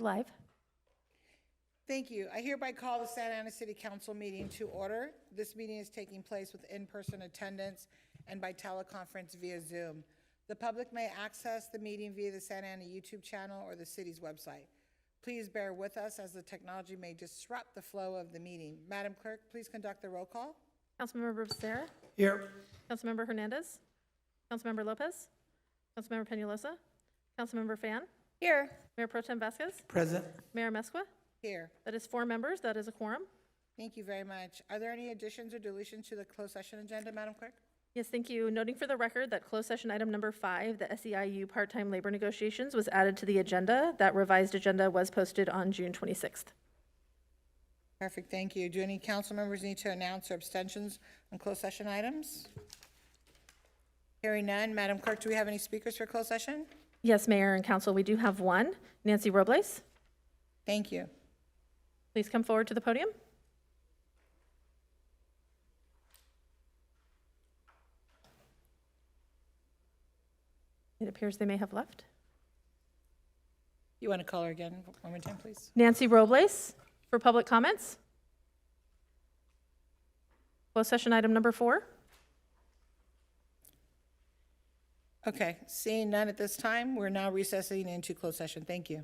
live. Thank you. I hereby call the Santa Ana City Council meeting to order. This meeting is taking place with in-person attendance and by teleconference via Zoom. The public may access the meeting via the Santa Ana YouTube channel or the city's website. Please bear with us as the technology may disrupt the flow of the meeting. Madam Clerk, please conduct the roll call. Councilmember Becerra. Here. Councilmember Hernandez. Councilmember Lopez. Councilmember Peñalosa. Councilmember Fan. Here. Mayor Pro Tem Vasquez. Present. Mayor Mesqua. Here. That is 4 members. That is a quorum. Thank you very much. Are there any additions or deletions to the closed session agenda, Madam Clerk? Yes, thank you. Noting for the record that closed session item number 5, the SEIU part-time labor negotiations, was added to the agenda. That revised agenda was posted on June 26th. Perfect, thank you. Do any council members need to announce their abstentions on closed session items? Hearing none, Madam Clerk, do we have any speakers for closed session? Yes, Mayor and Council, we do have one. Nancy Robles, Thank you. please come forward to the podium. It appears they may have left. You want to call her again one more time, please? Nancy Robles for public comments. Closed session item number 4. Okay, seeing none at this time, we're now recessing into closed session. Thank you.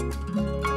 Ooh.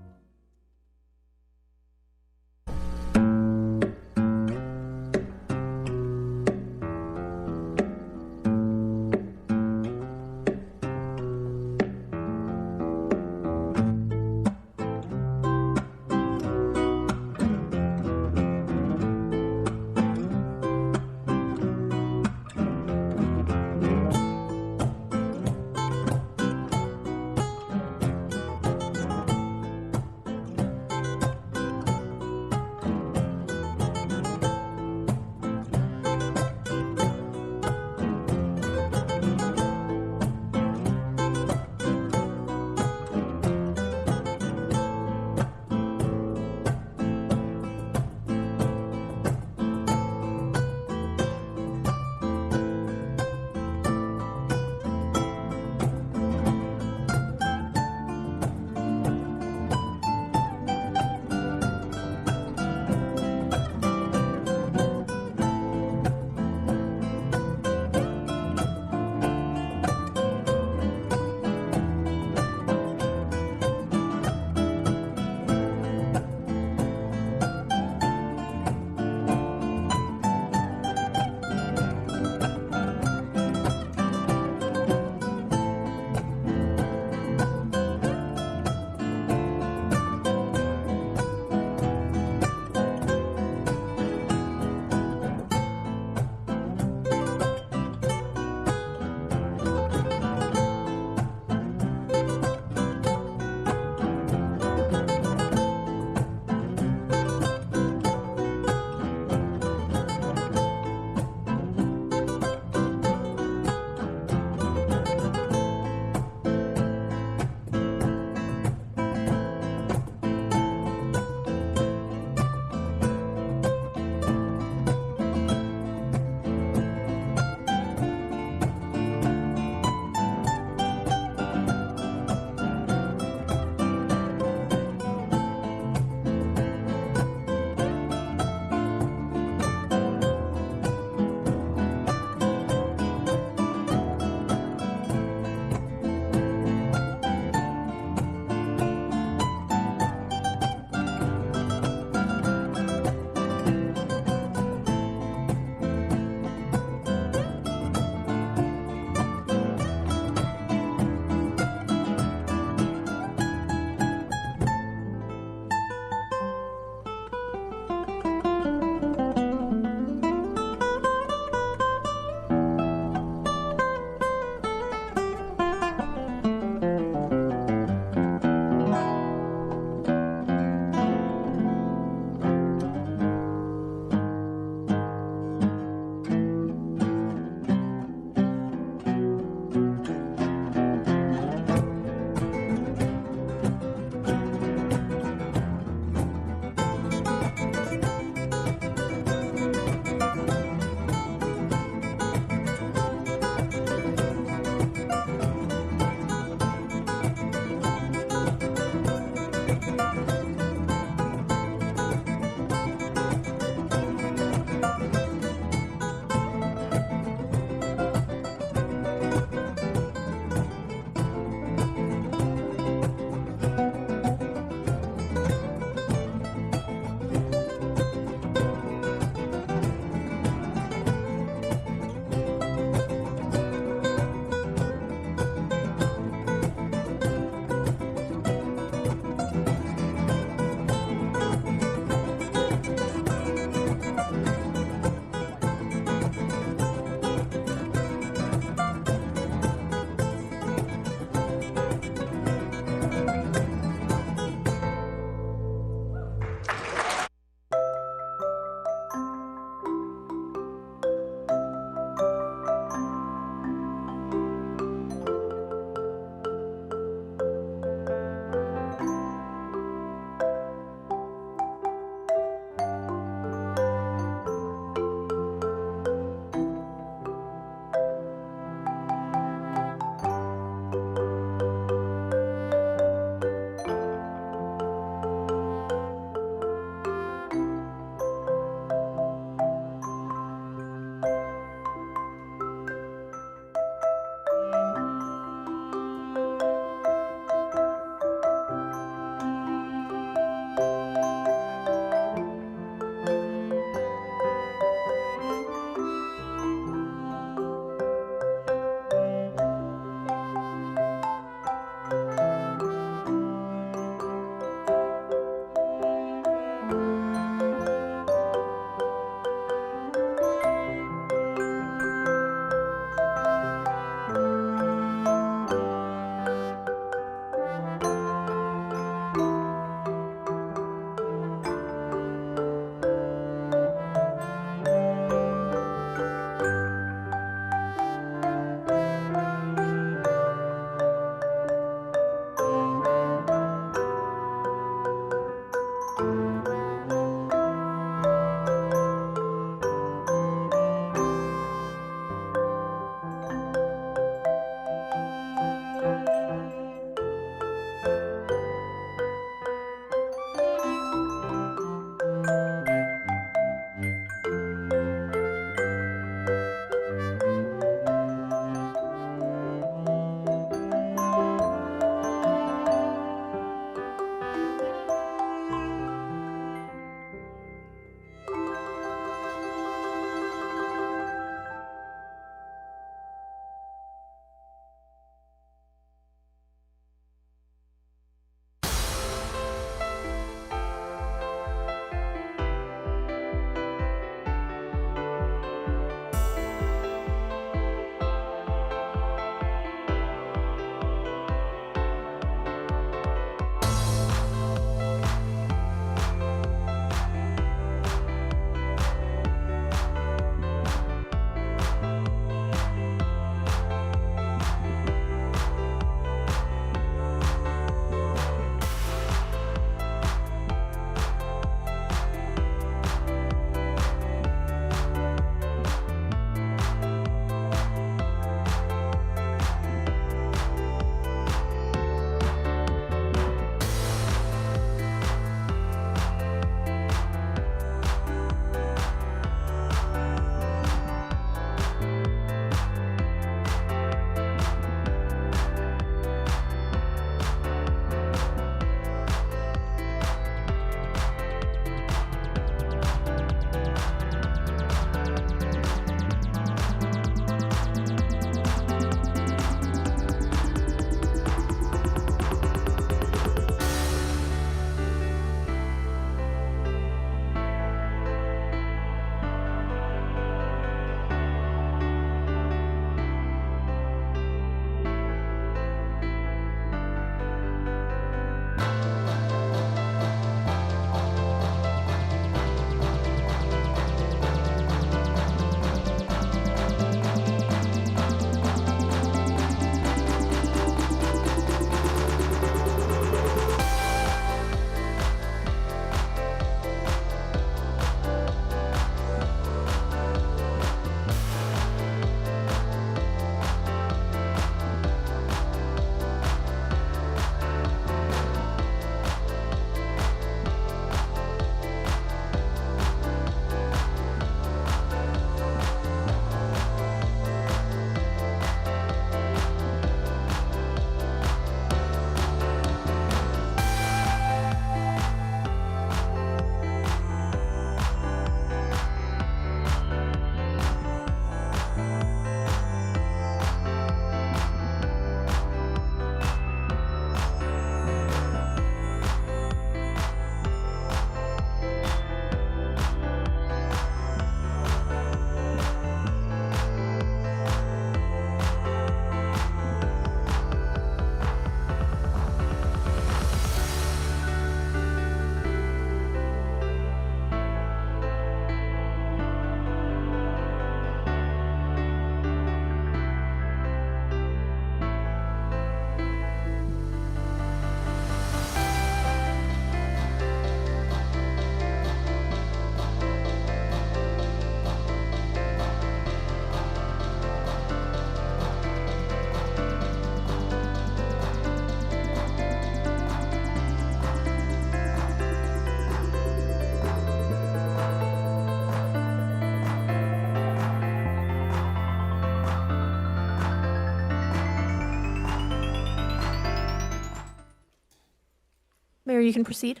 Mayor, you can proceed.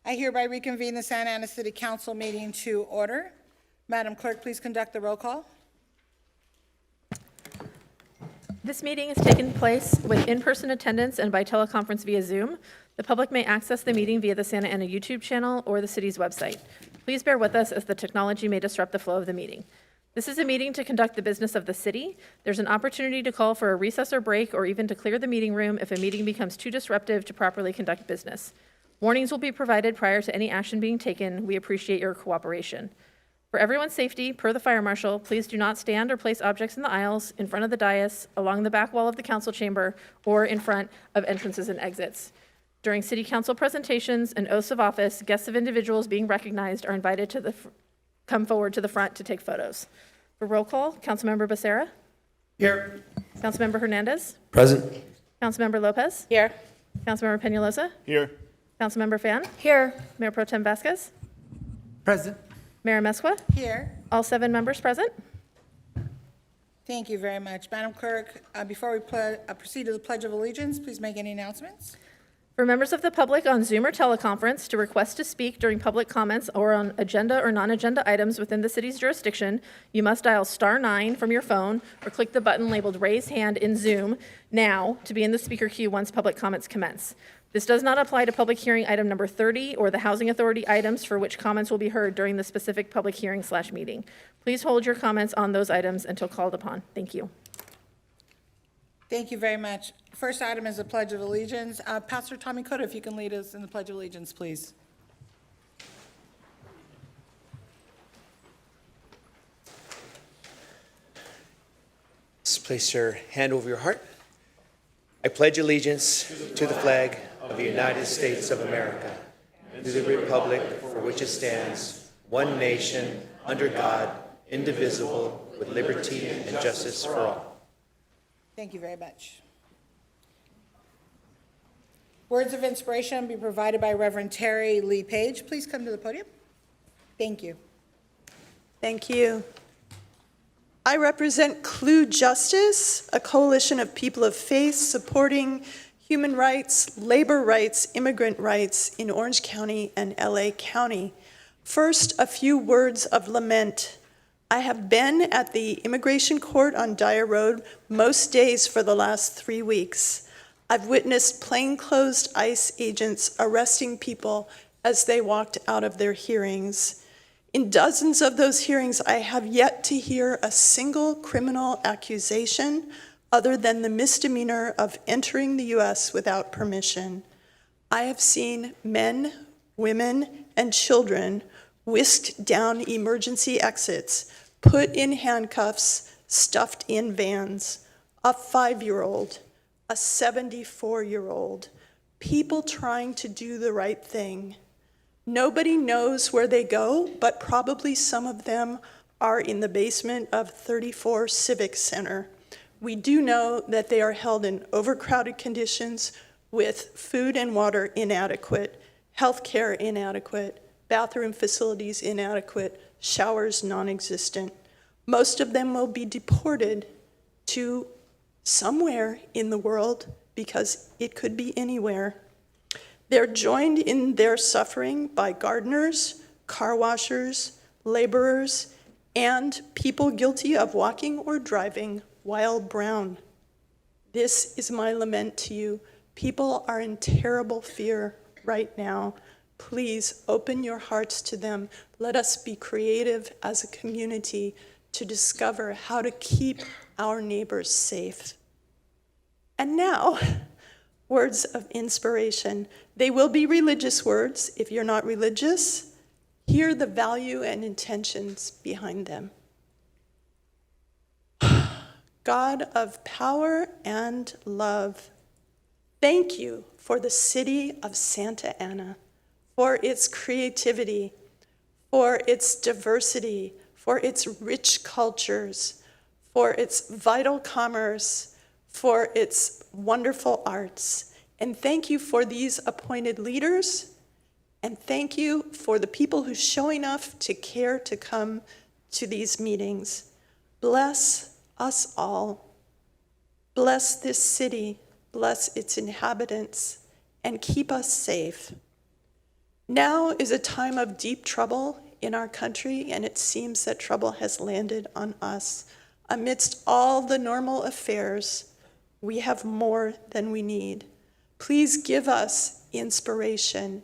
I hereby reconvene the Santa Ana City Council meeting to order. Madam Clerk, please conduct the roll call. This meeting is taking place with in-person attendance and by teleconference via Zoom. The public may access the meeting via the Santa Ana YouTube channel or the city's website. Please bear with us as the technology may disrupt the flow of the meeting. This is a meeting to conduct the business of the city. There's an opportunity to call for a recess or break or even to clear the meeting room if a meeting becomes too disruptive to properly conduct business. Warnings will be provided prior to any action being taken. We appreciate your cooperation. For everyone's safety, per the fire marshal, please do not stand or place objects in the aisles, in front of the dais, along the back wall of the council chamber, or in front of entrances and exits. During city council presentations and oaths of office, guests of individuals being recognized are invited to come forward to the front to take photos. For roll call, Councilmember Becerra. Here. Councilmember Hernandez. Present. Councilmember Lopez. Here. Councilmember Peñalosa. Here. Councilmember Fan. Here. Mayor Pro Tem Vasquez. Present. Mayor Mesqua. Here. All 7 members present. Thank you very much. Madam Clerk, before we proceed to the Pledge of Allegiance, please make any announcements. For members of the public on Zoom or teleconference to request to speak during public comments or on agenda or non-agenda items within the city's jurisdiction, you must dial *9 from your phone or click the button labeled Raise Hand in Zoom now to be in the speaker queue once public comments commence. This does not apply to public hearing item number 30 or the Housing Authority items for which comments will be heard during the specific public hearing/meeting. Please hold your comments on those items until called upon. Thank you. Thank you very much. First item is the Pledge of Allegiance. Pastor Tommy Cota, if you can lead us in the Pledge of Allegiance, please. Just place your hand over your heart. I pledge allegiance to the flag of the United States of America, and to the republic for which it stands, one nation, under God, indivisible, with liberty and justice for all. Thank you very much. Words of inspiration be provided by Reverend Terry Lee Page. Please come to the podium. Thank you. Thank you. I represent Clue Justice, a coalition of people of faith supporting human rights, labor rights, immigrant rights in Orange County and LA County. First, a few words of lament. I have been at the immigration court on Dyer Road most days for the last 3 weeks. I've witnessed plainclothes ICE agents arresting people as they walked out of their hearings. In dozens of those hearings, I have yet to hear a single criminal accusation other than the misdemeanor of entering the U.S. without permission. I have seen men, women, and children whisked down emergency exits, put in handcuffs, stuffed in vans, a 5-year-old, a 74-year-old, people trying to do the right thing. Nobody knows where they go, but probably some of them are in the basement of 34 Civic Center. We do know that they are held in overcrowded conditions with food and water inadequate, healthcare inadequate, bathroom facilities inadequate, showers non-existent. Most of them will be deported to somewhere in the world because it could be anywhere. They're joined in their suffering by gardeners, car washers, laborers, and people guilty of walking or driving while brown. This is my lament to you. People are in terrible fear right now. Please open your hearts to them. Let us be creative as a community to discover how to keep our neighbors safe. And now, words of inspiration. They will be religious words. If you're not religious, hear the value and intentions behind them. God of power and love, thank you for the city of Santa Ana, for its creativity, for its diversity, for its rich cultures, for its vital commerce, for its wonderful arts. And thank you for these appointed leaders, and thank you for the people who show enough to care to come to these meetings. Bless us all. Bless this city, bless its inhabitants, and keep us safe. Now is a time of deep trouble in our country, and it seems that trouble has landed on us. Amidst all the normal affairs, we have more than we need. Please give us inspiration,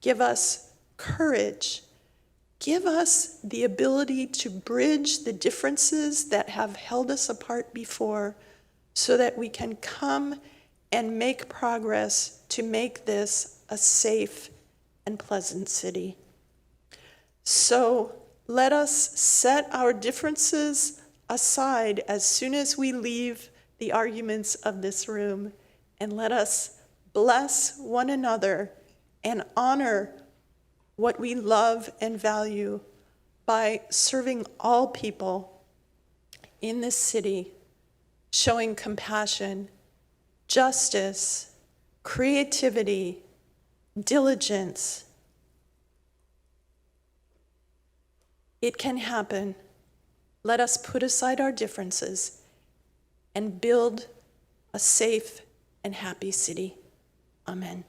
give us courage, give us the ability to bridge the differences that have held us apart before so that we can come and make progress to make this a safe and pleasant city. So let us set our differences aside as soon as we leave the arguments of this room, and let us bless one another and honor what we love and value by serving all people in this city, showing compassion, justice, creativity, diligence. It can happen. Let us put aside our differences and build a safe and happy city. Amen.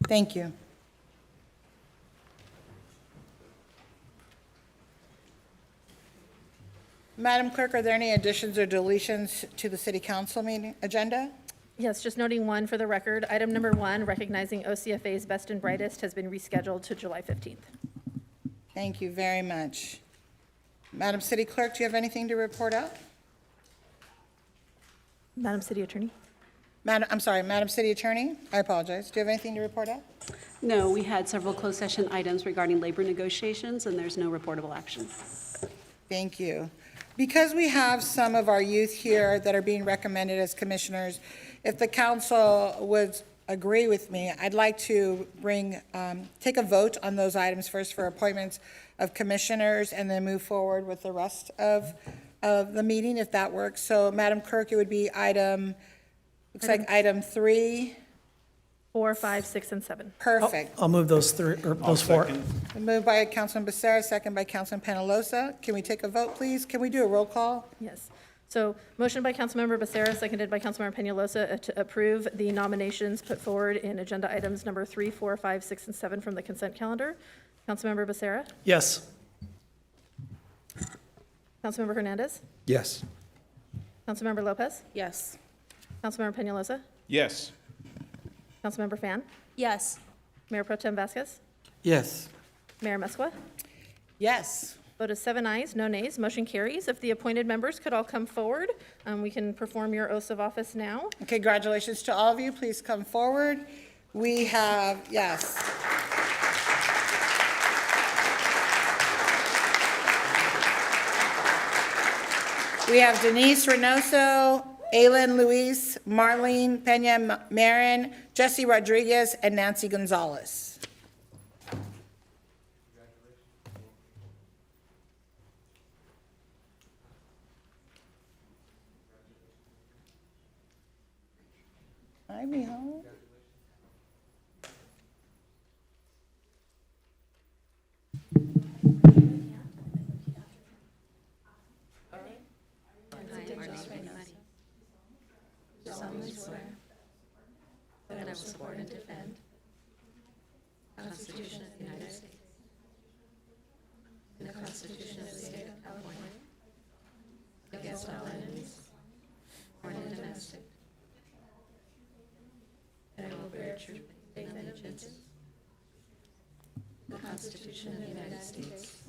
Thank you. Madam Clerk, are there any additions or deletions to the city council meeting agenda? Yes, just noting one for the record. Item number 1, recognizing OCFA's Best and Brightest, has been rescheduled to July 15th. Thank you very much. Madam City Clerk, do you have anything to report out? Madam City Attorney? Madam City Attorney, I apologize. Do you have anything to report out? No, we had several closed session items regarding labor negotiations, and there's no reportable action. Thank you. Because we have some of our youth here that are being recommended as commissioners, if the council would agree with me, I'd like to take a vote on those items first for appointments of commissioners and then move forward with the rest of the meeting, if that works. So, Madam Clerk, it would be item 3. 4, 5, 6, and 7. Perfect. I'll move those three, or those four. Moved by Councilman Becerra, second by Councilman Penalosa. Can we take a vote, please? Can we do a roll call? Yes. So motion by Councilmember Becerra, seconded by Councilmember Peñalosa to approve the nominations put forward in agenda items number 3, 4, 5, 6, and 7 from the consent calendar. Councilmember Becerra? Yes. Councilmember Hernandez? Yes. Councilmember Lopez? Yes. Councilmember Peñalosa? Yes. Councilmember Fan? Yes. Mayor Pro Tem Vasquez? Yes. Mayor Mescua? Yes. Vote is 7 ayes, no nays, motion carries. If the appointed members could all come forward, we can perform your oaths of office now. Congratulations to all of you. Please come forward. We have, yes. We have Denise Reynoso, Aylin Luis, Marlene Pena Marin, Jesse Rodriguez, and Nancy Gonzalez. Hi, Mijo. That I will support and defend the Constitution of the United States and the Constitution of the State of California against all enemies, foreign and domestic. That I will bear true faith and allegiance to the Constitution of the United States,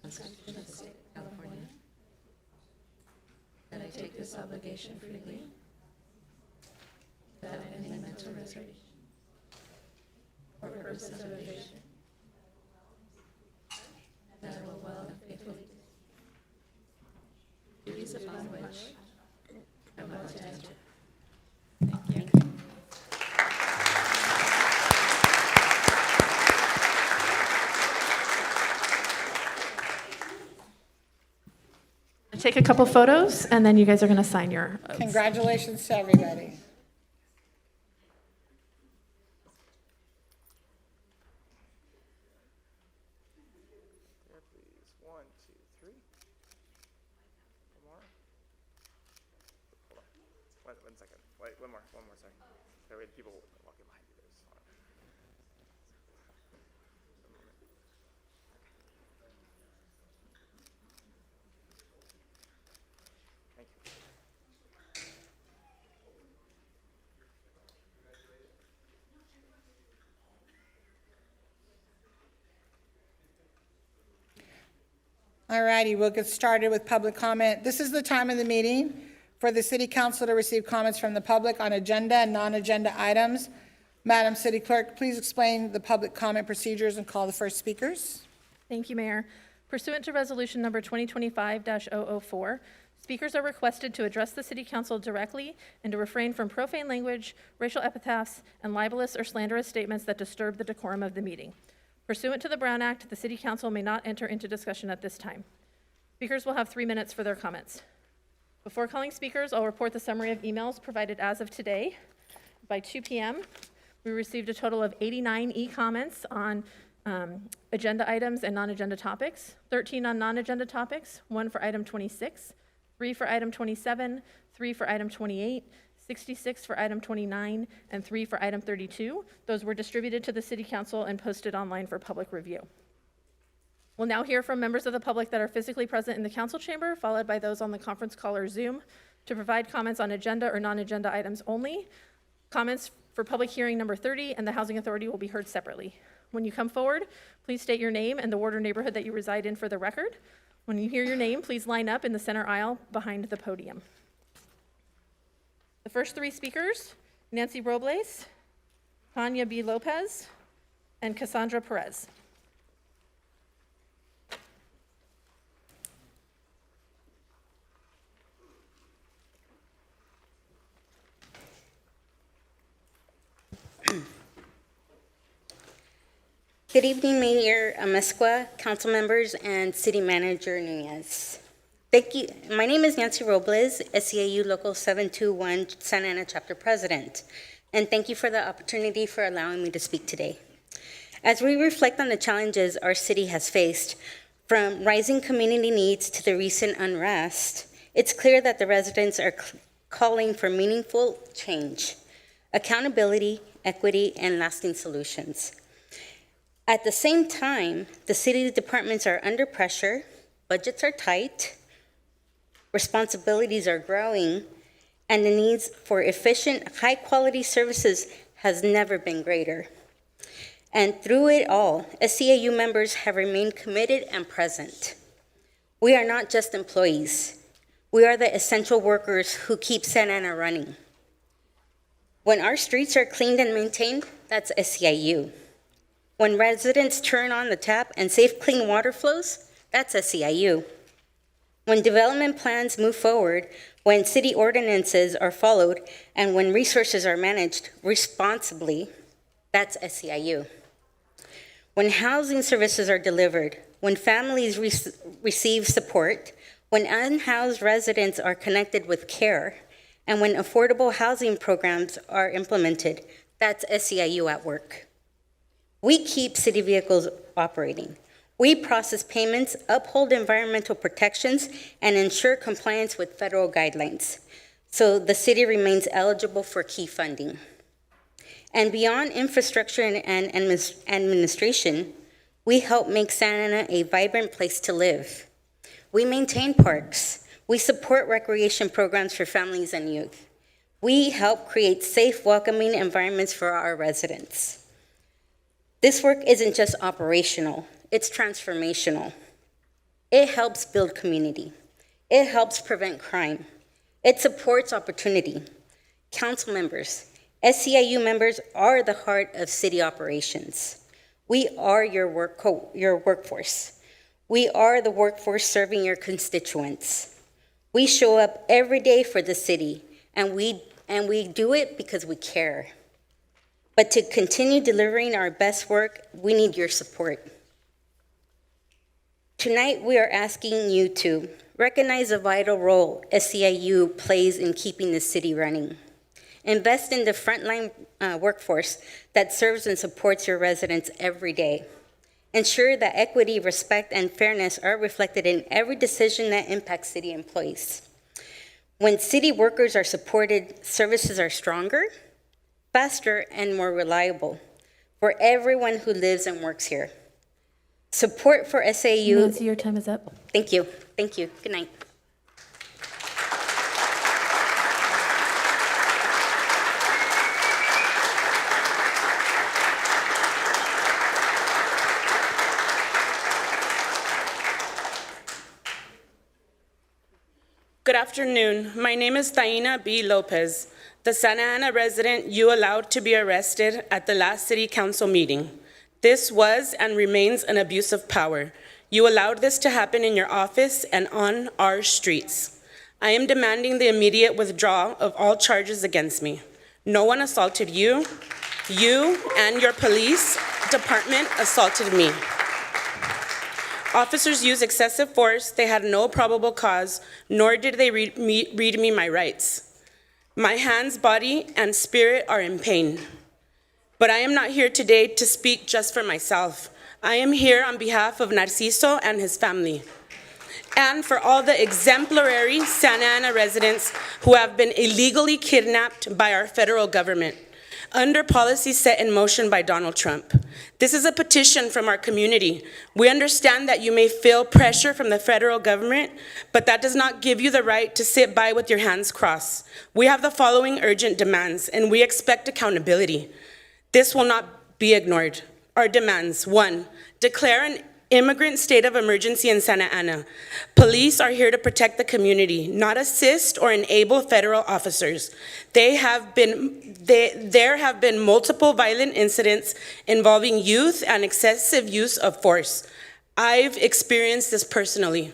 the Constitution of the State of California. That I take this obligation freely without any mental reservation or purpose of evasion. That I will well and faithfully do duties upon which I am about to enter. Thank you. Take a couple photos, and then you guys are going to sign your oaths. Congratulations to everybody. One, two, three. One more. second. Wait, one more second. There were people walking behind you. Thank you. All righty, we'll get started with public comment. This is the time of the meeting for the city council to receive comments from the public on agenda and non-agenda items. Madam City Clerk, please explain the public comment procedures and call the first speakers. Thank you, Mayor. Pursuant to Resolution Number 2025-004, speakers are requested to address the City Council directly and to refrain from profane language, racial epithets, and libelous or slanderous statements that disturb the decorum of the meeting. Pursuant to the Brown Act, the City Council may not enter into discussion at this time. Speakers will have 3 minutes for their comments. Before calling speakers, I'll report the summary of emails provided as of today. By 2 p.m., we received a total of 89 e-comments on agenda items and non-agenda topics, 13 on non-agenda topics, 1 for item 26, 3 for item 27, 3 for item 28, 66 for item 29, and 3 for item 32. Those were distributed to the City Council and posted online for public review. We'll now hear from members of the public that are physically present in the council chamber, followed by those on the conference call or Zoom, to provide comments on agenda or non-agenda items only. Comments for public hearing number 30 and the Housing Authority will be heard separately. When you come forward, please state your name and the ward or neighborhood that you reside in for the record. When you hear your name, please line up in the center aisle behind the podium. The first 3 speakers, Nancy Robles, Tanya B. Lopez, and Cassandra Perez. Good evening, Mayor Amezcua, council members, and City Manager Nunez. Thank you. My name is Nancy Robles, SEAU Local 721 Santa Ana Chapter President, and thank you for the opportunity for allowing me to speak today. As we reflect on the challenges our city has faced, from rising community needs to the recent unrest, it's clear that the residents are calling for meaningful change, accountability, equity, and lasting solutions. At the same time, the city departments are under pressure, budgets are tight, responsibilities are growing, and the needs for efficient, high-quality services has never been greater. And through it all, SEAU members have remained committed and present. We are not just employees. We are the essential workers who keep Santa Ana running. When our streets are cleaned and maintained, that's SEIU. When residents turn on the tap and safe, clean water flows, that's SEIU. When development plans move forward, when city ordinances are followed, and when resources are managed responsibly, that's SEIU. When housing services are delivered, when families receive support, when unhoused residents are connected with care, and when affordable housing programs are implemented, that's SEIU at work. We keep city vehicles operating. We process payments, uphold environmental protections, and ensure compliance with federal guidelines, so the city remains eligible for key funding. And beyond infrastructure and administration, we help make Santa Ana a vibrant place to live. We maintain parks. We support recreation programs for families and youth. We help create safe, welcoming environments for our residents. This work isn't just operational, it's transformational. It helps build community. It helps prevent crime. It supports opportunity. Council members, SEIU members are the heart of city operations. We are your workforce. We are the workforce serving your constituents. We show up every day for the city, and we do it because we care. But to continue delivering our best work, we need your support. Tonight, we are asking you to recognize the vital role SEIU plays in keeping the city running. Invest in the frontline workforce that serves and supports your residents every day. Ensure that equity, respect, and fairness are reflected in every decision that impacts city employees. When city workers are supported, services are stronger, faster, and more reliable for everyone who lives and works here. Support for SAU. Nancy, your time is up. Thank you. Thank you. Good night. Good afternoon. My name is Taina B. Lopez, the Santa Ana resident you allowed to be arrested at the last city council meeting. This was and remains an abuse of power. You allowed this to happen in your office and on our streets. I am demanding the immediate withdrawal of all charges against me. No one assaulted you. You and your police department assaulted me. Officers used excessive force. They had no probable cause, nor did they read me my rights. My hands, body, and spirit are in pain. But I am not here today to speak just for myself. I am here on behalf of Narciso and his family, and for all the exemplary Santa Ana residents who have been illegally kidnapped by our federal government under policies set in motion by Donald Trump. This is a petition from our community. We understand that you may feel pressure from the federal government, but that does not give you the right to sit by with your hands crossed. We have the following urgent demands, and we expect accountability. This will not be ignored. Our demands: 1, declare an immigrant state of emergency in Santa Ana. Police are here to protect the community, not assist or enable federal officers. There have been multiple violent incidents involving youth and excessive use of force. I've experienced this personally.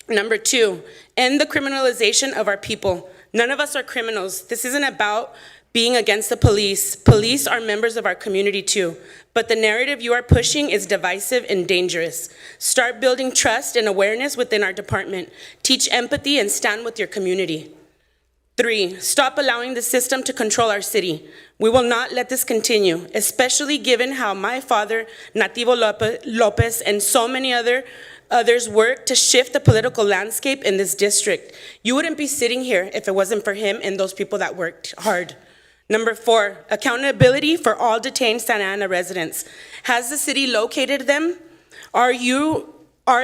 Number 2, end the criminalization of our people. None of us are criminals. This isn't about being against the police. Police are members of our community too. But the narrative you are pushing is divisive and dangerous. Start building trust and awareness within our department. Teach empathy and stand with your community. 3, stop allowing the system to control our city. We will not let this continue, especially given how my father, Nativo Lopez, and so many others work to shift the political landscape in this district. You wouldn't be sitting here if it wasn't for him and those people that worked hard. Number 4, accountability for all detained Santa Ana residents. Has the city located them? Are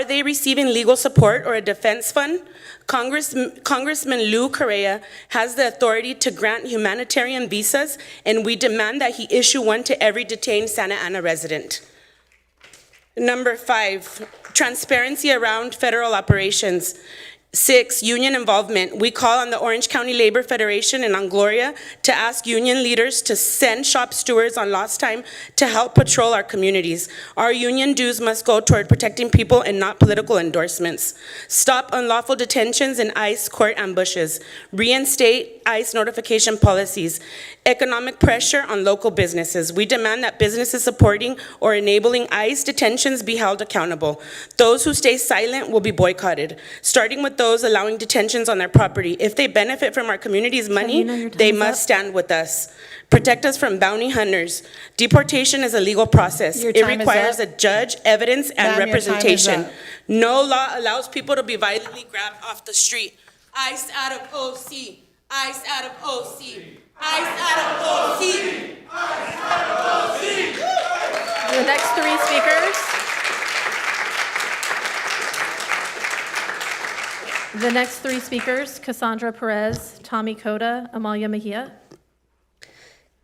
they receiving legal support or a defense fund? Congressman Lou Correa has the authority to grant humanitarian visas, and we demand that he issue one to every detained Santa Ana resident. Number 5, transparency around federal operations. 6, union involvement. We call on the Orange County Labor Federation and on Gloria to ask union leaders to send shop stewards on lost time to help patrol our communities. Our union dues must go toward protecting people and not political endorsements. Stop unlawful detentions and ICE court ambushes. Reinstate ICE notification policies. Economic pressure on local businesses. We demand that businesses supporting or enabling ICE detentions be held accountable. Those who stay silent will be boycotted, starting with those allowing detentions on their property. If they benefit from our community's money, they must stand with us. Protect us from bounty hunters. Deportation is a legal process. It requires a judge, evidence, and representation. No law allows people to be violently grabbed off the street. ICE out of OC. ICE out of OC. ICE out of OC. ICE out of OC. The next 3 speakers. The next 3 speakers, Cassandra Perez, Tommy Cota, Amalia Mejia.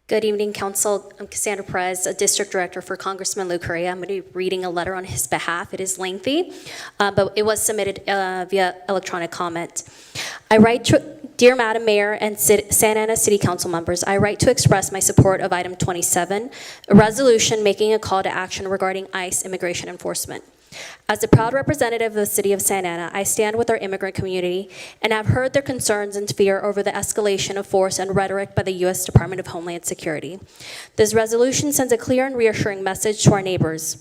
Good evening, Council. I'm Cassandra Perez, a District Director for Congressman Lou Correa. I'm going to be reading a letter on his behalf. It is lengthy, but it was submitted via electronic comment. Dear Madam Mayor and Santa Ana City Council members, I write to express my support of item 27, a resolution making a call to action regarding ICE immigration enforcement. As a proud representative of the city of Santa Ana, I stand with our immigrant community and have heard their concerns and fear over the escalation of force and rhetoric by the U.S. Department of Homeland Security. This resolution sends a clear and reassuring message to our neighbors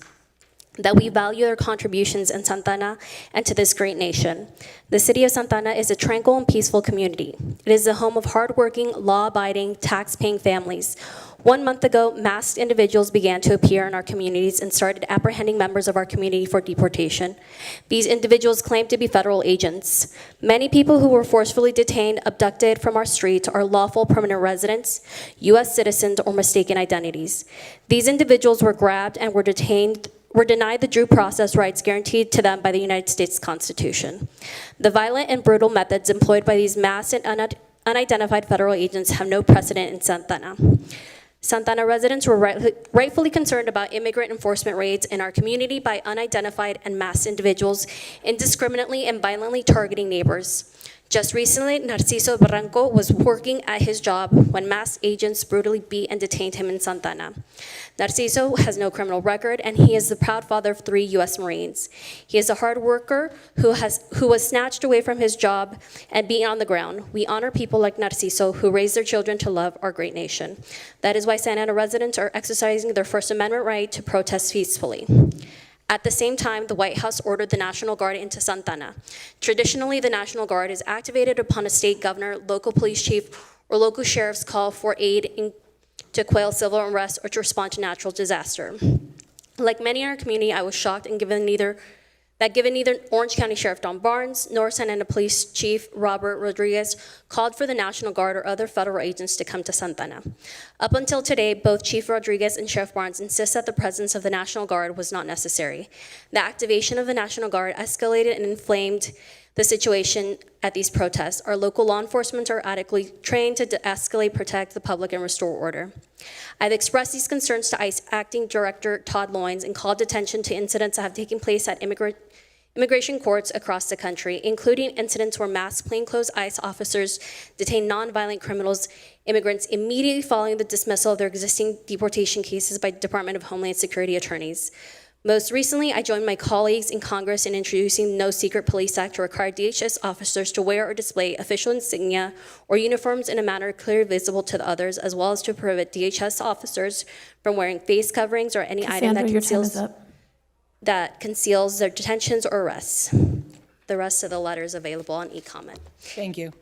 that we value their contributions in Santa Ana and to this great nation. The city of Santa Ana is a tranquil and peaceful community. It is the home of hardworking, law-abiding, tax-paying families. 1 month ago, masked individuals began to appear in our communities and started apprehending members of our community for deportation. These individuals claimed to be federal agents. Many people who were forcefully detained, abducted from our streets are lawful permanent residents, U.S. citizens, or mistaken identities. These individuals were grabbed and were denied the due process rights guaranteed to them by the United States Constitution. The violent and brutal methods employed by these masked and unidentified federal agents have no precedent in Santa Ana. Santa Ana residents were rightfully concerned about immigrant enforcement raids in our community by unidentified and masked individuals indiscriminately and violently targeting neighbors. Just recently, Narciso Barranco was working at his job when masked agents brutally beat and detained him in Santa Ana. Narciso has no criminal record, and he is the proud father of 3 U.S. Marines. He is a hard worker who was snatched away from his job and beaten on the ground. We honor people like Narciso who raise their children to love our great nation. That is why Santa Ana residents are exercising their First Amendment right to protest peacefully. At the same time, the White House ordered the National Guard into Santa Ana. Traditionally, the National Guard is activated upon a state governor, local police chief, or local sheriff's call for aid to quell civil unrest or to respond to natural disaster. Like many in our community, I was shocked and given neither Orange County Sheriff Don Barnes nor Santa Ana Police Chief Robert Rodriguez called for the National Guard or other federal agents to come to Santa Ana. Up until today, both Chief Rodriguez and Sheriff Barnes insist that the presence of the National Guard was not necessary. The activation of the National Guard escalated and inflamed the situation at these protests. Our local law enforcement are adequately trained to de-escalate, protect the public, and restore order. I've expressed these concerns to ICE Acting Director Todd Loynes and called attention to incidents that have taken place at immigration courts across the country, including incidents where masked plainclothes ICE officers detain nonviolent immigrants immediately following the dismissal of their existing deportation cases by Department of Homeland Security attorneys. Most recently, I joined my colleagues in Congress in introducing the No Secret Police Act to require DHS officers to wear or display official insignia or uniforms in a manner clearly visible to the others, as well as to prohibit DHS officers from wearing face coverings or any item Cassandra, your time is up. that conceals their detentions or arrests. The rest of the letter is available on e-comment, Thank you.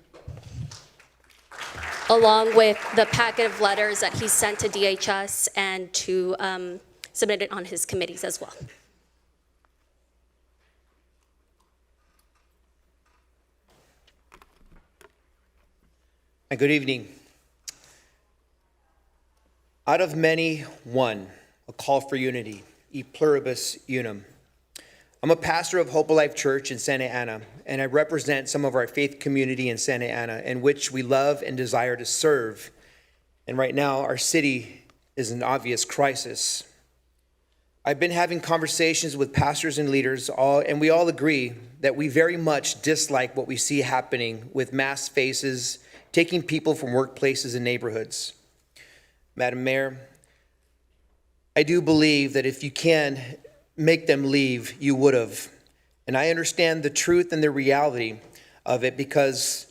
along with the packet of letters that he sent to DHS and to submit it on his committees as well. Good evening. Out of many, one, a call for unity, e pluribus unum. I'm a pastor of Hope Alive Church in Santa Ana, and I represent some of our faith community in Santa Ana, in which we love and desire to serve. And right now, our city is in obvious crisis. I've been having conversations with pastors and leaders, and we all agree that we very much dislike what we see happening with masked faces, taking people from workplaces and neighborhoods. Madam Mayor, I do believe that if you can make them leave, you would have. And I understand the truth and the reality of it because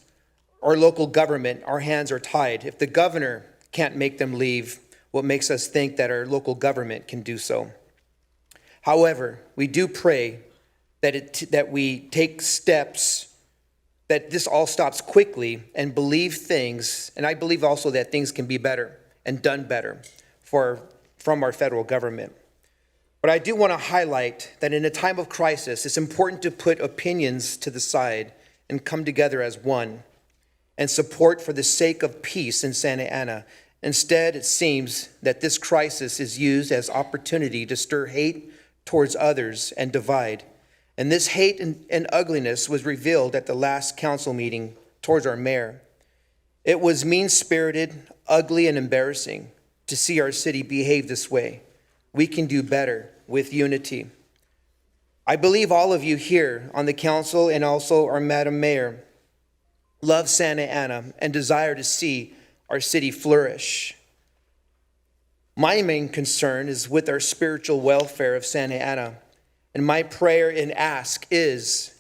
our local government, our hands are tied. If the governor can't make them leave, what makes us think that our local government can do so? However, we do pray that we take steps, that this all stops quickly and believe things, and I believe also that things can be better and done better from our federal government. But I do want to highlight that in a time of crisis, it's important to put opinions to the side and come together as one and support for the sake of peace in Santa Ana. Instead, it seems that this crisis is used as opportunity to stir hate towards others and divide. And this hate and ugliness was revealed at the last council meeting towards our mayor. It was mean-spirited, ugly, and embarrassing to see our city behave this way. We can do better with unity. I believe all of you here on the council and also our Madam Mayor love Santa Ana and desire to see our city flourish. My main concern is with our spiritual welfare of Santa Ana. And my prayer and ask is,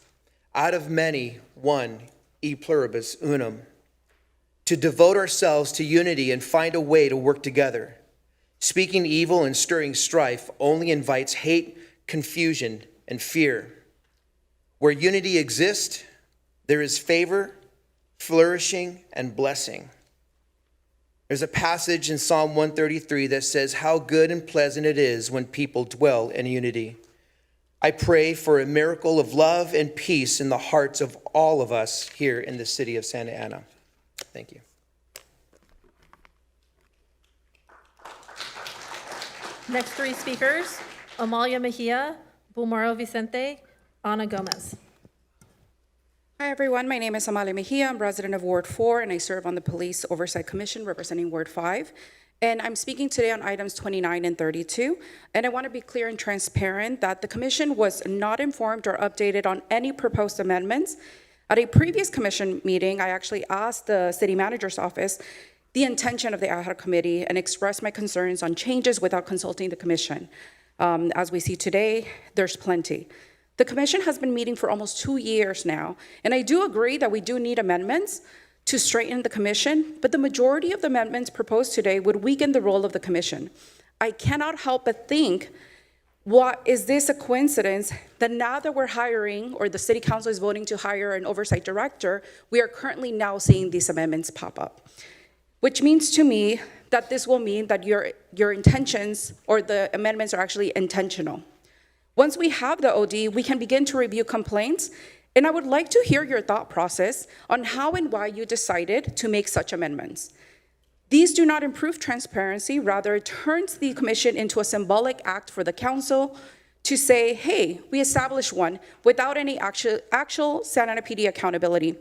out of many, one, e pluribus unum, to devote ourselves to unity and find a way to work together. Speaking evil and stirring strife only invites hate, confusion, and fear. Where unity exists, there is favor, flourishing, and blessing. There's a passage in Psalm 133 that says, "How good and pleasant it is when people dwell in unity." I pray for a miracle of love and peace in the hearts of all of us here in the city of Santa Ana. Thank you. Next three speakers, Amalia Mejia, Bulmaro Vicente, Ana Gomez. Hi, everyone. My name is Amalia Mejia. I'm resident of Ward 4, and I serve on the Police Oversight Commission representing Ward 5. And I'm speaking today on items 29 and 32. And I want to be clear and transparent that the commission was not informed or updated on any proposed amendments. At a previous commission meeting, I actually asked the city manager's office the intention of the ad hoc committee and expressed my concerns on changes without consulting the commission. As we see today, there's plenty. The commission has been meeting for almost 2 years now, and I do agree that we do need amendments to straighten the commission, but the majority of the amendments proposed today would weaken the role of the commission. I cannot help but think, is this a coincidence that now that we're hiring, or the city council is voting to hire an oversight director, we are currently now seeing these amendments pop up? Which means to me that this will mean that your intentions or the amendments are actually intentional. Once we have the OD, we can begin to review complaints, and I would like to hear your thought process on how and why you decided to make such amendments. These do not improve transparency, rather it turns the commission into a symbolic act for the council to say, hey, we established one without any actual Santa Ana PD accountability.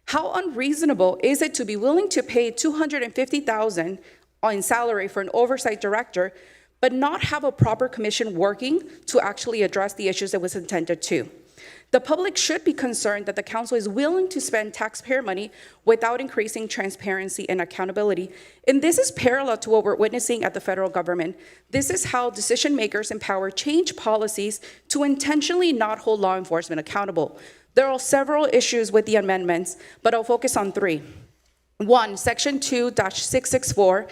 How unreasonable is it to be willing to pay $250,000 in salary for an oversight director, but not have a proper commission working to actually address the issues it was intended to? The public should be concerned that the council is willing to spend taxpayer money without increasing transparency and accountability. And this is parallel to what we're witnessing at the federal government. This is how decision makers in power change policies to intentionally not hold law enforcement accountable. There are several issues with the amendments, but I'll focus on 3. 1, Section 2-664.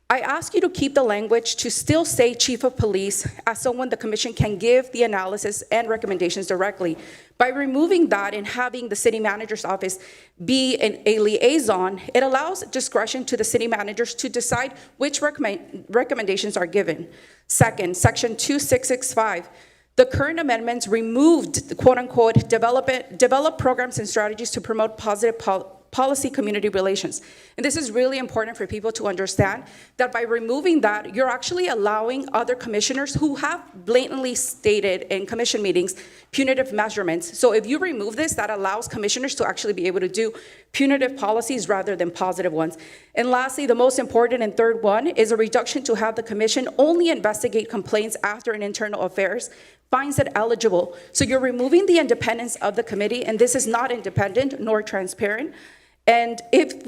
I ask you to keep the language to still say chief of police as someone the commission can give the analysis and recommendations directly. By removing that and having the city manager's office be a liaison, it allows discretion to the city managers to decide which recommendations are given. Second, Section 2665. The current amendments removed, quote unquote, develop programs and strategies to promote positive policy community relations. And this is really important for people to understand that by removing that, you're actually allowing other commissioners who have blatantly stated in commission meetings punitive measurements. So if you remove this, that allows commissioners to actually be able to do punitive policies rather than positive ones. And lastly, the most important and third one is a reduction to have the commission only investigate complaints after an internal affairs finds it eligible. So you're removing the independence of the committee, and this is not independent nor transparent. And if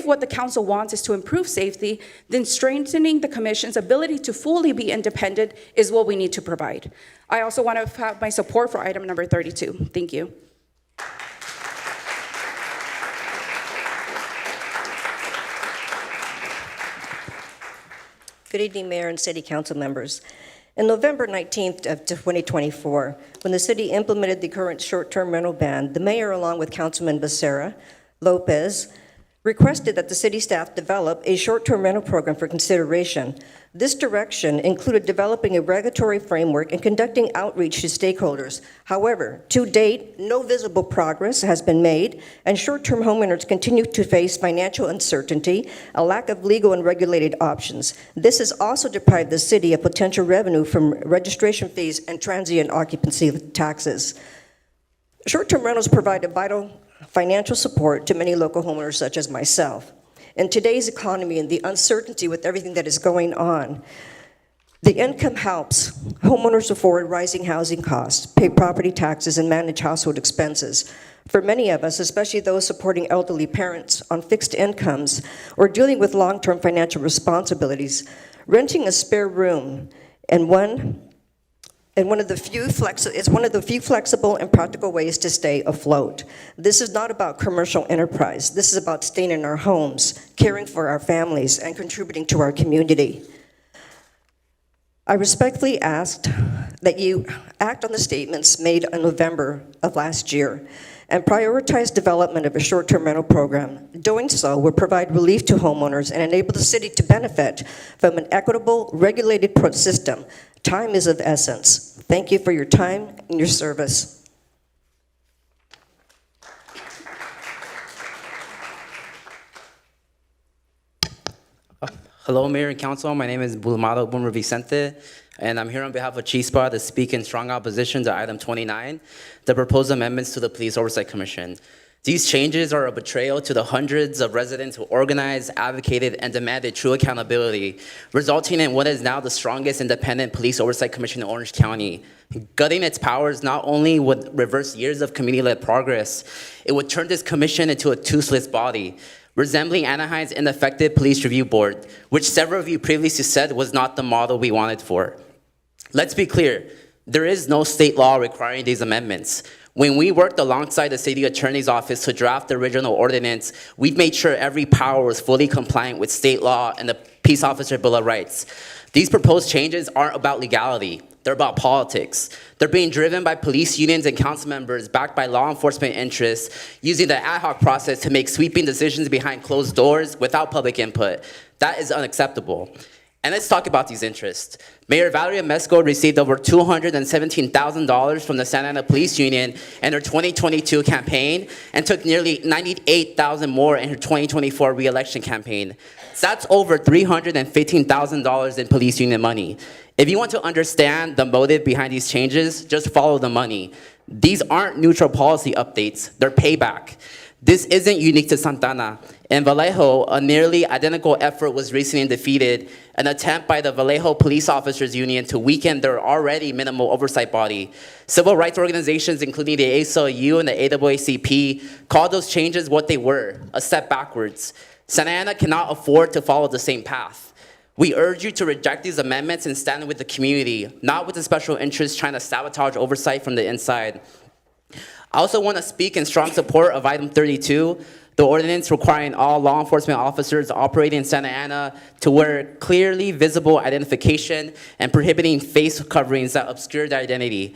what the council wants is to improve safety, then strengthening the commission's ability to fully be independent is what we need to provide. I also want to have my support for item number 32. Thank you. Good evening, Mayor and City Council members. In November 19th of 2024, when the city implemented the current short-term rental ban, the mayor, along with Councilman Becerra Lopez, requested that the city staff develop a short-term rental program for consideration. This direction included developing a regulatory framework and conducting outreach to stakeholders. However, to date, no visible progress has been made, and short-term homeowners continue to face financial uncertainty, a lack of legal and regulated options. This has also deprived the city of potential revenue from registration fees and transient occupancy taxes. Short-term rentals provide a vital financial support to many local homeowners such as myself. In today's economy and the uncertainty with everything that is going on, the income helps homeowners afford rising housing costs, pay property taxes, and manage household expenses. For many of us, especially those supporting elderly parents on fixed incomes or dealing with long-term financial responsibilities, renting a spare room and one of the few flexible and practical ways to stay afloat. This is not about commercial enterprise. This is about staying in our homes, caring for our families, and contributing to our community. I respectfully asked that you act on the statements made in November of last year and prioritize development of a short-term rental program. Doing so will provide relief to homeowners and enable the city to benefit from an equitable, regulated system. Time is of essence. Thank you for your time and your service. Hello, Mayor and Council. My name is Bulmaro Bumra Vicente, and I'm here on behalf of Chispa to speak in strong opposition to item 29, the proposed amendments to the Police Oversight Commission. These changes are a betrayal to the hundreds of residents who organized, advocated, and demanded true accountability, resulting in what is now the strongest independent police oversight commission in Orange County. Gutting its powers not only would reverse years of community-led progress, it would turn this commission into a toothless body, resembling Anaheim's ineffective police review board, which several of you previously said was not the model we wanted for. Let's be clear, there is no state law requiring these amendments. When we worked alongside the city attorney's office to draft the original ordinance, we've made sure every power was fully compliant with state law and the Peace Officer Bill of Rights. These proposed changes aren't about legality. They're about politics. They're being driven by police unions and council members backed by law enforcement interests, using the ad hoc process to make sweeping decisions behind closed doors without public input. That is unacceptable. And let's talk about these interests. Mayor Valeria Mesco received over $217,000 from the Santa Ana Police Union in her 2022 campaign and took nearly $98,000 more in her 2024 re-election campaign. So that's over $315,000 in police union money. If you want to understand the motive behind these changes, just follow the money. These aren't neutral policy updates, they're payback. This isn't unique to Santana. In Vallejo, a nearly identical effort was recently defeated, an attempt by the Vallejo Police Officers Union to weaken their already minimal oversight body. Civil rights organizations, including the ACLU and the AAACP, called those changes what they were, a step backwards. Santa Ana cannot afford to follow the same path. We urge you to reject these amendments and stand with the community, not with the special interests trying to sabotage oversight from the inside. I also want to speak in strong support of item 32, the ordinance requiring all law enforcement officers operating in Santa Ana to wear clearly visible identification and prohibiting face coverings that obscure their identity.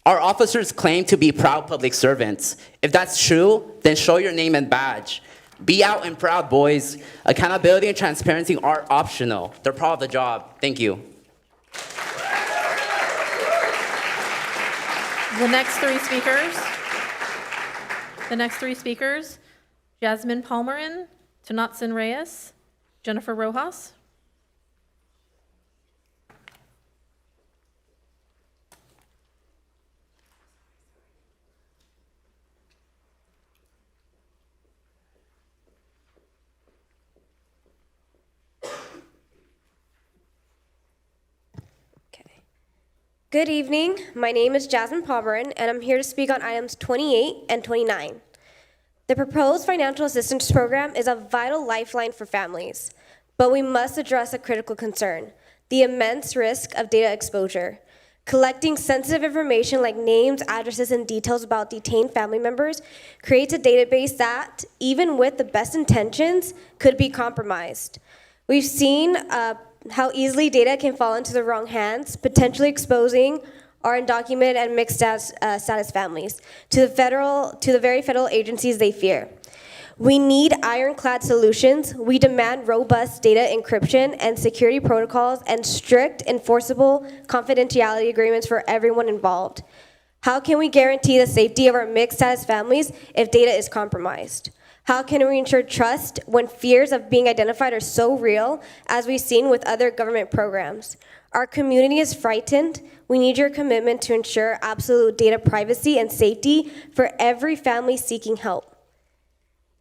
Our officers claim to be proud public servants. If that's true, then show your name and badge. Be out and proud, boys. Accountability and transparency are optional. They're part of the job. Thank you. The next three speakers, Jasmine Palmerin, Tonatson Reyes, Jennifer Rojas. Good evening. My name is Jasmine Palmerin, and I'm here to speak on items 28 and 29. The proposed financial assistance program is a vital lifeline for families, but we must address a critical concern: the immense risk of data exposure. Collecting sensitive information like names, addresses, and details about detained family members creates a database that, even with the best intentions, could be compromised. We've seen how easily data can fall into the wrong hands, potentially exposing our undocumented and mixed status families to the very federal agencies they fear. We need ironclad solutions. We demand robust data encryption and security protocols and strict enforceable confidentiality agreements for everyone involved. How can we guarantee the safety of our mixed status families if data is compromised? How can we ensure trust when fears of being identified are so real, as we've seen with other government programs? Our community is frightened. We need your commitment to ensure absolute data privacy and safety for every family seeking help.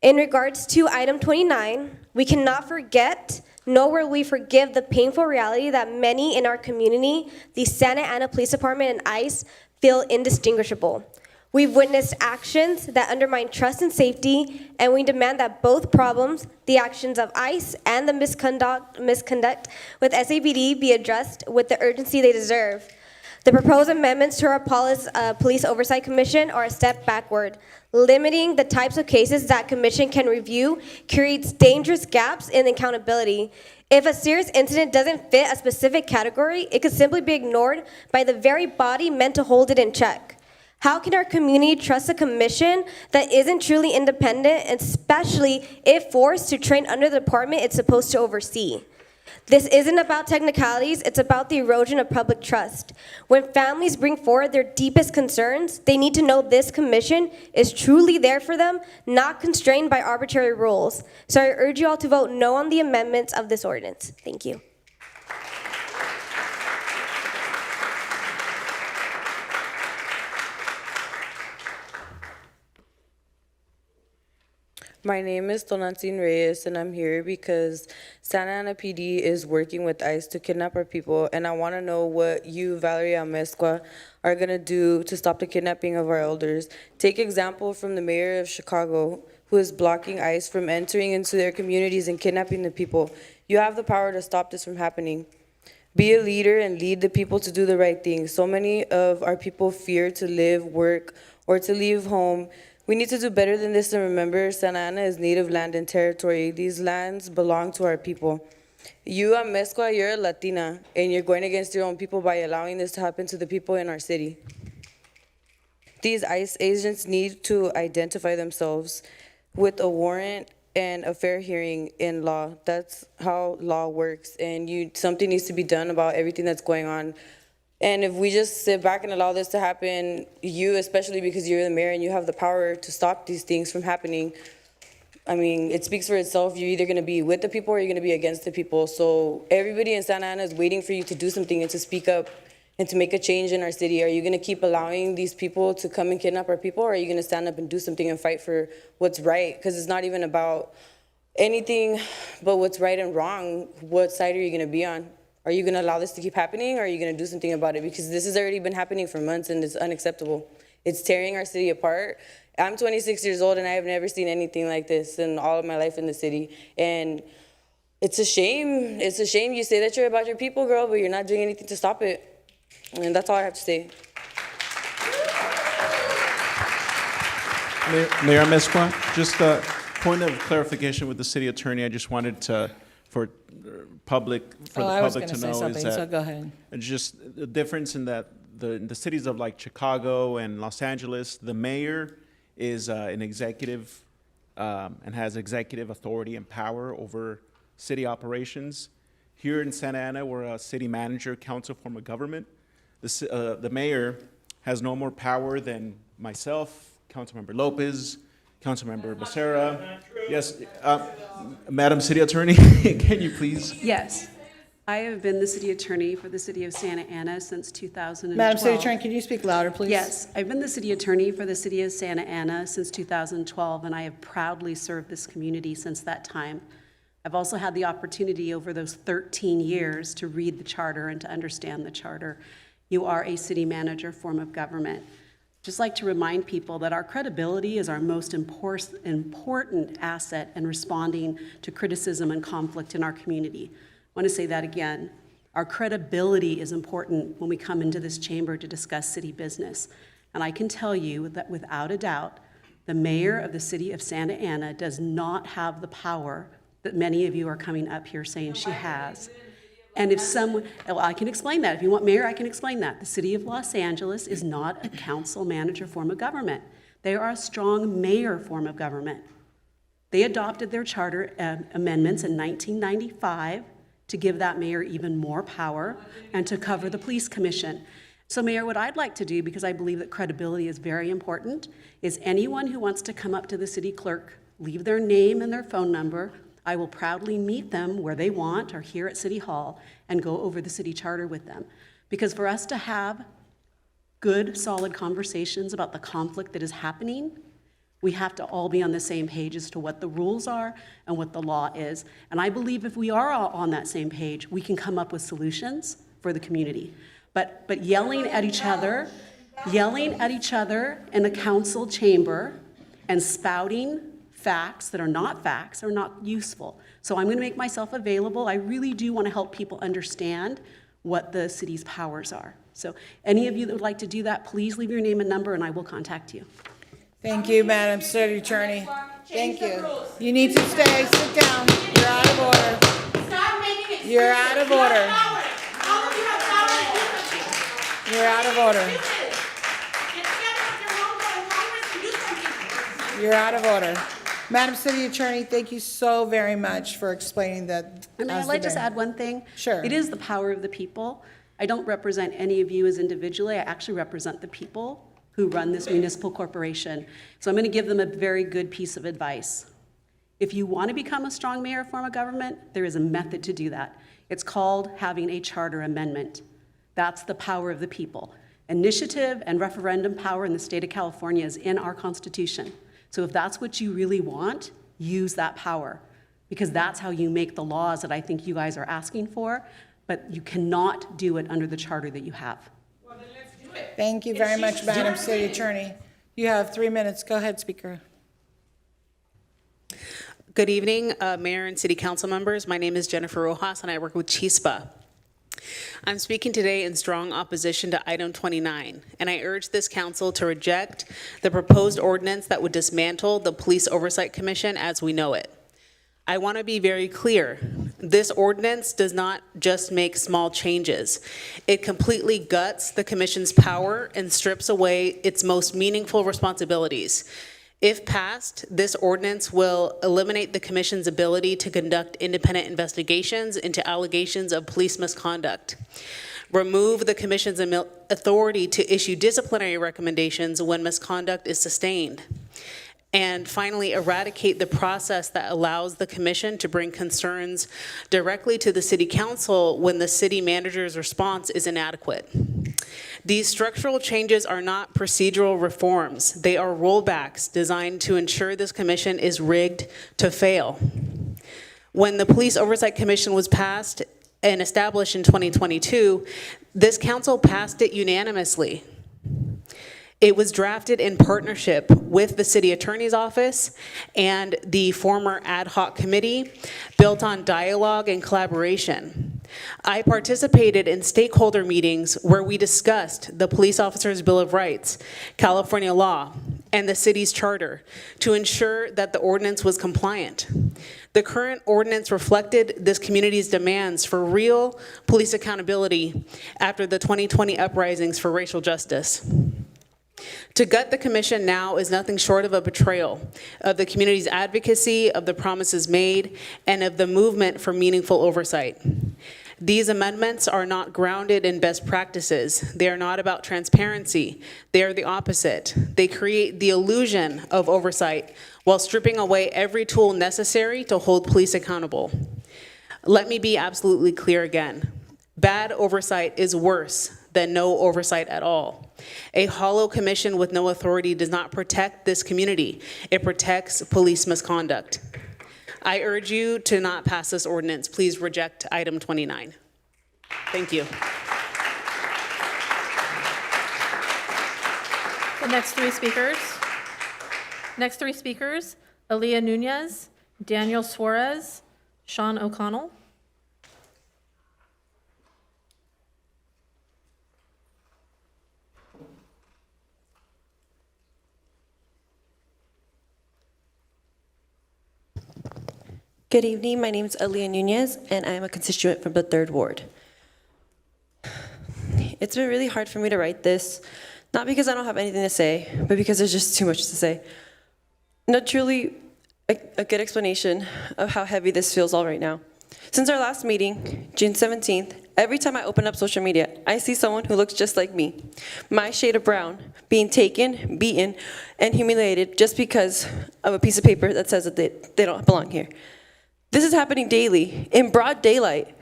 In regards to item 29, we cannot forget, nor will we forgive the painful reality that many in our community, the Santa Ana Police Department and ICE, feel indistinguishable. We've witnessed actions that undermine trust and safety, and we demand that both problems, the actions of ICE and the misconduct with SAPD, be addressed with the urgency they deserve. The proposed amendments to our Police Oversight Commission are a step backward. Limiting the types of cases that commission can review creates dangerous gaps in accountability. If a serious incident doesn't fit a specific category, it could simply be ignored by the very body meant to hold it in check. How can our community trust a commission that isn't truly independent, especially if forced to train under the department it's supposed to oversee? This isn't about technicalities, it's about the erosion of public trust. When families bring forward their deepest concerns, they need to know this commission is truly there for them, not constrained by arbitrary rules. So I urge you all to vote no on the amendments of this ordinance. Thank you. My name is Tonantzin Reyes, and I'm here because Santa Ana PD is working with ICE to kidnap our people, and I want to know what you, Valeria Amezcua, are going to do to stop the kidnapping of our elders. Take example from the mayor of Chicago, who is blocking ICE from entering into their communities and kidnapping the people. You have the power to stop this from happening. Be a leader and lead the people to do the right thing. So many of our people fear to live, work, or to leave home. We need to do better than this and remember Santa Ana is native land and territory. These lands belong to our people. You, Amezcua, you're a Latina, and you're going against your own people by allowing this to happen to the people in our city. These ICE agents need to identify themselves with a warrant and a fair hearing in law. That's how law works, and something needs to be done about everything that's going on. And if we just sit back and allow this to happen, you, especially because you're the mayor and you have the power to stop these things from happening, I mean, it speaks for itself. You're either going to be with the people or you're going to be against the people. So everybody in Santa Ana is waiting for you to do something and to speak up and to make a change in our city. Are you going to keep allowing these people to come and kidnap our people, or are you going to stand up and do something and fight for what's right? Because it's not even about anything but what's right and wrong. What side are you going to be on? Are you going to allow this to keep happening, or are you going to do something about it? Because this has already been happening for months, and it's unacceptable. It's tearing our city apart. I'm 26 years old, and I have never seen anything like this in all of my life in the city. And it's a shame. It's a shame you say that you're about your people, girl, but you're not doing anything to stop it. And that's all I have to say. Mayor Amezcua, just a point of clarification with the city attorney. I just wanted to, for the public to know is that so go ahead. just the difference in that the cities of like Chicago and Los Angeles, the mayor is an executive and has executive authority and power over city operations. Here in Santa Ana, we're a city manager council form of government. The mayor has no more power than myself, Councilmember Lopez, Councilmember Becerra. Yes, Madam City Attorney, can you please? Yes. I have been the city attorney for the city of Santa Ana since 2012. Madam City Attorney, can you speak louder, please? Yes, I've been the city attorney for the city of Santa Ana since 2012, and I have proudly served this community since that time. I've also had the opportunity over those 13 years to read the charter and to understand the charter. You are a city manager form of government. Just like to remind people that our credibility is our most important asset in responding to criticism and conflict in our community. I want to say that again. Our credibility is important when we come into this chamber to discuss city business. And I can tell you that without a doubt, the mayor of the city of Santa Ana does not have the power that many of you are coming up here saying she has. And if someone, well, I can explain that. If you want mayor, I can explain that. The city of Los Angeles is not a council manager form of government. They are a strong mayor form of government. They adopted their charter amendments in 1995 to give that mayor even more power and to cover the police commission. So Mayor, what I'd like to do, because I believe that credibility is very important, is anyone who wants to come up to the city clerk, leave their name and their phone number. I will proudly meet them where they want or here at City Hall and go over the city charter with them. Because for us to have good, solid conversations about the conflict that is happening, we have to all be on the same page as to what the rules are and what the law is. And I believe if we are all on that same page, we can come up with solutions for the community. But yelling at each other in the council chamber and spouting facts that are not useful. So I'm going to make myself available. I really do want to help people understand what the city's powers are. So any of you that would like to do that, please leave your name and number and I will contact you. Thank you, Madam City Attorney. Thank you. You need to stay. Sit down. You're out of order. Stop making You're out of order. You're out of order. You're out of order. Madam City Attorney, thank you so very much for explaining that. And I'd like to just add one thing. Sure. It is the power of the people. I don't represent any of you as individually. I actually represent the people who run this municipal corporation. So I'm going to give them a very good piece of advice. If you want to become a strong mayor form of government, there is a method to do that. It's called having a charter amendment. That's the power of the people. Initiative and referendum power in the state of California is in our Constitution. So if that's what you really want, use that power, because that's how you make the laws that I think you guys are asking for, but you cannot do it under the charter that you have. Well, then let's do it. Thank you very much, Madam City Attorney. You have 3 minutes. Go ahead, Speaker. Good evening, Mayor and City Council members. My name is Jennifer Rojas, and I work with CHISPA. I'm speaking today in strong opposition to item 29, and I urge this council to reject the proposed ordinance that would dismantle the Police Oversight Commission as we know it. I want to be very clear. This ordinance does not just make small changes. It completely guts the commission's power and strips away its most meaningful responsibilities. If passed, this ordinance will eliminate the commission's ability to conduct independent investigations into allegations of police misconduct, remove the commission's authority to issue disciplinary recommendations when misconduct is sustained, and finally, eradicate the process that allows the commission to bring concerns directly to the city council when the city manager's response is inadequate. These structural changes are not procedural reforms. They are rollbacks designed to ensure this commission is rigged to fail. When the Police Oversight Commission was passed and established in 2022, this council passed it unanimously. It was drafted in partnership with the City Attorney's Office and the former ad hoc committee, built on dialogue and collaboration. I participated in stakeholder meetings where we discussed the Police Officers' Bill of Rights, California law, and the city's charter to ensure that the ordinance was compliant. The current ordinance reflected this community's demands for real police accountability after the 2020 uprisings for racial justice. To gut the commission now is nothing short of a betrayal of the community's advocacy, of the promises made, and of the movement for meaningful oversight. These amendments are not grounded in best practices. They are not about transparency. They are the opposite. They create the illusion of oversight while stripping away every tool necessary to hold police accountable. Let me be absolutely clear again. Bad oversight is worse than no oversight at all. A hollow commission with no authority does not protect this community. It protects police misconduct. I urge you to not pass this ordinance. Please reject item 29. Thank you. The next three speakers, Aaliyah Nunez, Daniel Suarez, Sean O'Connell. Good evening, my name is Aaliyah Nunez, and I am a constituent from the 3rd Ward. It's been really hard for me to write this, not because I don't have anything to say, but because there's just too much to say. Not truly a good explanation of how heavy this feels all right now. Since our last meeting, June 17th, every time I open up social media, I see someone who looks just like me, my shade of brown, being taken, beaten, and humiliated just because of a piece of paper that says that they don't belong here. This is happening daily, in broad daylight,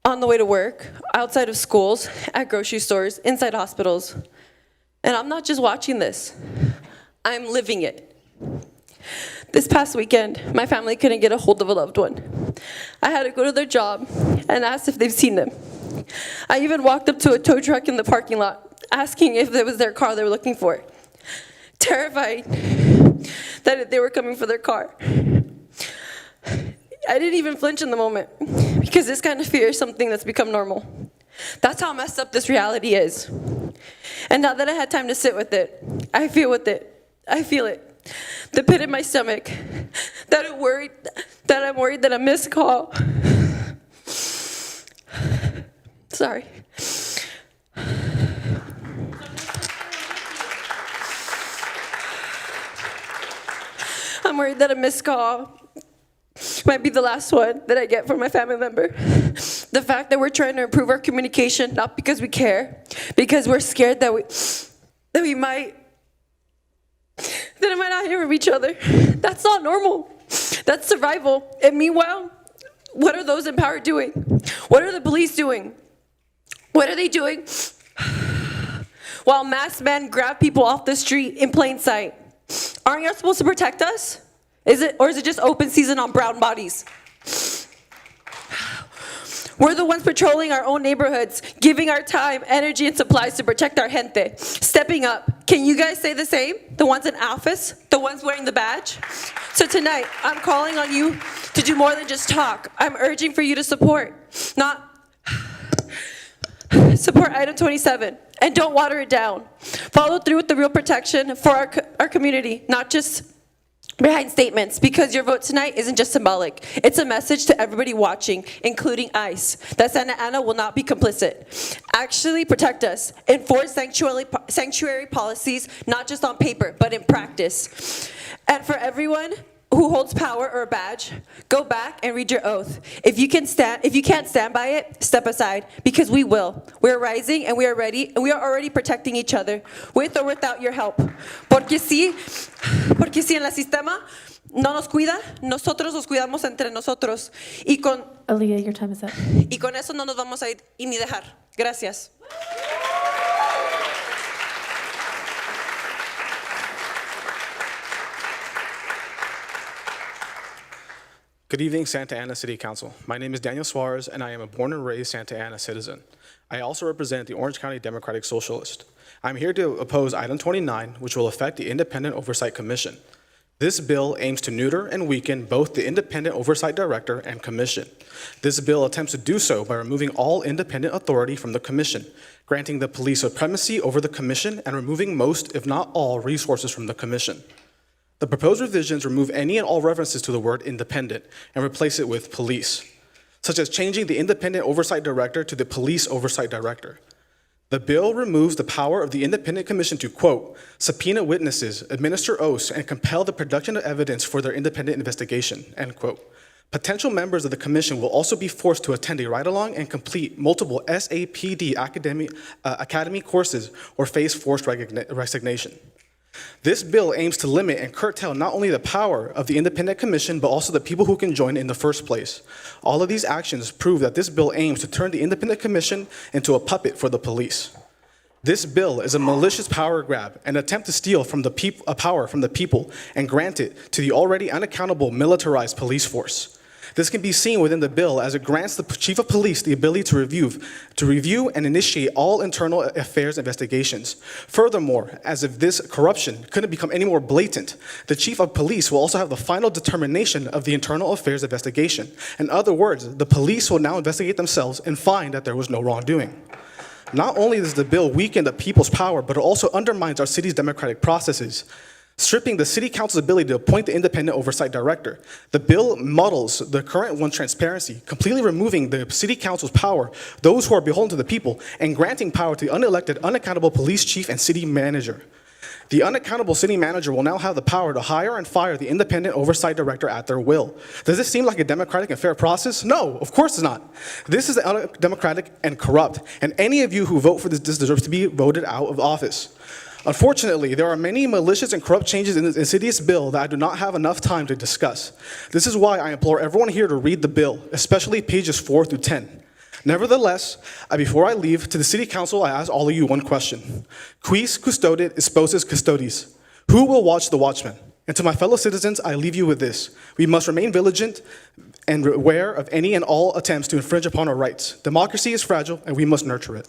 on the way to work, outside of schools, at grocery stores, inside hospitals. And I'm not just watching this, I'm living it. This past weekend, my family couldn't get a hold of a loved one. I had to go to their job and ask if they've seen them. I even walked up to a tow truck in the parking lot, asking if it was their car they were looking for, terrified that they were coming for their car. I didn't even flinch in the moment, because this kind of fear is something that's become normal. That's how messed up this reality is. And now that I had time to sit with it, I feel it. The pit in my stomach, that I'm worried that a missed call Sorry. I'm worried that a missed call might be the last one that I get from my family member. The fact that we're trying to improve our communication, not because we care, because we're scared that we might not hear from each other. That's not normal. That's survival. And meanwhile, what are those in power doing? What are the police doing? What are they doing while masked men grab people off the street in plain sight? Aren't you supposed to protect us? Is it just open season on brown bodies? We're the ones patrolling our own neighborhoods, giving our time, energy, and supplies to protect our gente. Stepping up. Can you guys say the same? The ones in office? The ones wearing the badge? So tonight, I'm calling on you to do more than just talk. I'm urging for you to support item 27, and don't water it down. Follow through with the real protection for our community, not just behind statements, because your vote tonight isn't just symbolic. It's a message to everybody watching, including ICE, that Santa Ana will not be complicit. Actually protect us. Enforce sanctuary policies, not just on paper, but in practice. And for everyone who holds power or a badge, go back and read your oath. If you can't stand by it, step aside, because we will. We're rising and we are ready, and we are already protecting each other, with or without your help. Porque si en el sistema no nos cuida, nosotros nos cuidamos entre nosotros. Aaliyah, your time is up. Y con eso no nos vamos a ir y ni dejar. Gracias. Good evening, Santa Ana City Council. My name is Daniel Suarez, and I am a born and raised Santa Ana citizen. I also represent the Orange County Democratic Socialist. I'm here to oppose item 29, which will affect the Independent Oversight Commission. This bill aims to neuter and weaken both the Independent Oversight Director and Commission. This bill attempts to do so by removing all independent authority from the Commission, granting the police supremacy over the Commission, and removing most, if not all, resources from the Commission. The proposed revisions remove any and all references to the word independent and replace it with police, such as changing the Independent Oversight Director to the Police Oversight Director. The bill removes the power of the Independent Commission to, quote, subpoena witnesses, administer oaths, and compel the production of evidence for their independent investigation, end quote. Potential members of the commission will also be forced to attend a ride-along and complete multiple SAPD academy courses or face forced resignation. This bill aims to limit and curtail not only the power of the Independent Commission, but also the people who can join in the first place. All of these actions prove that this bill aims to turn the Independent Commission into a puppet for the police. This bill is a malicious power grab, an attempt to steal from power from the people and grant it to the already unaccountable militarized police force. This can be seen within the bill as it grants the chief of police the ability to review and initiate all internal affairs investigations. Furthermore, as if this corruption couldn't become any more blatant, the chief of police will also have the final determination of the internal affairs investigation. In other words, the police will now investigate themselves and find that there was no wrongdoing. Not only does the bill weaken the people's power, but it also undermines our city's democratic processes, stripping the city council's ability to appoint the independent oversight director. The bill muddles the current one's transparency, completely removing the city council's power, those who are beholden to the people, and granting power to the unelected, unaccountable police chief and city manager. The unaccountable city manager will now have the power to hire and fire the independent oversight director at their will. Does this seem like a democratic and fair process? No, of course it's not. This is undemocratic and corrupt, and any of you who vote for this deserves to be voted out of office. Unfortunately, there are many malicious and corrupt changes in the insidious bill that I do not have enough time to discuss. This is why I implore everyone here to read the bill, especially pages 4 through 10. Nevertheless, before I leave, to the City Council, I ask all of you one question. Quis custodit sposes custodes? Who will watch the watchmen? And to my fellow citizens, I leave you with this. We must remain vigilant and aware of any and all attempts to infringe upon our rights. Democracy is fragile, and we must nurture it.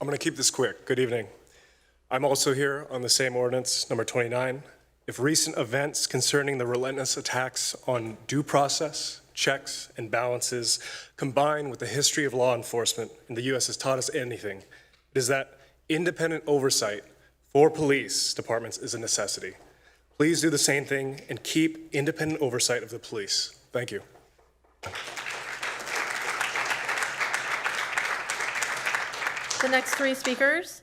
I'm going to keep this quick. Good evening. I'm also here on the same ordinance, number 29. If recent events concerning the relentless attacks on due process, checks, and balances, combined with the history of law enforcement in the U.S. has taught us anything, it is that independent oversight for police departments is a necessity. Please do the same thing and keep independent oversight of the police. Thank you. The next three speakers,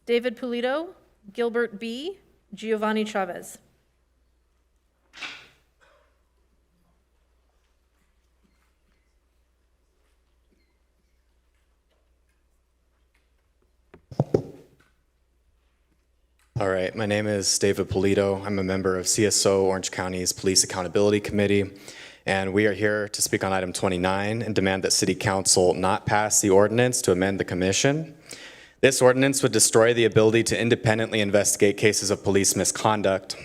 David Pulido, Gilbert B., Giovanni Chavez. All right, my name is David Pulido. I'm a member of CSO Orange County's Police Accountability Committee, and we are here to speak on item 29 and demand that City Council not pass the ordinance to amend the commission. This ordinance would destroy the ability to independently investigate cases of police misconduct.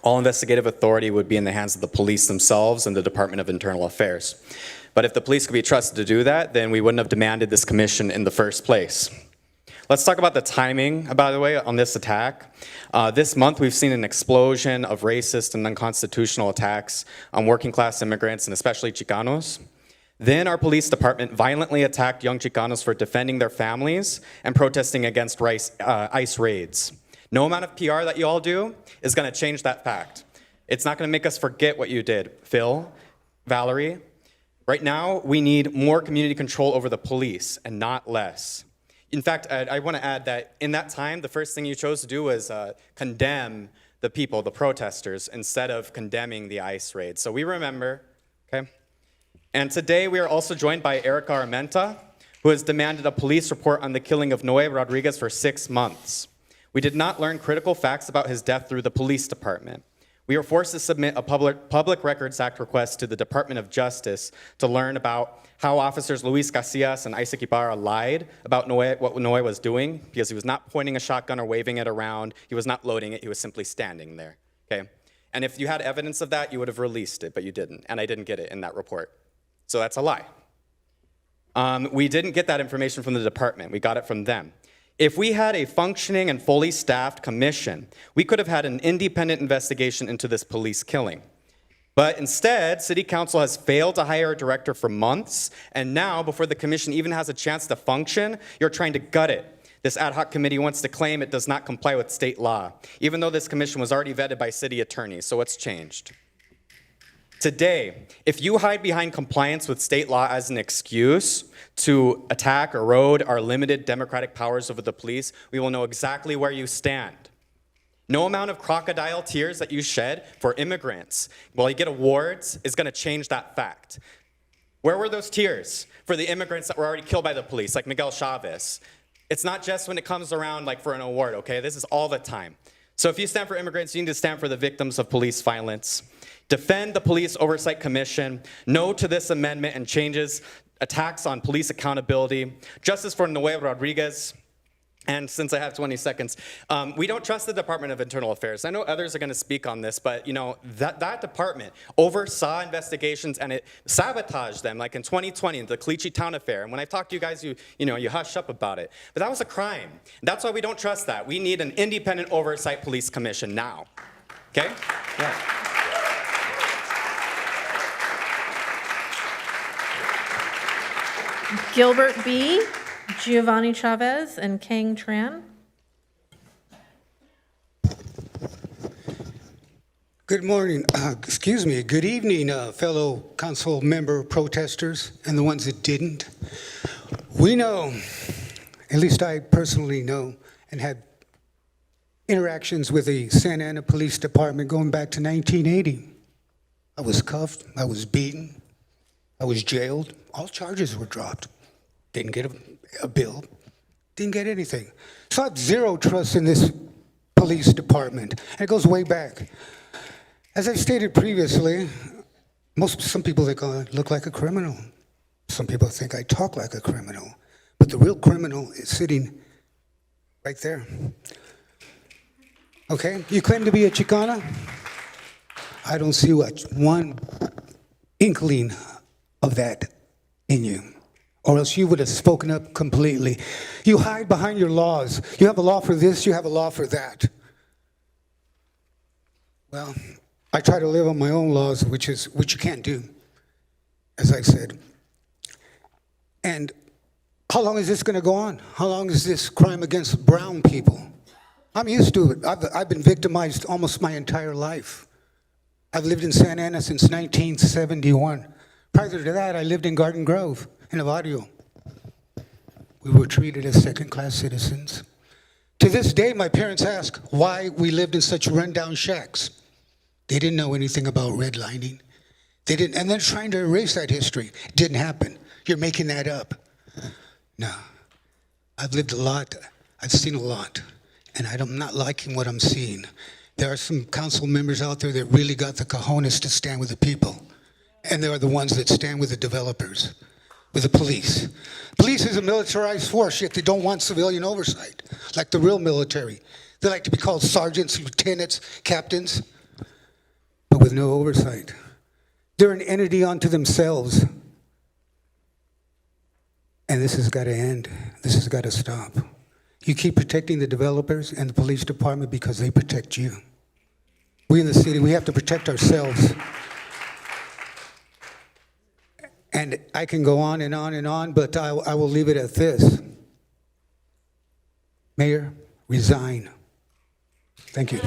All investigative authority would be in the hands of the police themselves and the Department of Internal Affairs. But if the police could be trusted to do that, then we wouldn't have demanded this commission in the first place. Let's talk about the timing, by the way, on this attack. This month, we've seen an explosion of racist and unconstitutional attacks on working class immigrants and especially Chicanos. Then our police department violently attacked young Chicanos for defending their families and protesting against ICE raids. No amount of PR that you all do is going to change that fact. It's not going to make us forget what you did. Phil, Valerie, right now, we need more community control over the police and not less. In fact, I want to add that in that time, the first thing you chose to do was condemn the people, the protesters, instead of condemning the ICE raid. So we remember, okay? And today we are also joined by Erica Armenta, who has demanded a police report on the killing of Noe Rodriguez for 6 months. We did not learn critical facts about his death through the police department. We were forced to submit a Public Records Act request to the Department of Justice to learn about how officers Luis Casillas and Isaac Ibarra lied about what Noe was doing, because he was not pointing a shotgun or waving it around. He was not loading it. He was simply standing there, okay? And if you had evidence of that, you would have released it, but you didn't, and I didn't get it in that report. So that's a lie. We didn't get that information from the department. We got it from them. If we had a functioning and fully staffed commission, we could have had an independent investigation into this police killing. But instead, City Council has failed to hire a director for months, and now, before the commission even has a chance to function, you're trying to gut it. This ad hoc committee wants to claim it does not comply with state law, even though this commission was already vetted by city attorneys, so what's changed? Today, if you hide behind compliance with state law as an excuse to attack, erode our limited democratic powers over the police, we will know exactly where you stand. No amount of crocodile tears that you shed for immigrants while you get awards is going to change that fact. Where were those tears for the immigrants that were already killed by the police, like Miguel Chavez? It's not just when it comes around like for an award, okay? This is all the time. So if you stand for immigrants, you need to stand for the victims of police violence. Defend the Police Oversight Commission. No to this amendment and changes attacks on police accountability. Justice for Noe Rodriguez. And since I have 20 seconds, we don't trust the Department of Internal Affairs. I know others are going to speak on this, but you know that department oversaw investigations and it sabotaged them. Like in 2020, the Clichy Town affair. And when I talk to you guys, you hush up about it. But that was a crime. That's why we don't trust that. We need an independent oversight police commission now. Okay? Yeah. Gilbert B., Giovanni Chavez, and Kang Tran. Good morning, good evening, fellow council member protesters and the ones that didn't. We know, at least I personally know, and had interactions with the Santa Ana Police Department going back to 1980. I was cuffed, I was beaten, I was jailed, all charges were dropped. Didn't get a bill, didn't get anything. So I have zero trust in this police department, and it goes way back. As I stated previously, some people think I look like a criminal. Some people think I talk like a criminal. But the real criminal is sitting right there. Okay, you claim to be a Chicana? I don't see one inkling of that in you, or else you would have spoken up completely. You hide behind your laws. You have a law for this, you have a law for that. Well, I try to live on my own laws, which you can't do, as I said. And how long is this going to go on? How long is this crime against brown people I'm used to it. I've been victimized almost my entire life. I've lived in Santa Ana since 1971. Prior to that, I lived in Garden Grove in Barrio. We were treated as second-class citizens. To this day, my parents ask why we lived in such rundown shacks. They didn't know anything about redlining. They didn't, and they're trying to erase that history. It didn't happen. You're making that up. No, I've lived a lot. I've seen a lot, and I'm not liking what I'm seeing. There are some council members out there that really got the cojones to stand with the people, and they are the ones that stand with the developers, with the police. Police is a militarized force, yet they don't want civilian oversight, like the real military. They like to be called sergeants, lieutenants, captains, but with no oversight. They're an entity unto themselves. And this has got to end. This has got to stop. You keep protecting the developers and the police department because they protect you. We in the city, we have to protect ourselves. And I can go on and on and on, but I will leave it at this. Mayor, resign. Thank you.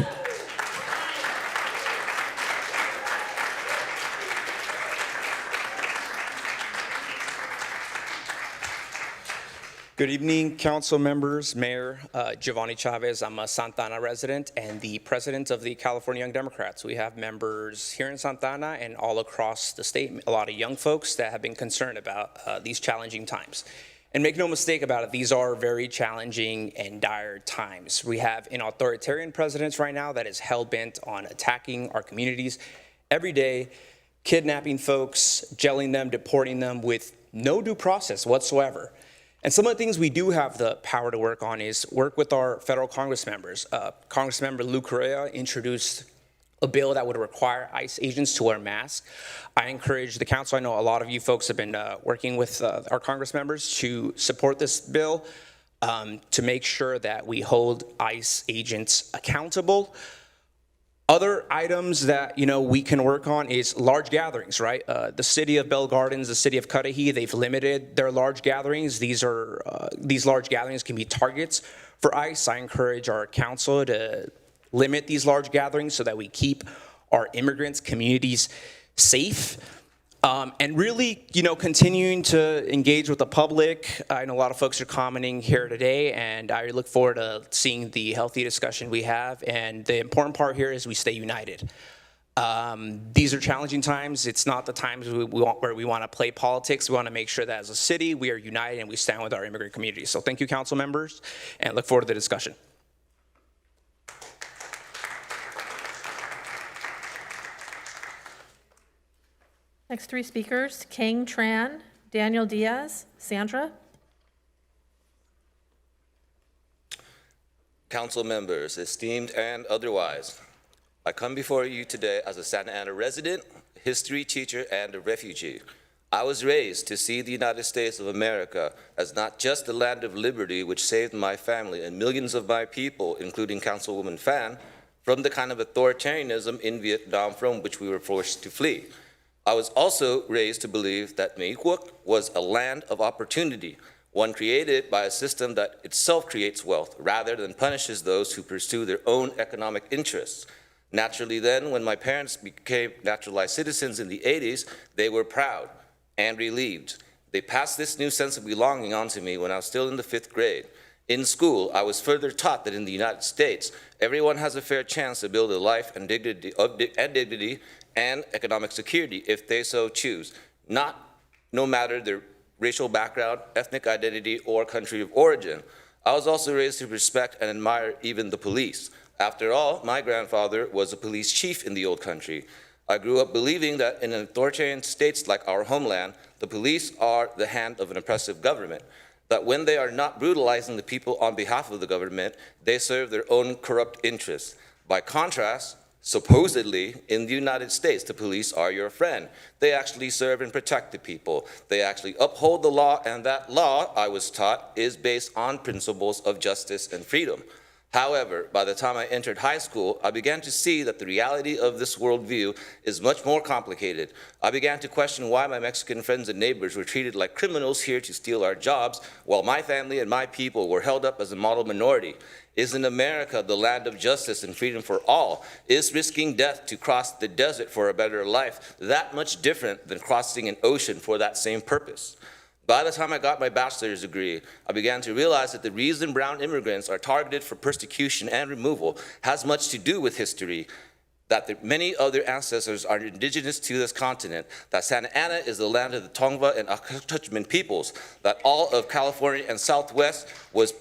Good evening, council members, Mayor Giovanni Chavez. I'm a Santa Ana resident and the president of the California Young Democrats. We have members here in Santa Ana and all across the state, a lot of young folks that have been concerned about these challenging times. And make no mistake about it, these are very challenging and dire times. We have an authoritarian president right now that is hell-bent on attacking our communities every day, kidnapping folks, jailing them, deporting them with no due process whatsoever. And some of the things we do have the power to work on is work with our federal Congress members. Congressmember Lou Correa introduced a bill that would require ICE agents to wear masks. I encourage the council, I know a lot of you folks have been working with our Congress members to support this bill to make sure that we hold ICE agents accountable. Other items that we can work on is large gatherings, right? The city of Bell Gardens, the city of Cudahy, they've limited their large gatherings. These large gatherings can be targets for ICE. I encourage our council to limit these large gatherings so that we keep our immigrants, communities safe. And really, continuing to engage with the public. I know a lot of folks are commenting here today, and I look forward to seeing the healthy discussion we have. And the important part here is we stay united. These are challenging times. It's not the times where we want to play politics. We want to make sure that as a city, we are united and we stand with our immigrant community. So thank you, council members, and look forward to the discussion. Next three speakers, King Tran, Daniel Diaz, Sandra. Council members, esteemed and otherwise, I come before you today as a Santa Ana resident, history teacher, and a refugee. I was raised to see the United States of America as not just the land of liberty which saved my family and millions of my people, including Councilwoman Phan, from the kind of authoritarianism in Vietnam from which we were forced to flee. I was also raised to believe that Mexico was a land of opportunity, one created by a system that itself creates wealth rather than punishes those who pursue their own economic interests. Naturally then, when my parents became naturalized citizens in the 80s, they were proud and relieved. They passed this new sense of belonging onto me when I was still in the 5th grade. In school, I was further taught that in the United States, everyone has a fair chance to build a life and dignity and economic security if they so choose, no matter their racial background, ethnic identity, or country of origin. I was also raised to respect and admire even the police. After all, my grandfather was a police chief in the old country. I grew up believing that in authoritarian states like our homeland, the police are the hand of an oppressive government, that when they are not brutalizing the people on behalf of the government, they serve their own corrupt interests. By contrast, supposedly, in the United States, the police are your friend. They actually serve and protect the people. They actually uphold the law, and that law, I was taught, is based on principles of justice and freedom. However, by the time I entered high school, I began to see that the reality of this worldview is much more complicated. I began to question why my Mexican friends and neighbors were treated like criminals here to steal our jobs, while my family and my people were held up as a model minority. Isn't America the land of justice and freedom for all? Is risking death to cross the desert for a better life that much different than crossing an ocean for that same purpose? By the time I got my bachelor's degree, I began to realize that the reason brown immigrants are targeted for persecution and removal has much to do with history, that many other ancestors are indigenous to this continent, that Santa Ana is the land of the Tongva and Accochutchman peoples, that all of California and Southwest was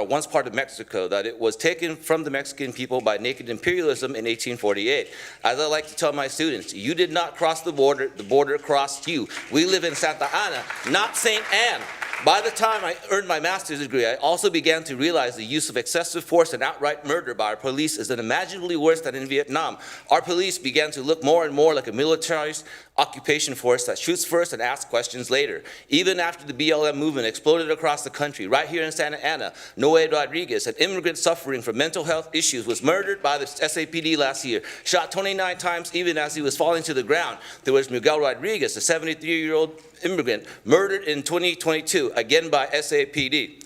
once part of Mexico, that it was taken from the Mexican people by naked imperialism in 1848. As I like to tell my students, you did not cross the border crossed you. We live in Santa Ana, not St. Anne. By the time I earned my master's degree, I also began to realize the use of excessive force and outright murder by our police is unimaginably worse than in Vietnam. Our police began to look more and more like a militarized occupation force that shoots first and asks questions later. Even after the BLM movement exploded across the country, right here in Santa Ana, Noe Rodriguez, an immigrant suffering from mental health issues, was murdered by the SAPD last year, shot 29 times even as he was falling to the ground. There was Miguel Rodriguez, a 73-year-old immigrant, murdered in 2022, again by SAPD.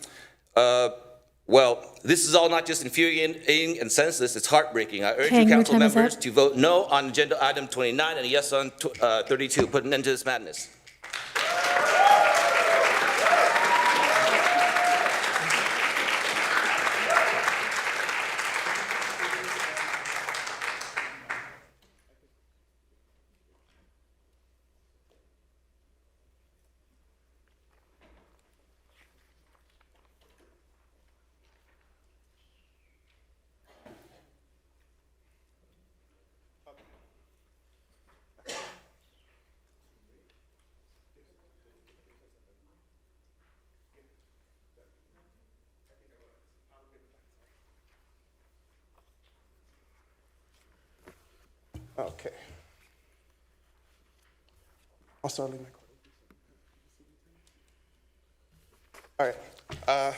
Well, this is all not just infuriating and senseless, it's heartbreaking. I urge you council members to vote no on agenda item 29 and yes on 32. Put an end to this madness. Okay. I'll start leaving my card. All right.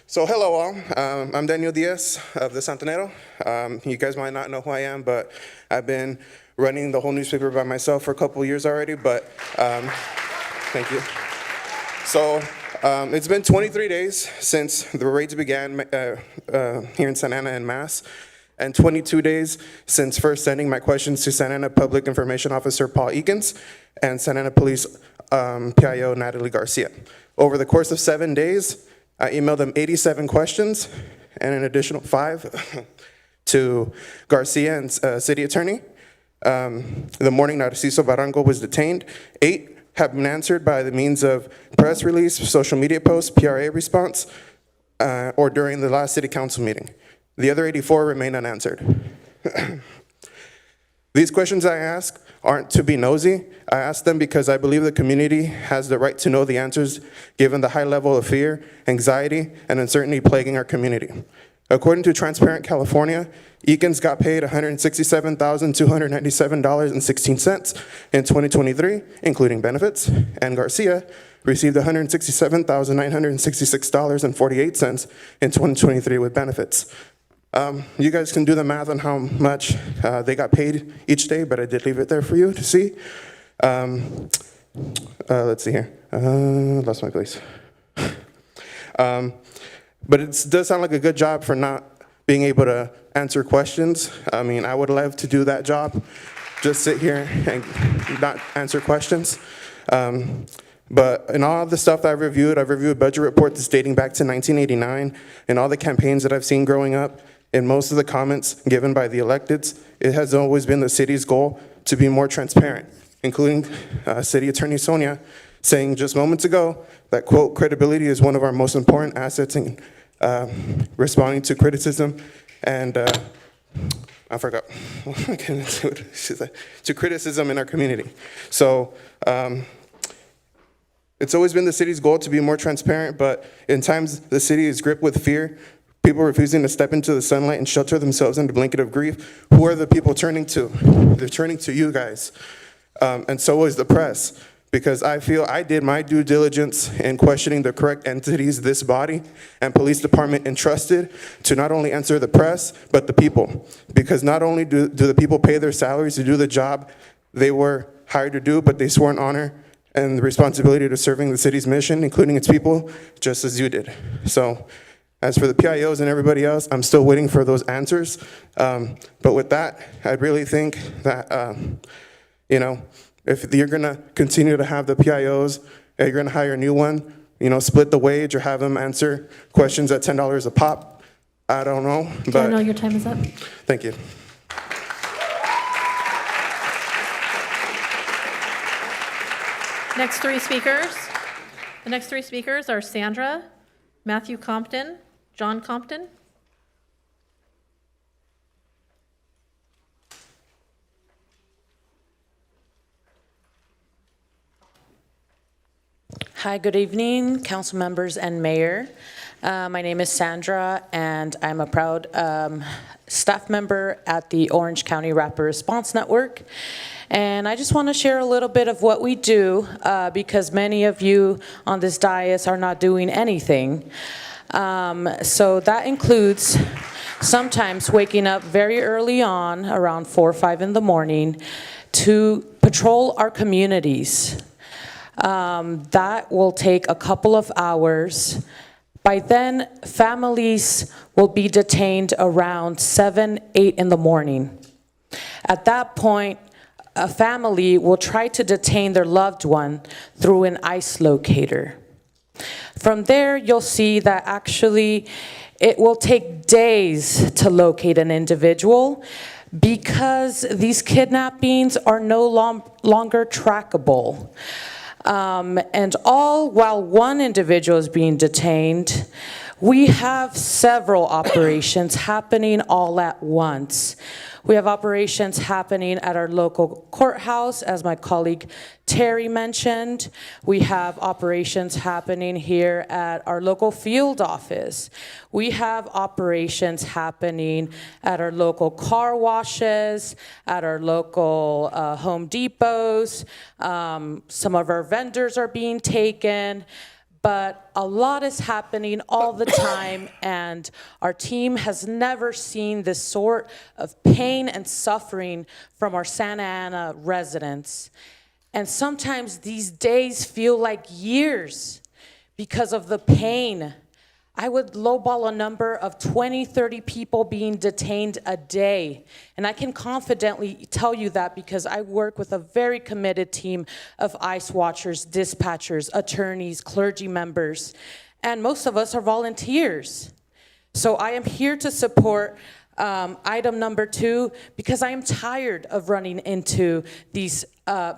So hello all. I'm Daniel Diaz of the Santanero. You guys might not know who I am, but I've been running the whole newspaper by myself for a couple of years already, but thank you. So it's been 23 days since the raids began here in Santa Ana en masse, and 22 days since first sending my questions to Santa Ana Public Information Officer Paul Eakins and Santa Ana Police PIO Natalie Garcia. Over the course of 7 days, I emailed them 87 questions and an additional 5 to Garcia and City Attorney. The morning Narciso Barranco was detained, 8 have been answered by the means of press release, social media posts, PRA response, or during the last City Council meeting. The other 84 remain unanswered. These questions I ask aren't to be nosy. I ask them because I believe the community has the right to know the answers given the high level of fear, anxiety, and uncertainty plaguing our community. According to Transparent California, Eakins got paid $167,297.16 in 2023, including benefits, and Garcia received $167,966.48 in 2023 with benefits. You guys can do the math on how much they got paid each day, but I did leave it there for you to see. Let's see here. Lost my place. But it does sound like a good job for not being able to answer questions. I mean, I would love to do that job, just sit here and not answer questions. But in all of the stuff that I've reviewed budget reports dating back to 1989, and all the campaigns that I've seen growing up, in most of the comments given by the electeds, it has always been the city's goal to be more transparent, including City Attorney Sonia saying just moments ago that, quote, credibility is one of our most important assets in responding to criticism and, I forgot, she said, to criticism in our community. So it's always been the city's goal to be more transparent, but in times the city is gripped with fear, people refusing to step into the sunlight and shelter themselves in the blanket of grief. Who are the people turning to? They're turning to you guys. And so is the press, because I feel I did my due diligence in questioning the correct entities this body and police department entrusted to not only answer the press, but the people. Because not only do the people pay their salaries to do the job they were hired to do, but they swore an honor and the responsibility to serving the city's mission, including its people, just as you did. So as for the PIOs and everybody else, I'm still waiting for those answers. But with that, I'd really think that, you know, if you're gonna continue to have the PIOs, you're gonna hire a new one, you know, split the wage or have them answer questions at $10 a pop. I don't know, but. Daniel, your time is up. Thank you. Next three speakers. The next three speakers are Sandra, Matthew Compton, John Compton. Hi, good evening, council members and mayor. My name is Sandra, and I'm a proud staff member at the Orange County Rapid Response Network. And I just want to share a little bit of what we do because many of you on this dais are not doing anything. So that includes sometimes waking up very early on, around 4 or 5 in the morning, to patrol our communities. That will take a couple of hours. By then, families will be detained around 7, 8 in the morning. At that point, a family will try to detain their loved one through an ICE locator. From there, you'll see that actually it will take days to locate an individual because these kidnappings are no longer trackable. And all while one individual is being detained, we have several operations happening all at once. We have operations happening at our local courthouse, as my colleague Terry mentioned. We have operations happening here at our local field office. We have operations happening at our local car washes, at our local Home Depots. Some of our vendors are being taken. But a lot is happening all the time, and our team has never seen this sort of pain and suffering from our Santa Ana residents. And sometimes these days feel like years because of the pain. I would lowball a number of 20, 30 people being detained a day. And I can confidently tell you that because I work with a very committed team of ICE watchers, dispatchers, attorneys, clergy members, and most of us are volunteers. So I am here to support item number 2 because I am tired of running into these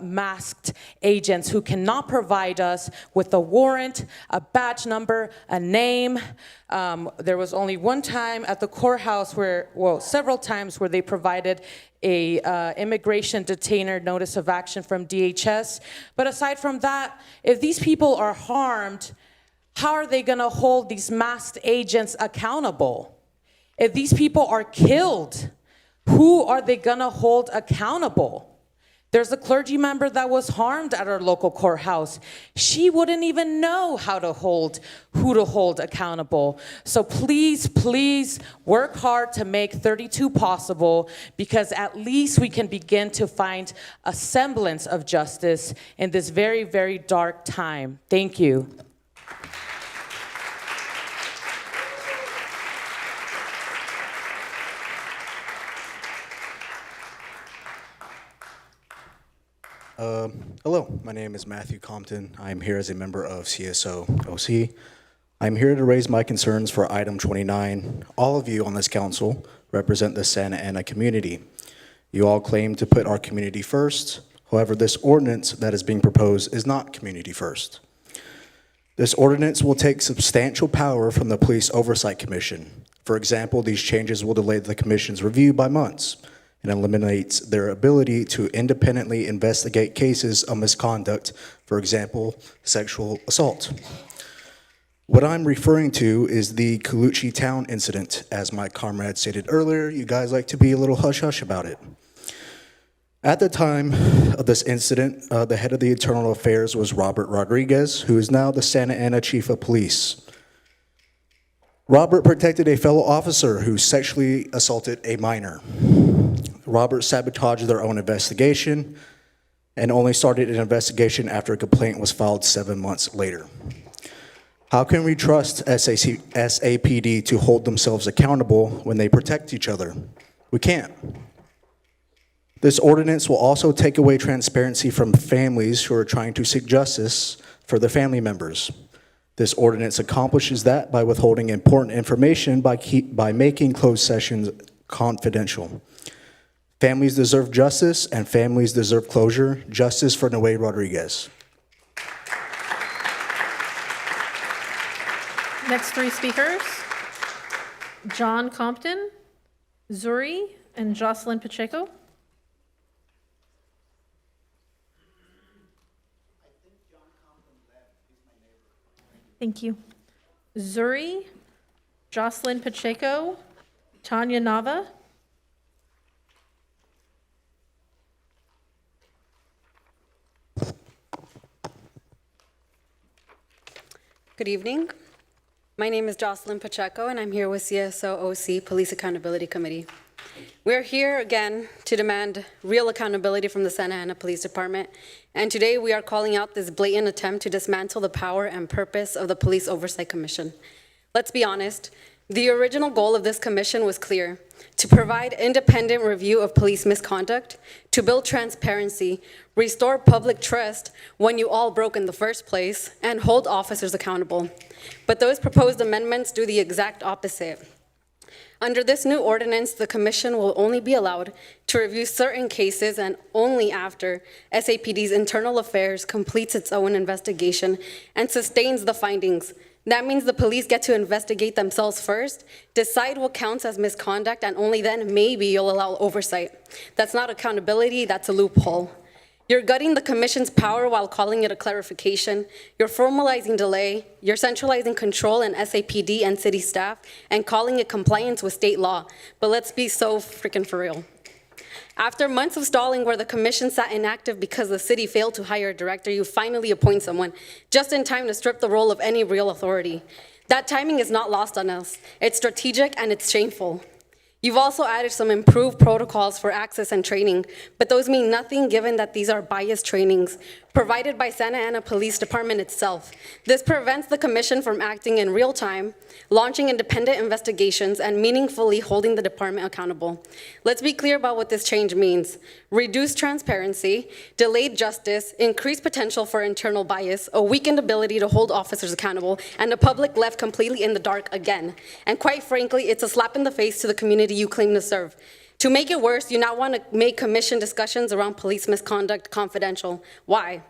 masked agents who cannot provide us with a warrant, a badge number, a name. There was only one time at the courthouse where, well, several times where they provided a immigration detainer notice of action from DHS. But aside from that, if these people are harmed, how are they gonna hold these masked agents accountable? If these people are killed, who are they gonna hold accountable? There's a clergy member that was harmed at our local courthouse. She wouldn't even know who to hold accountable. So please, please work hard to make 32 possible because at least we can begin to find a semblance of justice in this very, very dark time. Thank you. Hello, my name is Matthew Compton. I'm here as a member of CSO-OC. I'm here to raise my concerns for item 29. All of you on this council represent the Santa Ana community. You all claim to put our community first. However, this ordinance that is being proposed is not community first. This ordinance will take substantial power from the Police Oversight Commission. For example, these changes will delay the commission's review by months and eliminates their ability to independently investigate cases of misconduct, for example, sexual assault. What I'm referring to is the Colucci Town incident. As my comrade stated earlier, you guys like to be a little hush-hush about it. At the time of this incident, the head of the Internal Affairs was Robert Rodriguez, who is now the Santa Ana Chief of Police. Robert protected a fellow officer who sexually assaulted a minor. Robert sabotaged their own investigation and only started an investigation after a complaint was filed 7 months later. How can we trust SAPD to hold themselves accountable when they protect each other? We can't. This ordinance will also take away transparency from families who are trying to seek justice for their family members. This ordinance accomplishes that by withholding important information by making closed sessions confidential. Families deserve justice, and families deserve closure. Justice for Noe Rodriguez. Next three speakers, John Compton, Zuri, and Jocelyn Pacheco. Thank you. Zuri, Jocelyn Pacheco, Tanya Nava. Good evening. My name is Jocelyn Pacheco, and I'm here with CSO-OC Police Accountability Committee. We're here again to demand real accountability from the Santa Ana Police Department, and today we are calling out this blatant attempt to dismantle the power and purpose of the Police Oversight Commission. Let's be honest, the original goal of this commission was clear: to provide independent review of police misconduct, to build transparency, restore public trust when you all broke in the first place, and hold officers accountable. But those proposed amendments do the exact opposite. Under this new ordinance, the commission will only be allowed to review certain cases and only after SAPD's Internal Affairs completes its own investigation and sustains the findings. That means the police get to investigate themselves first, decide what counts as misconduct, and only then maybe you'll allow oversight. That's not accountability, that's a loophole. You're gutting the commission's power while calling it a clarification. You're formalizing delay. You're centralizing control in SAPD and city staff and calling it compliance with state law. But let's be so freaking for real. After months of stalling where the commission sat inactive because the city failed to hire a director, you finally appoint someone just in time to strip the role of any real authority. That timing is not lost on us. It's strategic and it's shameful. You've also added some improved protocols for access and training, but those mean nothing given that these are biased trainings provided by Santa Ana Police Department itself. This prevents the commission from acting in real time, launching independent investigations, and meaningfully holding the department accountable. Let's be clear about what this change means. Reduced transparency, delayed justice, increased potential for internal bias, a weakened ability to hold officers accountable, and the public left completely in the dark again. And quite frankly, it's a slap in the face to the community you claim to serve. To make it worse, you now want to make commission discussions around police misconduct confidential. Why?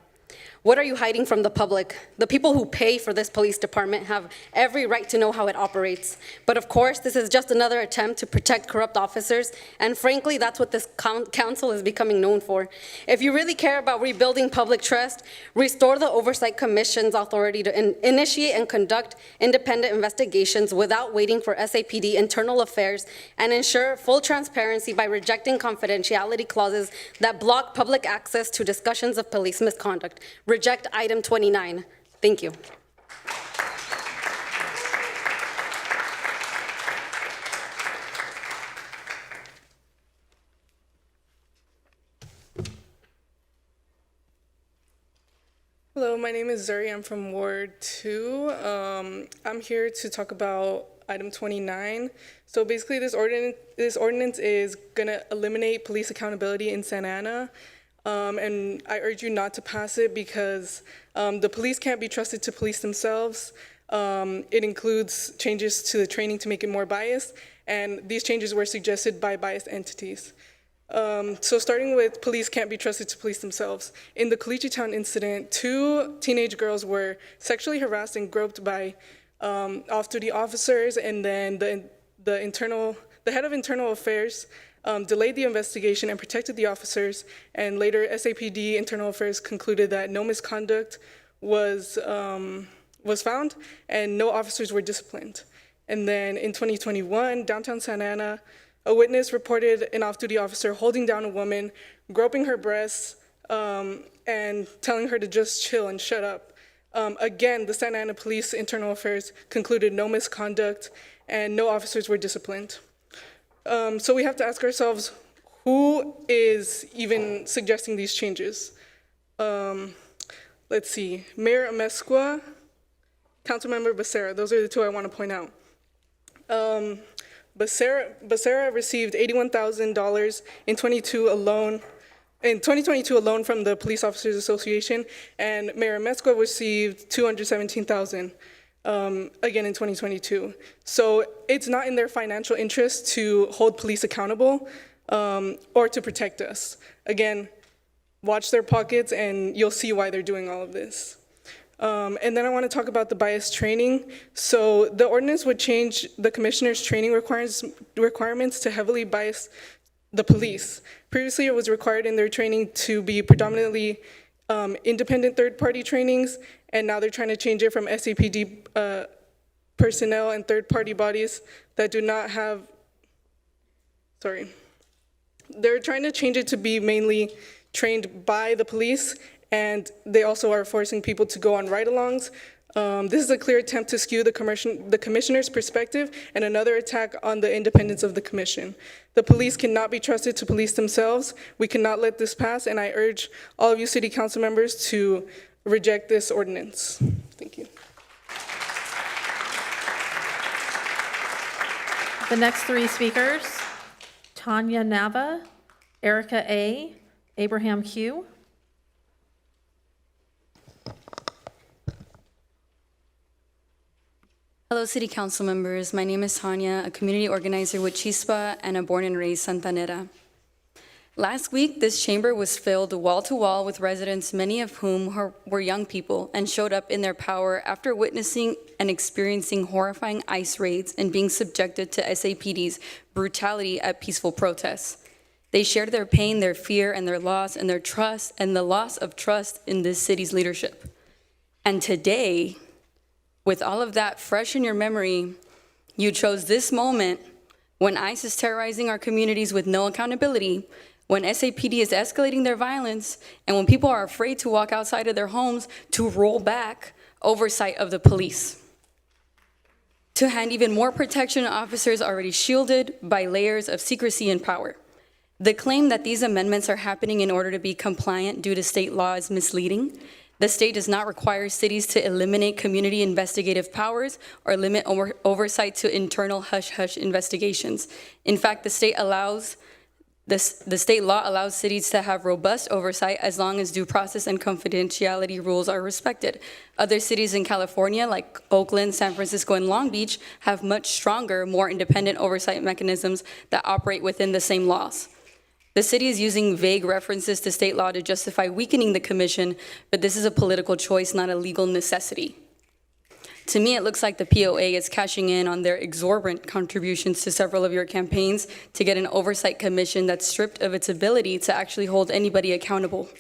What are you hiding from the public? The people who pay for this police department have every right to know how it operates. But of course, this is just another attempt to protect corrupt officers, and frankly, that's what this council is becoming known for. If you really care about rebuilding public trust, restore the Oversight Commission's authority to initiate and conduct independent investigations without waiting for SAPD Internal Affairs, and ensure full transparency by rejecting confidentiality clauses that block public access to discussions of police misconduct. Reject item 29. Thank you. Hello, my name is Zuri. I'm from Ward 2. I'm here to talk about item 29. So basically, this ordinance is going to eliminate police accountability in Santa Ana. And I urge you not to pass it because the police can't be trusted to police themselves. It includes changes to the training to make it more biased, and these changes were suggested by biased entities. So starting with police can't be trusted to police themselves. In the Collegiatown incident, 2 teenage girls were sexually harassed and groped by off-duty officers, and then the head of Internal Affairs delayed the investigation and protected the officers, and later SAPD Internal Affairs concluded that no misconduct was found and no officers were disciplined. And then in 2021, downtown Santa Ana, a witness reported an off-duty officer holding down a woman, groping her breasts, and telling her to just chill and shut up. Again, the Santa Ana Police Internal Affairs concluded no misconduct and no officers were disciplined. So we have to ask ourselves, who is even suggesting these changes? Let's see, Mayor Amezcua, Councilmember Becerra, those are the two I want to point out. Becerra received $81,000 in 2022 alone from the Police Officers Association, and Mayor Amezcua received $217,000 again in 2022. So it's not in their financial interest to hold police accountable or to protect us. Again, watch their pockets and you'll see why they're doing all of this. And then I want to talk about the bias training. So the ordinance would change the commissioner's training requirements to heavily bias the police. Previously, it was required in their training to be predominantly independent third-party trainings, and now they're trying to change it from SAPD personnel and third-party bodies that do not have, they're trying to change it to be mainly trained by the police, and they also are forcing people to go on ride-alongs. This is a clear attempt to skew the commissioner's perspective and another attack on the independence of the commission. The police cannot be trusted to police themselves. We cannot let this pass, and I urge all of you city council members to reject this ordinance. Thank you. The next three speakers, Tanya Nava, Erica A., Abraham Q. Hello, City Council members. My name is Tanya, a community organizer with Chispa and a born and raised Santanera. Last week, this chamber was filled wall to wall with residents, many of whom were young people and showed up in their power after witnessing and experiencing horrifying ICE raids and being subjected to SAPD's brutality at peaceful protests. They shared their pain, their fear, and their loss, and their trust, and the loss of trust in this city's leadership. And today, with all of that fresh in your memory, you chose this moment when ICE is terrorizing our communities with no accountability, when SAPD is escalating their violence, and when people are afraid to walk outside of their homes to roll back oversight of the police. To hand even more protection to officers already shielded by layers of secrecy and power. The claim that these amendments are happening in order to be compliant due to state law is misleading. The state does not require cities to eliminate community investigative powers or limit oversight to internal hush-hush investigations. In fact, the state law allows cities to have robust oversight as long as due process and confidentiality rules are respected. Other cities in California, like Oakland, San Francisco, and Long Beach, have much stronger, more independent oversight mechanisms that operate within the same laws. The city is using vague references to state law to justify weakening the commission, but this is a political choice, not a legal necessity. To me, it looks like the POA is cashing in on their exorbitant contributions to several of your campaigns to get an oversight commission that's stripped of its ability to actually hold anybody accountable.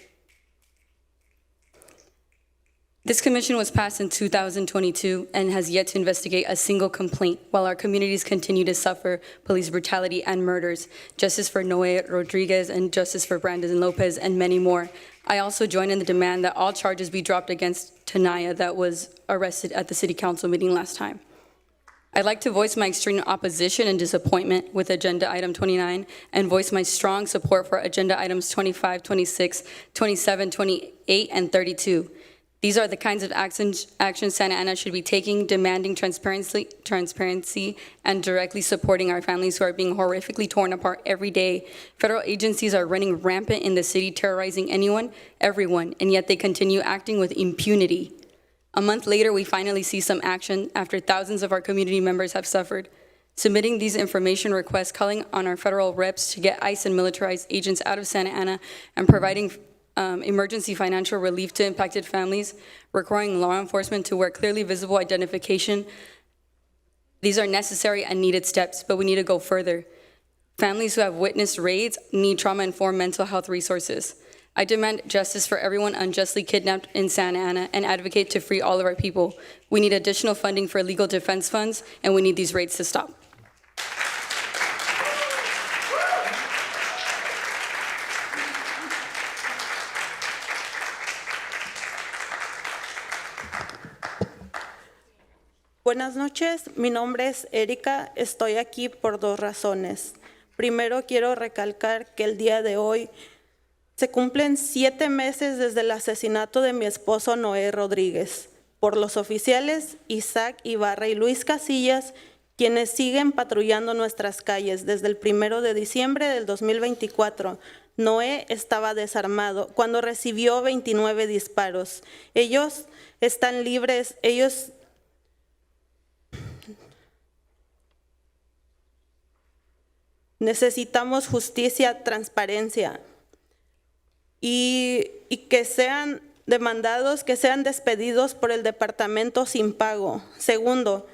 This commission was passed in 2022 and has yet to investigate a single complaint while our communities continue to suffer police brutality and murders. Justice for Noe Rodriguez and justice for Brandon Lopez and many more. I also join in the demand that all charges be dropped against Tanaya that was arrested at the city council meeting last time. I'd like to voice my extreme opposition and disappointment with agenda item 29 and voice my strong support for agenda items 25, 26, 27, 28, and 32. These are the kinds of actions Santa Ana should be taking, demanding transparency, and directly supporting our families who are being horrifically torn apart every day. Federal agencies are running rampant in the city, terrorizing anyone, everyone, and yet they continue acting with impunity. A month later, we finally see some action after thousands of our community members have suffered. Submitting these information requests, calling on our federal reps to get ICE and militarized agents out of Santa Ana, and providing emergency financial relief to impacted families, requiring law enforcement to wear clearly visible identification. These are necessary and needed steps, but we need to go further. Families who have witnessed raids need trauma-informed mental health resources. I demand justice for everyone unjustly kidnapped in Santa Ana and advocate to free all of our people. We need additional funding for legal defense funds, and we need these raids to stop. Buenas noches, mi nombre es Erika, estoy aquí por dos razones. Primero, quiero recalcar que el día de hoy se cumplen 7 meses desde el asesinato de mi esposo Noé Rodríguez por los oficiales Isaac Ibarra y Luis Casillas, quienes siguen patrullando nuestras calles desde el 1 de diciembre del 2024. Noé estaba desarmado cuando recibió 29 disparos. Ellos están libres, ellos necesitamos justicia, transparencia y que sean demandados, que sean despedidos por el departamento sin pago. Segundo,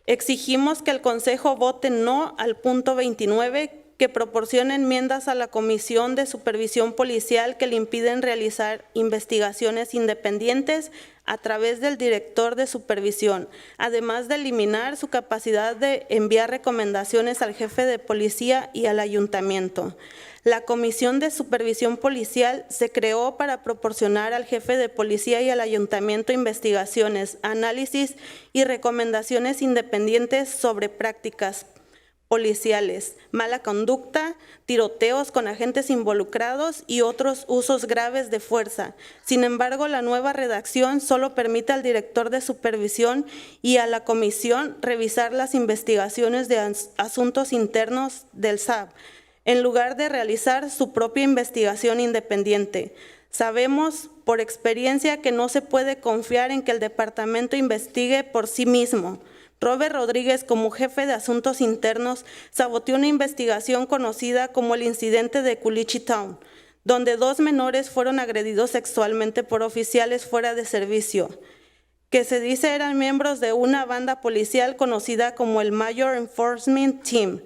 exigimos que el Consejo vote no al punto 29, que proporcione enmiendas a la Comisión de Supervisión Policial que le impiden realizar investigaciones independientes a través del director de supervisión, además de eliminar su capacidad de enviar recomendaciones al jefe de policía y al ayuntamiento. La Comisión de Supervisión Policial se creó para proporcionar al jefe de policía y al ayuntamiento investigaciones, análisis y recomendaciones independientes sobre prácticas policiales, mala conducta, tiroteos con agentes involucrados y otros usos graves de fuerza. Sin embargo, la nueva redacción solo permite al director de supervisión y a la comisión revisar las investigaciones de asuntos internos del SAB, en lugar de realizar su propia investigación independiente. Sabemos por experiencia que no se puede confiar en que el departamento investigue por sí mismo. Robert Rodríguez, como jefe de asuntos internos, saboteó una investigación conocida como el incidente de Culichi Town, donde 2 menores fueron agredidos sexualmente por oficiales fuera de servicio, que se dice eran miembros de una banda policial conocida como el Major Enforcement Team,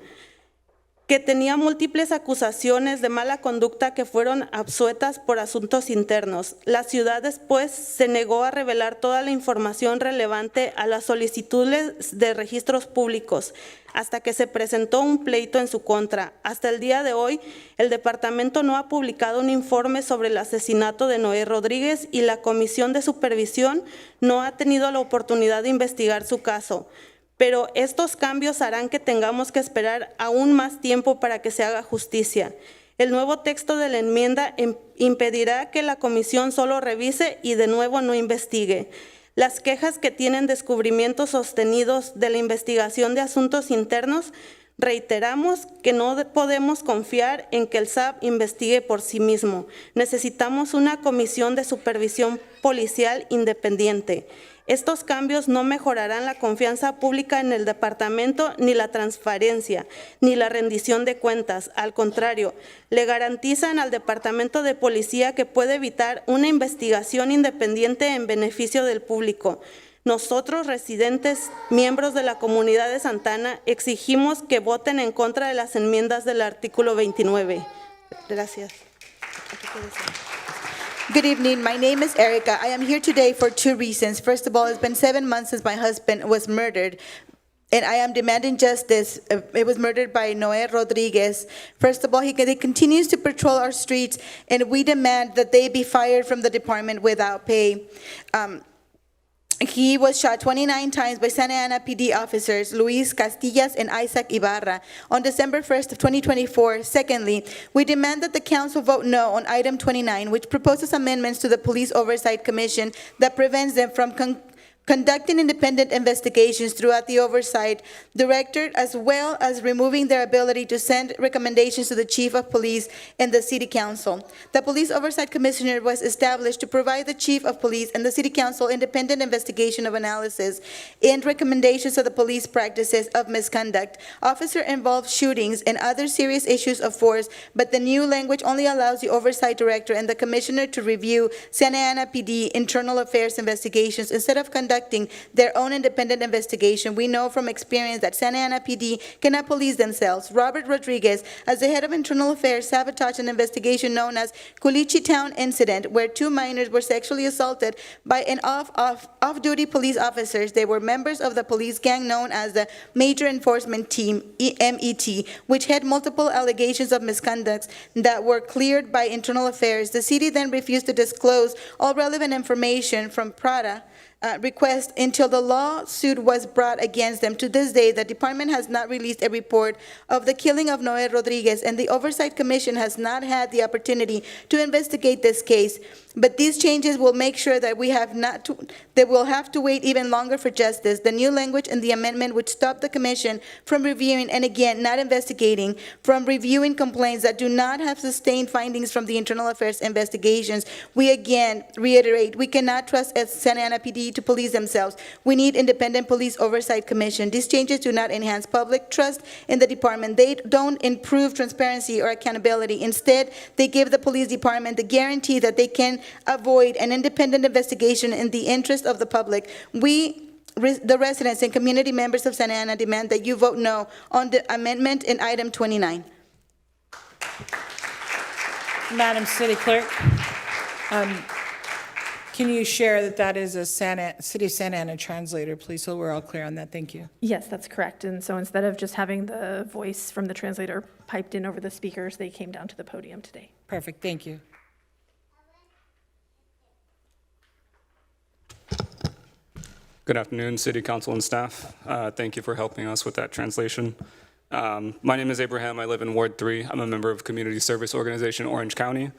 que tenía múltiples acusaciones de mala conducta que fueron absueltas por asuntos internos. La ciudad después se negó a revelar toda la información relevante a las solicitudes de registros públicos, hasta que se presentó un pleito en su contra. Hasta el día de hoy, el departamento no ha publicado un informe sobre el asesinato de Noé Rodríguez y la Comisión de Supervisión no ha tenido la oportunidad de investigar su caso. Pero estos cambios harán que tengamos que esperar aún más tiempo para que se haga justicia. El nuevo texto de la enmienda impedirá que la comisión solo revise y de nuevo no investigue. Las quejas que tienen descubrimientos sostenidos de la investigación de asuntos internos, reiteramos que no podemos confiar en que el SAB investigue por sí mismo. Necesitamos una comisión de supervisión policial independiente. Estos cambios no mejorarán la confianza pública en el departamento, ni la transparencia, ni la rendición de cuentas. Al contrario, le garantizan al departamento de policía que puede evitar una investigación independiente en beneficio del público. Nosotros, residentes, miembros de la comunidad de Santa Ana, exigimos que voten en contra de las enmiendas del artículo 29. Gracias. Good evening. My name is Erica. I am here today for 2 reasons. First of all, it's been 7 months since my husband was murdered, and I am demanding justice. It was murdered by Noé Rodríguez. First of all, he continues to patrol our streets, and we demand that they be fired from the department without pay. He was shot 29 times by Santa Ana PD officers Luis Castillas and Isaac Ibarra on December 1st of 2024. Secondly, we demand that the council vote no on item 29, which proposes amendments to the Police Oversight Commission that prevents them from conducting independent investigations throughout the oversight directorate, as well as removing their ability to send recommendations to the chief of police and the city council. The police oversight commissioner was established to provide the chief of police and the city council independent investigation of analysis and recommendations of the police practices of misconduct, officer-involved shootings, and other serious issues of force, but the new language only allows the oversight director and the commissioner to review Santa Ana PD internal affairs investigations instead of conducting their own independent investigation. We know from experience that Santa Ana PD cannot police themselves. Robert Rodriguez, as the head of internal affairs, sabotaged an investigation known as Culichi Town Incident, where 2 minors were sexually assaulted by an off-duty police officers. They were members of the police gang known as the Major Enforcement Team, MET, which had multiple allegations of misconduct that were cleared by internal affairs. The city then refused to disclose all relevant information from Prada request until the lawsuit was brought against them. To this day, the department has not released a report of the killing of Noe Rodriguez, and the Oversight Commission has not had the opportunity to investigate this case. But these changes will make sure that they will have to wait even longer for justice. The new language in the amendment would stop the commission from reviewing, and again, not investigating, from reviewing complaints that do not have sustained findings from the internal affairs investigations. We again reiterate, we cannot trust Santa Ana PD to police themselves. We need independent police oversight commission. These changes do not enhance public trust in the department. They don't improve transparency or accountability. Instead, they give the police department the guarantee that they can avoid an independent investigation in the interest of the public. We, the residents and community members of Santa Ana, demand that you vote no on the amendment in item 29. Madam City Clerk, can you share that that is a City of Santa Ana translator, please, so we're all clear on that? Thank you. Yes, that's correct. And so instead of just having the voice from the translator piped in over the speakers, they came down to the podium today. Perfect, thank you. Good afternoon, City Council and staff. Thank you for helping us with that translation. My name is Abraham. I live in Ward 3. I'm a member of Community Service Organization Orange County.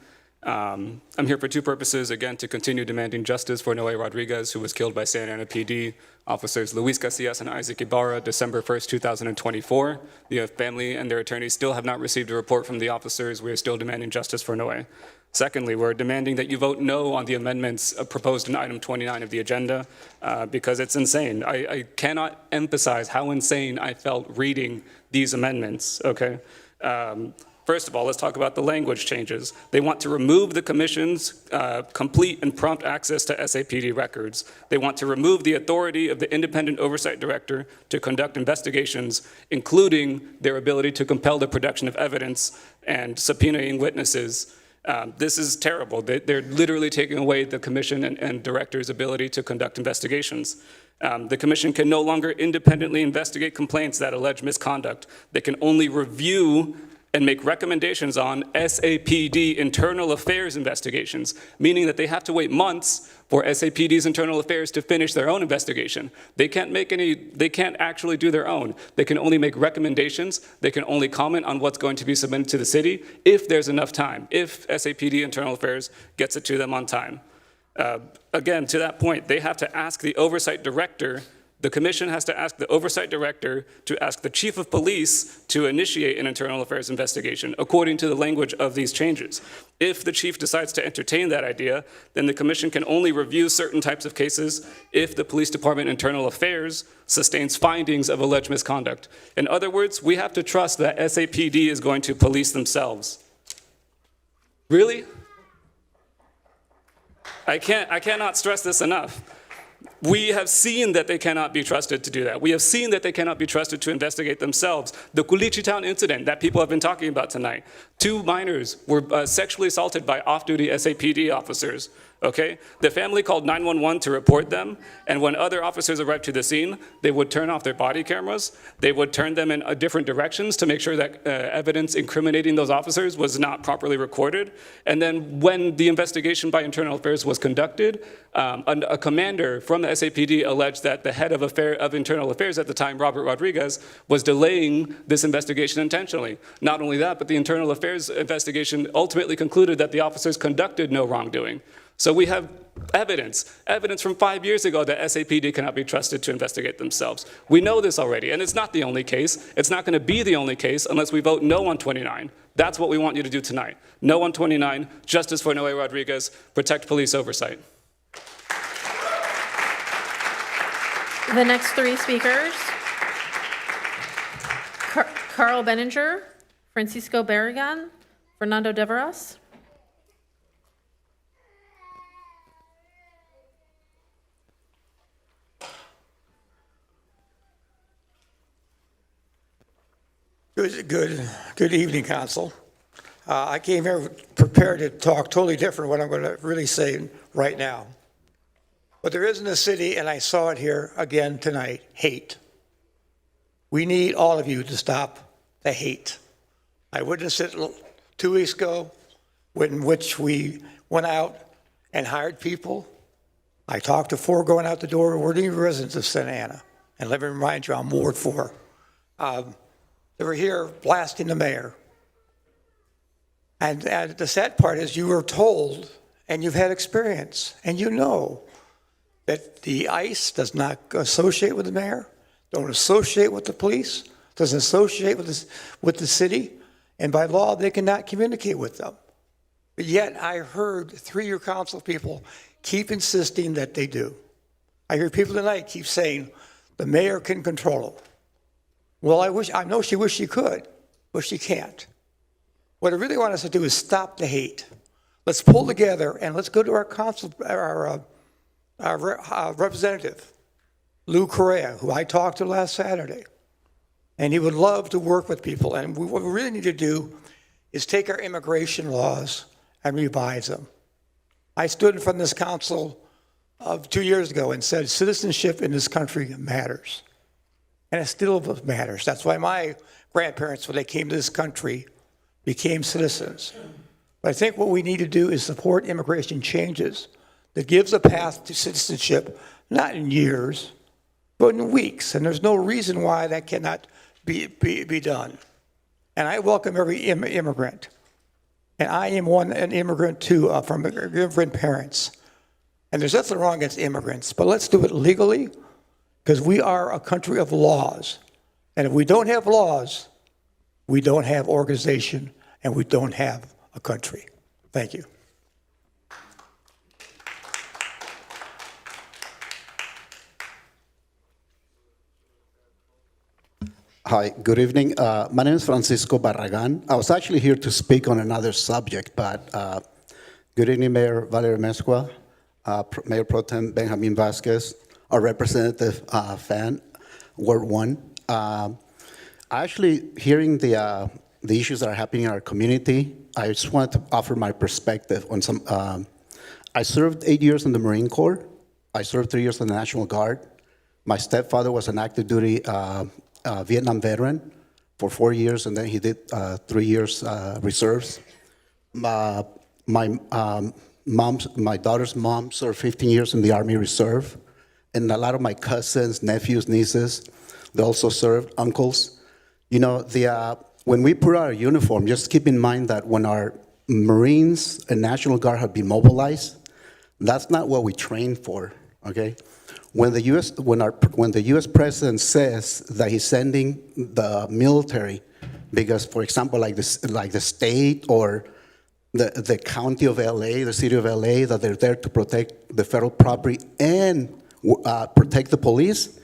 I'm here for two purposes. Again, to continue demanding justice for Noe Rodriguez, who was killed by Santa Ana PD officers Luis Casillas and Isaac Ibarra, December 1st, 2024. The family and their attorneys still have not received a report from the officers. We are still demanding justice for Noe. Secondly, we're demanding that you vote no on the amendments proposed in item 29 of the agenda because it's insane. I cannot emphasize how insane I felt reading these amendments, okay? First of all, let's talk about the language changes. They want to remove the commission's complete and prompt access to SAPD records. They want to remove the authority of the independent oversight director to conduct investigations, including their ability to compel the production of evidence and subpoenaing witnesses. This is terrible. They're literally taking away the commission and director's ability to conduct investigations. The commission can no longer independently investigate complaints that allege misconduct. They can only review and make recommendations on SAPD internal affairs investigations, meaning that they have to wait months for SAPD's internal affairs to finish their own investigation. They can't actually do their own. They can only make recommendations. They can only comment on what's going to be submitted to the city if there's enough time, if SAPD internal affairs gets it to them on time. Again, to that point, they have to ask the oversight director. The commission has to ask the oversight director to ask the chief of police to initiate an internal affairs investigation according to the language of these changes. If the chief decides to entertain that idea, then the commission can only review certain types of cases if the police department internal affairs sustains findings of alleged misconduct. In other words, we have to trust that SAPD is going to police themselves. Really? I cannot stress this enough. We have seen that they cannot be trusted to do that. We have seen that they cannot be trusted to investigate themselves. The Culichi Town incident that people have been talking about tonight. 2 minors were sexually assaulted by off-duty SAPD officers. Okay? The family called 911 to report them, and when other officers arrived to the scene, they would turn off their body cameras. They would turn them in different directions to make sure that evidence incriminating those officers was not properly recorded. And then when the investigation by Internal Affairs was conducted, a commander from the SAPD alleged that the head of Internal Affairs at the time, Robert Rodriguez, was delaying this investigation intentionally. Not only that, but the Internal Affairs investigation ultimately concluded that the officers conducted no wrongdoing. So we have evidence from 5 years ago that SAPD cannot be trusted to investigate themselves. We know this already, and it's not the only case. It's not going to be the only case unless we vote no on 29. That's what we want you to do tonight. No on 29, justice for Noe Rodriguez, protect police oversight. The next 3 speakers, Carl Benninger, Francisco Barragan, Fernando Deveras. Good evening, Council. I came here prepared to talk totally different what I'm going to really say right now. But there is in the city, and I saw it here again tonight, hate. We need all of you to stop the hate. I witnessed it 2 weeks ago in which we went out and hired people I talked to 4 going out the door who weren't even residents of Santa Ana. And let me remind you, I'm Ward 4. They were here blasting the mayor. And the sad part is you were told, and you've had experience, and you know that the ICE does not associate with the mayor, don't associate with the police, doesn't associate with the city, and by law, they cannot communicate with them. But yet, I heard 3 of your council people keep insisting that they do. I hear people tonight keep saying, the mayor can control them. Well, I know she wishes she could, but she can't. What I really want us to do is stop the hate. Let's pull together and let's go to our council, our representative, Lou Correa, who I talked to last Saturday. And he would love to work with people. And what we really need to do is take our immigration laws and revise them. I stood in front of this council 2 years ago and said citizenship in this country matters. And it still matters. That's why my grandparents, when they came to this country, became citizens. But I think what we need to do is support immigration changes that gives a path to citizenship, not in years, but in weeks. And there's no reason why that cannot be done. And I welcome every immigrant. And I am an immigrant too, from immigrant parents. And there's nothing wrong against immigrants, but let's do it legally, because we are a country of laws. And if we don't have laws, we don't have organization, and we don't have a country. Thank you. Hi, good evening. My name is Francisco Barragan. I was actually here to speak on another subject, but good evening, Mayor Valeria Mezcua, Mayor Pro Tem Benjamin Vasquez, our Representative Fan, Ward 1. Actually, hearing the issues that are happening in our community, I just wanted to offer my perspective on some. I served 8 years in the Marine Corps. I served 3 years in the National Guard. My stepfather was an active duty Vietnam veteran for 4 years, and then he did 3 years reserves. My daughter's mom served 15 years in the Army Reserve, and a lot of my cousins, nephews, nieces, they also served, uncles. You know, when we put our uniform, just keep in mind that when our Marines and National Guard have been mobilized, that's not what we trained for, okay? When the U.S. president says that he's sending the military, because, for example, like the state or the county of LA, the city of LA, that they're there to protect the federal property and protect the police.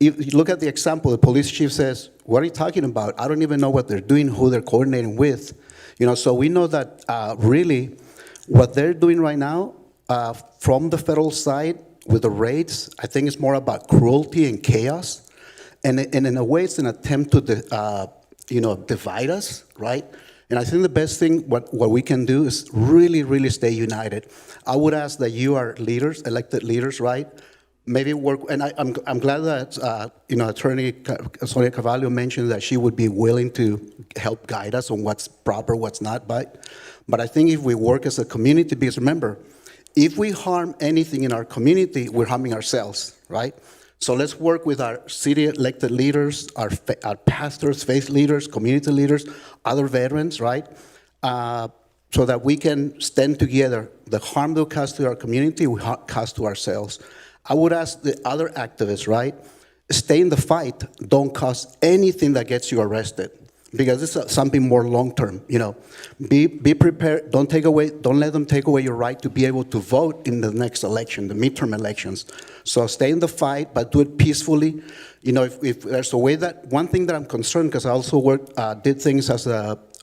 If you look at the example, the police chief says, "What are you talking about? I don't even know what they're doing, who they're coordinating with." You know, so we know that really what they're doing right now from the federal side with the raids, I think it's more about cruelty and chaos. And in a way, it's an attempt to divide us, right? And I think the best thing, what we can do is really, really stay united. I would ask that you are leaders, elected leaders, right? Maybe work, and I'm glad that, Attorney Sonia Carvalho mentioned that she would be willing to help guide us on what's proper, what's not, but I think if we work as a community, because remember, if we harm anything in our community, we're harming ourselves, right? So let's work with our city elected leaders, our pastors, faith leaders, community leaders, other veterans, right? So that we can stand together. The harm that we cause to our community, we cause to ourselves. I would ask the other activists, right? Stay in the fight. Don't cause anything that gets you arrested, because this is something more long-term, you know. Be prepared, don't let them take away your right to be able to vote in the next election, the midterm elections. So stay in the fight, but do it peacefully. You know, if there's a way that, one thing that I'm concerned, because I also did things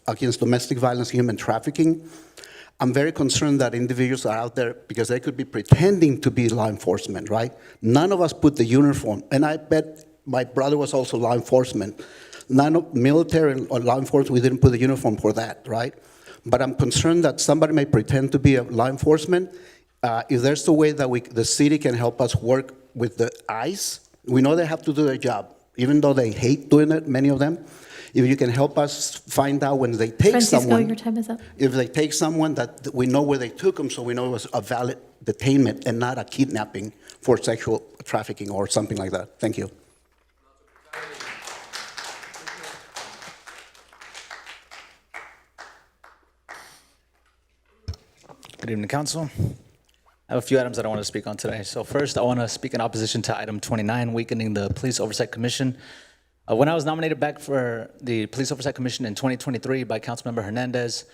against domestic violence, human trafficking. I'm very concerned that individuals are out there because they could be pretending to be law enforcement, right? None of us put the uniform, and I bet my brother was also law enforcement. None of military or law enforcement, we didn't put the uniform for that, right? But I'm concerned that somebody may pretend to be a law enforcement. If there's a way that the city can help us work with the ICE, we know they have to do their job, even though they hate doing it, many of them. if you can help us find out when they take Francisco, someone. your time is up. If they take someone, that we know where they took them, so we know it was a valid detainment and not a kidnapping for sexual trafficking or something like that. Thank you. Good evening, Council. I have a few items that I want to speak on today. So first, I want to speak in opposition to item 29, weakening the Police Oversight Commission. When I was nominated back for the Police Oversight Commission in 2023 by Councilmember Hernandez,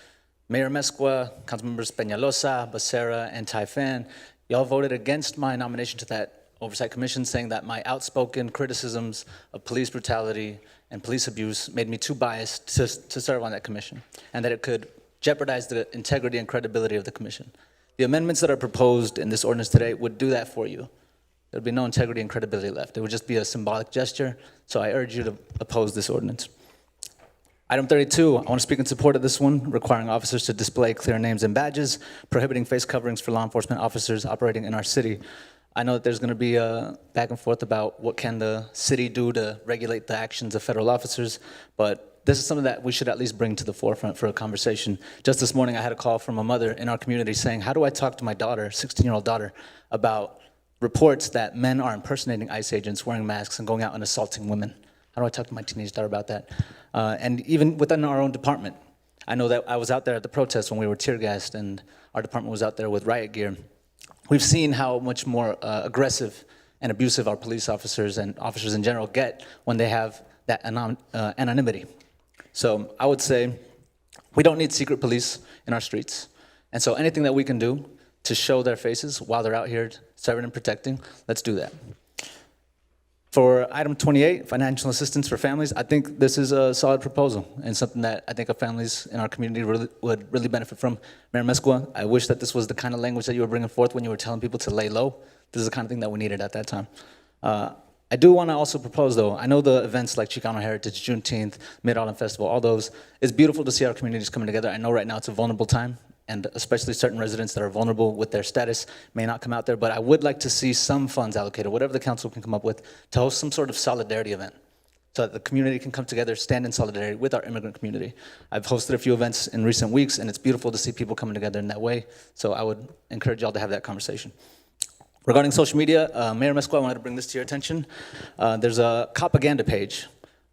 Mayor Mescua, Councilmembers Peñalosa, Becerra, and Taifan, y'all voted against my nomination to that Oversight Commission, saying that my outspoken criticisms of police brutality and police abuse made me too biased to serve on that commission, and that it could jeopardize the integrity and credibility of the commission. The amendments that are proposed in this ordinance today would do that for you. There would be no integrity and credibility left. It would just be a symbolic gesture, so I urge you to oppose this ordinance. Item 32, I want to speak in support of this one, requiring officers to display clear names and badges, prohibiting face coverings for law enforcement officers operating in our city. I know that there's going to be a back and forth about what can the city do to regulate the actions of federal officers, but this is something that we should at least bring to the forefront for a conversation. Just this morning, I had a call from a mother in our community saying, how do I talk to my daughter, 16-year-old daughter, about reports that men are impersonating ICE agents, wearing masks, and going out and assaulting women? How do I talk to my teenage daughter about that? And even within our own department, I know that I was out there at the protest when we were tear gassed, and our department was out there with riot gear. We've seen how much more aggressive and abusive our police officers and officers in general get when they have that anonymity. So I would say we don't need secret police in our streets. And so anything that we can do to show their faces while they're out here serving and protecting, let's do that. For item 28, financial assistance for families, I think this is a solid proposal and something that I think our families in our community would really benefit from. Mayor Mescua, I wish that this was the kind of language that you were bringing forth when you were telling people to lay low. This is the kind of thing that we needed at that time. I do want to also propose, though, I know the events like Chicano Heritage, Juneteenth, Mid-Autumn Festival, all those, it's beautiful to see our communities coming together. I know right now it's a vulnerable time, and especially certain residents that are vulnerable with their status may not come out there, but I would like to see some funds allocated, whatever the council can come up with, to host some sort of solidarity event so that the community can come together, stand in solidarity with our immigrant community. I've hosted a few events in recent weeks, and it's beautiful to see people coming together in that way, so I would encourage y'all to have that conversation. Regarding social media, Mayor Mescua, I wanted to bring this to your attention. There's a propaganda page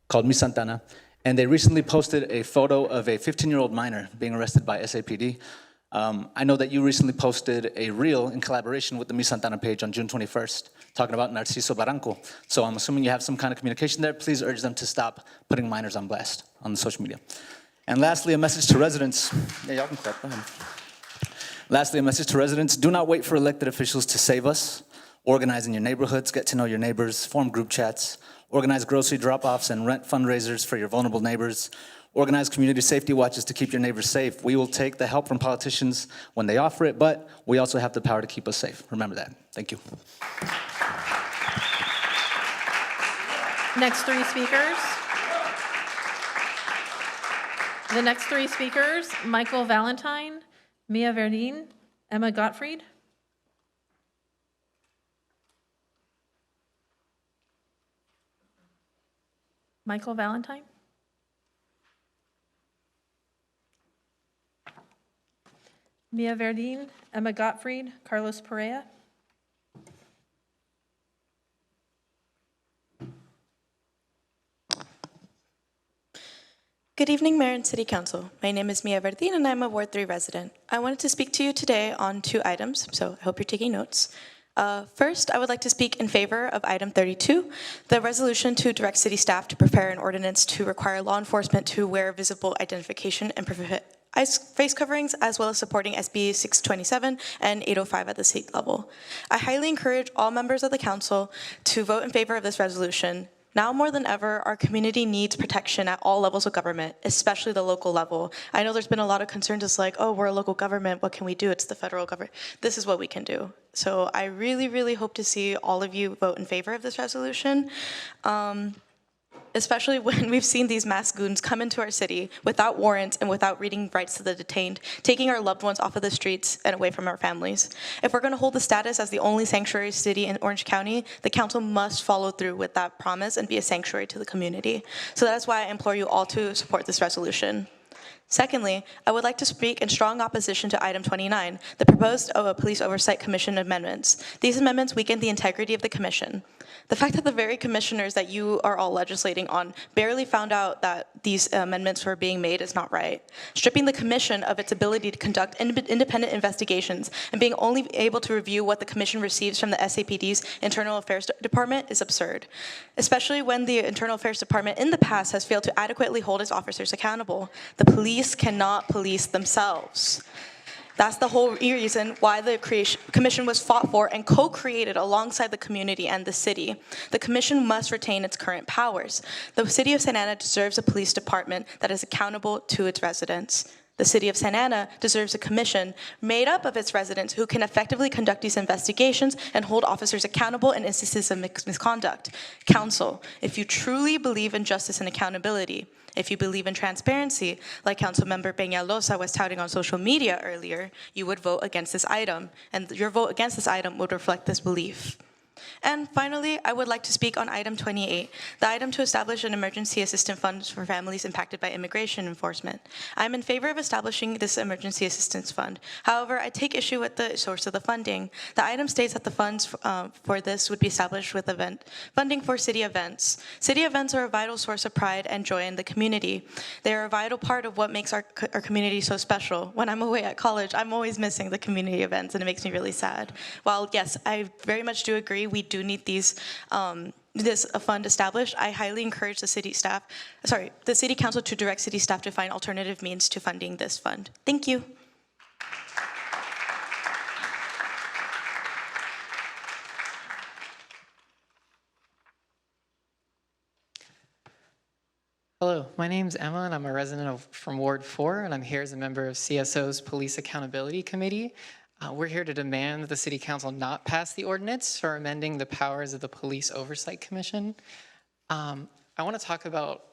called Mi Santana, and they recently posted a photo of a 15-year-old minor being arrested by SAPD. I know that you recently posted a reel in collaboration with the Mi Santana page on June 21st, talking about Narciso Barranco. So I'm assuming you have some kind of communication there. Please urge them to stop putting minors on blast on the social media. And lastly, a message to residents. Yeah, y'all can clap, go ahead. Lastly, a message to residents, do not wait for elected officials to save us. Organize in your neighborhoods, get to know your neighbors, form group chats, organize grocery drop-offs and rent fundraisers for your vulnerable neighbors, organize community safety watches to keep your neighbors safe. We will take the help from politicians when they offer it, but we also have the power to keep us safe. Remember that. Thank you. Next three speakers. The next three speakers, Michael Valentine, Mia Verdine, Emma Gottfried. Michael Valentine. Mia Verdine, Emma Gottfried, Carlos Perea. Good evening, Mayor and City Council. My name is Mia Verdine, and I'm a Ward 3 resident. I wanted to speak to you today on two items, so I hope you're taking notes. First, I would like to speak in favor of item 32, the resolution to direct city staff to prepare an ordinance to require law enforcement to wear visible identification and prohibit face coverings, as well as supporting SB 627 and 805 at the state level. I highly encourage all members of the council to vote in favor of this resolution. Now more than ever, our community needs protection at all levels of government, especially the local level. I know there's been a lot of concerns. It's like, oh, we're a local government. What can we do? It's the federal government. This is what we can do. So I really, really hope to see all of you vote in favor of this resolution. especially when we've seen these mass goons come into our city without warrants and without reading rights to the detained, taking our loved ones off of the streets and away from our families. If we're going to hold the status as the only sanctuary city in Orange County, the council must follow through with that promise and be a sanctuary to the community. So that is why I implore you all to support this resolution. Secondly, I would like to speak in strong opposition to item 29, the proposed Police Oversight Commission amendments. These amendments weaken the integrity of the commission. The fact that the very commissioners that you are all legislating on barely found out that these amendments were being made is not right. Stripping the commission of its ability to conduct independent investigations and being only able to review what the commission receives from the SAPD's Internal Affairs Department is absurd, especially when the Internal Affairs Department in the past has failed to adequately hold its officers accountable. The police cannot police themselves. That's the whole reason why the commission was fought for and co-created alongside the community and the city. The commission must retain its current powers. The city of Santa Ana deserves a police department that is accountable to its residents. The city of Santa Ana deserves a commission made up of its residents who can effectively conduct these investigations and hold officers accountable in instances of misconduct. Council, if you truly believe in justice and accountability, if you believe in transparency, like Councilmember Peñalosa was touting on social media earlier, you would vote against this item, and your vote against this item would reflect this belief. And finally, I would like to speak on item 28, the item to establish an emergency assistance fund for families impacted by immigration enforcement. I'm in favor of establishing this emergency assistance fund. However, I take issue with the source of the funding. The item states that the funds for this would be established with funding for city events. City events are a vital source of pride and joy in the community. They are a vital part of what makes our community so special. When I'm away at college, I'm always missing the community events, and it makes me really sad. While yes, I very much do agree we do need these this fund established, I highly encourage the city council to direct city staff to find alternative means to funding this fund. Thank you. Hello, my name's Emma, and I'm a resident from Ward 4, and I'm here as a member of CSO's Police Accountability Committee. We're here to demand that the City Council not pass the ordinance for amending the powers of the Police Oversight Commission. I want to talk about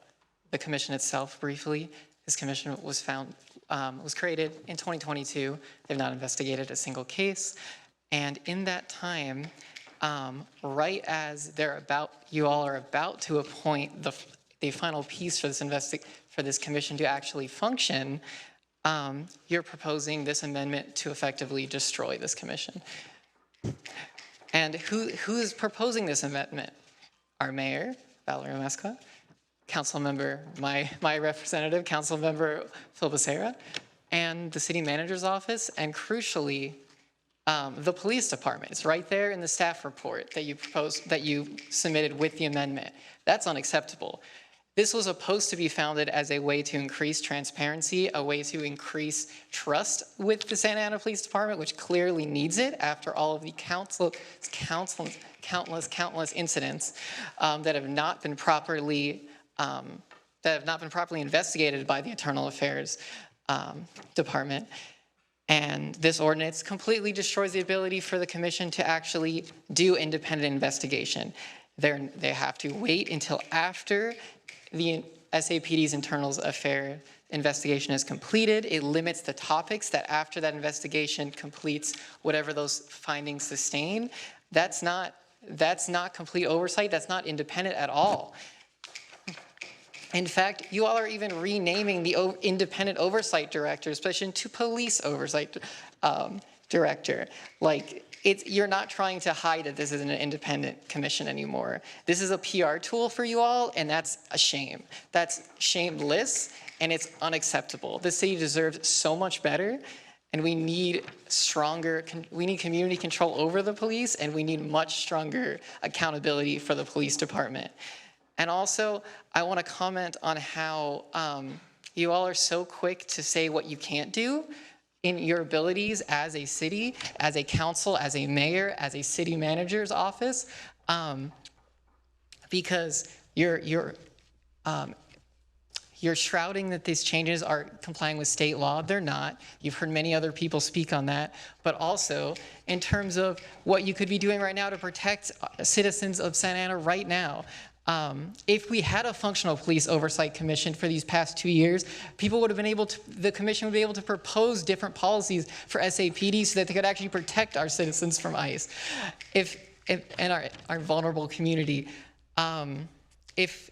the commission itself briefly. This commission was created in 2022. They've not investigated a single case, and in that time, right as you all are about to appoint the final piece for this commission to actually function, you're proposing this amendment to effectively destroy this commission. And who is proposing this amendment? Our mayor, Valerio Mesca, council member, my representative, council member Phil Becerra, and the city manager's office, and crucially, the police department. It's right there in the staff report that you submitted with the amendment. That's unacceptable. This was supposed to be founded as a way to increase transparency, a way to increase trust with the Santa Ana Police Department, which clearly needs it after all of the countless incidents that have not been properly investigated by the Internal Affairs Department. And this ordinance completely destroys the ability for the commission to actually do independent investigation. They have to wait until after the SAPD's internal affair investigation is completed. It limits the topics that after that investigation completes, whatever those findings sustain. That's not complete oversight. That's not independent at all. In fact, you all are even renaming the independent oversight director position to police oversight director. You're not trying to hide that this isn't an independent commission anymore. This is a PR tool for you all, and that's a shame. That's shameless, and it's unacceptable. The city deserves so much better, and we need community control over the police, and we need much stronger accountability for the police department. And also, I want to comment on how you all are so quick to say what you can't do in your abilities as a city, as a council, as a mayor, as a city manager's office, because you're shrouding that these changes are complying with state law. They're not. You've heard many other people speak on that, but also in terms of what you could be doing right now to protect citizens of Santa Ana right now. If we had a functional police oversight commission for these past 2 years, people would have been able to, the commission would be able to propose different policies for SAPD so that they could actually protect our citizens from ICE and our vulnerable community. If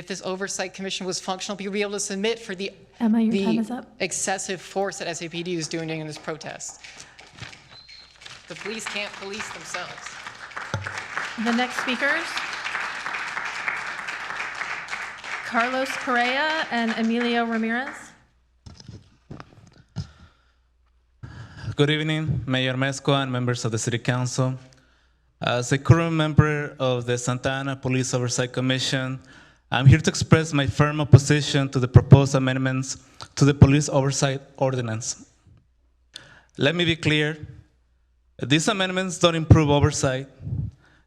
this oversight commission was functional, people would be able to submit for the Emma, your time is up. excessive force that SAPD is doing in this protest. The police can't police themselves. The next speakers, Carlos Correa and Emilio Ramirez. Good evening, Mayor Mezcua and members of the City Council. As a current member of the Santa Ana Police Oversight Commission, I'm here to express my firm opposition to the proposed amendments to the Police Oversight Ordinance. Let me be clear, these amendments don't improve oversight,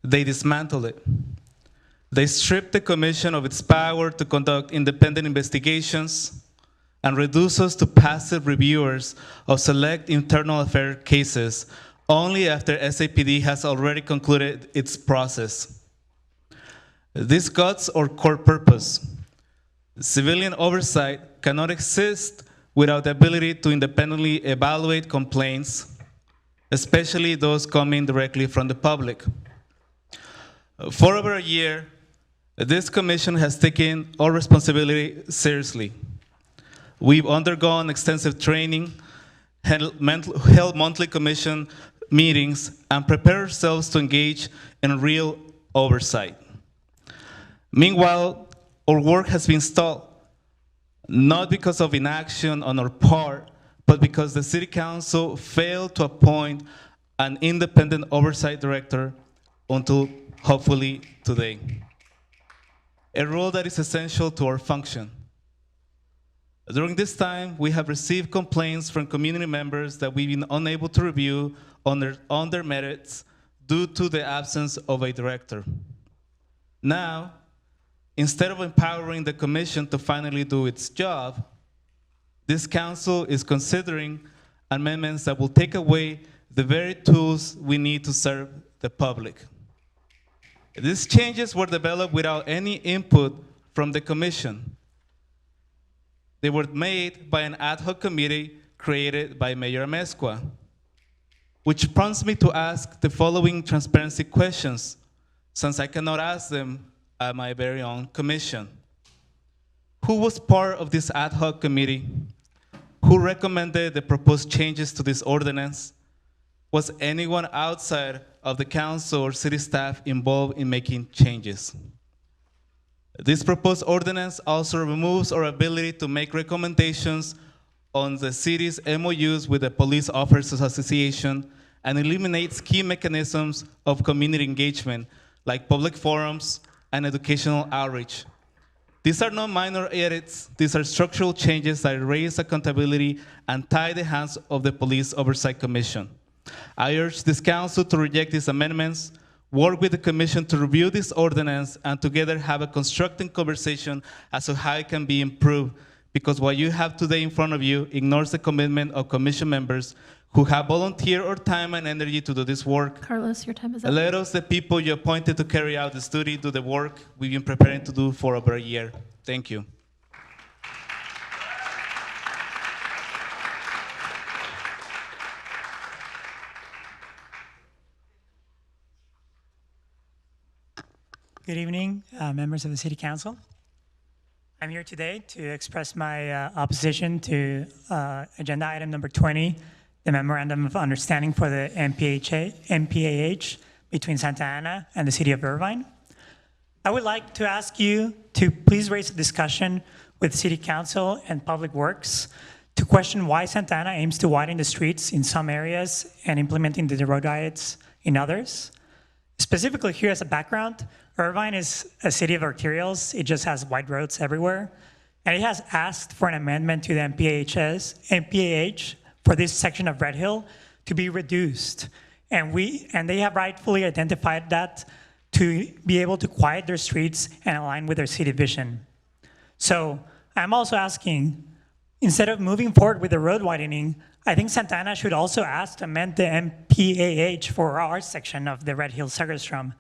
they dismantle it. They strip the Commission of its power to conduct independent investigations and reduce us to passive reviewers of select internal affair cases only after SAPD has already concluded its process. This guts our core purpose. Civilian oversight cannot exist without the ability to independently evaluate complaints, especially those coming directly from the public. For over a year, this commission has taken our responsibility seriously. We've undergone extensive training, held monthly commission meetings, and prepared ourselves to engage in real oversight. Meanwhile, our work has been stalled, not because of inaction on our part, but because the City Council failed to appoint an independent oversight director until hopefully today. A role that is essential to our function. During this time, we have received complaints from community members that we've been unable to review on their merits due to the absence of a director. Now, instead of empowering the commission to finally do its job, this council is considering amendments that will take away the very tools we need to serve the public. These changes were developed without any input from the commission. They were made by an ad hoc committee created by Mayor Mezcua, which prompts me to ask the following transparency questions, since I cannot ask them at my very own commission. Who was part of this ad hoc committee? Who recommended the proposed changes to this ordinance? Was anyone outside of the council or city staff involved in making changes? This proposed ordinance also removes our ability to make recommendations on the city's MOUs with the Police Officers Association and eliminates key mechanisms of community engagement like public forums and educational outreach. These are not minor edits, these are structural changes that raise accountability and tie the hands of the Police Oversight Commission. I urge this council to reject these amendments, work with the commission to review this ordinance, and together have a constructive conversation as to how it can be improved, because what you have today in front of you ignores the commitment of commission members who have volunteered our time and energy to do this work. Carlos, your time is up. Let us, the people you appointed to carry out this duty, do the work we've been preparing to do for over a year. Thank you. Good evening, members of the City Council. I'm here today to express my opposition to agenda item number 20, the Memorandum of Understanding for the MPAH between Santa Ana and the City of Irvine. I would like to ask you to please raise a discussion with City Council and Public Works to question why Santa Ana aims to widen the streets in some areas and implementing the road diets in others. Specifically here as a background, Irvine is a city of arterials. It just has wide roads everywhere. And it has asked for an amendment to the MPAH for this section of Red Hill to be reduced. And they have rightfully identified that to be able to quiet their streets and align with their city vision. So I'm also asking, instead of moving forward with the road widening, I think Santa Ana should also ask to amend the MPAH for our section of the Red Hill Segerstrom.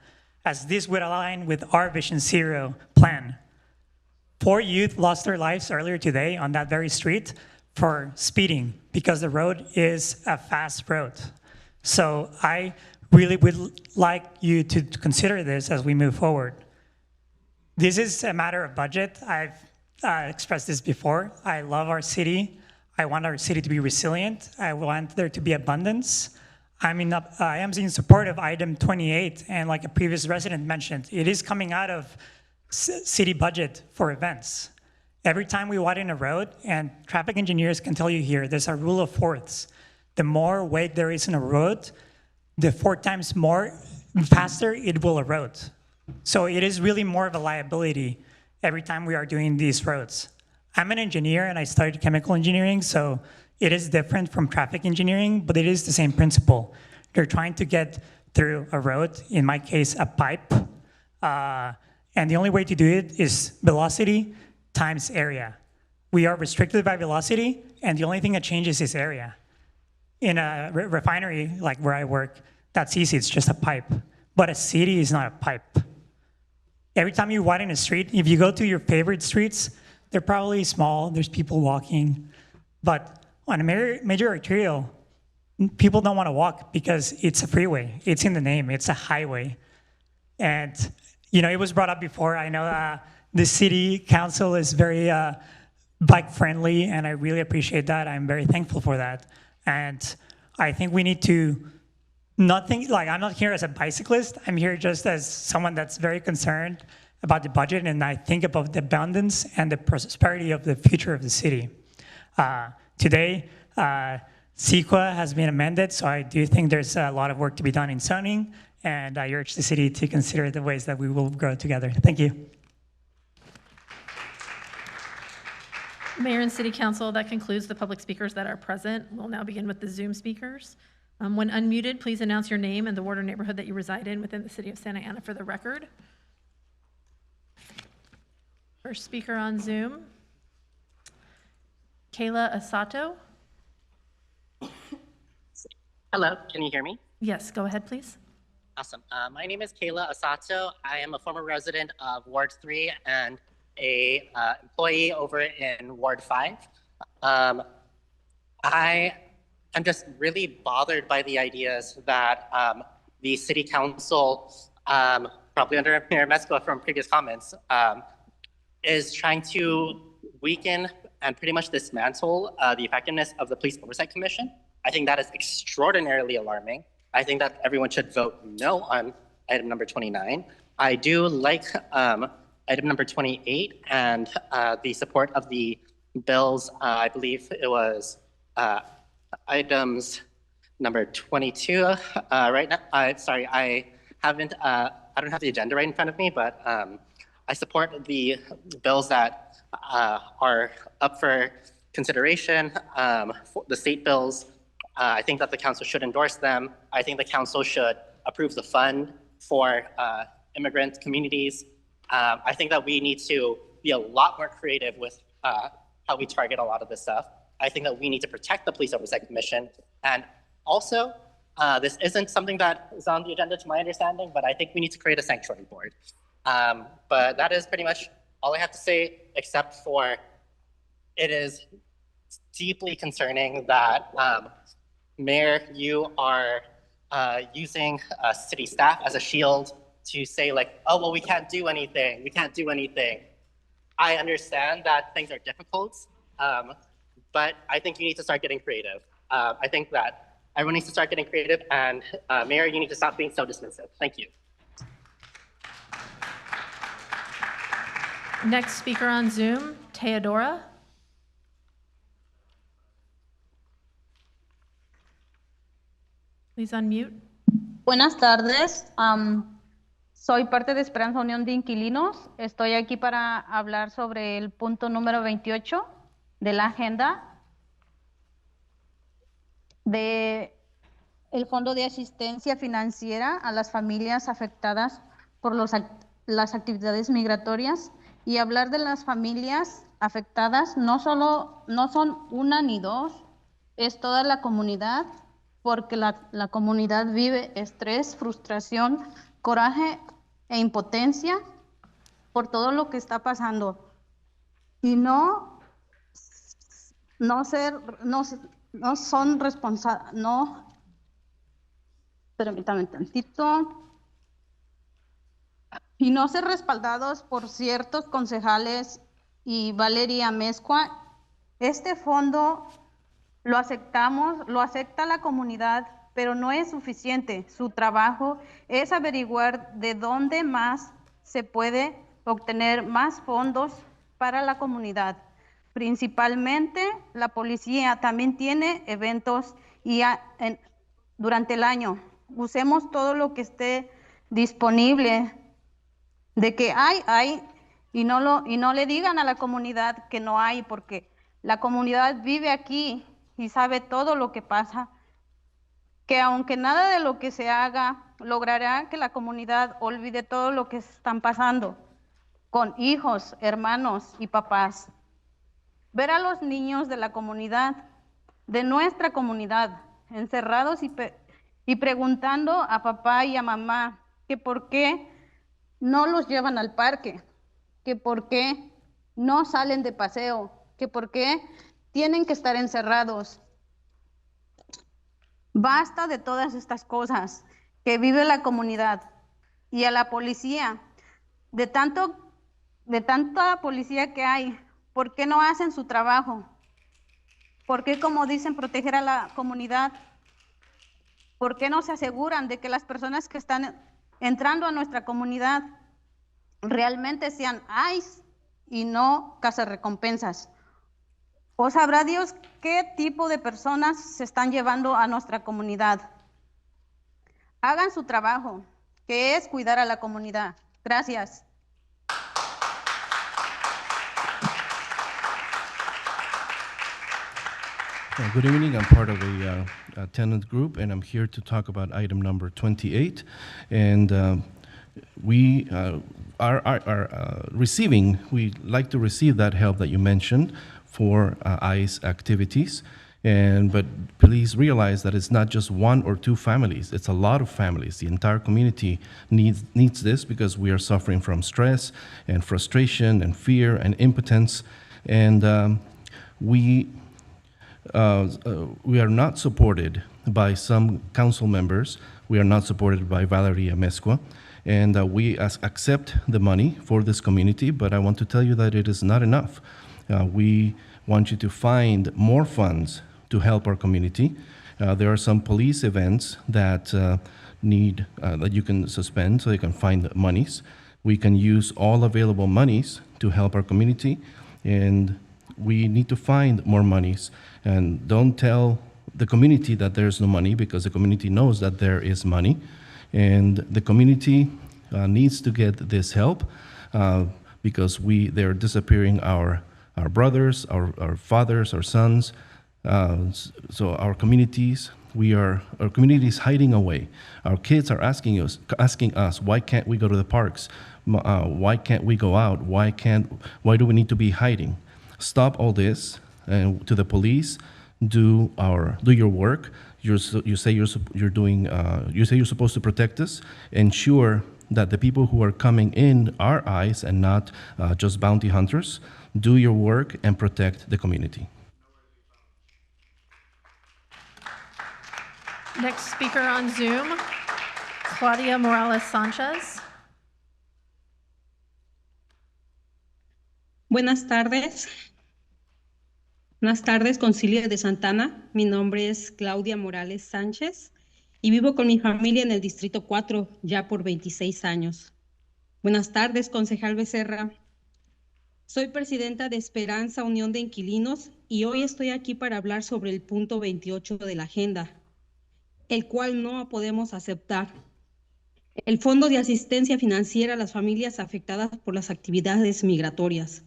as this would align with our Vision Zero plan. 4 youth lost their lives earlier today on that very street for speeding because the road is a fast road. So I really would like you to consider this as we move forward. This is a matter of budget. I've expressed this before. I love our city. I want our city to be resilient. I want there to be abundance. I am in support of item 28, and like a previous resident mentioned, it is coming out of city budget for events. Every time we widen a road, and traffic engineers can tell you here, there's a rule of fourths. The more weight there is in a road, the 4 times more faster it will erode. So it is really more of a liability every time we are doing these roads. I'm an engineer and I studied chemical engineering, so it is different from traffic engineering, but it is the same principle. You're trying to get through a road, in my case, a pipe, and the only way to do it is velocity times area. We are restricted by velocity, and the only thing that changes is area. In a refinery, like where I work, that's easy, it's just a pipe. But a city is not a pipe. Every time you widen a street, if you go to your favorite streets, they're probably small, there's people walking. But on a major arterial, people don't want to walk because it's a freeway. It's in the name, it's a highway. And it was brought up before. I know the city council is very bike friendly, and I really appreciate that. I'm very thankful for that. And I think we need to not think, like, I'm not here as a bicyclist. I'm here just as someone that's very concerned about the budget, and I think about the abundance and the prosperity of the future of the city. Today, CEQA has been amended, so I do think there's a lot of work to be done in zoning, and I urge the city to consider the ways that we will grow together. Thank you. Mayor and City Council, that concludes the public speakers that are present. We'll now begin with the Zoom speakers. When unmuted, please announce your name and the ward or neighborhood that you reside in within the city of Santa Ana for the record. First speaker on Zoom, Kayla Asato. Hello, can you hear me? Yes, go ahead, please. Awesome. My name is Kayla Asato. I am a former resident of Ward 3 and a employee over in Ward 5. I am just really bothered by the ideas that the city council, probably under Mayor Mesco from previous comments, is trying to weaken and pretty much dismantle the effectiveness of the Police Oversight Commission. I think that is extraordinarily alarming. I think that everyone should vote no on item number 29. I do like item number 28 and the support of the bills. I believe it was items number 22 right now. Sorry, I don't have the agenda right in front of me, but I support the bills that are up for consideration, for the state bills. I think that the council should endorse them. I think the council should approve the fund for immigrant communities. I think that we need to be a lot more creative with how we target a lot of this stuff. I think that we need to protect the Police Oversight Commission. And also, this isn't something that is on the agenda to my understanding, but I think we need to create a sanctuary board. But that is pretty much all I have to say, except for it is deeply concerning that Mayor, you are using city staff as a shield to say like, oh, well, we can't do anything. We can't do anything. I understand that things are difficult, but I think you need to start getting creative. I think that everyone needs to start getting creative, and Mayor, you need to stop being so dismissive. Thank you. Next speaker on Zoom, Teodora. Please unmute. Buenas tardes. Soy parte de Esperanza Unión de Inquilinos. Estoy aquí para hablar sobre el punto número 28 de la agenda de el Fondo de Asistencia Financiera a las familias afectadas por las actividades migratorias, y hablar de las familias afectadas no son una ni dos, es toda la comunidad, porque la comunidad vive estrés, frustración, coraje e impotencia por todo lo que está pasando y no son responsables, permítame tantito, y no ser respaldados por ciertos concejales y Valeria Mezcua. Este fondo lo aceptamos, lo acepta la comunidad, pero no es suficiente. Su trabajo es averiguar de dónde más se puede obtener más fondos para la comunidad. Principalmente la policía también tiene eventos y durante el año. Usemos todo lo que esté disponible. De que hay, y no le digan a la comunidad que no hay, porque la comunidad vive aquí y sabe todo lo que pasa, que aunque nada de lo que se haga logrará que la comunidad olvide todo lo que están pasando con hijos, hermanos y papás. Ver a los niños de la comunidad, de nuestra comunidad, encerrados y preguntando a papá y a mamá que por qué no los llevan al parque, que por qué no salen de paseo, que por qué tienen que estar encerrados. Basta de todas estas cosas que vive la comunidad y a la policía, de tanta policía que hay, ¿por qué no hacen su trabajo? ¿Por qué, como dicen, proteger a la comunidad? ¿Por qué no se aseguran de que las personas que están entrando a nuestra comunidad realmente sean ICE y no cazarrecompensas? ¿O sabrá Dios qué tipo de personas se están llevando a nuestra comunidad? Hagan su trabajo, que es cuidar a la comunidad. Gracias. Good evening. I'm part of a tenant group, and I'm here to talk about item number 28. And we are receiving, we like to receive that help that you mentioned for ICE activities. But please realize that it's not just one or two families, it's a lot of families. The entire community needs this because we are suffering from stress and frustration and fear and impotence. And we are not supported by some council members. We are not supported by Valeria Mezcua. And we accept the money for this community, but I want to tell you that it is not enough. We want you to find more funds to help our community. There are some police events that need, that you can suspend so you can find monies. We can use all available monies to help our community, and we need to find more monies. And don't tell the community that there's no money, because the community knows that there is money. And the community needs to get this help because they're disappearing our brothers, our fathers, our sons. So our communities, our community is hiding away. Our kids are asking us, why can't we go to the parks? Why can't we go out? Why do we need to be hiding? Stop all this, and to the police, do your work. You say you're supposed to protect us. Ensure that the people who are coming in are ICE and not just bounty hunters. Do your work and protect the community. Next speaker on Zoom, Claudia Morales Sanchez. Buenas tardes. Buenas tardes, Concilio de Santana. Mi nombre es Claudia Morales Sánchez y vivo con mi familia en el Distrito 4 ya por 26 años. Buenas tardes, concejal Becerra. Soy presidenta de Esperanza Unión de Inquilinos y hoy estoy aquí para hablar sobre el punto 28 de la agenda, el cual no podemos aceptar. El Fondo de Asistencia Financiera a las familias afectadas por las actividades migratorias.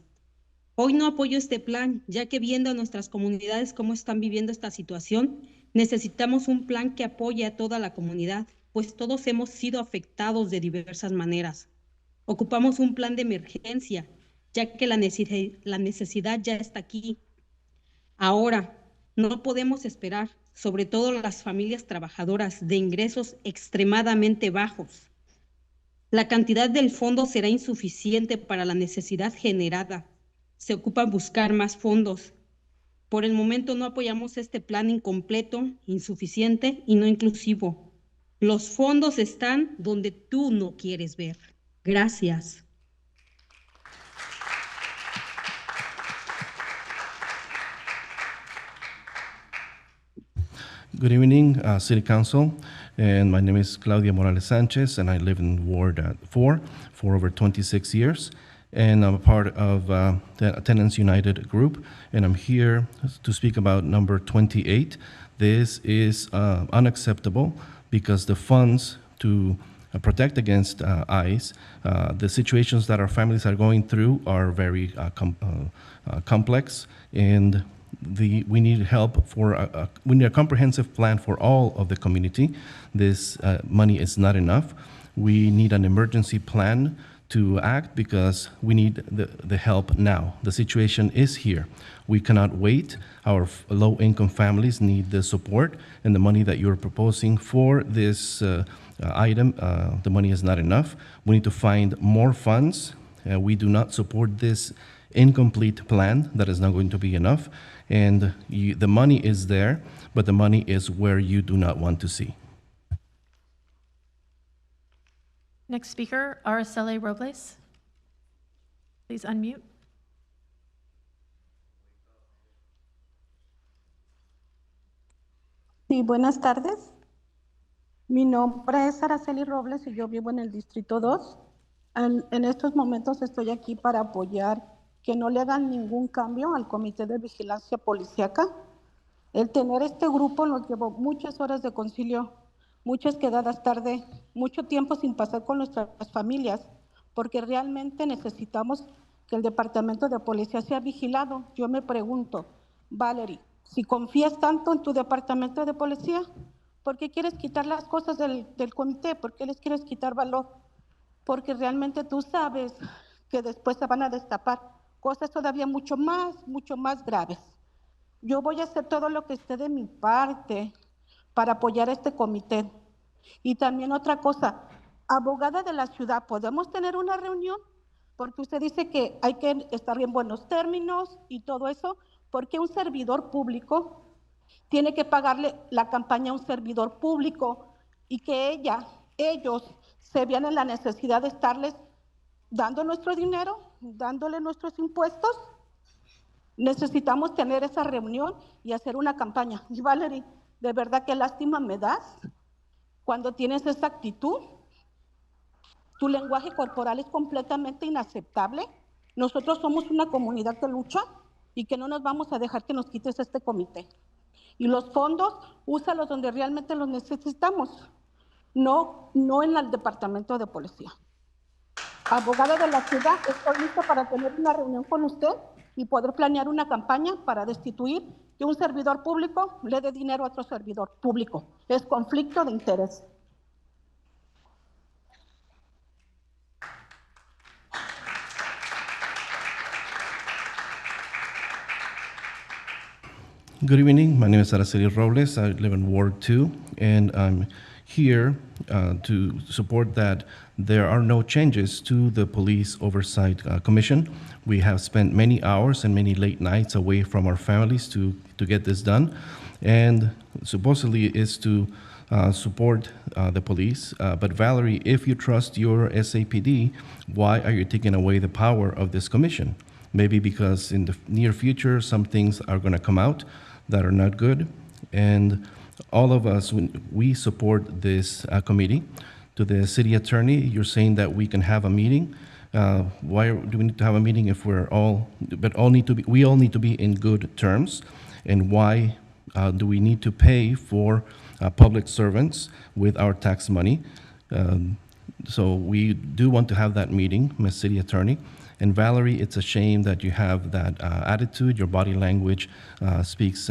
Hoy no apoyo este plan, ya que viendo a nuestras comunidades cómo están viviendo esta situación, necesitamos un plan que apoye a toda la comunidad, pues todos hemos sido afectados de diversas maneras. Ocupamos un plan de emergencia, ya que la necesidad ya está aquí. Ahora, no podemos esperar, sobre todo las familias trabajadoras de ingresos extremadamente bajos. La cantidad del fondo será insuficiente para la necesidad generada. Se ocupa buscar más fondos. Por el momento no apoyamos este plan incompleto, insuficiente y no inclusivo. Los fondos están donde tú no quieres ver. Gracias. Good evening, City Council, and my name is Claudia Morales Sanchez, and I live in Ward 4 for over 26 years, and I'm a part of the Tenants United group, and I'm here to speak about number 28. This is unacceptable because the funds to protect against ICE, the situations that our families are going through are very complex, and we need help for we need a comprehensive plan for all of the community. This money is not enough. We need an emergency plan to act because we need the help now. The situation is here. We cannot wait. Our low-income families need the support, and the money that you're proposing for this item, the money is not enough. We need to find more funds. We do not support this incomplete plan that is not going to be enough. And the money is there, but the money is where you do not want to see. Next speaker, Araceli Robles. Please unmute. Sí, buenas tardes. Mi nombre es Araceli Robles y yo vivo en el Distrito 2. En estos momentos estoy aquí para apoyar que no le hagan ningún cambio al Comité de Vigilancia Policíaca. El tener este grupo nos llevó muchas horas de concilio, muchas quedadas tarde, mucho tiempo sin pasar con nuestras familias, porque realmente necesitamos que el Departamento de Policía sea vigilado. Yo me pregunto, Valerie, si confías tanto en tu Departamento de Policía, ¿por qué quieres quitar las cosas del comité? ¿Por qué les quieres quitar valor? Porque realmente tú sabes que después se van a destapar cosas todavía mucho más graves. Yo voy a hacer todo lo que esté de mi parte para apoyar este comité. Y también otra cosa, abogada de la ciudad, ¿podemos tener una reunión? Porque usted dice que hay que estar en buenos términos y todo eso, porque un servidor público tiene que pagarle la campaña a un servidor público y que ellos se vean en la necesidad de estarles dando nuestro dinero, dándole nuestros impuestos. Necesitamos tener esa reunión y hacer una campaña. Y Valerie, de verdad qué lástima me das cuando tienes esa actitud. Tu lenguaje corporal es completamente inaceptable. Nosotros somos una comunidad que lucha y que no nos vamos a dejar que nos quites este comité. Y los fondos, úsalos donde realmente los necesitamos, no en el Departamento de Policía. Abogada de la ciudad, estoy lista para tener una reunión con usted y poder planear una campaña para destituir que un servidor público le dé dinero a otro servidor público. Es conflicto de interés. Good evening. My name is Araceli Robles. I live in Ward 2, and I'm here to support that there are no changes to the Police Oversight Commission. We have spent many hours and many late nights away from our families to get this done, and supposedly is to support the police. But Valerie, if you trust your SAPD, why are you taking away the power of this commission? Maybe because in the near future, some things are going to come out that are not good, and all of us, we support this committee. To the city attorney, you're saying that we can have a meeting. Why do we need to have a meeting if we all need to be in good terms? And why do we need to pay for public servants with our tax money? So we do want to have that meeting, Ms. City Attorney. And Valerie, it's a shame that you have that attitude. Your body language speaks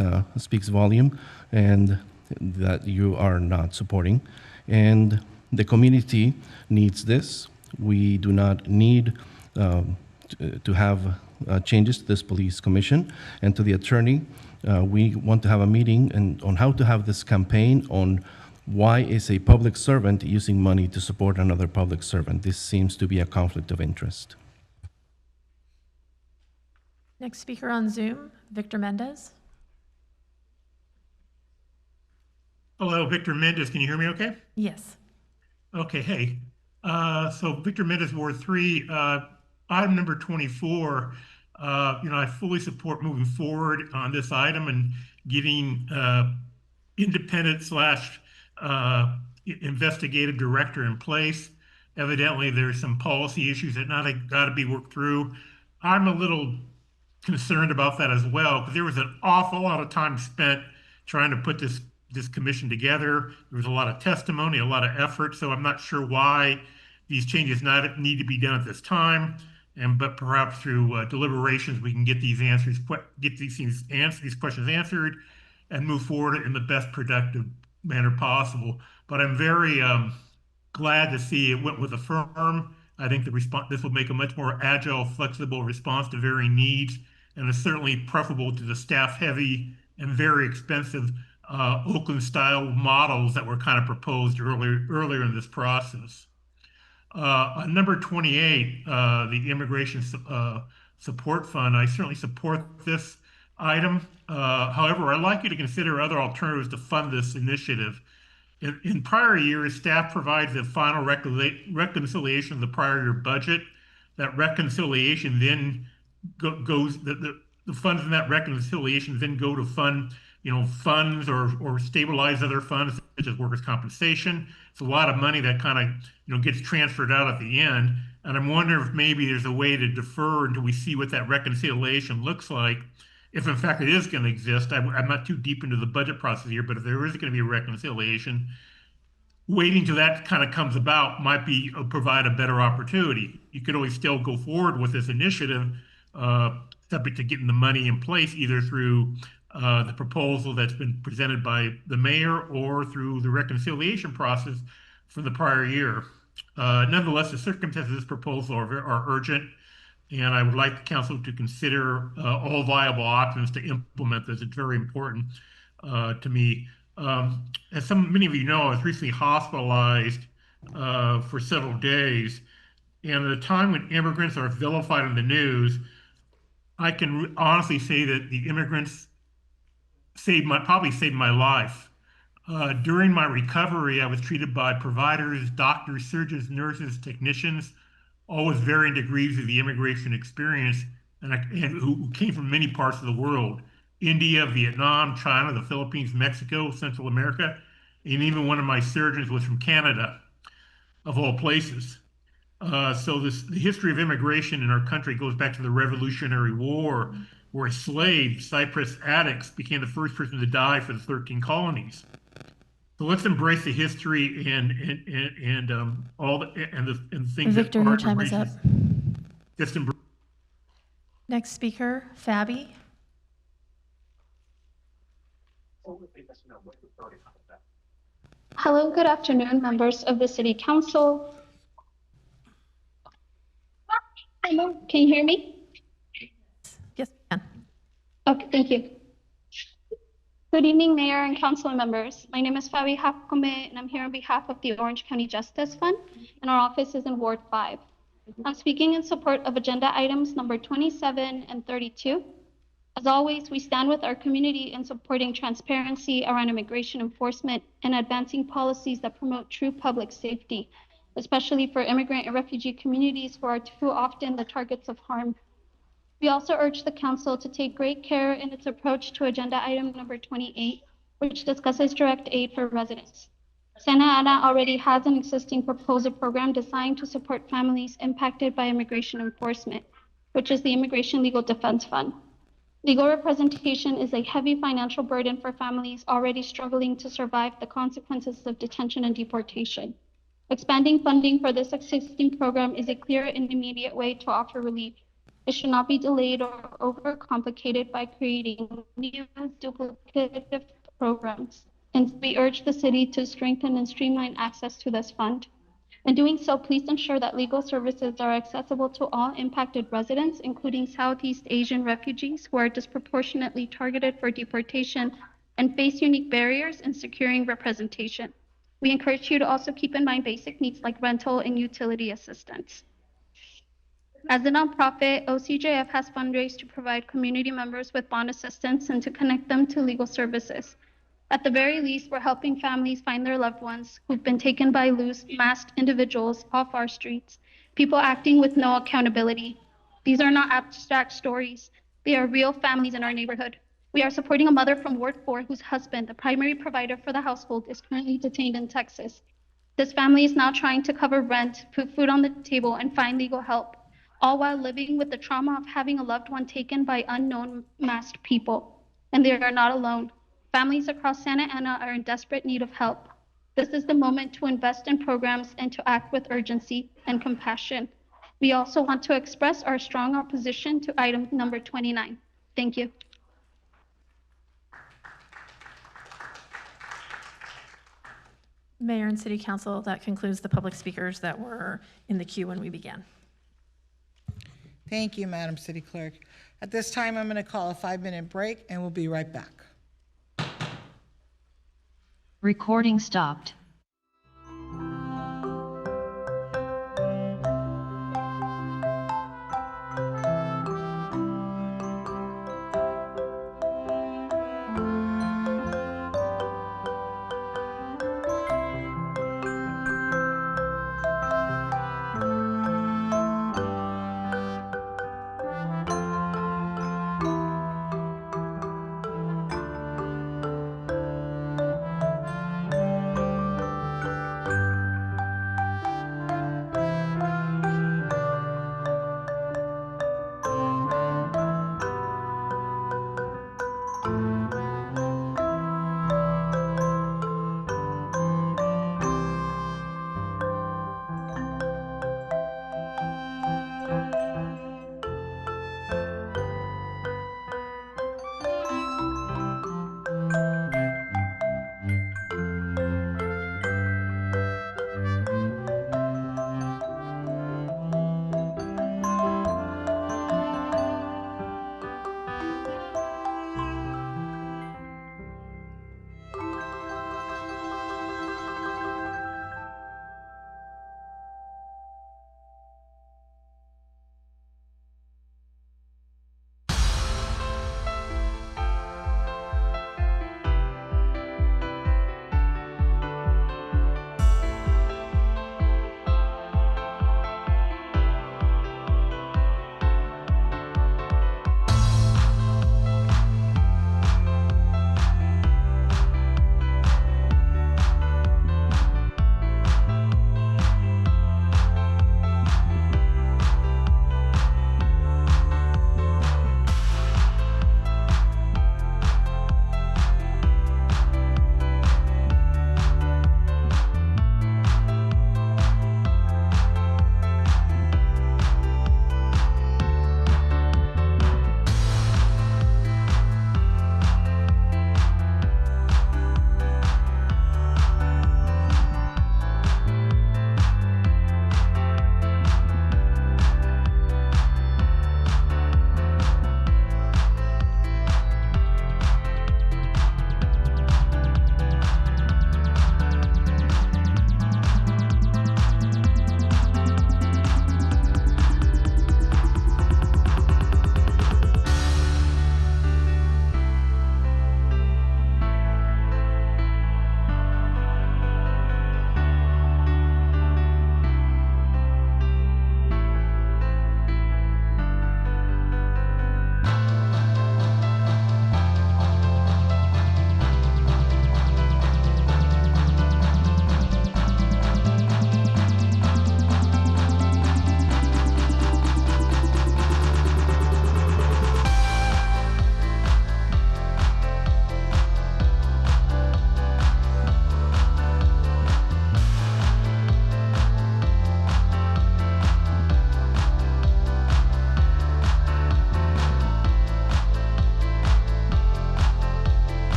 volume, and that you are not supporting. And the community needs this. We do not need to have changes to this police commission. And to the attorney, we want to have a meeting on how to have this campaign on Why is a public servant using money to support another public servant? This seems to be a conflict of interest. Next speaker on Zoom, Victor Mendez. Hello, Victor Mendez. Can you hear me okay? Yes. Okay, hey. So Victor Mendez, Ward 3, item number 24. I fully support moving forward on this item and getting independent / investigative director in place. Evidently, there's some policy issues that now got to be worked through. I'm a little concerned about that as well, because there was an awful lot of time spent trying to put this commission together. There was a lot of testimony, a lot of effort, so I'm not sure why these changes need to be done at this time. But perhaps through deliberations, we can get these questions answered and move forward in the best productive manner possible. But I'm very glad to see it went with a firm. I think this will make a much more agile, flexible response to varying needs, and is certainly preferable to the staff-heavy and very expensive Oakland-style models that were kind of proposed earlier in this process. On number 28, the Immigration Support Fund, I certainly support this item. However, I'd like you to consider other alternatives to fund this initiative. In prior years, staff provides the final reconciliation of the prior year budget. That reconciliation then the funds in that reconciliation then go to fund funds or stabilize other funds such as workers' compensation. It's a lot of money that kind of gets transferred out at the end. And I'm wondering if maybe there's a way to defer until we see what that reconciliation looks like. If in fact it is going to exist, I'm not too deep into the budget process here, but if there is going to be a reconciliation, waiting till that kind of comes about might provide a better opportunity. You could always still go forward with this initiative, subject to getting the money in place, either through the proposal that's been presented by the mayor or through the reconciliation process from the prior year. Nonetheless, the circumstances of this proposal are urgent, and I would like the council to consider all viable options to implement this. It's very important to me. As many of you know, I was recently hospitalized for several days, and at a time when immigrants are vilified in the news, I can honestly say that the immigrants probably saved my life. During my recovery, I was treated by providers, doctors, surgeons, nurses, technicians, all with varying degrees of the immigration experience, and who came from many parts of the world: India, Vietnam, China, the Philippines, Mexico, Central America, and even one of my surgeons was from Canada, of all places. So the history of immigration in our country goes back to the Revolutionary War, where a slave, Cyprus Attucks, became the first person to die for the 13 colonies. So let's embrace the history and all the things. Victor, your time is up. Just embrace. Next speaker, Fabi. Hello, good afternoon, members of the City Council. Hello, can you hear me? Yes, I can. Okay, thank you. Good evening, Mayor and Council members. My name is Fabi Hakome, and I'm here on behalf of the Orange County Justice Fund, and our office is in Ward 5. I'm speaking in support of agenda items number 27 and 32. As always, we stand with our community in supporting transparency around immigration enforcement and advancing policies that promote true public safety, especially for immigrant and refugee communities who are too often the targets of harm. We also urge the council to take great care in its approach to agenda item number 28, which discusses direct aid for residents. Santa Ana already has an existing proposal program designed to support families impacted by immigration enforcement, which is the Immigration Legal Defense Fund. Legal representation is a heavy financial burden for families already struggling to survive the consequences of detention and deportation. Expanding funding for this existing program is a clear and immediate way to offer relief. It should not be delayed or overcomplicated by creating new duplicative programs. And we urge the city to strengthen and streamline access to this fund. In doing so, please ensure that legal services are accessible to all impacted residents, including Southeast Asian refugees who are disproportionately targeted for deportation and face unique barriers in securing representation. We encourage you to also keep in mind basic needs like rental and utility assistance. As a nonprofit, OCJF has fundraised to provide community members with bond assistance and to connect them to legal services. At the very least, we're helping families find their loved ones who've been taken by loose, masked individuals off our streets, people acting with no accountability. These are not abstract stories. They are real families in our neighborhood. We are supporting a mother from Ward 4 whose husband, the primary provider for the household, is currently detained in Texas. This family is now trying to cover rent, put food on the table, and find legal help, all while living with the trauma of having a loved one taken by unknown masked people. And they are not alone. Families across Santa Ana are in desperate need of help. This is the moment to invest in programs and to act with urgency and compassion. We also want to express our strong opposition to item number 29. Thank you. Mayor and City Council, that concludes the public speakers that were in the queue when we began. Thank you, Madam City Clerk. At this time, I'm going to call a 5-minute break, and we'll be right back. Recording stopped.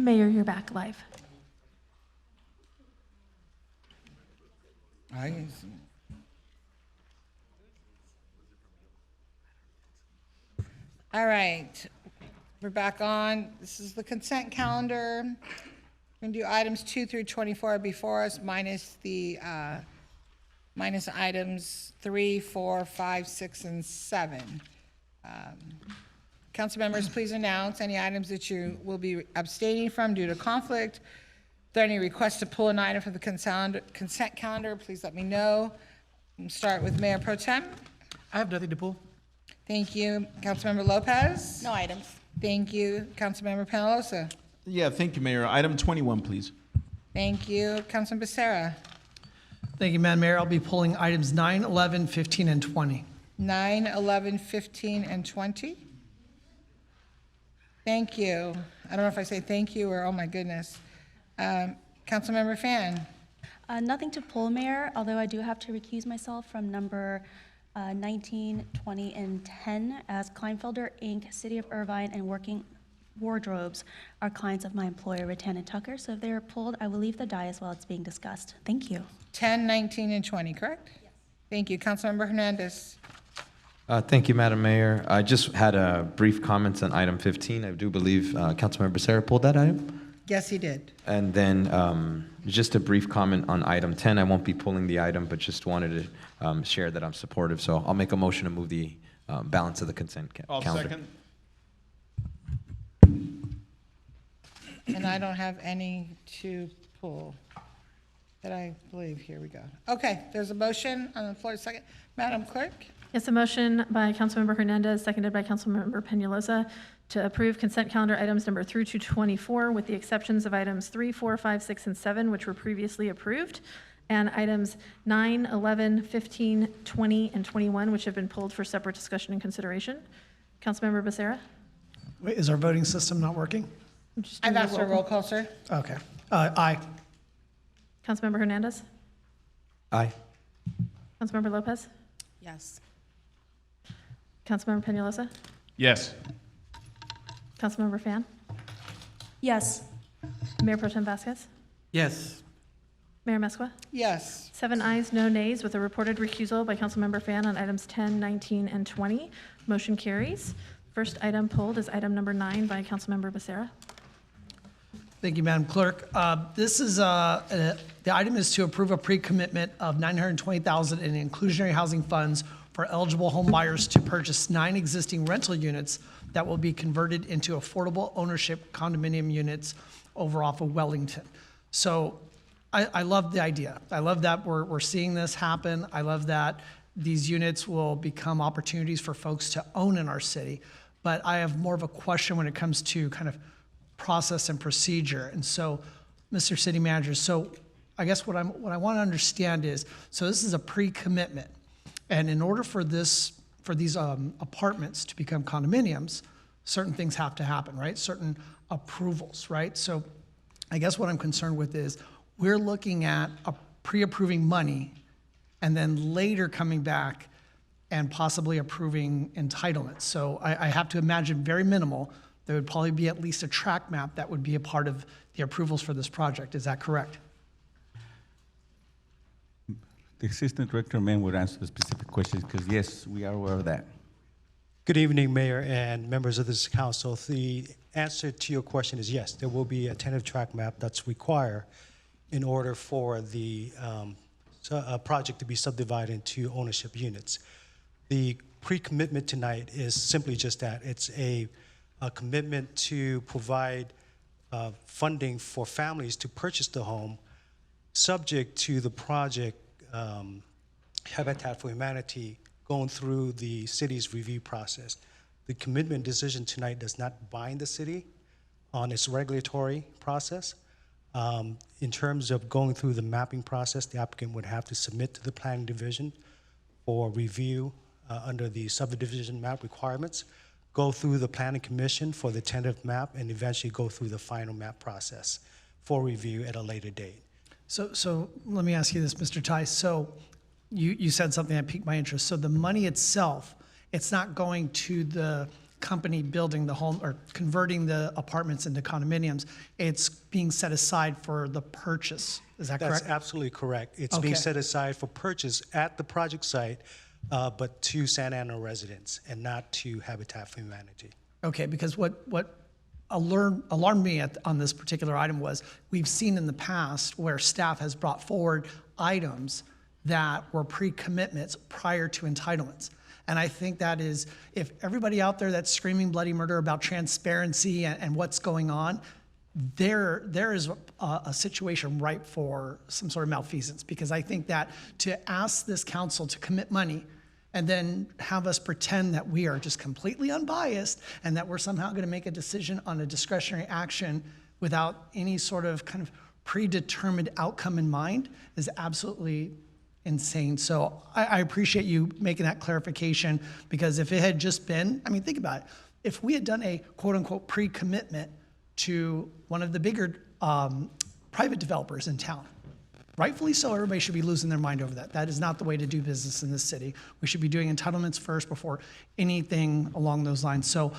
Mayor, you're back live. All right, we're back on. This is the consent calendar. We're gonna do items 2 through 24 before us, minus items 3, 4, 5, 6, and 7. Council members, please announce any items that you will be abstaining from due to conflict. If there are any requests to pull an item from the consent calendar, please let me know. We'll start with Mayor Pro Tem. I have nothing to pull. Thank you. Councilmember Lopez? No items. Thank you. Councilmember Penalosa? Yeah, thank you, Mayor. Item 21, please. Thank you. Councilman Becerra? Thank you, Madam Mayor. I'll be pulling items 9, 11, 15, and 20. 9, 11, 15, and 20? Thank you. I don't know if I say thank you or oh my goodness. Councilmember Fan? Nothing to pull, Mayor, although I do have to recuse myself from number 19, 20, and 10, as Kleinfelder, Inc., City of Irvine, and Working Wardrobes are clients of my employer, Rattan and Tucker. So if they are pulled, I will leave the dais while it's being discussed. Thank you. 10, 19, and 20, correct? Yes. Thank you. Councilmember Hernandez? Thank you, Madam Mayor. I just had a brief comment on item 15. I do believe Councilmember Becerra pulled that item. Yes, he did. And then just a brief comment on item 10. I won't be pulling the item, but just wanted to share that I'm supportive. So I'll make a motion to move the balance of the consent calendar. I'll second. And I don't have any to pull that I believe. Here we go. Okay, there's a motion on the floor. Second. Madam Clerk? Yes, a motion by Councilmember Hernandez, seconded by Councilmember Penalosa, to approve consent calendar items number 3 to 24 with the exceptions of items 3, 4, 5, 6, and 7, which were previously approved, and items 9, 11, 15, 20, and 21, which have been pulled for separate discussion and consideration. Councilmember Becerra? Wait, is our voting system not working? I've asked for a roll call, sir. Okay. Aye. Councilmember Hernandez? Aye. Councilmember Lopez? Yes. Councilmember Penalosa? Yes. Councilmember Fan? Yes. Mayor Pro Tem Vasquez? Yes. Mayor Mesqua? Yes. 7 ayes, no nays, with a reported recusal by Councilmember Fan on items 10, 19, and 20. Motion carries. First item pulled is item number 9 by Councilmember Becerra. Thank you, Madam Clerk. This is the item is to approve a pre-commitment of $920,000 in inclusionary housing funds for eligible home buyers to purchase 9 existing rental units that will be converted into affordable ownership condominium units over off of Wellington. So I love the idea. I love that we're seeing this happen. I love that these units will become opportunities for folks to own in our city. But I have more of a question when it comes to kind of process and procedure. And so, Mr. City Manager, so I guess what I want to understand is, so this is a pre-commitment. And in order for these apartments to become condominiums, certain things have to happen, right? Certain approvals, right? So I guess what I'm concerned with is we're looking at pre-approving money and then later coming back and possibly approving entitlements. So I have to imagine very minimal. There would probably be at least a track map that would be a part of the approvals for this project. Is that correct? The Assistant Director Mann would answer the specific questions because, yes, we are aware of that. Good evening, Mayor and members of this council. The answer to your question is yes, there will be a tentative track map that's required in order for the project to be subdivided into ownership units. The pre-commitment tonight is simply just that. It's a commitment to provide funding for families to purchase the home, subject to the project Habitat for Humanity going through the city's review process. The commitment decision tonight does not bind the city on its regulatory process. In terms of going through the mapping process, the applicant would have to submit to the planning division for review under the subdivision map requirements, go through the planning commission for the tentative map, and eventually go through the final map process for review at a later date. So let me ask you this, Mr. Tice. So you said something that piqued my interest. So the money itself, it's not going to the company building the home or converting the apartments into condominiums. It's being set aside for the purchase. Is that correct? That's absolutely correct. It's Okay. being set aside for purchase at the project site, but to Santa Ana residents and not to Habitat for Humanity. Okay, because what alarmed me on this particular item was we've seen in the past where staff has brought forward items that were pre-commitments prior to entitlements. And I think that is, if everybody out there that's screaming bloody murder about transparency and what's going on, there is a situation ripe for some sort of malfeasance. Because I think that to ask this council to commit money and then have us pretend that we are just completely unbiased and that we're somehow going to make a decision on a discretionary action without any sort of kind of predetermined outcome in mind is absolutely insane. So I appreciate you making that clarification, because if it had just been, I mean, think about it. If we had done a quote unquote pre-commitment to one of the bigger private developers in town, rightfully so, everybody should be losing their mind over that. That is not the way to do business in this city. We should be doing entitlements first before anything along those lines. So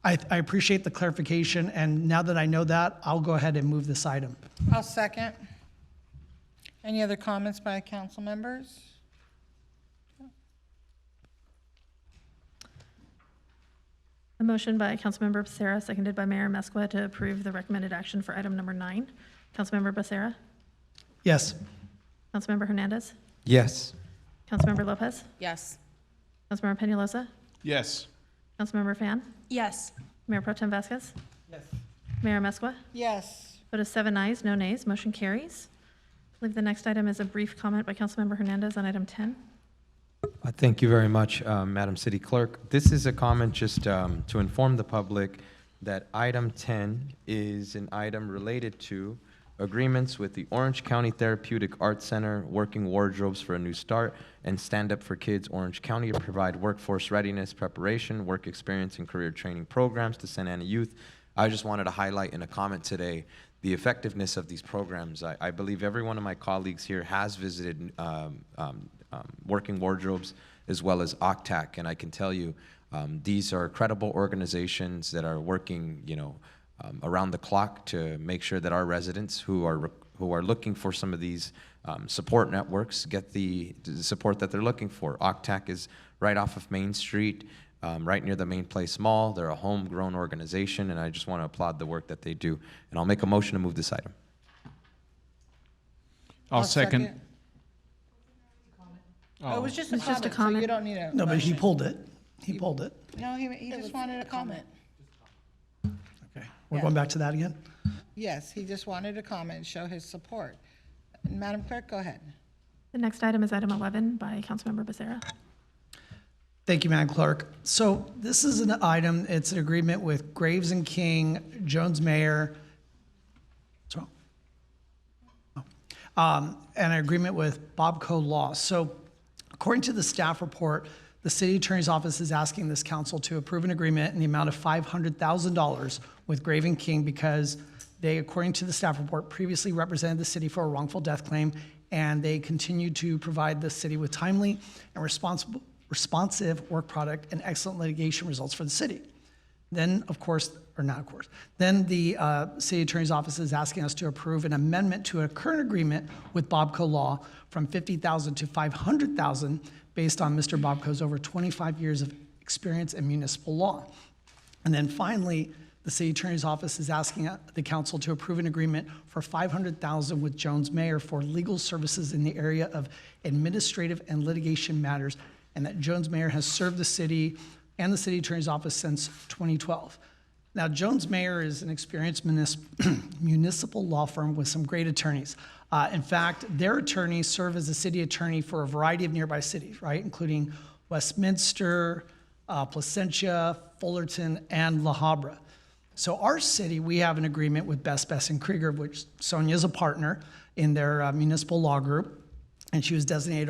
I appreciate the clarification, and now that I know that, I'll go ahead and move this item. I'll second. Any other comments by council members? A motion by Councilmember Becerra, seconded by Mayor Mesqua, to approve the recommended action for item number 9. Councilmember Becerra? Yes. Councilmember Hernandez? Yes. Councilmember Lopez? Yes. Councilmember Peñalosa? Yes. Councilmember Fan? Yes. Mayor Pro Tem Vasquez? Yes. Mayor Mesqua? Yes. Vote is 7 ayes, no nays, motion carries. I believe the next item is a brief comment by Councilmember Hernandez on item 10. Thank you very much, Madam City Clerk. This is a comment just to inform the public that item 10 is an item related to agreements with the Orange County Therapeutic Arts Center, Working Wardrobes for a New Start, and Stand Up for Kids Orange County to provide workforce readiness preparation, work experience, and career training programs to Santa Ana youth. I just wanted to highlight in a comment today the effectiveness of these programs. I believe every one of my colleagues here has visited Working Wardrobes as well as OCTAC, and I can tell you these are credible organizations that are working, around the clock to make sure that our residents who are looking for some of these support networks get the support that they're looking for. OCTAC is right off of Main Street, right near the Main Place Mall. They're a homegrown organization, and I just want to applaud the work that they do. And I'll make a motion to move this item. I'll second. Oh, it was just It's just a so comment. you don't need a No, but he motion. pulled it. He pulled it. No, he just wanted a comment. Okay. We're Yeah. going back to that again? Yes, he just wanted to comment, show his support. Madam Clerk, go ahead. The next item is item 11 by Councilmember Becerra. Thank you, Madam Clerk. So this is an item, it's an agreement with Graves and King, Jones Mayor, what's wrong? And an agreement with Bobco Law. So according to the staff report, the city attorney's office is asking this council to approve an agreement in the amount of $500,000 with Graves and King because they, according to the staff report, previously represented the city for a wrongful death claim, and they continue to provide the city with timely and responsive work product and excellent litigation results for the city. Then, of course, or not of course, then the city attorney's office is asking us to approve an amendment to a current agreement with Bobco Law from $50,000 to $500,000 based on Mr. Bobco's over 25 years of experience in municipal law. And then finally, the city attorney's office is asking the council to approve an agreement for $500,000 with Jones Mayor for legal services in the area of administrative and litigation matters, and that Jones Mayor has served the city and the city attorney's office since 2012. Now, Jones Mayor is an experienced municipal law firm with some great attorneys. In fact, their attorneys serve as the city attorney for a variety of nearby cities, right, including Westminster, Placentia, Fullerton, and La Habra. So our city, we have an agreement with Best and Krieger, which Sonia is a partner in their municipal law group, and she was designated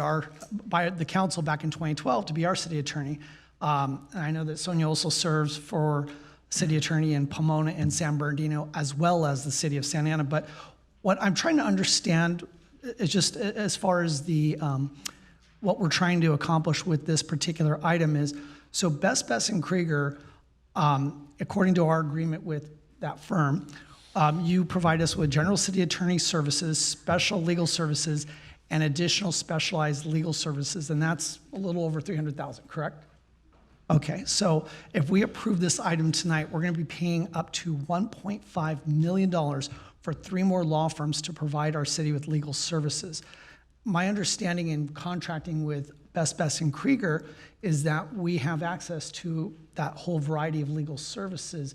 by the council back in 2012 to be our city attorney. And I know that Sonia also serves for city attorney in Pomona and San Bernardino, as well as the city of Santa Ana. But what I'm trying to understand is just as far as the what we're trying to accomplish with this particular item is, so Best and Krieger According to our agreement with that firm, you provide us with general city attorney services, special legal services, and additional specialized legal services, and that's a little over $300,000, correct? Okay, so if we approve this item tonight, we're going to be paying up to $1.5 million for 3 more law firms to provide our city with legal services. My understanding in contracting with Best and Krieger is that we have access to that whole variety of legal services.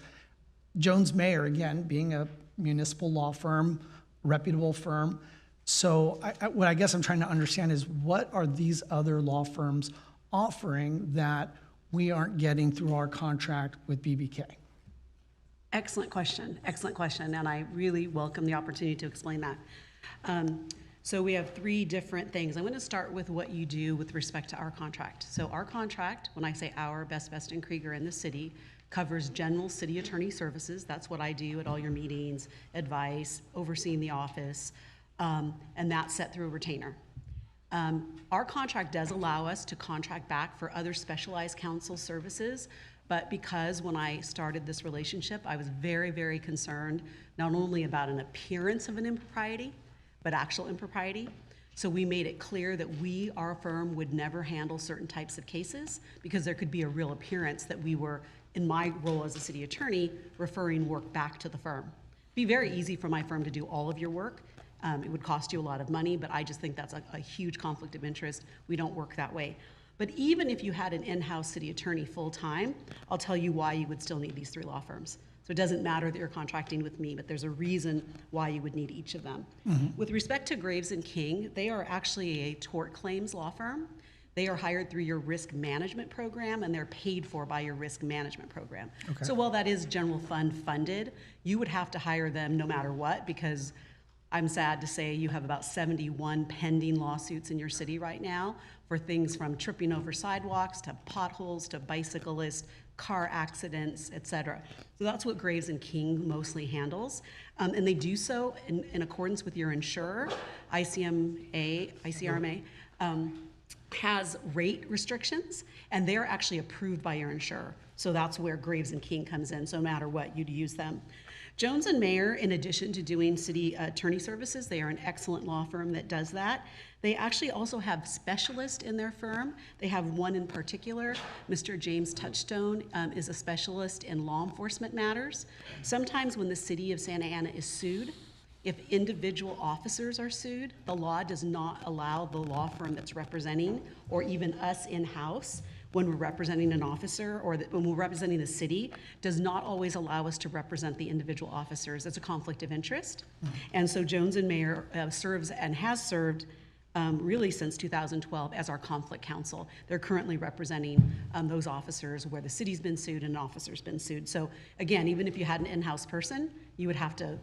Jones Mayer, again, being a municipal law firm, reputable firm. So what I guess I'm trying to understand is what are these other law firms offering that we aren't getting through our contract with BBK? Excellent question, and I really welcome the opportunity to explain that. So we have 3 different things. I'm going to start with what you do with respect to our contract. So our contract, when I say our, Best and Krieger in the city, covers general city attorney services. That's what I do at all your meetings, advice, overseeing the office, and that's set through a retainer. Our contract does allow us to contract back for other specialized counsel services, but because when I started this relationship, I was very, very concerned not only about an appearance of an impropriety, but actual impropriety. So we made it clear that we, our firm, would never handle certain types of cases because there could be a real appearance that we were, in my role as a city attorney, referring work back to the firm. It'd be very easy for my firm to do all of your work. It would cost you a lot of money, but I just think that's a huge conflict of interest. We don't work that way. But even if you had an in-house city attorney full-time, I'll tell you why you would still need these 3 law firms. So it doesn't matter that you're contracting with me, but there's a reason why you would need each of them. With respect to Graves and King, they are actually a tort claims law firm. They are hired through your risk management program, and they're paid for by your risk management program. Okay. So while that is general fund funded, you would have to hire them no matter what, because I'm sad to say you have about 71 pending lawsuits in your city right now for things from tripping over sidewalks to potholes to bicyclists, car accidents, et cetera. So that's what Graves and King mostly handles. And they do so in accordance with your insurer. ICRMA has rate restrictions, and they're actually approved by your insurer. So that's where Graves and King comes in. So no matter what, you'd use them. Jones and Mayer, in addition to doing city attorney services, they are an excellent law firm that does that. They actually also have specialists in their firm. They have one in particular. Mr. James Touchstone is a specialist in law enforcement matters. Sometimes when the city of Santa Ana is sued, if individual officers are sued, the law does not allow the law firm that's representing, or even us in-house, when we're representing an officer or when we're representing the city, does not always allow us to represent the individual officers. It's a conflict of interest. And so Jones and Mayer serves and has served really since 2012 as our conflict counsel. They're currently representing those officers where the city's been sued and an officer's been sued. So again, even if you had an in-house person, you would have to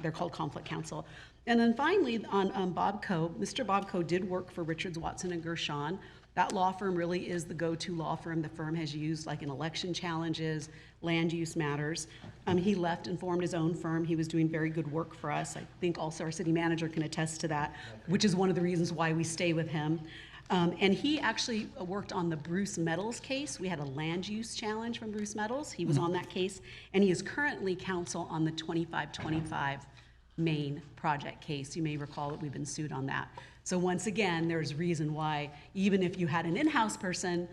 they're called conflict counsel. And then finally on Bob Coe, Mr. Bob Coe did work for Richards, Watson, and Gershon. That law firm really is the go-to law firm the firm has used, like in election challenges, land use matters. He left and formed his own firm. He was doing very good work for us. I think also our city manager can attest to that, which is one of the reasons why we stay with him. And he actually worked on the Bruce Meadows case. We had a land use challenge from Bruce Meadows. He was on that case, and he is currently counsel on the 2525 Main project case. You may recall that we've been sued on that. So once again, there's reason why, even if you had an in-house person,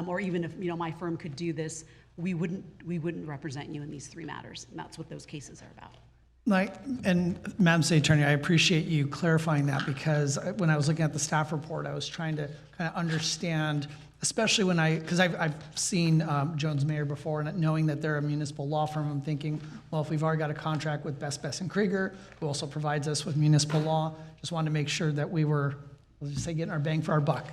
or even if my firm could do this, we wouldn't represent you in these 3 matters. And that's what those cases are about. And Madam City Attorney, I appreciate you clarifying that, because when I was looking at the staff report, I was trying to kind of understand, especially because I've seen Jones Mayer before, and knowing that they're a municipal law firm, I'm thinking, well, if we've already got a contract with Best and Krieger, who also provides us with municipal law, just wanted to make sure that we were, let's just say, getting our bang for our buck.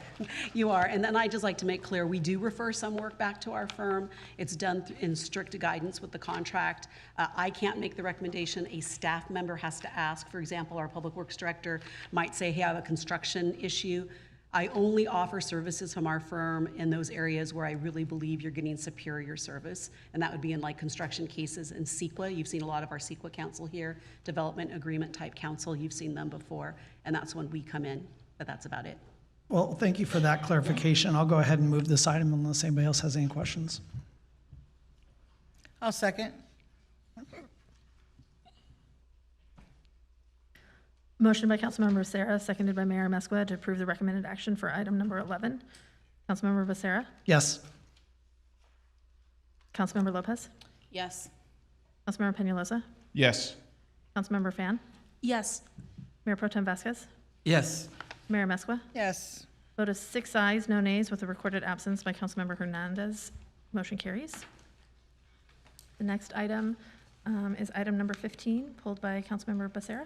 You are, and then I'd just like to make clear, we do refer some work back to our firm. It's done in strict guidance with the contract. I can't make the recommendation. A staff member has to ask. For example, our public works director might say, hey, I have a construction issue. I only offer services from our firm in those areas where I really believe you're getting superior service, and that would be in like construction cases and CEQA. You've seen a lot of our CEQA counsel here, development agreement type counsel. You've seen them before, and that's when we come in, but that's about it. Well, thank you for that clarification. I'll go ahead and move this item unless anybody else has any questions. I'll second. Motion by Councilmember Becerra, seconded by Mayor Mescua to approve the recommended action for item number 11. Councilmember Becerra? Yes. Councilmember Lopez? Yes. Councilmember Peñalosa? Yes. Councilmember Fan? Yes. Mayor Pro Tem Vasquez? Yes. Mayor Mescua? Yes. Vote is 6 ayes, no nays, with a recorded absence by Councilmember Hernandez. Motion carries. The next item is item number 15, pulled by Councilmember Becerra.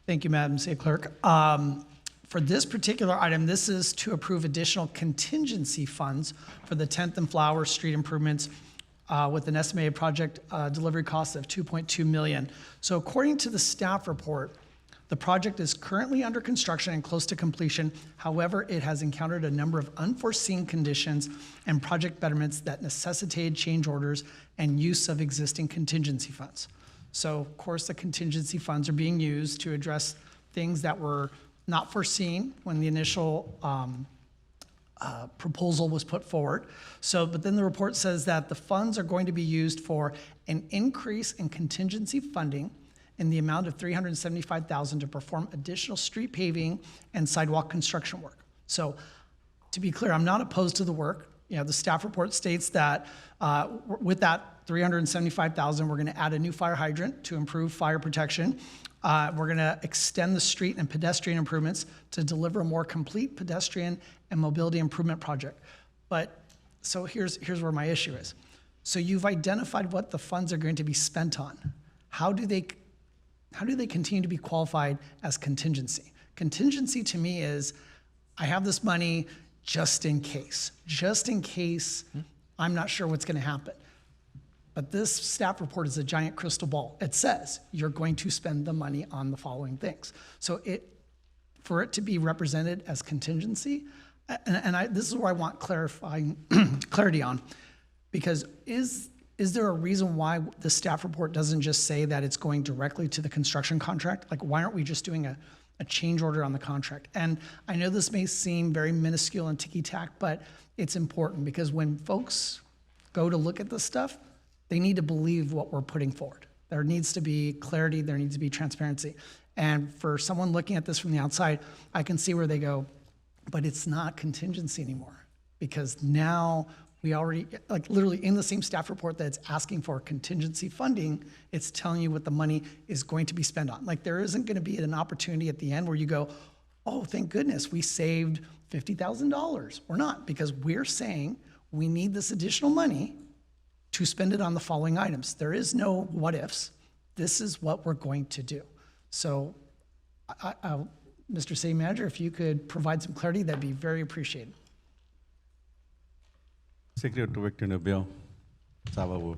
Thank you, Madam City Clerk. For this particular item, this is to approve additional contingency funds for the 10th and Flower Street improvements with an estimated project delivery cost of $2.2 million. So according to the staff report, the project is currently under construction and close to completion. However, it has encountered a number of unforeseen conditions and project betterments that necessitated change orders and use of existing contingency funds. So, of course, the contingency funds are being used to address things that were not foreseen when the initial proposal was put forward. So, but then the report says that the funds are going to be used for an increase in contingency funding in the amount of $375,000 to perform additional street paving and sidewalk construction work. So, to be clear, I'm not opposed to the work. You know, the staff report states that with that $375,000, we're going to add a new fire hydrant to improve fire protection. We're going to extend the street and pedestrian improvements to deliver a more complete pedestrian and mobility improvement project. But so here's where my issue is. So you've identified what the funds are going to be spent on. How do they continue to be qualified as contingency? Contingency to me is, I have this money just in case. Just in case I'm not sure what's going to happen. But this staff report is a giant crystal ball. It says you're going to spend the money on the following things. So for it to be represented as contingency, this is where I want clarity on, because is there a reason why the staff report doesn't just say that it's going directly to the construction contract? Like, why aren't we just doing a change order on the contract? And I know this may seem very minuscule and ticky-tack, but it's important because when folks go to look at this stuff, they need to believe what we're putting forward. There needs to be clarity, there needs to be transparency. And for someone looking at this from the outside, I can see where they go, but it's not contingency anymore. Because now we already, like literally in the same staff report that's asking for contingency funding, it's telling you what the money is going to be spent on. Like, there isn't gonna be an opportunity at the end where you go, oh, thank goodness, we saved $50,000. We're not, because we're saying we need this additional money to spend it on the following items. There is no what ifs. This is what we're going to do. So, Mr. City Manager, if you could provide some clarity, that'd be very appreciated. Secretary Director Nabil Saba.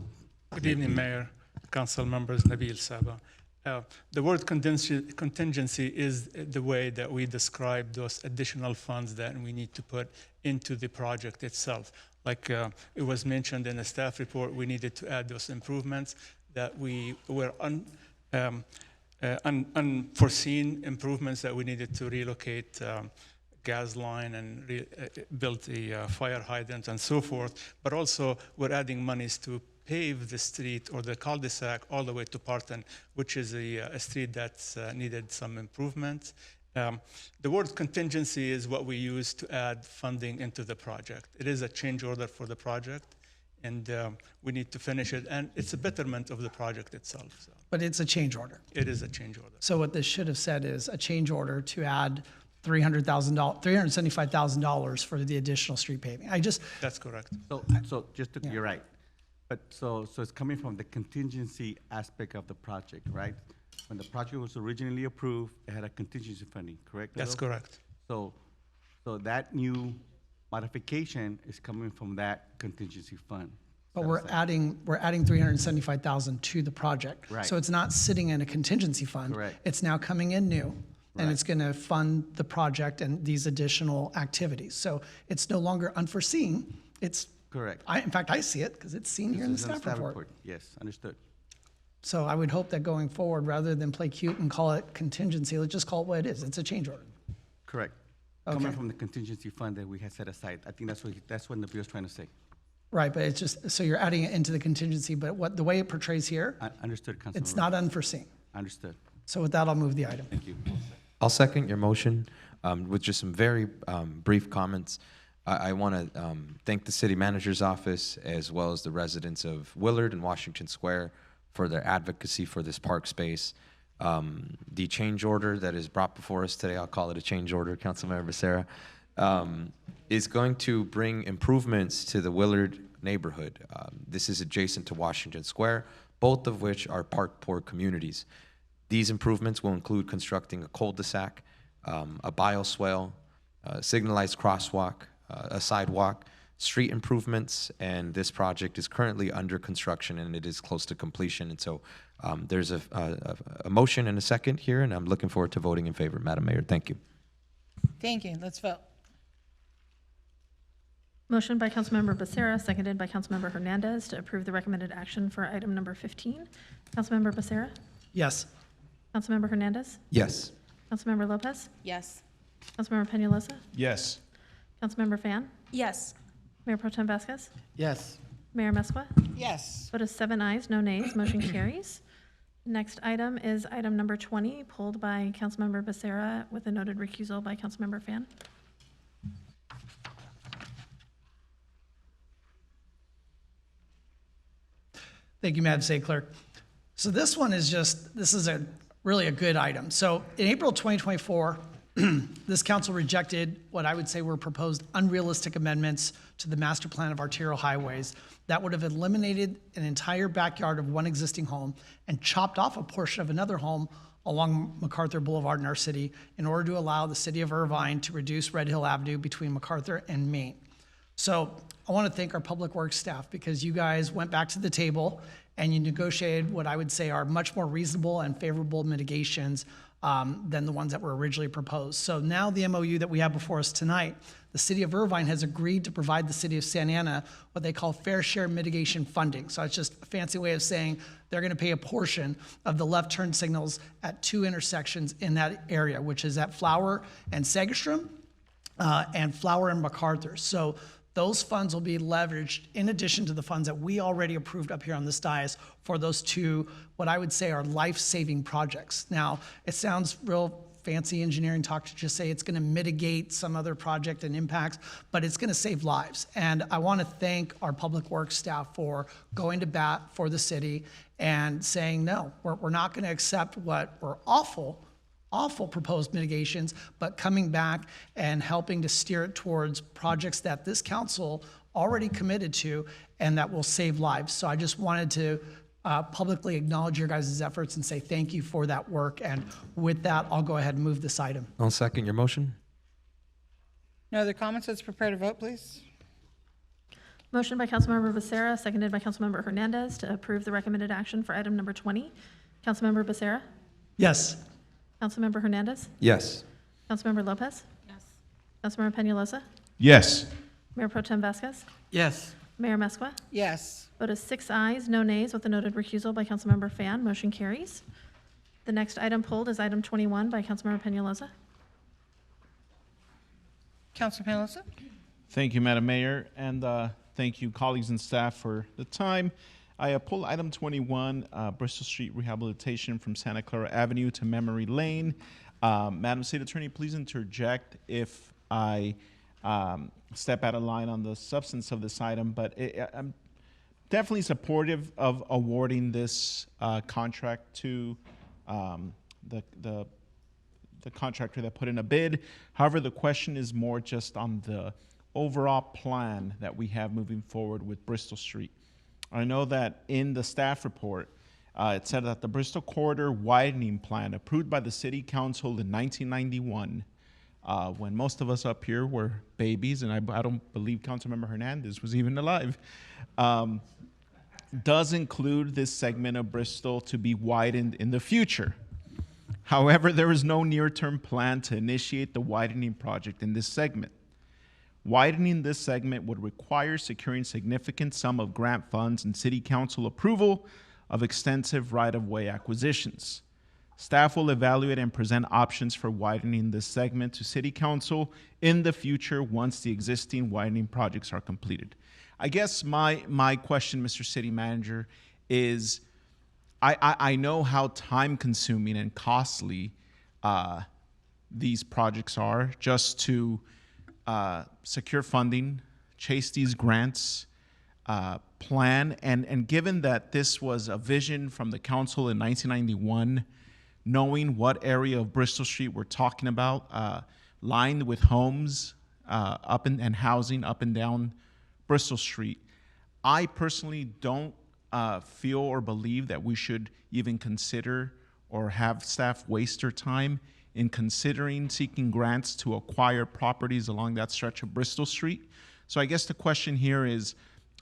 Good evening, Mayor, Council members, Nabil Saba. The word contingency is the way that we describe those additional funds that we need to put into the project itself. Like it was mentioned in the staff report, we needed to add those improvements that we were unforeseen improvements that we needed to relocate gas line and build the fire hydrant and so forth. But also we're adding monies to pave the street or the cul-de-sac all the way to Parton, which is a street that's needed some improvement. The word contingency is what we use to add funding into the project. It is a change order for the project, and we need to finish it, and it's a betterment of the project itself. So. But it's a change order. It is a change order. So what this should have said is a change order to add $375,000 for the additional street paving. That's correct. So just to, you're right. But so it's coming from the contingency aspect of the project, right? When the project was originally approved, it had a contingency funding, correct? That's correct. So that new modification is coming from that contingency fund. But we're adding $375,000 to the project. Right. So it's not sitting in a contingency fund. Correct. It's now coming in new, and Right. it's going to fund the project and these additional activities. So it's no longer unforeseen. It's correct. In fact, I see it because it's seen here in the staff report. Yes, understood. So I would hope that going forward, rather than play cute and call it contingency, let's just call it what it is. It's a change order. Correct. Okay. Coming from the contingency fund that we had set aside. I think that's what Nabil's trying to say. Right, but it's just, so you're adding it into the contingency, but the way it portrays here, Understood, Councilman. it's not unforeseen. Understood. So with that, I'll move the item. Thank you. I'll second your motion with just some very brief comments. I want to thank the city manager's office as well as the residents of Willard and Washington Square for their advocacy for this park space. The change order that is brought before us today, I'll call it a change order, Councilmember Becerra, is going to bring improvements to the Willard neighborhood. This is adjacent to Washington Square, both of which are park-poor communities. These improvements will include constructing a cul-de-sac, a bioswale, a signalized crosswalk, a sidewalk, street improvements, and this project is currently under construction and it is close to completion. And so there's a motion and a second here, and I'm looking forward to voting in favor, Madam Mayor. Thank you. Thank you. Let's vote. Motion by Councilmember Becerra, seconded by Councilmember Hernandez to approve the recommended action for item number 15. Councilmember Becerra? Yes. Councilmember Hernandez? Yes. Councilmember Lopez? Yes. Councilmember Peñalosa? Yes. Councilmember Fan? Yes. Mayor Pro Tem Vasquez? Yes. Mayor Mesqua? Yes. Vote is 7 ayes, no nays, motion carries. Next item is item number 20, pulled by Councilmember Becerra with a noted recusal by Councilmember Fan. Thank you, Madam City Clerk. So this one is just, this is really a good item. So in April 2024, this council rejected what I would say were proposed unrealistic amendments to the master plan of arterial highways that would have eliminated an entire backyard of one existing home and chopped off a portion of another home along MacArthur Boulevard in our city in order to allow the city of Irvine to reduce Red Hill Avenue between MacArthur and Main. So I want to thank our public works staff because you guys went back to the table and you negotiated what I would say are much more reasonable and favorable mitigations than the ones that were originally proposed. So now the MOU that we have before us tonight, the city of Irvine has agreed to provide the city of Santa Ana what they call fair share mitigation funding. So it's just a fancy way of saying they're going to pay a portion of the left turn signals at 2 intersections in that area, which is at Flower and Segerstrom and Flower and MacArthur. So those funds will be leveraged in addition to the funds that we already approved up here on this dais for those 2, what I would say are life-saving projects. Now, it sounds real fancy engineering talk to just say it's going to mitigate some other project and impacts, but it's going to save lives. And I want to thank our public works staff for going to bat for the city and saying, no, we're not going to accept what were awful proposed mitigations, but coming back and helping to steer it towards projects that this council already committed to and that will save lives. So I just wanted to publicly acknowledge your guys' efforts and say thank you for that work. And with that, I'll go ahead and move this item. I'll second your motion. No other comments? Let's prepare to vote, please. Motion by Councilmember Becerra, seconded by Councilmember Hernandez to approve the recommended action for item number 20. Councilmember Becerra? Yes. Councilmember Hernandez? Yes. Councilmember Lopez? Yes. Councilmember Peñalosa? Yes. Mayor Pro Tem Vasquez? Yes. Mayor Mesqua? Yes. Vote is 6 ayes, no nays, with a noted recusal by Councilmember Fan. Motion carries. The next item pulled is item 21 by Councilmember Peñalosa. Councilor Peñalosa? Thank you, Madam Mayor, and thank you, colleagues and staff, for the time. I pull item 21, Bristol Street rehabilitation from Santa Clara Avenue to Memory Lane. Madam State Attorney, please interject if I step out of line on the substance of this item, but I'm definitely supportive of awarding this contract to the contractor that put in a bid. However, the question is more just on the overall plan that we have moving forward with Bristol Street. I know that in the staff report, it said that the Bristol Corridor widening plan approved by the City Council in 1991, when most of us up here were babies, and I don't believe Councilmember Hernandez was even alive, does include this segment of Bristol to be widened in the future. However, there is no near-term plan to initiate the widening project in this segment. Widening this segment would require securing significant sum of grant funds and City Council approval of extensive right-of-way acquisitions. Staff will evaluate and present options for widening this segment to City Council in the future once the existing widening projects are completed. I guess my question, Mr. City Manager, is I know how time consuming and costly these projects are just to secure funding, chase these grants, plan, and given that this was a vision from the council in 1991, knowing what area of Bristol Street we're talking about, lined with homes and housing up and down Bristol Street, I personally don't feel or believe that we should even consider or have staff waste their time in considering seeking grants to acquire properties along that stretch of Bristol Street. So I guess the question here is,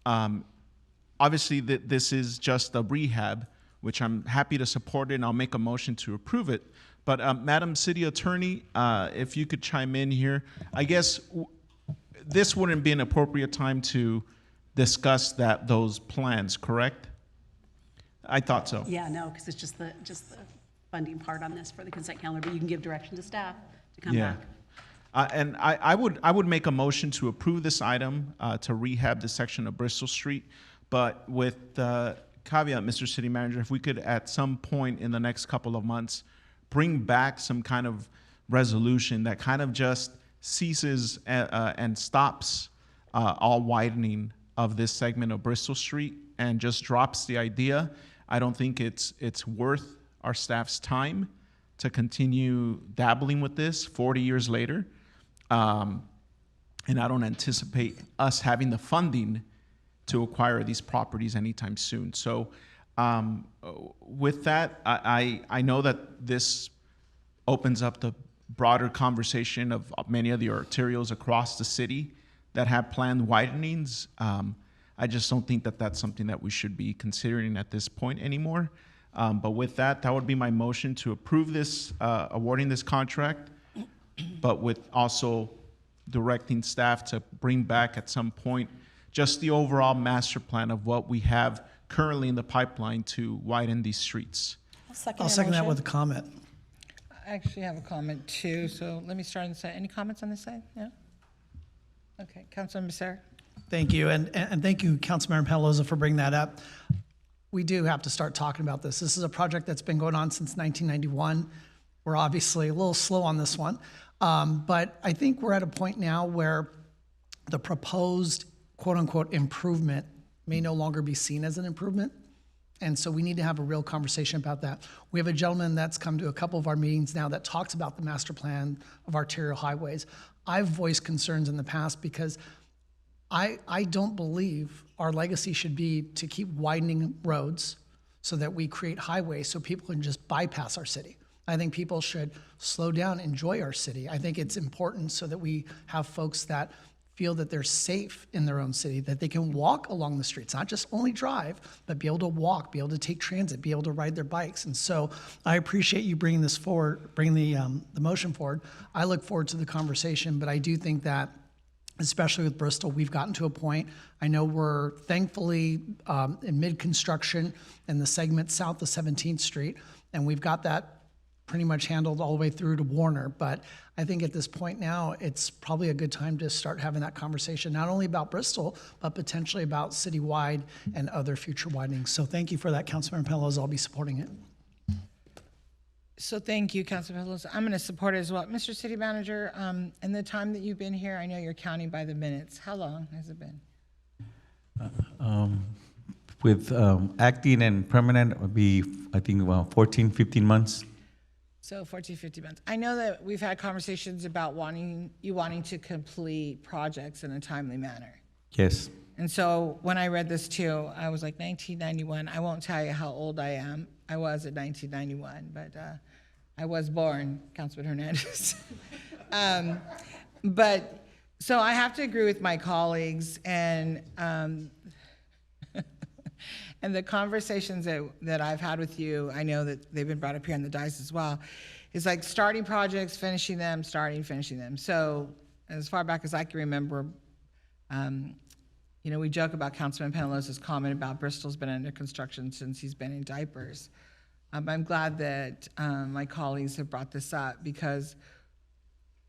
obviously this is just a rehab, which I'm happy to support it, and I'll make a motion to approve it. But Madam City Attorney, if you could chime in here, I guess this wouldn't be an appropriate time to discuss those plans, correct? I thought so. Yeah, no, because it's just the funding part on this for the consent calendar, but you can give direction to staff to come back. And I would make a motion to approve this item to rehab this section of Bristol Street, but with the caveat, Mr. City Manager, if we could at some point in the next couple of months bring back some kind of resolution that kind of just ceases and stops all widening of this segment of Bristol Street and just drops the idea. I don't think it's worth our staff's time to continue dabbling with this 40 years later. And I don't anticipate us having the funding to acquire these properties anytime soon. So with that, I know that this opens up the broader conversation of many of the arterials across the city that have planned widenings. I just don't think that that's something that we should be considering at this point anymore. But with that would be my motion to approve this, awarding this contract, but with also directing staff to bring back at some point just the overall master plan of what we have currently in the pipeline to widen these streets. I'll second that with a comment. I actually have a comment too, so let me start on this side. Any comments on this side? Yeah? Okay, Councilmember Becerra. Thank you, and thank you, Councilmember Pelosi, for bringing that up. We do have to start talking about this. This is a project that's been going on since 1991. We're obviously a little slow on this one, but I think we're at a point now where the proposed quote-unquote improvement may no longer be seen as an improvement. And so we need to have a real conversation about that. We have a gentleman that's come to a couple of our meetings now that talks about the master plan of arterial highways. I've voiced concerns in the past because I don't believe our legacy should be to keep widening roads so that we create highways so people can just bypass our city. I think people should slow down, enjoy our city. I think it's important so that we have folks that feel that they're safe in their own city, that they can walk along the streets, not just only drive, but be able to walk, be able to take transit, be able to ride their bikes. And so I appreciate you bringing this forward, bringing the motion forward. I look forward to the conversation, but I do think that, especially with Bristol, we've gotten to a point. I know we're thankfully in mid-construction in the segment south of 17th Street, and we've got that pretty much handled all the way through to Warner. But I think at this point now, it's probably a good time to start having that conversation, not only about Bristol, but potentially about citywide and other future widenings. So thank you for that, Councilmember Pelosi. I'll be supporting it. So thank you, Councilmember Pelosi. I'm going to support it as well. Mr. City Manager, in the time that you've been here, I know you're counting by the minutes. How long has it been? With acting and permanent, it would be, I think, about 14, 15 months. So 14, 15 months. I know that we've had conversations about wanting to complete projects in a timely manner. Yes. And so when I read this too, I was like 1991. I won't tell you how old I am. I was at 1991, but I was born, Councilman Hernandez. But so I have to agree with my colleagues and and the conversations that I've had with you, I know that they've been brought up here on the dais as well, is like starting projects, finishing them, starting, finishing them. So as far back as I can remember, you know, we joke about Councilman Penalosa's comment about Bristol's been under construction since he's been in diapers. I'm glad that my colleagues have brought this up because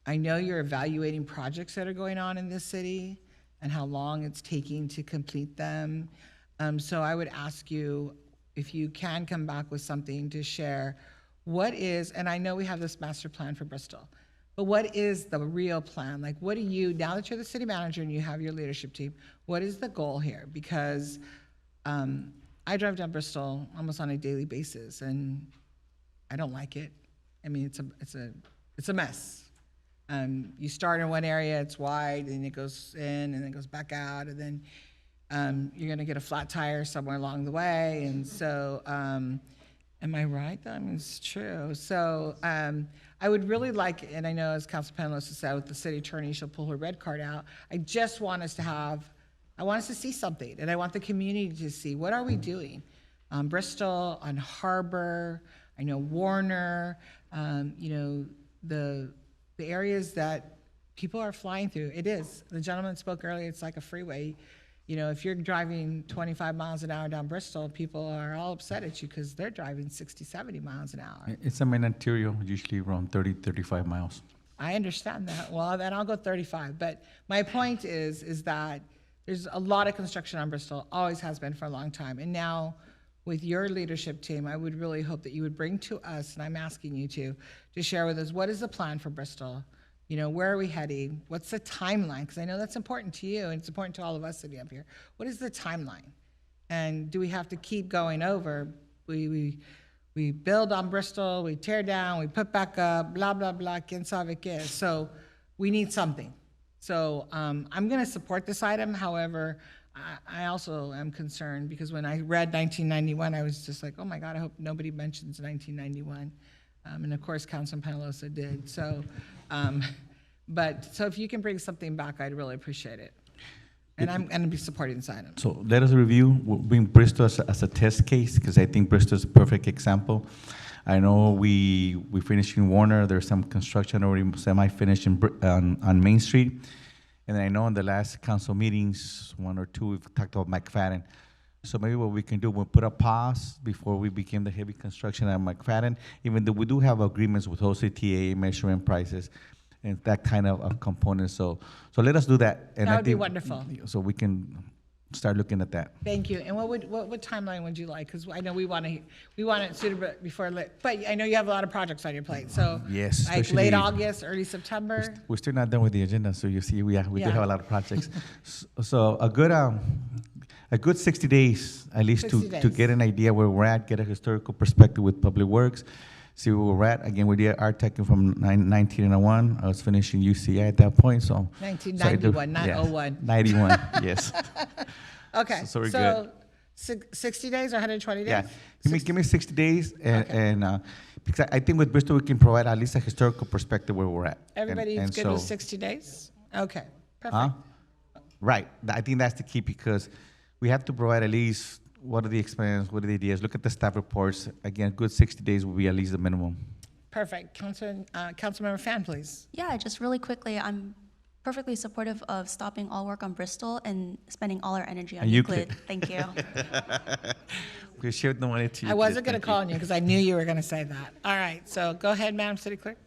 I know you're evaluating projects that are going on in this city, and how long it's taking to complete them. So I would ask you if you can come back with something to share. What is, and I know we have this master plan for Bristol, but what is the real plan? Like, what do you, now that you're the city manager and you have your leadership team, what is the goal here? Because I drive down Bristol almost on a daily basis, and I don't like it. I mean, it's a mess. You start in one area, it's wide, and it goes in, and then it goes back out, and then you're gonna get a flat tire somewhere along the way. And so, am I right? I mean, it's true. So I would really like, and I know as Council Penalosa said, with the city attorney, she'll pull her red card out. I just want us to have, I want us to see something, and I want the community to see, what are we doing? Bristol, on Harbor, I know Warner, you know, the areas that people are flying through. It is. The gentleman spoke earlier, it's like a freeway. You know, if you're driving 25 miles an hour down Bristol, people are all upset at you because they're driving 60, 70 miles an hour. It's a main arterial, usually around 30, 35 miles. I understand that. Well, then I'll go 35. But my point is that there's a lot of construction on Bristol, always has been for a long time. And now with your leadership team, I would really hope that you would bring to us, and I'm asking you to share with us, what is the plan for Bristol? You know, where are we heading? What's the timeline? Because I know that's important to you, and it's important to all of us sitting up here. What is the timeline? And do we have to keep going over? We build on Bristol, we tear down, we put back up, blah, blah, blah, quién sabe qué. So we need something. So I'm going to support this item. However, I also am concerned because when I read 1991, I was just like, oh my God, I hope nobody mentions 1991. And of course, Councilman Penalosa did. So, so if you can bring something back, I'd really appreciate it. And I'm going to be supporting this item. So let us review, we'll bring Bristol as a test case, because I think Bristol is a perfect example. I know we finished in Warner, there's some construction already semi-finished on Main Street. And I know in the last council meetings, one or two, we've talked about McFadden. So maybe what we can do, we'll put a pause before we begin the heavy construction at McFadden, even though we do have agreements with OCTA, measurement prices, and that kind of component. So let us do that. And That would be wonderful. So we can start looking at that. Thank you. And what timeline would you like? Because I know we want it sooner before, but I know you have a lot of projects on your plate. So yes, like late August, early September. We're still not done with the agenda, so you see we do have a lot of projects. So a good 60 days at least to get an idea where we're at, get a historical perspective with Public Works, see where we're at. Again, we did art tech from 1901. I was finishing UCI at that point, so 1991, not 01. 91, yes. Okay, so we're good. 60 days or 120 days? Yeah, give me 60 days, and because I think with Bristol we can provide at least a historical perspective where we're at. Everybody's good with 60 days? Okay, perfect. Right, I think that's the key, because we have to provide at least what are the expenses, what are the ideas, look at the staff reports. Again, good 60 days will be at least the minimum. Perfect. Councilmember Fan, please. Yeah, just really quickly, I'm perfectly supportive of stopping all work on Bristol and spending all our energy on Euclid. Thank you. We shared the money to you. I wasn't going to call on you because I knew you were going to say that. All right, so go ahead, Madam City Clerk.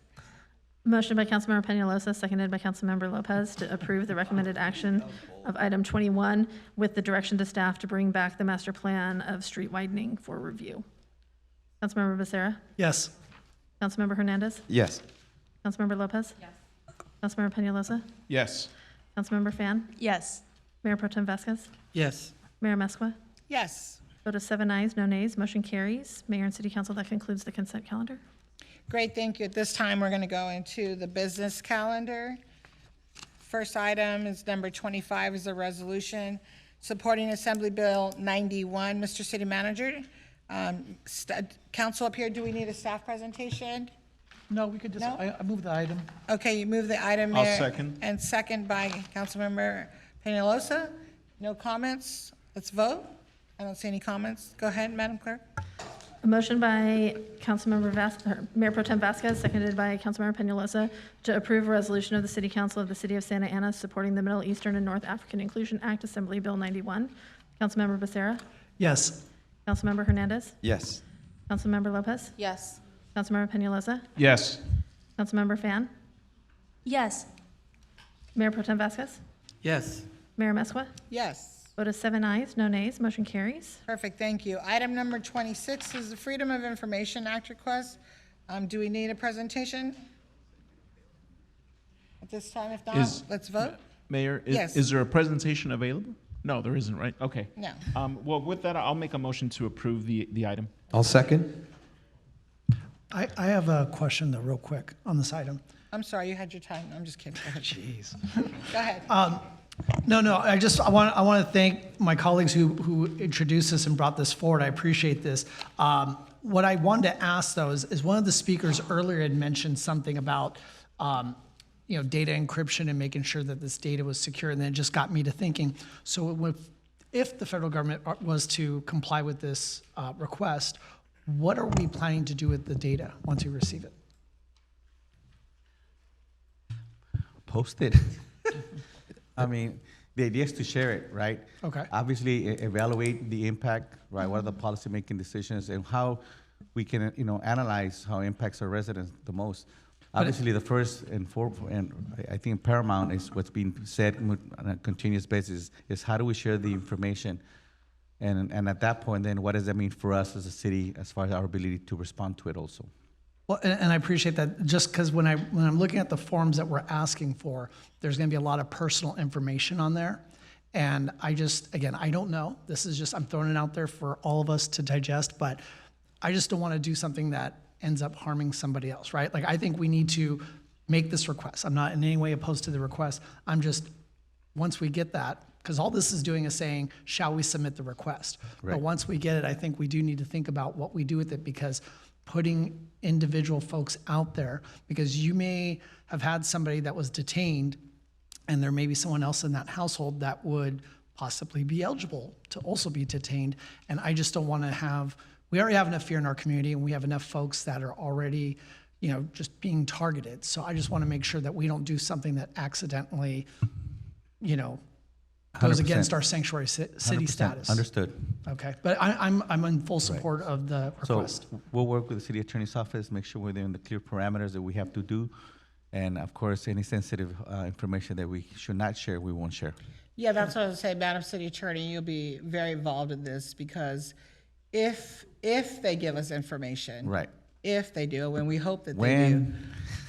Motion by Councilmember Penalosa, seconded by Councilmember Lopez, to approve the recommended action of item 21 with the direction to staff to bring back the master plan of street widening for review. Councilmember Becerra? Yes. Councilmember Hernandez? Yes. Councilmember Lopez? Yes. Councilmember Penalosa? Yes. Councilmember Fan? Yes. Mayor Pro Tem Vasquez? Yes. Mayor Mesqua? Yes. Vote of 7 ayes, no nays, motion carries. Mayor and City Council, that concludes the consent calendar. Great, thank you. At this time, we're going to go into the business calendar. First item is number 25 is a resolution supporting Assembly Bill 91. Mr. City Manager, council up here, do we need a staff presentation? No, we could just, No? I move the item. Okay, you move the item, I'll Mayor. second. And second by Councilmember Penalosa. No comments? Let's vote. I don't see any comments. Go ahead, Madam Clerk. A motion by Mayor Pro Tem Vasquez, seconded by Councilmember Penalosa, to approve a resolution of the City Council of the City of Santa Ana supporting the Middle Eastern and North African Inclusion Act, Assembly Bill 91. Councilmember Becerra? Yes. Councilmember Hernandez? Yes. Councilmember Lopez? Yes. Councilmember Penalosa? Yes. Councilmember Fan? Yes. Mayor Pro Tem Vasquez? Yes. Mayor Mesqua? Yes. Vote of 7 ayes, no nays, motion carries. Perfect, thank you. Item number 26 is the Freedom of Information Act request. Do we need a presentation at this time? If not, let's vote. Mayor, Yes. is there a presentation available? No, there isn't, right? Okay. No. Well, with that, I'll make a motion to approve the item. I'll second. I have a question though, real quick, on this item. I'm sorry, you had your time. I'm just kidding. Go ahead. Jeez. Go ahead. No, I want to thank my colleagues who introduced this and brought this forward. I appreciate this. What I wanted to ask though is one of the speakers earlier had mentioned something about data encryption and making sure that this data was secure, and then it just got me to thinking. So if the federal government was to comply with this request, what are we planning to do with the data once we receive it? Post it. I mean, the idea is to share it, right? Okay. Obviously, evaluate the impact, right? What are the policy-making decisions and how we can, analyze how it impacts our residents the most. Obviously, the first and I think paramount is what's being said on a continuous basis is how do we share the information, and at that point, then what does that mean for us as a city as far as our ability to respond to it also? Well, and I appreciate that, just because when I'm looking at the forms that we're asking for, there's going to be a lot of personal information on there. And I don't know. This is just, I'm throwing it out there for all of us to digest, but I just don't want to do something that ends up harming somebody else, right? Like, I think we need to make this request. I'm not in any way opposed to the request. I'm just, once we get that, because all this is doing is saying, shall we submit the request? Right. But once we get it, I think we do need to think about what we do with it, because putting individual folks out there, because you may have had somebody that was detained and there may be someone else in that household that would possibly be eligible to also be detained. And I just don't want to we already have enough fear in our community, and we have enough folks that are already, just being targeted. So I just want to make sure that we don't do something that accidentally, goes 100%. against our sanctuary city 100%. status. Understood. Okay, but I'm in full support of the request. So we'll work with the city attorney's office, make sure we're in the clear parameters that we have to do. And of course, any sensitive information that we should not share, we won't share. Yeah, that's what I was saying, Madam City Attorney, you'll be very involved in this, because if they give us information. Right. If they do, and we hope that they do.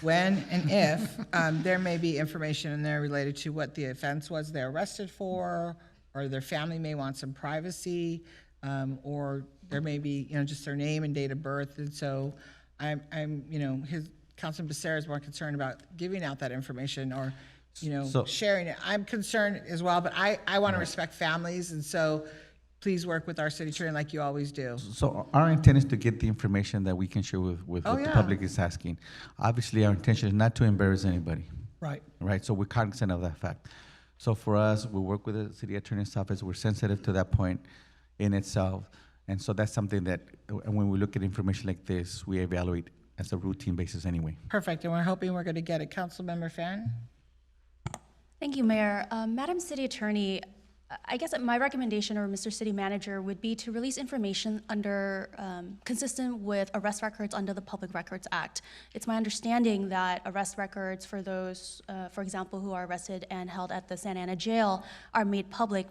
When and if, there may be information in there related to what the offense was they're arrested for, or their family may want some privacy, or there may be, just their name and date of birth. And so Councilman Becerra is more concerned about giving out that information or, sharing it. I'm concerned as well, but I want to respect families, and so please work with our city attorney like you always do. So our intent is to get the information that we can share with what the public is asking. Obviously, our intention is not to embarrass anybody. Right. Right, so we're cognizant of that fact. So for us, we work with the city attorney's office, we're sensitive to that point in itself. And so that's something that, when we look at information like this, we evaluate as a routine basis anyway. Perfect, and we're hoping we're going to get it. Councilmember Fan? Thank you, Mayor. Madam City Attorney, I guess my recommendation, or Mr. City Manager, would be to release information consistent with arrest records under the Public Records Act. It's my understanding that arrest records for those, for example, who are arrested and held at the Santa Ana jail are made public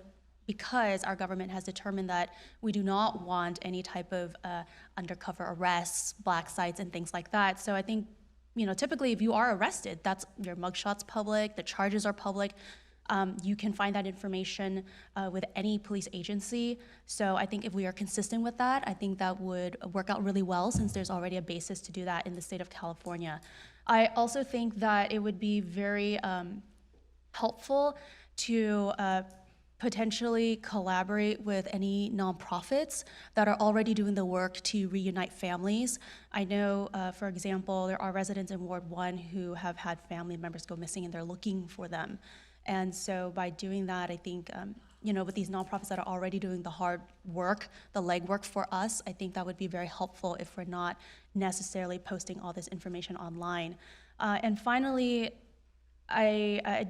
because our government has determined that we do not want any type of undercover arrests, black sites, and things like that. So I think, typically if you are arrested, that's your mugshot's public, the charges are public. You can find that information with any police agency. So I think if we are consistent with that, I think that would work out really well, since there's already a basis to do that in the state of California. I also think that it would be very helpful to potentially collaborate with any nonprofits that are already doing the work to reunite families. I know, for example, there are residents in Ward 1 who have had family members go missing, and they're looking for them. And so by doing that, I think, with these nonprofits that are already doing the hard work, the legwork for us, I think that would be very helpful if we're not necessarily posting all this information online. And finally, I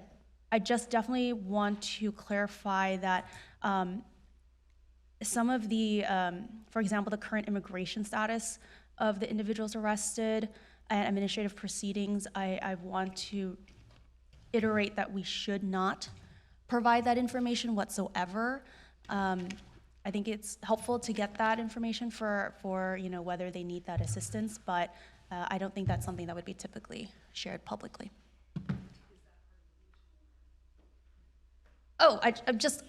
just definitely want to clarify that some of the, for example, the current immigration status of the individuals arrested and administrative proceedings, I want to iterate that we should not provide that information whatsoever. I think it's helpful to get that information for you know, whether they need that assistance, but I don't think that's something that would be typically shared publicly. Oh, I'm just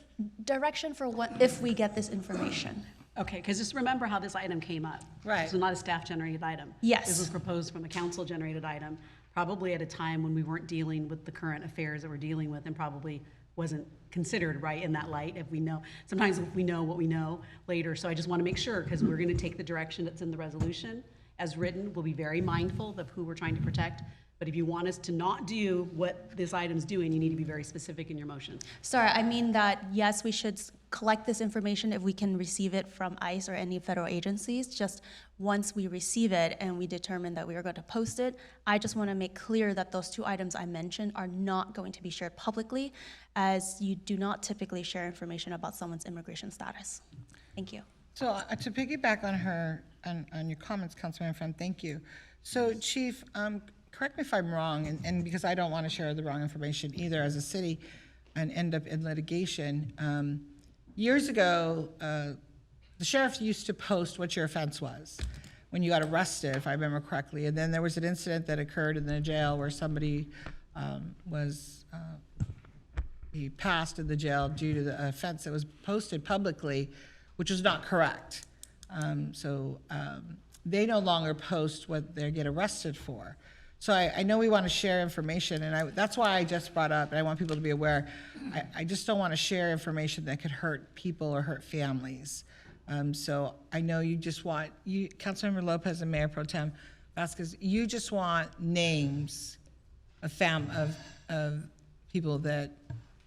direction for what if we get this information. Okay, because just remember how this item came up. Right. This was not a staff-generated item. Yes. This was proposed from a council-generated item, probably at a time when we weren't dealing with the current affairs that we're dealing with, and probably wasn't considered right in that light. If we know, sometimes we know what we know later. So I just want to make sure, because we're going to take the direction that's in the resolution as written. We'll be very mindful of who we're trying to protect. But if you want us to not do what this item's doing, you need to be very specific in your motion. Sorry, I mean that, yes, we should collect this information if we can receive it from ICE or any federal agencies. Just once we receive it and we determine that we are going to post it, I just want to make clear that those two items I mentioned are not going to be shared publicly, as you do not typically share information about someone's immigration status. Thank you. So to piggyback on on your comments, Councilman Friend, thank you. So Chief, correct me if I'm wrong, and because I don't want to share the wrong information either as a city and end up in litigation. Years ago, the sheriff used to post what your offense was when you got arrested, if I remember correctly. And then there was an incident that occurred in the jail where somebody he passed in the jail due to the offense that was posted publicly, which was not correct. They no longer post what they get arrested for. So I know we want to share information, and that's why I just brought up, and I want people to be aware, I just don't want to share information that could hurt people or hurt families. So I know you just want, Councilmember Lopez and Mayor Pro Tem Vasquez, you just want names of people that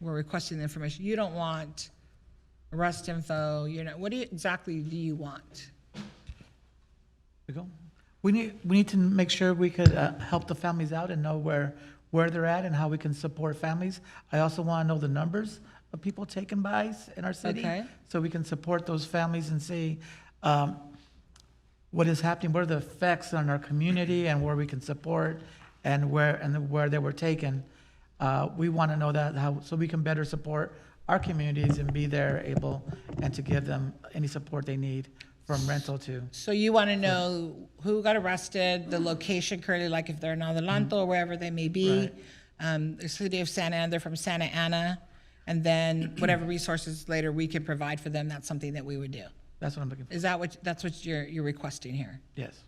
were requesting the information. You don't want arrest info. What exactly do you want? We need to make sure we could help the families out and know where they're at and how we can support families. I also want to know the numbers of people taken by ICE in our city, so we can support those families and see what is happening, what are the effects on our community, and where we can support and where they were taken. We want to know that so we can better support our communities and be there able and to give them any support they need. From rental to. So you want to know who got arrested, the location currently, like if they're in Adelanto or wherever they may be, the city of Santa Ana, they're from Santa Ana, and then whatever resources later we can provide for them, that's something that we would do. That's what I'm looking for. Is that's what you're requesting here? Yes.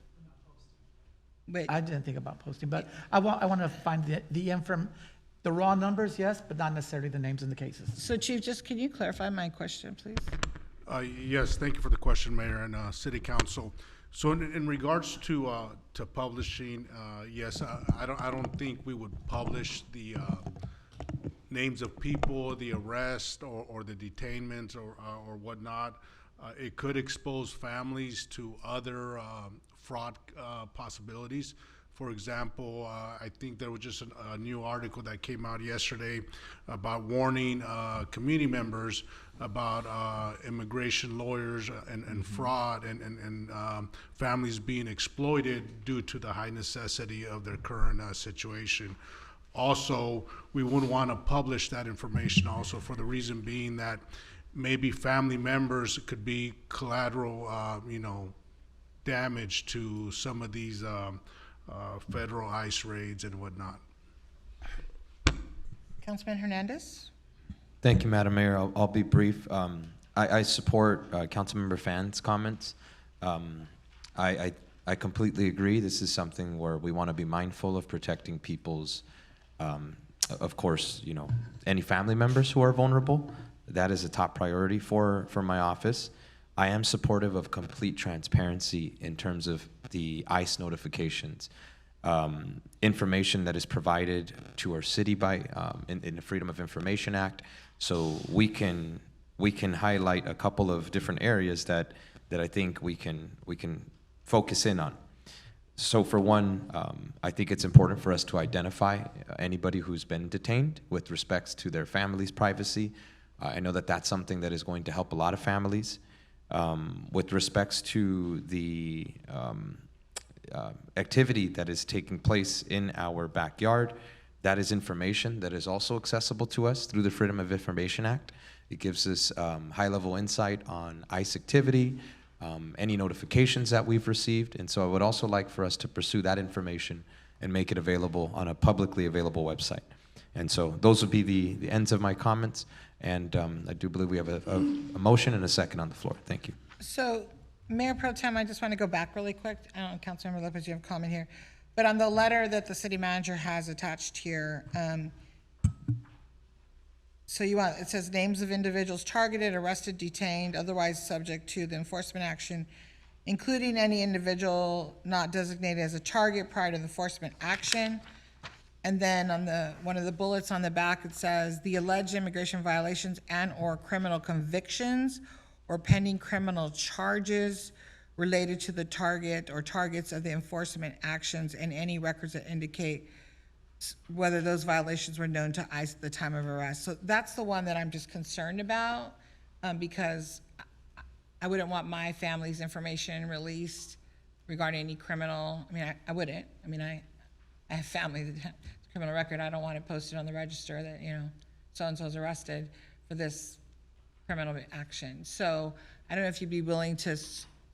But I didn't think about posting, but I want to find the raw numbers, yes, but not necessarily the names and the cases. So Chief, just can you clarify my question, please? Yes, thank you for the question, Mayor and City Council. So in regards to publishing, yes, I don't think we would publish the names of people, the arrest or the detainments or whatnot. It could expose families to other fraud possibilities. For example, I think there was just a new article that came out yesterday about warning community members about immigration lawyers and fraud and families being exploited due to the high necessity of their current situation. Also, we wouldn't want to publish that information also for the reason being that maybe family members could be collateral, damage to some of these federal ICE raids and whatnot. Councilman Hernandez? Thank you, Madam Mayor. I'll be brief. I support Councilmember Fan's comments. I completely agree. This is something where we want to be mindful of protecting people's, of course, any family members who are vulnerable. That is a top priority for my office. I am supportive of complete transparency in terms of the ICE notifications. Information that is provided to our city by in the Freedom of Information Act, so we can highlight a couple of different areas that I think we can focus in on. So for one, I think it's important for us to identify anybody who's been detained with respects to their family's privacy. I know that that's something that is going to help a lot of families. With respects to the activity that is taking place in our backyard, That is information that is also accessible to us through the Freedom of Information Act. It gives us high-level insight on ICE activity, any notifications that we've received, and so I would also like for us to pursue that information and make it available on a publicly available website. And so those would be the ends of my comments, and I do believe we have a motion and a second on the floor. Thank you. So, Mayor Pro Tem, I just want to go back really quick. I don't know, Councilmember Lopez, you have a comment here. But on the letter that the city manager has attached here, so it says names of individuals targeted, arrested, detained, otherwise subject to the enforcement action, including any individual not designated as a target prior to the enforcement action. And then on one of the bullets on the back, it says the alleged immigration violations and/or criminal convictions or pending criminal charges related to the target or targets of the enforcement actions, and any records that indicate whether those violations were known to ICE at the time of arrest. So that's the one that I'm just concerned about, because I wouldn't want my family's information released regarding any criminal. I mean, I wouldn't. I mean, I have family that has a criminal record. I don't want it posted on the register that, so-and-so's arrested for this criminal action. So I don't know if you'd be willing to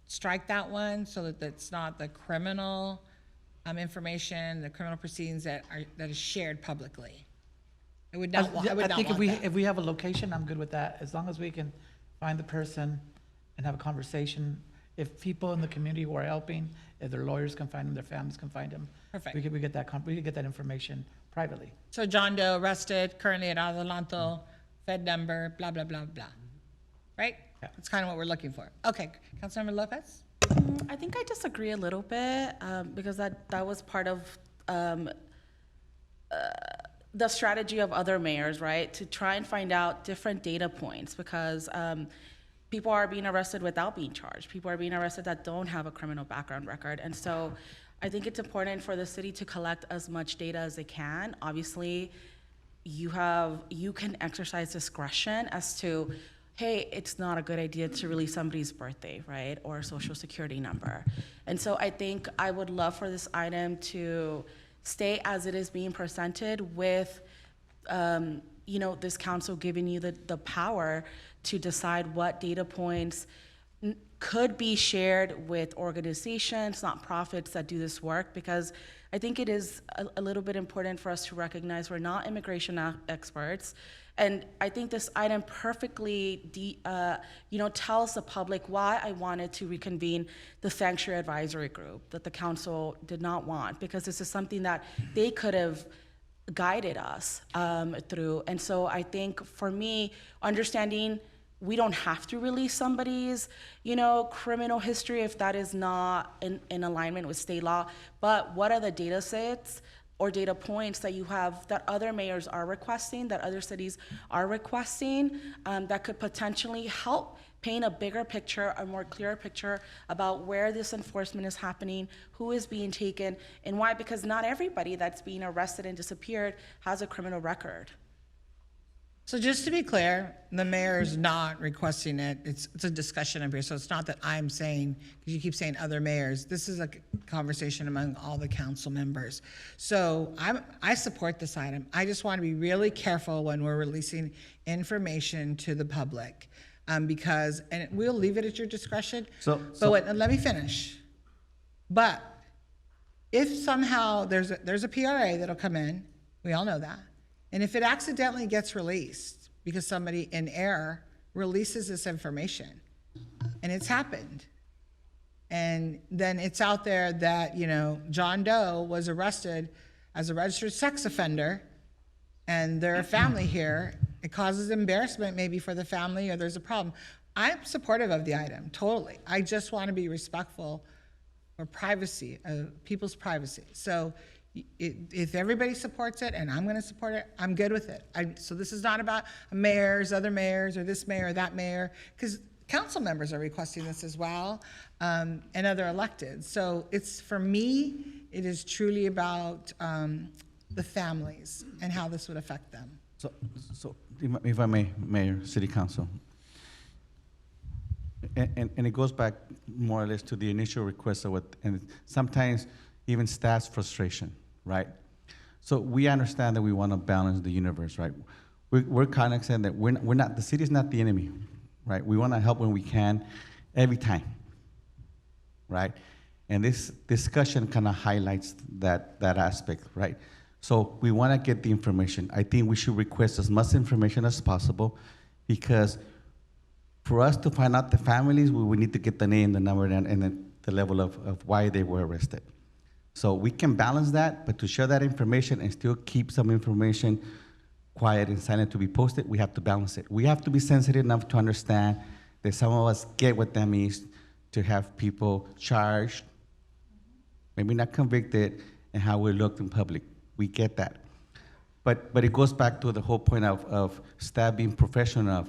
strike that one so that it's not the criminal information, the criminal proceedings that is shared publicly. I would not want that. If we have a location, I'm good with that, as long as we can find the person and have a conversation. If people in the community who are helping, if their lawyers can find them, their families can find them. Perfect. We could get that information privately. So John Doe arrested, currently at Adelanto, Fed number, blah, blah, blah, blah. Right? Yeah. That's kind of what we're looking for. Okay, Councilmember Lopez? I think I disagree a little bit because that was part of the strategy of other mayors, right? To try and find out different data points, because people are being arrested without being charged. People are being arrested that don't have a criminal background record. And so I think it's important for the city to collect as much data as they can. Obviously, you can exercise discretion as to, hey, it's not a good idea to release somebody's birthday, right, or social security number. And so I think I would love for this item to stay as it is being presented with, this council giving you the power to decide what data points could be shared with organizations, nonprofits that do this work, because I think it is a little bit important for us to recognize we're not immigration experts. And I think this item perfectly, tells the public why I wanted to reconvene the Sanctuary Advisory Group that the council did not want, because this is something that they could have guided us through. And so I think for me, understanding we don't have to release somebody's, criminal history if that is not in alignment with state law, but what are the data sets or data points that you have that other mayors are requesting, that other cities are requesting, that could potentially help paint a bigger picture, a more clear picture about where this enforcement is happening, who is being taken, and why, because not everybody that's being arrested and disappeared has a criminal record. So just to be clear, the mayor is not requesting it. It's a discussion up here, so it's not that I'm saying, because you keep saying other mayors. This is a conversation among all the council members. So I support this item. I just want to be really careful when we're releasing information to the public, because, and we'll leave it at your discretion. Let me finish. But if somehow there's a PRA that'll come in, we all know that. And if it accidentally gets released because somebody in error releases this information, and it's happened, and then it's out there that, John Doe was arrested as a registered sex offender, and they're a family here, it causes embarrassment maybe for the family, or there's a problem. I'm supportive of the item, totally. I just want to be respectful for privacy, people's privacy. So if everybody supports it and I'm going to support it, I'm good with it. So this is not about mayors, other mayors, or this mayor or that mayor, because council members are requesting this as well, and other electeds. So for me, it is truly about the families and how this would affect them. So if I may, Mayor, City Council, and it goes back more or less to the initial request of and sometimes even staff's frustration, right? So we understand that we want to balance the universe, right? We're kind of saying that we're not, the city is not the enemy, right? We want to help when we can, every time, right? And this discussion kind of highlights that aspect, right? So we want to get the information. I think we should request as much information as possible, because for us to find out the families, we would need to get the name, the number, and the level of why they were arrested. So we can balance that, but to share that information and still keep some information quiet and silent to be posted, we have to balance it. We have to be sensitive enough to understand that some of us get what that means to have people charged, maybe not convicted, and how we look in public. We get that. But it goes back to the whole point of staff being professional enough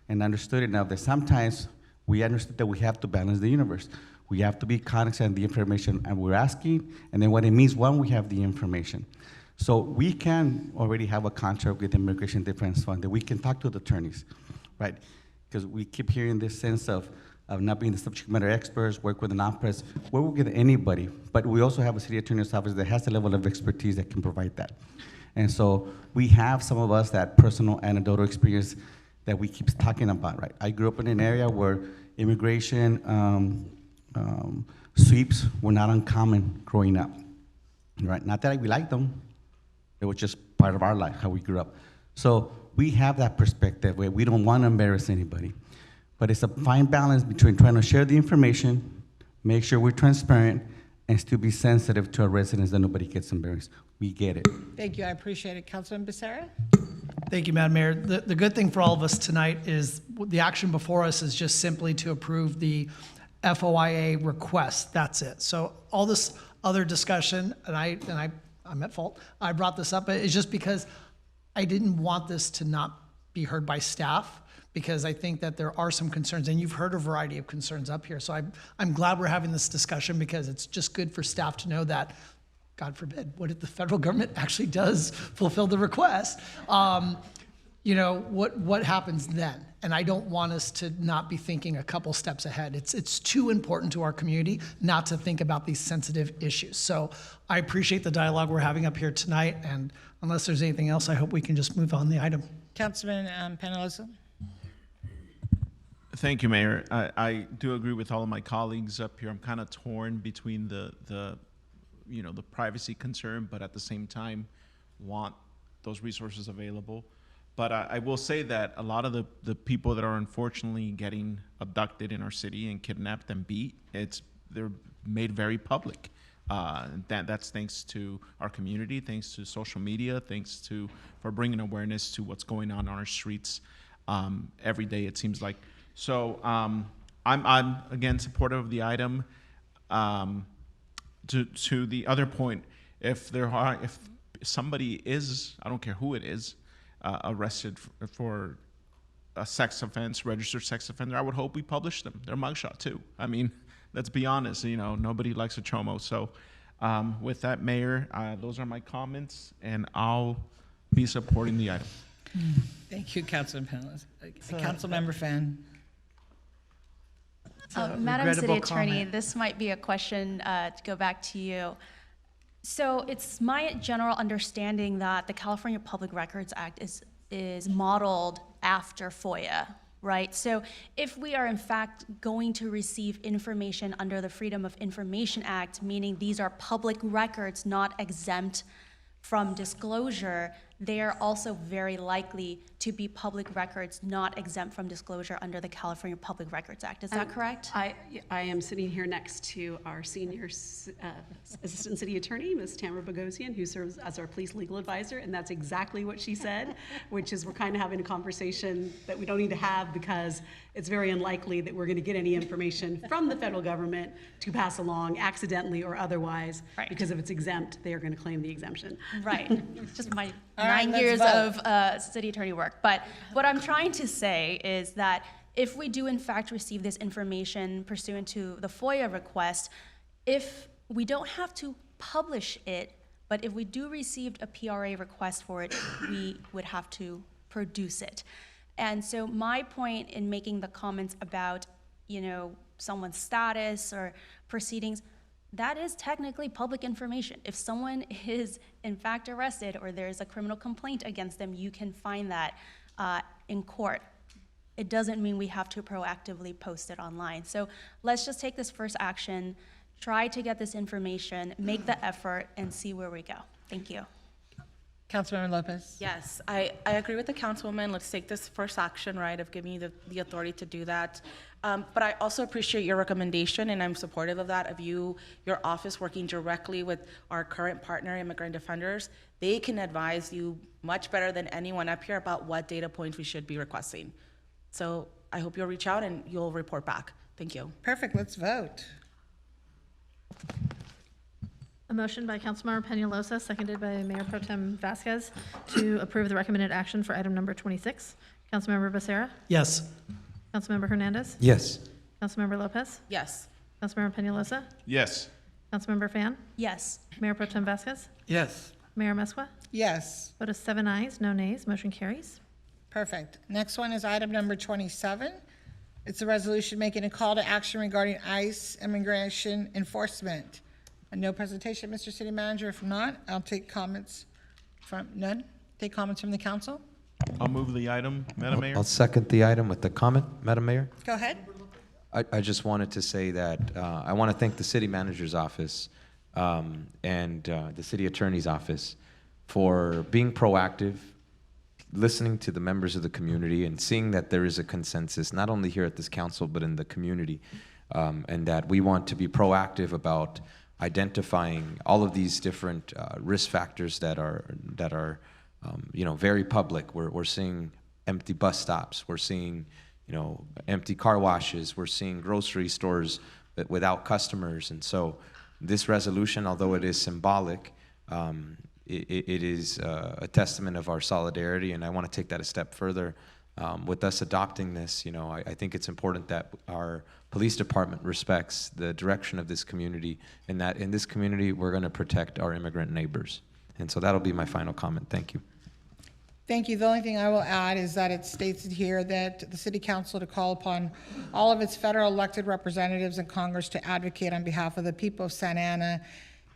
and understood enough that sometimes we understood that we have to balance the universe. We have to be cognizant of the information and we're asking, and then what it means when we have the information. So we can already have a contract with the Immigration Defense Fund that we can talk to the attorneys, right? Because we keep hearing this sense of not being the subject matter experts, work with the non-press, work with anybody, but we also have a city attorney's office that has the level of expertise that can provide that. And so we have some of us that personal anecdotal experience that we keep talking about, right? I grew up in an area where immigration sweeps were not uncommon growing up, right? Not that we liked them, it was just part of our life, how we grew up. So we have that perspective where we don't want to embarrass anybody. But it's a fine balance between trying to share the information, make sure we're transparent, and still be sensitive to our residents that nobody gets embarrassed. We get it. Thank you, I appreciate it. Councilman Becerra? Thank you, Madam Mayor. The good thing for all of us tonight is the action before us is just simply to approve the FOIA request. That's it. So all this other discussion, and I'm at fault, I brought this up, it's just because I didn't want this to not be heard by staff, because I think that there are some concerns, and you've heard a variety of concerns up here. So I'm glad we're having this discussion, because it's just good for staff to know that, God forbid, what if the federal government actually does fulfill the request? You know, what happens then? And I don't want us to not be thinking a couple steps ahead. It's too important to our community not to think about these sensitive issues. So I appreciate the dialogue we're having up here tonight, and unless there's anything else, I hope we can just move on the item. Councilman Penaloza? Thank you, Mayor. I do agree with all of my colleagues up here. I'm kind of torn between the privacy concern, but at the same time want those resources available. But I will say that a lot of the people that are unfortunately getting abducted in our city and kidnapped and beat, they're made very public. That's thanks to our community, thanks to social media, thanks for bringing awareness to what's going on our streets every day, it seems like. So I'm again supportive of the item. To the other point, if somebody is, I don't care who it is, arrested for a sex offense, registered sex offender, I would hope we publish them, their mugshot too. I mean, let's be honest, nobody likes a chomo. So with that, Mayor, those are my comments, and I'll be supporting the item. Thank you, Councilman Penaloza. Councilmember Fan. Madam City Attorney, this might be a question to go back to you. So it's my general understanding that the California Public Records Act is modeled after FOIA, right? So if we are in fact going to receive information under the Freedom of Information Act, meaning these are public records not exempt from disclosure, they are also very likely to be public records not exempt from disclosure under the California Public Records Act. Is that correct? I am sitting here next to our senior assistant city attorney, Ms. Tamara Bogosian, who serves as our police legal advisor, and that's exactly what she said, which is we're kind of having a conversation that we don't need to have because it's very unlikely that we're going to get any information from the federal government to pass along accidentally or otherwise, right. Because if it's exempt, they are going to claim the exemption. Right. It's just my 9 years of city attorney work. But what I'm trying to say is that if we do in fact receive this information pursuant to the FOIA request, if we don't have to publish it, but if we do receive a PRA request for it, we would have to produce it. And so my point in making the comments about, someone's status or proceedings, that is technically public information. If someone is in fact arrested or there's a criminal complaint against them, you can find that in court. It doesn't mean we have to proactively post it online. So let's just take this first action, try to get this information, make the effort, and see where we go. Thank you. Councilmember Lopez. Yes, I agree with the councilwoman. Let's take this first action, right, of giving you the authority to do that. But I also appreciate your recommendation, and I'm supportive of that, of your office working directly with our current partner, Immigrant Defenders. They can advise you much better than anyone up here about what data points we should be requesting. So I hope you'll reach out and you'll report back. Thank you. Perfect, let's vote. A motion by Councilmember Peñalosa, seconded by Mayor Pro Tem Vasquez, to approve the recommended action for item number 26. Councilmember Becerra? Yes. Councilmember Hernandez? Yes. Councilmember Lopez? Yes. Councilmember Peñalosa? Yes. Councilmember Fan? Yes. Mayor Pro Tem Vasquez? Yes. Mayor Mesqua? Yes. Vote of 7 ayes, no nays, motion carries. Perfect. Next one is item number 27. It's a resolution making a call to action regarding ICE immigration enforcement. No presentation, Mr. City Manager. If not, I'll take comments from, none? Take comments from the council? I'll move the item, Madam Mayor. I'll second the item with the comment, Madam Mayor. Go ahead. I just wanted to say that I want to thank the city manager's office and the city attorney's office for being proactive, listening to the members of the community and seeing that there is a consensus, not only here at this council, but in the community, and that we want to be proactive about identifying all of these different risk factors that are very public. We're seeing empty bus stops. We're seeing empty car washes. We're seeing grocery stores without customers. And so this resolution, although it is symbolic, it is a testament of our solidarity, and I want to take that a step further. With us adopting this, I think it's important that our police department respects the direction of this community, and that in this community, we're going to protect our immigrant neighbors. And so that'll be my final comment. Thank you. Thank you. The only thing I will add is that it states here that the City Council to call upon all of its federal elected representatives in Congress to advocate on behalf of the people of Santa Ana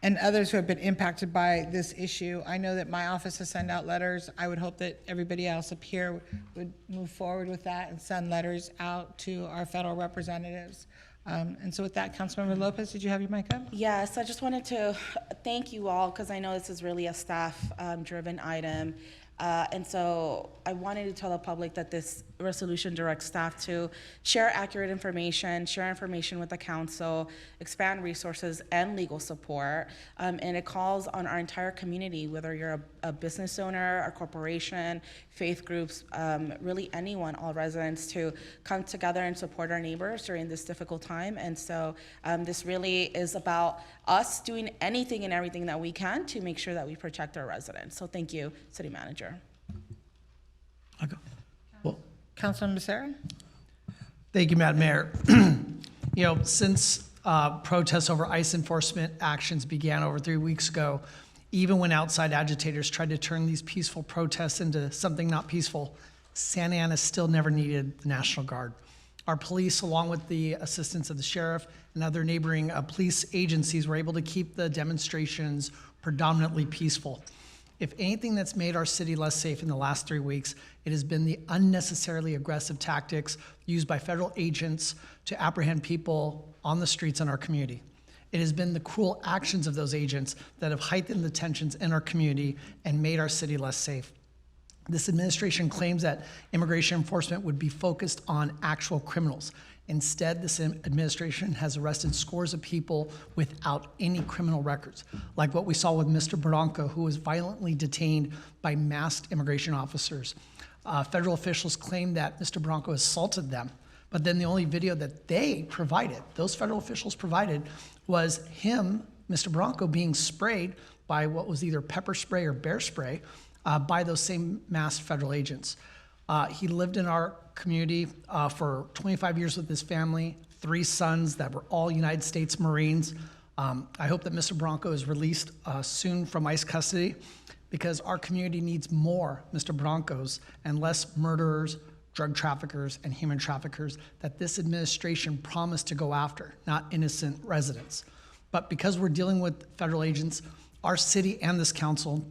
and others who have been impacted by this issue. I know that my office has sent out letters. I would hope that everybody else up here would move forward with that and send letters out to our federal representatives. And so with that, Councilmember Lopez, did you have your mic up? Yes, I just wanted to thank you all, because I know this is really a staff-driven item. And so I wanted to tell the public that this resolution directs staff to share accurate information, share information with the council, expand resources and legal support. And it calls on our entire community, whether you're a business owner, a corporation, faith groups, really anyone, all residents, to come together and support our neighbors during this difficult time. And so this really is about us doing anything and everything that we can to make sure that we protect our residents. So thank you, City Manager. Okay. Well, Councilman Becerra? thank you, Madam Mayor. Since protests over ICE enforcement actions began over 3 weeks ago, even when outside agitators tried to turn these peaceful protests into something not peaceful, Santa Ana still never needed the National Guard. Our police, along with the assistance of the sheriff and other neighboring police agencies, were able to keep the demonstrations predominantly peaceful. If anything that's made our city less safe in the last 3 weeks, it has been the unnecessarily aggressive tactics used by federal agents to apprehend people on the streets in our community. It has been the cruel actions of those agents that have heightened the tensions in our community and made our city less safe. This administration claims that immigration enforcement would be focused on actual criminals. Instead, this administration has arrested scores of people without any criminal records, like what we saw with Mr. Bronco, who was violently detained by masked immigration officers. Federal officials claim that Mr. Bronco assaulted them, but then the only video that they provided, those federal officials provided, was him, Mr. Bronco, being sprayed by what was either pepper spray or bear spray by those same masked federal agents. He lived in our community for 25 years with his family, 3 sons that were all United States Marines. I hope that Mr. Bronco is released soon from ICE custody, because our community needs more Mr. Broncos and less murderers, drug traffickers, and human traffickers that this administration promised to go after, not innocent residents. But because we're dealing with federal agents, our city and this council,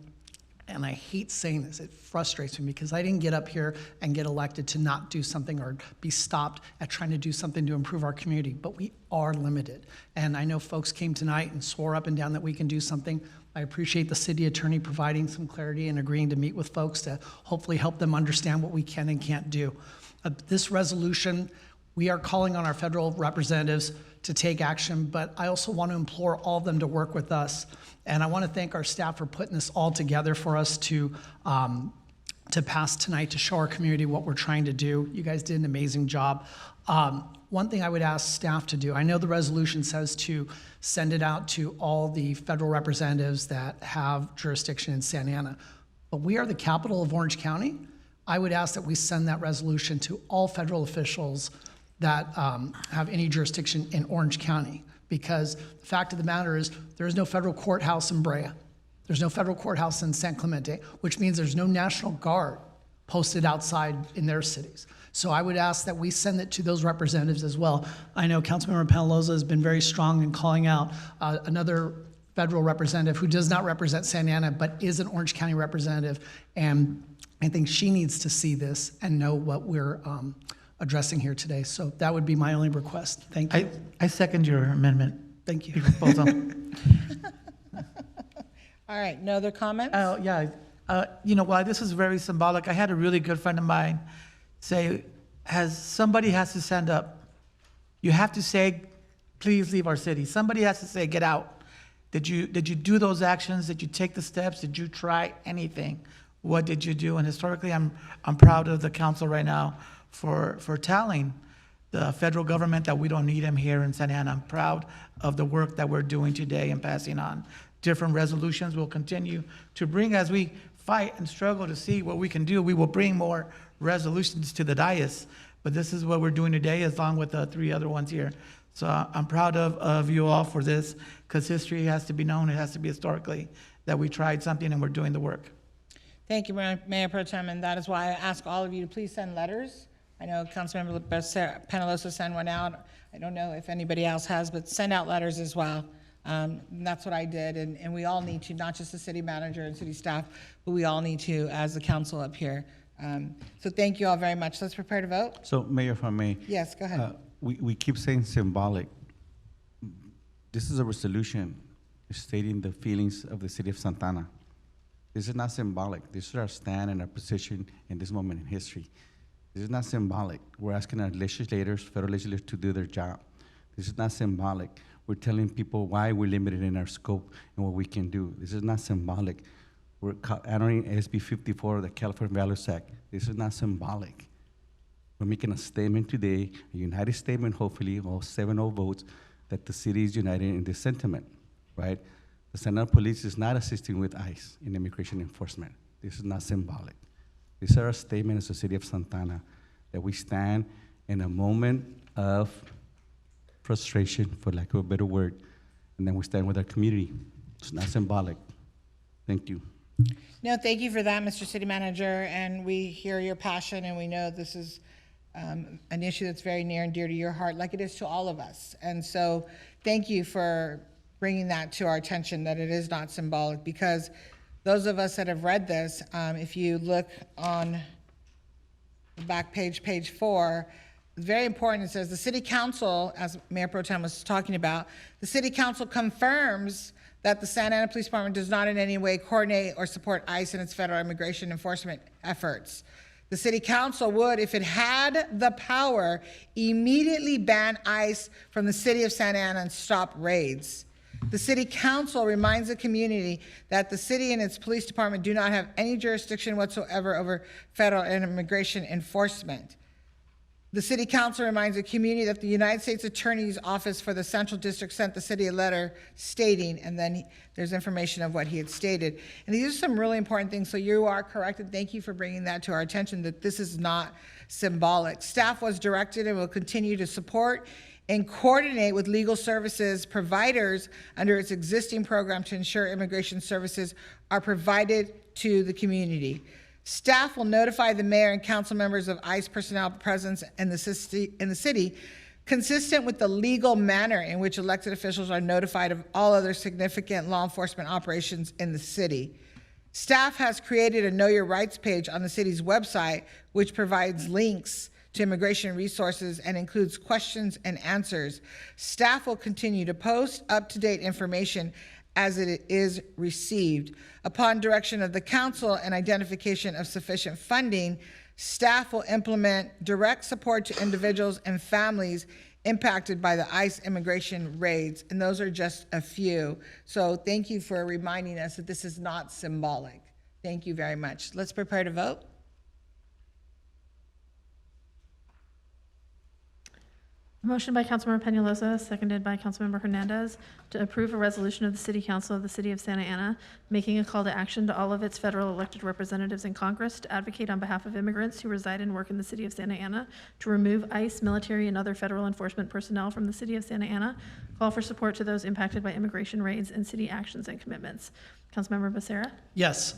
and I hate saying this, it frustrates me because I didn't get up here and get elected to not do something or be stopped at trying to do something to improve our community, but we are limited. And I know folks came tonight and swore up and down that we can do something. I appreciate the city attorney providing some clarity and agreeing to meet with folks to hopefully help them understand what we can and can't do. This resolution, we are calling on our federal representatives to take action, but I also want to implore all of them to work with us. And I want to thank our staff for putting this all together for us to pass tonight, to show our community what we're trying to do. You guys did an amazing job. One thing I would ask staff to do, I know the resolution says to send it out to all the federal representatives that have jurisdiction in Santa Ana, but we are the capital of Orange County. I would ask that we send that resolution to all federal officials that have any jurisdiction in Orange County, because the fact of the matter is there is no federal courthouse in Brea. There's no federal courthouse in San Clemente, which means there's no National Guard posted outside in their cities. So I would ask that we send it to those representatives as well. I know Councilmember Penaloza has been very strong in calling out another federal representative who does not represent Santa Ana, but is an Orange County representative. And I think she needs to see this and know what we're addressing here today. So that would be my only request. Thank you. I second your amendment. Thank you. Your proposal. All right, no other comments? Oh, yeah. You know, while this is very symbolic, I had a really good friend of mine say, somebody has to stand up. You have to say, please leave our city. Somebody has to say, get out. Did you do those actions? Did you take the steps? Did you try anything? What did you do? And historically, I'm proud of the council right now for telling the federal government that we don't need them here in Santa Ana. I'm proud of the work that we're doing today and passing on different resolutions. We'll continue to bring, as we fight and struggle to see what we can do, we will bring more resolutions to the dais. But this is what we're doing today, along with the 3 other ones here. So I'm proud of you all for this, because history has to be known. It has to be historically that we tried something and we're doing the work. Thank you, Mayor Pro Tem, and that is why I ask all of you to please send letters. I know Councilmember Penaloza sent one out. I don't know if anybody else has, but send out letters as well. And that's what I did, and we all need to, not just the city manager and city staff, but we all need to as the council up here. So thank you all very much. Let's prepare to vote. So, Mayor, if I may. Yes, go ahead. We keep saying symbolic. This is a resolution stating the feelings of the city of Santa Ana. This is not symbolic. This is our stand and our position in this moment in history. This is not symbolic. We're asking our legislators, federal legislators, to do their job. This is not symbolic. We're telling people why we're limited in our scope and what we can do. This is not symbolic. We're honoring SB 54, the California Values Act. This is not symbolic. We're making a statement today, a united statement, hopefully, all 7-0 votes, that the city is united in this sentiment, right? The Santa Ana Police is not assisting with ICE in immigration enforcement. This is not symbolic. This is our statement as the city of Santa Ana, that we stand in a moment of frustration, for lack of a better word, and then we stand with our community. It's not symbolic. Thank you. No, thank you for that, Mr. City Manager, and we hear your passion, and we know this is an issue that's very near and dear to your heart, like it is to all of us. And so thank you for bringing that to our attention, that it is not symbolic, because those of us that have read this, if you look on the back page, page 4, very important, it says, the City Council, as Mayor Pro Tem was talking about, the City Council confirms that the Santa Ana Police Department does not in any way coordinate or support ICE in its federal immigration enforcement efforts. The City Council would, if it had the power, immediately ban ICE from the city of Santa Ana and stop raids. The City Council reminds the community that the city and its police department do not have any jurisdiction whatsoever over federal immigration enforcement. The City Council reminds the community that the United States Attorney's Office for the Central District sent the city a letter stating, and then there's information of what he had stated. And these are some really important things, so you are correct, and thank you for bringing that to our attention, that this is not symbolic. Staff was directed and will continue to support and coordinate with legal services providers under its existing program to ensure immigration services are provided to the community. Staff will notify the mayor and council members of ICE personnel presence in the city Consistent with the legal manner in which elected officials are notified of all other significant law enforcement operations in the city, staff has created a Know Your Rights page on the city's website, which provides links to immigration resources and includes questions and answers. Staff will continue to post up-to-date information as it is received. Upon direction of the council and identification of sufficient funding, staff will implement direct support to individuals and families impacted by the ICE immigration raids, and those are just a few. So thank you for reminding us that this is not symbolic. Thank you very much. Let's prepare to vote. Motion by Councilmember Peñalosa, seconded by Councilmember Hernandez, to approve a resolution of the City Council of the City of Santa Ana, making a call to action to all of its federal elected representatives in Congress to advocate on behalf of immigrants who reside and work in the City of Santa Ana, to remove ICE, military, and other federal enforcement personnel from the City of Santa Ana, call for support to those impacted by immigration raids and city actions and commitments. Councilmember Becerra? Yes.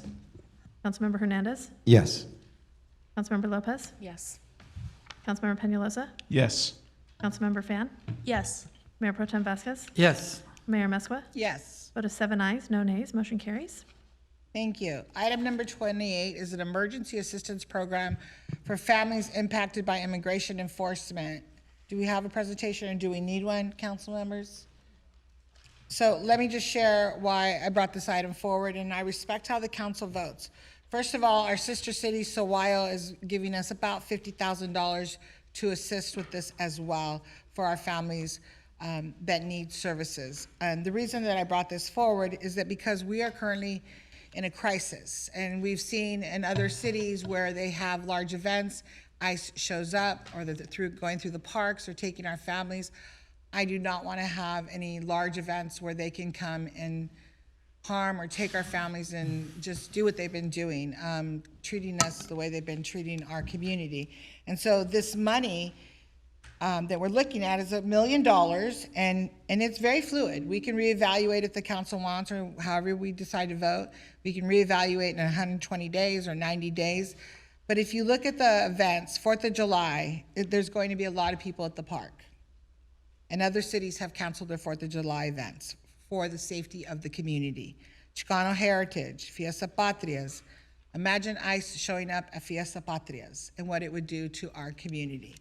Councilmember Hernandez? Yes. Councilmember Lopez? Yes. Councilmember Peñalosa? Yes. Councilmember Fan? Yes. Mayor Pro Tem Vasquez? Yes. Mayor Mesqua? Yes. Vote of 7 ayes, no nays, motion carries. Thank you. Item number 28 is an emergency assistance program for families impacted by immigration enforcement. Do we have a presentation or do we need one, council members? So let me just share why I brought this item forward, and I respect how the council votes. First of all, our sister city, Sahuayo, is giving us about $50,000 to assist with this as well for our families that need services. And the reason that I brought this forward is that because we are currently in a crisis, and we've seen in other cities where they have large events, ICE shows up, or they're going through the parks or taking our families. I do not want to have any large events where they can come and harm or take our families and just do what they've been doing, treating us the way they've been treating our community. And so this money that we're looking at is $1 million, and it's very fluid. We can reevaluate if the council wants, or however we decide to vote. We can reevaluate in 120 days or 90 days. But if you look at the events, 4th of July, there's going to be a lot of people at the park. And other cities have canceled their 4th of July events for the safety of the community. Chicano Heritage, Fiesta Patrias. Imagine ICE showing up at Fiesta Patrias and what it would do to our community.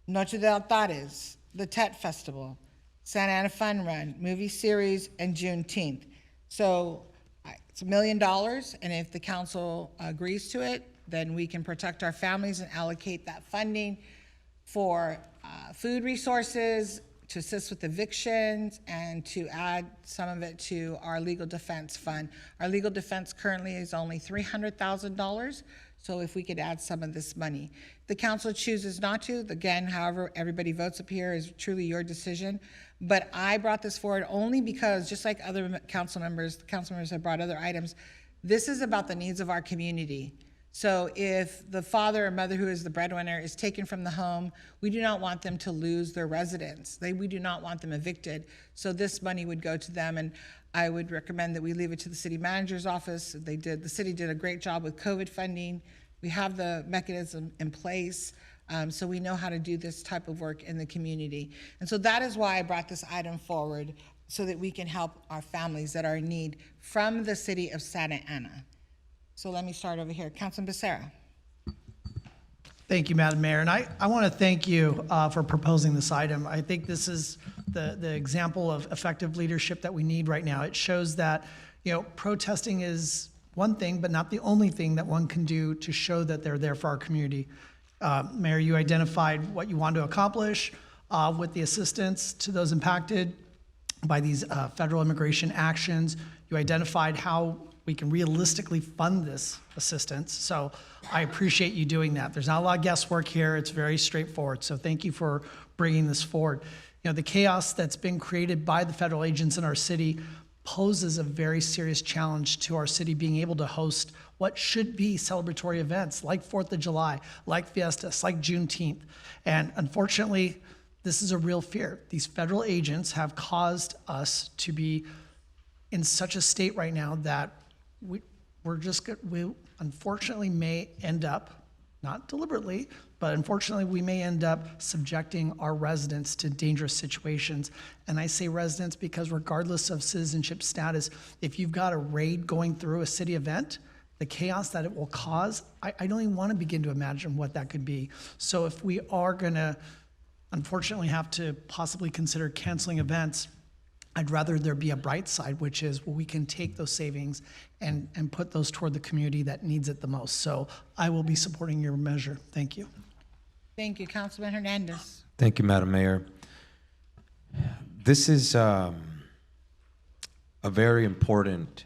Noche de Altares, the Tet Festival, Santa Ana Fun Run, movie series, and Juneteenth. So it's $1 million, and if the council agrees to it, then we can protect our families and allocate that funding for food resources, to assist with evictions, and to add some of it to our legal defense fund. Our legal defense currently is only $300,000, so if we could add some of this money. If the council chooses not to, again, however everybody votes up here is truly your decision, but I brought this forward only because, just like other council members have brought other items, this is about the needs of our community. So if the father or mother who is the breadwinner is taken from the home, we do not want them to lose their residence. We do not want them evicted. So this money would go to them, and I would recommend that we leave it to the city manager's office. The city did a great job with COVID funding. We have the mechanism in place, so we know how to do this type of work in the community. And so that is why I brought this item forward, so that we can help our families that are in need from the city of Santa Ana. So let me start over here. Councilman Becerra. Thank you, Madam Mayor. And I want to thank you for proposing this item. I think this is the example of effective leadership that we need right now. It shows that, protesting is one thing, but not the only thing that one can do to show that they're there for our community. Mayor, you identified what you want to accomplish with the assistance to those impacted by these federal immigration actions. You identified how we can realistically fund this assistance. So I appreciate you doing that. There's not a lot of guesswork here. It's very straightforward. So thank you for bringing this forward. The chaos that's been created by the federal agents in our city poses a very serious challenge to our city being able to host what should be celebratory events like 4th of July, like Fiestas, like Juneteenth. And unfortunately, this is a real fear. These federal agents have caused us to be in such a state right now that we unfortunately may end up, not deliberately, But unfortunately, we may end up subjecting our residents to dangerous situations. And I say residents because regardless of citizenship status, if you've got a raid going through a city event, the chaos that it will cause, I don't even want to begin to imagine what that could be. So if we are going to unfortunately have to possibly consider canceling events, I'd rather there be a bright side, which is we can take those savings and put those toward the community that needs it the most. So I will be supporting your measure. Thank you. Thank you. Councilman Hernandez. Thank you, Madam Mayor. This is a very important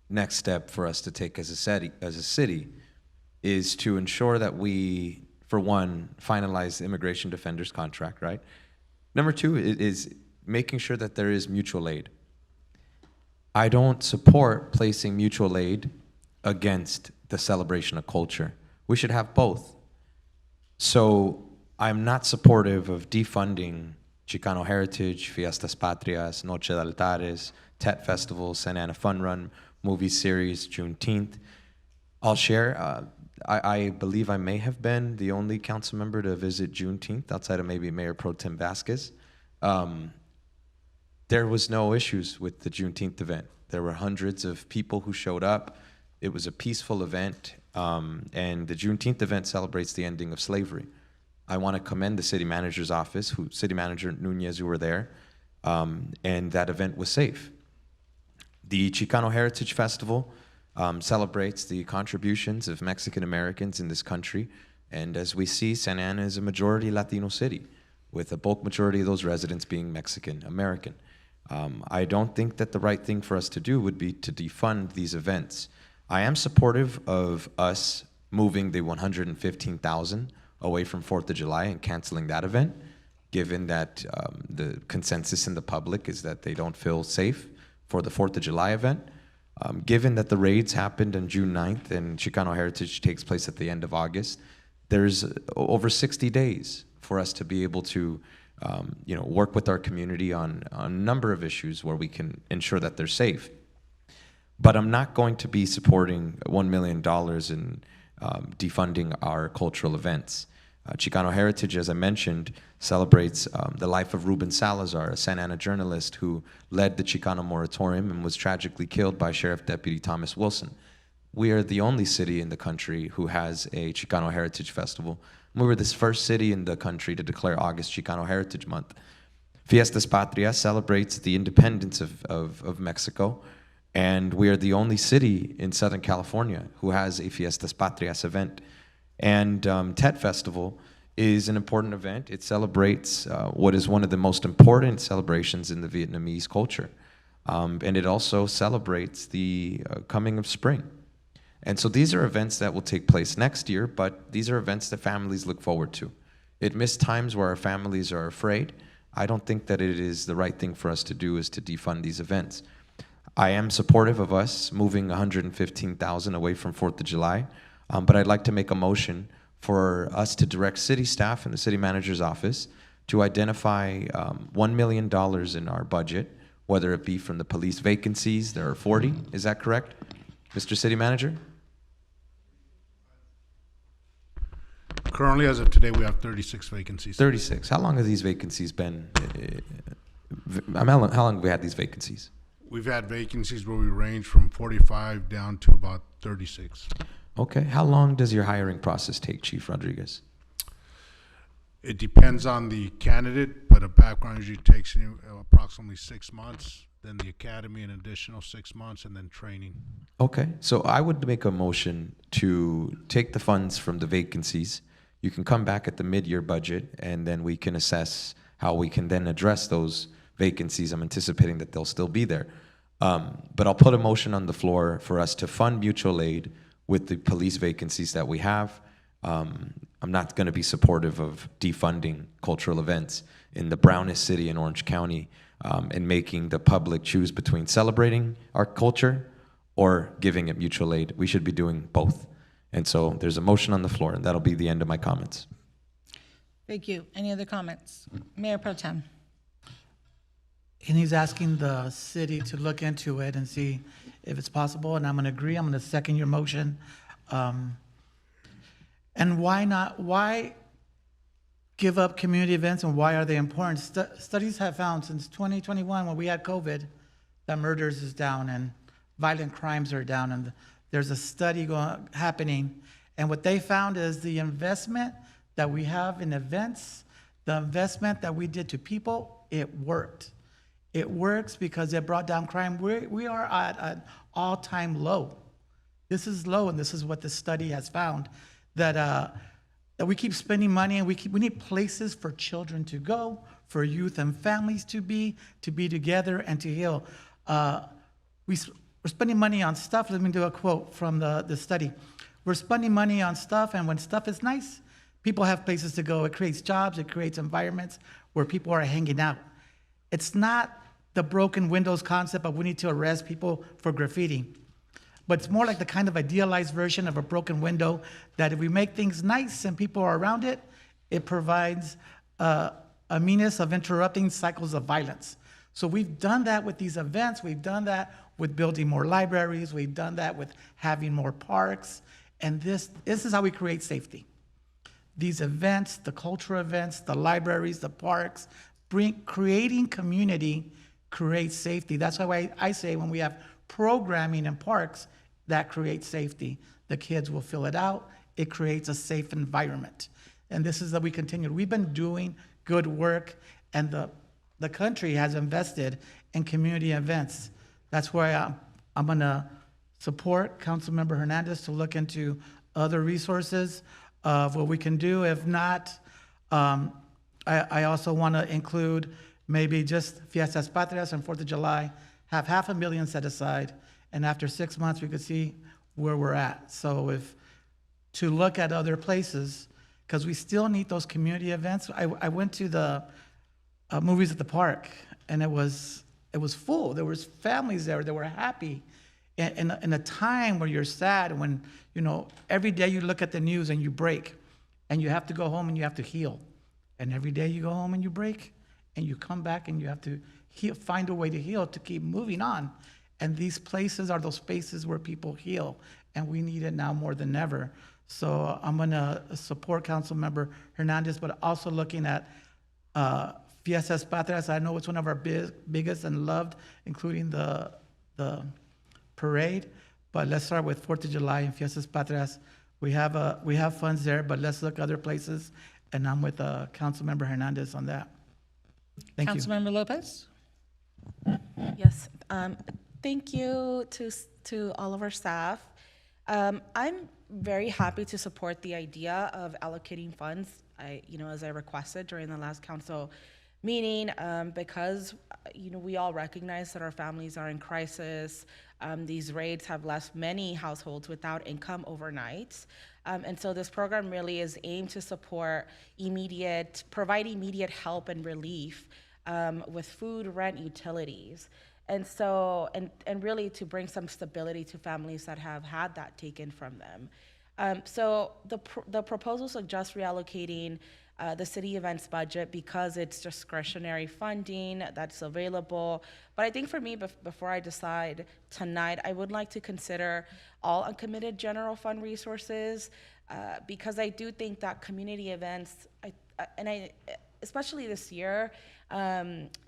next step for us to take as a city is to ensure that we, for one, finalize the immigration defenders contract, right? Number two is making sure that there is mutual aid. I don't support placing mutual aid against the celebration of culture. We should have both. So I'm not supportive of defunding Chicano Heritage, Fiestas Patrias, Noche de Altares, Tet Festival, Santa Ana Fun Run, movie series, Juneteenth. I'll share, I believe I may have been the only council member to visit Juneteenth outside of maybe Mayor Pro Tem Vasquez. There was no issues with the Juneteenth event. There were hundreds of people who showed up. It was a peaceful event, and the Juneteenth event celebrates the ending of slavery. I want to commend the city manager's office, City Manager Nunez, who were there, and that event was safe. The Chicano Heritage Festival celebrates the contributions of Mexican Americans in this country, and as we see, Santa Ana is a majority Latino city, with a bulk majority of those residents being Mexican American. I don't think that the right thing for us to do would be to defund these events. I am supportive of us moving the $115,000 away from 4th of July and canceling that event, given that the consensus in the public is that they don't feel safe for the 4th of July event. Given that the raids happened on June 9th and Chicano Heritage takes place at the end of August, there's over 60 days for us to be able to work with our community on a number of issues where we can ensure that they're safe. But I'm not going to be supporting $1 million in defunding our cultural events. Chicano Heritage, as I mentioned, celebrates the life of Ruben Salazar, a Santa Ana journalist who led the Chicano moratorium and was tragically killed by Sheriff Deputy Thomas Wilson. We are the only city in the country who has a Chicano Heritage Festival. We were the first city in the country to declare August Chicano Heritage Month. Fiestas Patrias celebrates the independence of Mexico, and we are the only city in Southern California who has a Fiestas Patrias event. And Tet Festival is an important event. It celebrates what is one of the most important celebrations in the Vietnamese culture. And it also celebrates the coming of spring. And so these are events that will take place next year, but these are events that families look forward to. It missed times where our families are afraid. I don't think that it is the right thing for us to do is to defund these events. I am supportive of us moving $115,000 away from 4th of July, but I'd like to make a motion for us to direct city staff and the city manager's office to identify $1 million in our budget, whether it be from the police vacancies. There are 40, is that correct, Mr. City Manager? Currently, as of today, we have 36 vacancies. 36. How long have these vacancies been? How long have we had these vacancies? We've had vacancies where we range from 45 down to about 36. Okay. How long does your hiring process take, Chief Rodriguez? It depends on the candidate, but a background usually takes approximately 6 months, then the academy an additional 6 months, and then training. Okay. So I would make a motion to take the funds from the vacancies. You can come back at the mid-year budget, and then we can assess how we can then address those vacancies. I'm anticipating that they'll still be there. But I'll put a motion on the floor for us to fund mutual aid with the police vacancies that we have. I'm not going to be supportive of defunding cultural events in the brownest city in Orange County and making the public choose between celebrating our culture or giving it mutual aid. We should be doing both. And so there's a motion on the floor, and that'll be the end of my comments. Thank you. Any other comments? Mayor Pro Tem. And he's asking the city to look into it and see if it's possible, and I'm going to agree. I'm going to second your motion. And why give up community events and why are they important? Studies have found since 2021, when we had COVID, that murders is down and violent crimes are down. And there's a study happening. And what they found is the investment that we have in events, the investment that we did to people, it worked. It works because it brought down crime. We are at an all-time low. This is low, and this is what the study has found, that we keep spending money, and we need places for children to go, for youth and families to be together and to heal. We're spending money on stuff. Let me do a quote from the study. We're spending money on stuff, and when stuff is nice, people have places to go. It creates jobs. It creates environments where people are hanging out. It's not the broken windows concept, but we need to arrest people for graffiti. But it's more like the kind of idealized version of a broken window that if we make things nice and people are around it, it provides a means of interrupting cycles of violence. So we've done that with these events. We've done that with building more libraries. We've done that with having more parks. And this is how we create safety. These events, the cultural events, the libraries, the parks, creating community creates safety. That's why I say when we have programming in parks, that creates safety. The kids will fill it out. It creates a safe environment. And this is that we continue. We've been doing good work, and the country has invested in community events. That's why I'm going to support Councilmember Hernandez to look into other resources of what we can do. If not, I also want to include maybe just Fiestas Patrias and 4th of July, have $500,000 set aside, and after 6 months, we could see where we're at. So to look at other places, because we still need those community events. I went to the movies at the park, and it was full. There was families there that were happy. In a time where you're sad, when, every day you look at the news and you break, and you have to go home and you have to heal. And every day you go home and you break, and you come back and you have to find a way to heal, to keep moving on. And these places are those spaces where people heal, and we need it now more than ever. So I'm going to support Councilmember Hernandez, but also looking at Fiestas Patrias. I know it's one of our biggest and loved, including the parade. But let's start with 4th of July and Fiestas Patrias. We have funds there, but let's look other places. And I'm with Councilmember Hernandez on that. Thank you. Councilmember Lopez? Yes. Thank you to all of our staff. I'm very happy to support the idea of allocating funds, as I requested during the last council meeting, because, we all recognize that our families are in crisis. These raids have left many households without income overnight. And so this program really is aimed to support provide immediate help and relief with food, rent, utilities. And so, and really to bring some stability to families that have had that taken from them. So the proposal suggests reallocating the city events budget because it's discretionary funding that's available. But I think for me, before I decide tonight, I would like to consider all uncommitted general fund resources because I do think that community events, especially this year,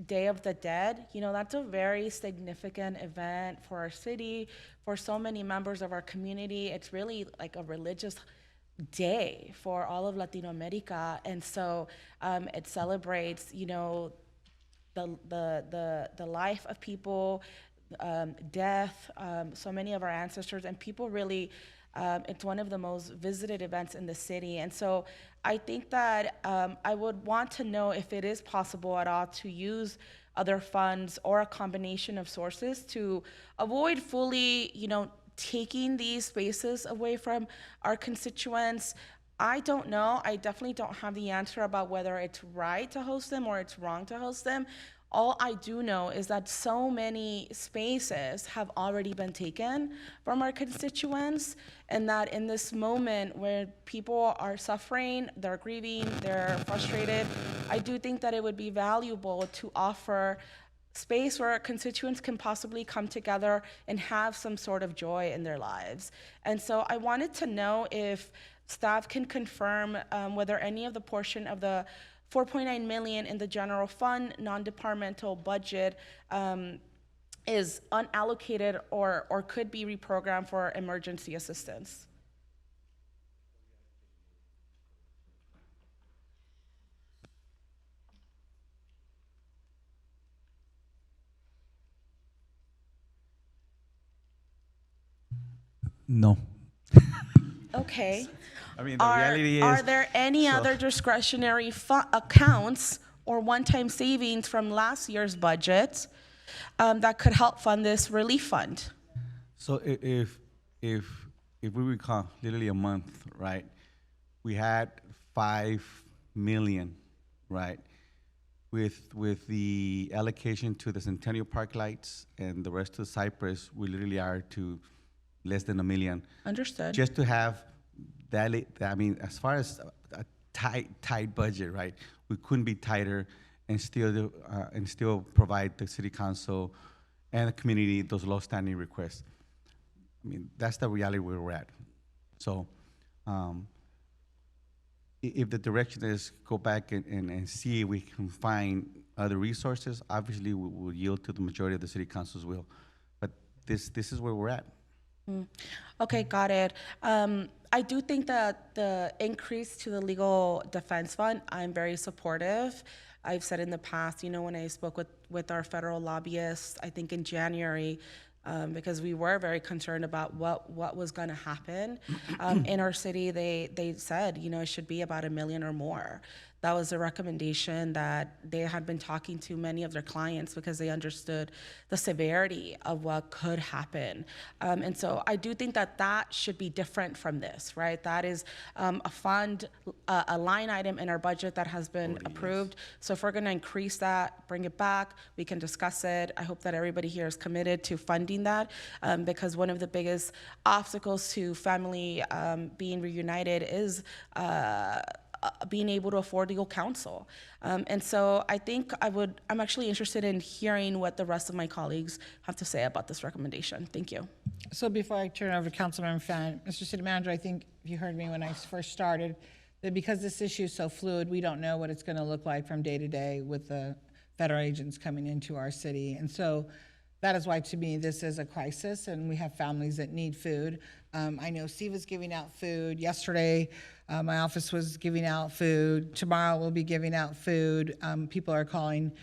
Day of the Dead, that's a very significant event for our city, for so many members of our community. It's really like a religious day for all of Latino America, and so it celebrates, the life of people, death, so many of our ancestors, and people really. It's one of the most visited events in the city, and so I think that I would want to know if it is possible at all to use other funds or a combination of sources to avoid fully, taking these spaces away from our constituents. I don't know. I definitely don't have the answer about whether it's right to host them or it's wrong to host them. All I do know is that so many spaces have already been taken from our constituents, and that in this moment where people are suffering, they're grieving, they're frustrated, I do think that it would be valuable to offer space where our constituents can possibly come together and have some sort of joy in their lives. And so I wanted to know if staff can confirm whether any of the portion of the 4.9 million in the general fund non-departmental budget is unallocated or could be reprogrammed for emergency assistance. No. Okay. I mean, the reality is. Are there any other discretionary accounts or one-time savings from last year's budget that could help fund this relief fund? So if we recall, literally a month, right? We had 5 million, right? With the allocation to the Centennial Park lights and the rest of Cypress, we literally are to less than $1 million. Understood. Just to have that, I mean, as far as a tight budget, right? We couldn't be tighter and still provide the city council and the community those low-standing requests. I mean, that's the reality where we're at. So, if the direction is go back and see if we can find other resources, obviously we will yield to the majority of the city council's will. But this is where we're at. Okay, got it. I do think that the increase to the legal defense fund, I'm very supportive. I've said in the past, you know, when I spoke with our federal lobbyists, I think in January, because we were very concerned about what was going to happen in our city, they said, you know, it should be about $1 million or more. That was a recommendation that they had been talking to many of their clients because they understood the severity of what could happen. And so I do think that should be different from this, right? That is a fund, a line item in our budget that has been approved. So if we're going to increase that, bring it back, we can discuss it. I hope that everybody here is committed to funding that because one of the biggest obstacles to family being reunited is being able to afford legal counsel. And so I think I'm actually interested in hearing what the rest of my colleagues have to say about this recommendation. Thank you. So before I turn it over to Councilmember Fan, Mr. City Manager, I think you heard me when I first started, that because this issue is so fluid, we don't know what it's going to look like from day to day with the federal agents coming into our city. And so that is why, to me, this is a crisis, and we have families that need food. I know Steve is giving out food. Yesterday, my office was giving out food. Tomorrow, we'll be giving out food. People are calling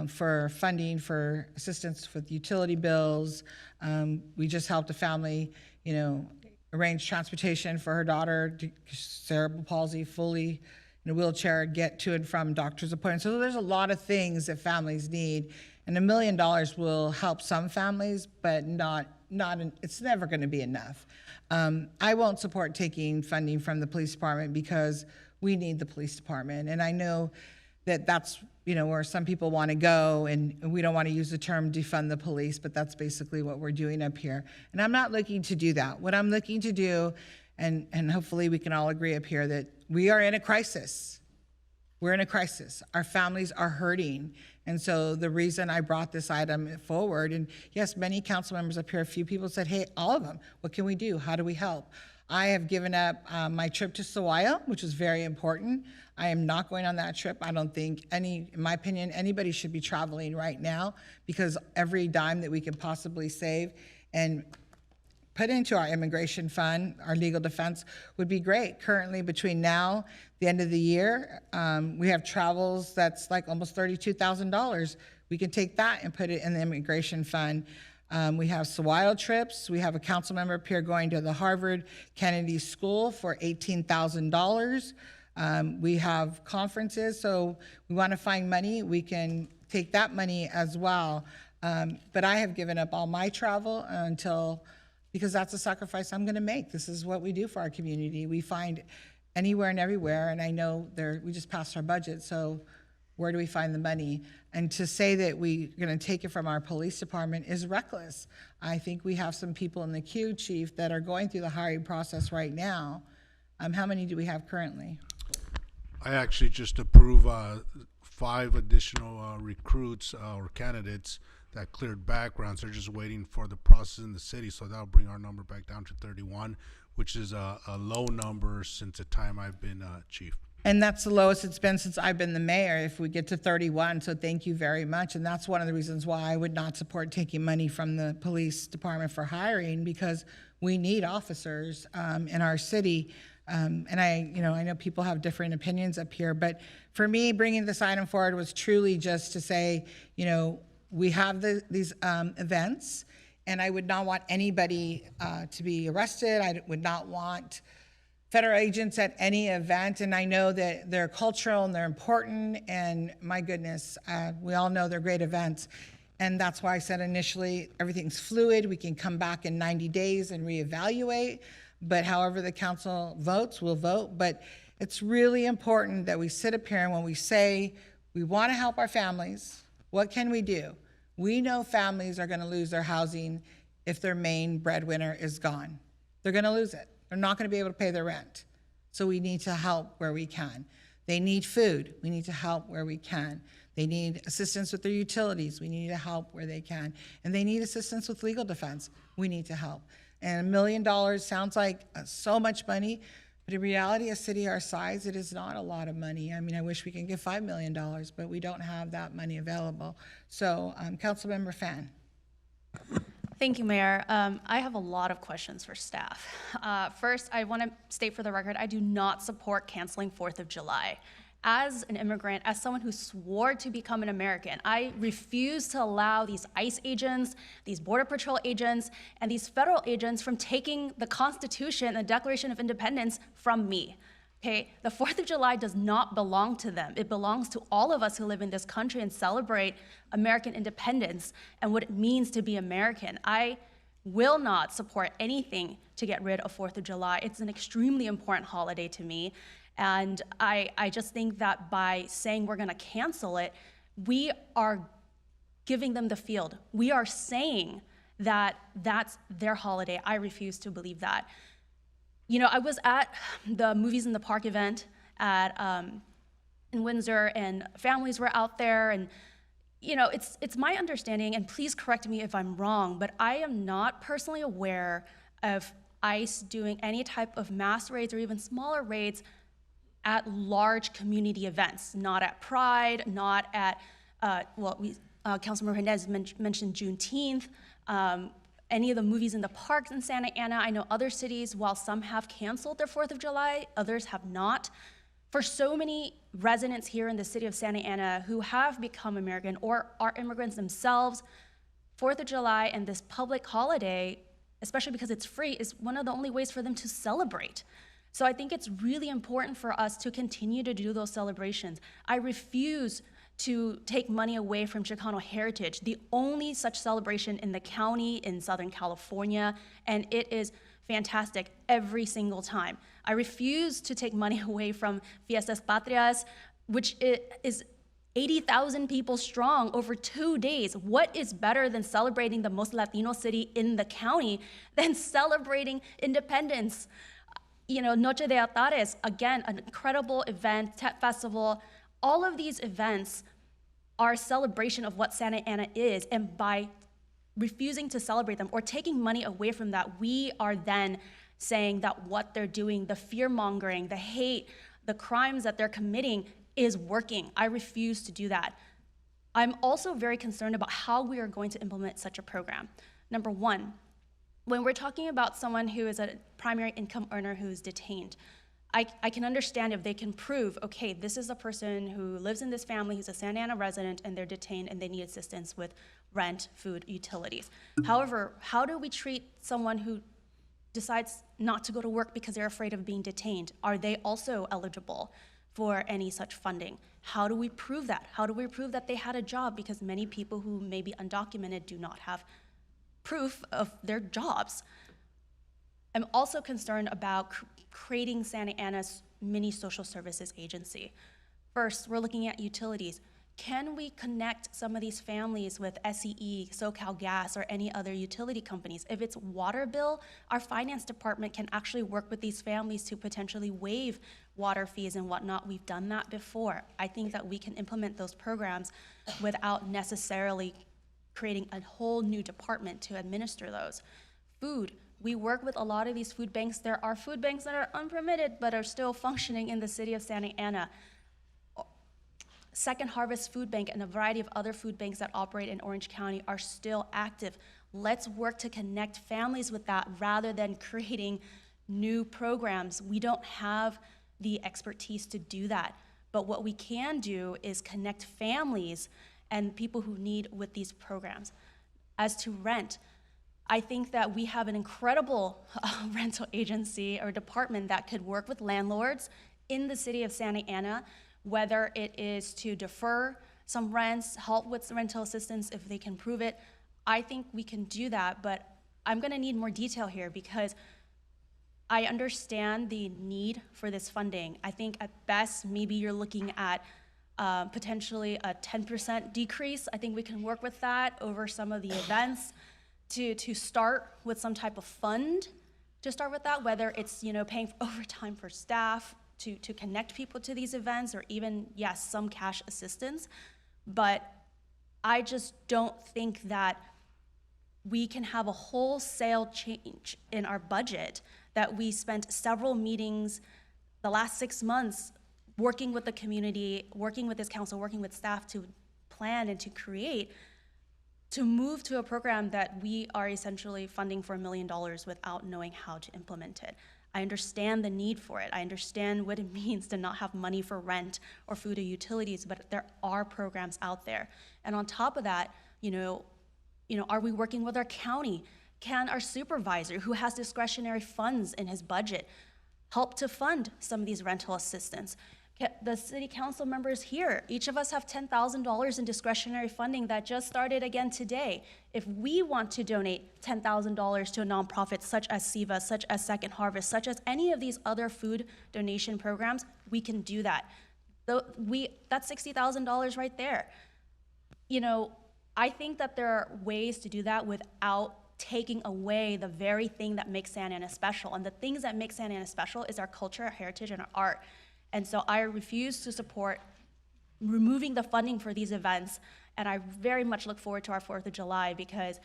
for funding for assistance with utility bills. We just helped a family, you know, arrange transportation for her daughter, cerebral palsy, fully in a wheelchair, get to and from doctor's appointments. So there's a lot of things that families need. And $1 million will help some families, but it's never going to be enough. I won't support taking funding from the police department because we need the police department. And I know that that's, you know, where some people want to go, and we don't want to use the term defund the police, but that's basically what we're doing up here. And I'm not looking to do that. What I'm looking to do, and hopefully we can all agree up here, that we are in a crisis. We're in a crisis. Our families are hurting. And so the reason I brought this item forward, and yes, many council members up here, a few people said, hey, all of them, what can we do? How do we help? I have given up my trip to Sawaya, which is very important. I am not going on that trip. I don't think in my opinion, anybody should be traveling right now, because every dime that we can possibly save and put into our immigration fund, our legal defense, would be great. Currently, between now, the end of the year, we have travels that's like almost $32,000. We can take that and put it in the immigration fund. We have Sawaya trips. We have a council member up here going to the Harvard Kennedy School for $18,000. We have conferences, so we want to find money. We can take that money as well. But I have given up all my travel because that's a sacrifice I'm going to make. This is what we do for our community. We find anywhere and everywhere, and I know we just passed our budget, so where do we find the money? And to say that we're going to take it from our police department is reckless. I think we have some people in the queue, Chief, that are going through the hiring process right now. How many do we have currently? I actually just approved 5 additional recruits or candidates that cleared backgrounds. They're just waiting for the process in the city, so that'll bring our number back down to 31. which is a low number since the time I've been chief. And that's the lowest it's been since I've been the mayor, if we get to 31, so thank you very much. And that's one of the reasons why I would not support taking money from the police department for hiring, because we need officers in our city. And I know people have different opinions up here, but for me, bringing this item forward was truly just to say, we have these events, and I would not want anybody to be arrested. I would not want federal agents at any event, and I know that they're cultural and they're important, and my goodness, we all know they're great events. And that's why I said initially, everything's fluid. We can come back in 90 days and reevaluate, but however the council votes, we'll vote. But it's really important that we sit up here, and when we say we want to help our families, what can we do? We know families are going to lose their housing if their main breadwinner is gone. They're going to lose it. They're not going to be able to pay their rent. So we need to help where we can. They need food. We need to help where we can. They need assistance with their utilities. We need to help where they can. And they need assistance with legal defense. We need to help. And $1 million sounds like so much money, but in reality, a city our size, it is not a lot of money. I mean, I wish we could give $5 million, but we don't have that money available. So, Councilmember Fan. Thank you, Mayor. I have a lot of questions for staff. First, I want to state for the record, I do not support canceling 4th of July. As an immigrant, as someone who swore to become an American, I refuse to allow these ICE agents, these Border Patrol agents, and these federal agents from taking the Constitution and the Declaration of Independence from me. Okay, the 4th of July does not belong to them. It belongs to all of us who live in this country and celebrate American independence and what it means to be American. I will not support anything to get rid of 4th of July. It's an extremely important holiday to me. And I just think that by saying we're gonna cancel it, we are giving them the field. We are saying that that's their holiday. I refuse to believe that. I was at the Movies in the Park event in Windsor, and families were out there, and it's my understanding, and please correct me if I'm wrong, but I am not personally aware of ICE doing any type of mass raids or even smaller raids at large community events, not at Pride, not at, Councilmember Hernandez mentioned Juneteenth, any of the movies in the parks in Santa Ana. I know other cities, while some have canceled their 4th of July, others have not. For so many residents here in the city of Santa Ana who have become American or are immigrants themselves, 4th of July and this public holiday, especially because it's free, is one of the only ways for them to celebrate. So I think it's really important for us to continue to do those celebrations. I refuse to take money away from Chicano heritage, the only such celebration in the county in Southern California, and it is fantastic every single time. I refuse to take money away from Fiestas Patrias, which is 80,000 people strong over 2 days. What is better than celebrating the most Latino city in the county than celebrating independence? Noche de Atares, again, an incredible event, Tet Festival. All of these events are a celebration of what Santa Ana is, and by refusing to celebrate them or taking money away from that, we are then saying that what they're doing, the fear-mongering, the hate, the crimes that they're committing is working. I refuse to do that. I'm also very concerned about how we are going to implement such a program. Number one, when we're talking about someone who is a primary income earner who's detained, I can understand if they can prove, okay, this is a person who lives in this family, who's a Santa Ana resident, and they're detained and they need assistance with rent, food, utilities. However, how do we treat someone who decides not to go to work because they're afraid of being detained? Are they also eligible for any such funding? How do we prove that? How do we prove that they had a job? Because many people who may be undocumented do not have proof of their jobs. I'm also concerned about creating Santa Ana's mini social services agency. First, we're looking at utilities. Can we connect some of these families with SCE, SoCal Gas, or any other utility companies? If it's water bill, our finance department can actually work with these families to potentially waive water fees and whatnot. We've done that before. I think that we can implement those programs without necessarily creating a whole new department to administer those. Food. We work with a lot of these food banks. There are food banks that are unpermitted but are still functioning in the city of Santa Ana. Second Harvest Food Bank and a variety of other food banks that operate in Orange County are still active. Let's work to connect families with that rather than creating new programs. We don't have the expertise to do that. But what we can do is connect families and people who need with these programs. As to rent, I think that we have an incredible rental agency or department that could work with landlords in the city of Santa Ana, whether it is to defer some rents, help with rental assistance if they can prove it. I think we can do that, but I'm gonna need more detail here because I understand the need for this funding. I think at best, maybe you're looking at potentially a 10% decrease. I think we can work with that over some of the events to start with some type of fund to start with that, whether it's paying for overtime for staff to connect people to these events or even, yes, some cash assistance. But I just don't think that we can have a wholesale change in our budget that we spent several meetings the last 6 months working with the community, working with this council, working with staff to plan and to create, to move to a program that we are essentially funding for $1 million without knowing how to implement it. I understand the need for it. I understand what it means to not have money for rent or food or utilities, but there are programs out there. And on top of that, are we working with our county? Can our supervisor, who has discretionary funds in his budget, help to fund some of these rental assistance? The city council members here, each of us have $10,000 in discretionary funding that just started again today. If we want to donate $10,000 to a nonprofit such as SIVA, such as Second Harvest, such as any of these other food donation programs, we can do that. That's $60,000 right there. I think that there are ways to do that without taking away the very thing that makes Santa Ana special. And the things that make Santa Ana special is our culture, our heritage, and our art. And so I refuse to support removing the funding for these events. And I very much look forward to our 4th of July because